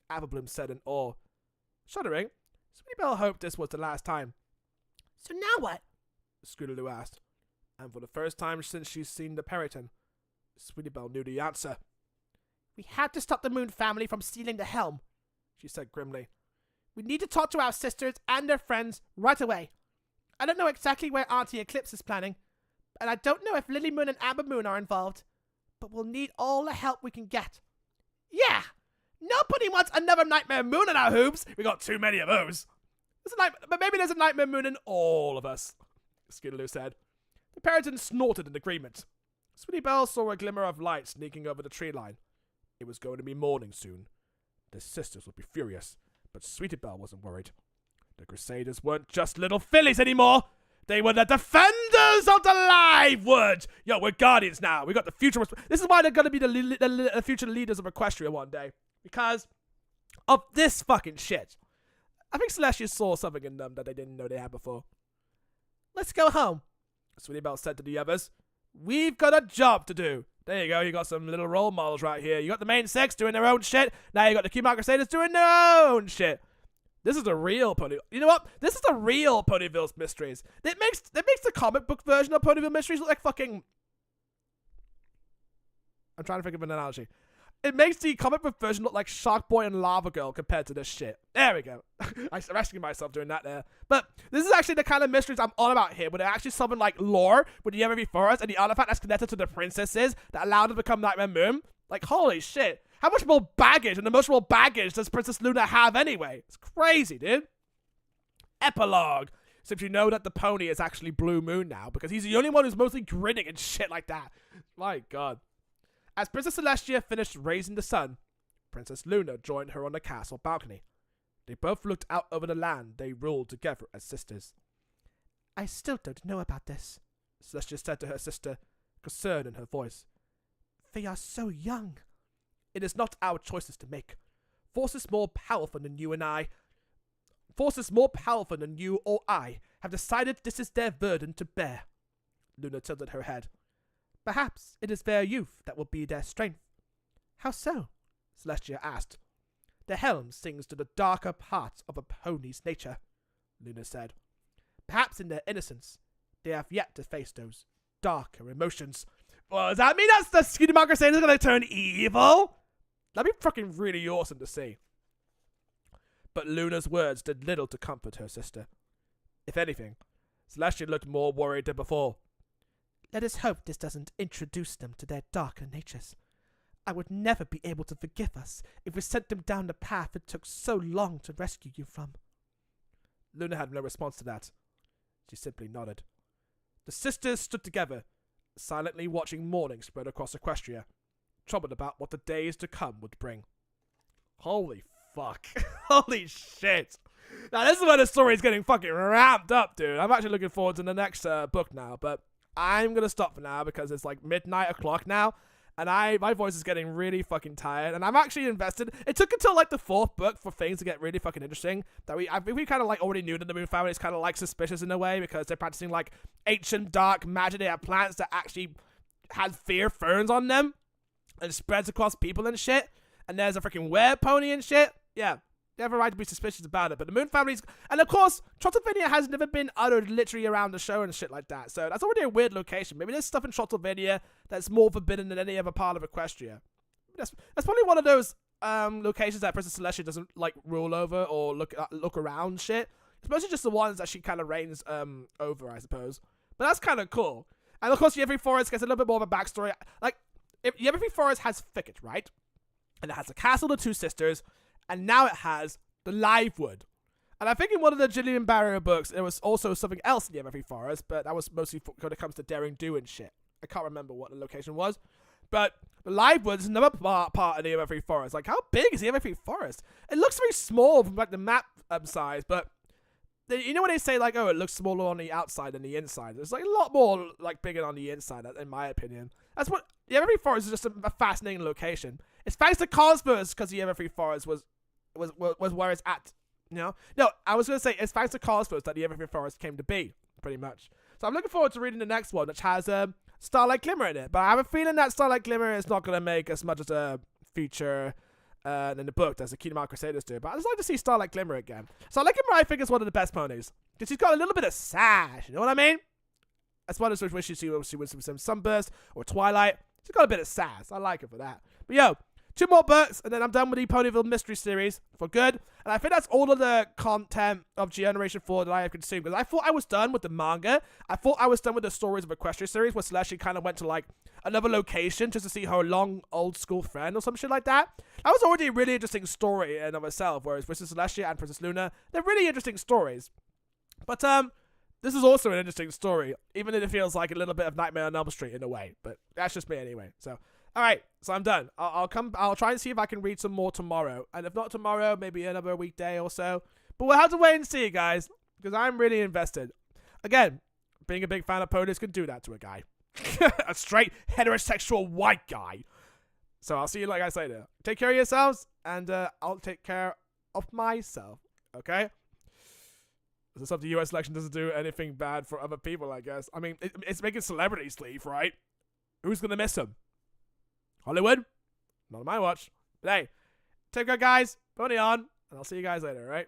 Apple Bloom said in awe. Shuddering, Sweetie Belle hoped this was the last time. So now what? Scootaloo asked. And for the first time since she's seen the Periton, Sweetie Belle knew the answer. We have to stop the Moon family from stealing the helm, she said grimly. We need to talk to our sisters and their friends right away. I don't know exactly where Auntie Eclipse is planning, and I don't know if Lily Moon and Amber Moon are involved, but we'll need all the help we can get. Yeah! Nobody wants another Nightmare Moon in our hoops! We got too many of those. But maybe there's a Nightmare Moon in all of us, Scootaloo said. The Periton snorted in agreement. Sweetie Belle saw a glimmer of light sneaking over the tree line. It was going to be morning soon. The sisters would be furious, but Sweetie Belle wasn't worried. The Crusaders weren't just little fillies anymore. They were the defenders of the live wood. Yo, we're guardians now. We got the future. This is why they're going to be the future leaders of Equestria one day. Because of this fucking shit. I think Celestia saw something in them that they didn't know they had before. Let's go home, Sweetie Belle said to the others. We've got a job to do. There you go. You got some little role models right here. You got the main six doing their own shit. Now you got the Keymark Crusaders doing their own shit. This is a real Pony. You know what? This is the real Ponyville Mysteries. That makes the comic book version of Ponyville Mysteries look like fucking. I'm trying to think of an analogy. It makes the comic book version look like Shark Boy and Lava Girl compared to this shit. There we go. I'm rescuing myself doing that there. But this is actually the kind of mysteries I'm on about here, where they actually summon like lore with the MLP Forest and the artifact that's connected to the princesses that allowed them to become Nightmare Moon. Like, holy shit. How much more baggage and emotional baggage does Princess Luna have anyway? It's crazy, dude. Epilogue. Since you know that the pony is actually Blue Moon now, because he's the only one who's mostly grinning and shit like that. My god. As Princess Celestia finished raising the sun, Princess Luna joined her on the castle balcony. They both looked out over the land they ruled together as sisters. I still don't know about this, Celestia said to her sister, concern in her voice. They are so young. It is not our choices to make. Forces more powerful than you or I have decided this is their burden to bear. Luna tilted her head. Perhaps it is their youth that will be their strength. How so? Celestia asked. The helm sings to the darker parts of a pony's nature, Luna said. Perhaps in their innocence, they have yet to face those darker emotions. Well, does that mean that's the Skinny Crusaders going to turn evil? That'd be fucking really awesome to see. But Luna's words did little to comfort her sister. If anything, Celestia looked more worried than before. Let us hope this doesn't introduce them to their darker natures. I would never be able to forgive us if we sent them down the path it took so long to rescue you from. Luna had no response to that. She simply nodded. The sisters stood together, silently watching morning spread across Equestria, troubled about what the days to come would bring. Holy fuck. Holy shit. Now this is where the story is getting fucking ramped up, dude. I'm actually looking forward to the next book now, but I'm gonna stop for now because it's like midnight o'clock now, and my voice is getting really fucking tired, and I'm actually invested. It took until like the fourth book for things to get really fucking interesting. That we kind of like already knew that the Moon family is kind of like suspicious in a way because they're practicing like ancient dark magic. They have plants that actually has fear ferns on them and spreads across people and shit. And there's a freaking were-pony and shit. Yeah. They have a right to be suspicious about it, but the Moon family's... And of course, Trottlevania has never been uttered literally around the show and shit like that, so that's already a weird location. Maybe there's stuff in Trottlevania that's more forbidden than any other part of Equestria. That's probably one of those locations that Princess Celestia doesn't, like, rule over or look around shit. It's mostly just the ones that she kind of reigns over, I suppose. But that's kind of cool. And of course, Every Forest gets a little bit more of a backstory. Like, Every Forest has Thicket, right? And it has the castle of the two sisters, and now it has the live wood. And I think in one of the Gillian Barrier books, there was also something else in the Every Forest, but that was mostly when it comes to Daring Do and shit. I can't remember what the location was. But the live wood is another part of the Every Forest. Like, how big is the Every Forest? It looks very small from like the map size, but you know when they say like, oh, it looks smaller on the outside than the inside? There's like a lot more like bigger on the inside, in my opinion. That's what the Every Forest is, just a fascinating location. It's thanks to Cosmos because the Every Forest was where it's at, you know? No, I was going to say, it's thanks to Cosmos that the Every Forest came to be, pretty much. So I'm looking forward to reading the next one, which has Starlight Glimmer in it. But I have a feeling that Starlight Glimmer is not going to make as much as a feature in the book as the Kingdom Hearts Crusaders do. But I just like to see Starlight Glimmer again. Starlight Glimmer, I think, is one of the best ponies. Because she's got a little bit of sash, you know what I mean? As well as when she with some Sunburst or Twilight. She's got a bit of sass. I like her for that. But yo, 2 more books, and then I'm done with the Ponyville Mystery series for good. And I think that's all of the content of Generation 4 that I have consumed. Because I thought I was done with the manga. I thought I was done with the Stories of Equestria series, where Celestia kind of went to, like, another location just to see her long, old-school friend or some shit like that. That was already a really interesting story in and of itself, whereas Princess Celestia and Princess Luna, they're really interesting stories. But, this is also an interesting story, even if it feels like a little bit of Nightmare on Elm Street in a way. But that's just me anyway, so... All right, so I'm done. I'll try and see if I can read some more tomorrow, and if not tomorrow, maybe another weekday or so. But we'll have to wait and see, guys, because I'm really invested. Again, being a big fan of ponies can do that to a guy, a straight heterosexual white guy. So I'll see you guys later. Take care of yourselves, and I'll take care of myself. Okay. It's up to U.S. election doesn't do anything bad for other people, I guess. I mean, it's making celebrities leave, right? Who's gonna miss them? Hollywood? Not on my watch. But hey, take care, guys. Pony on, and I'll see you guys later, all right?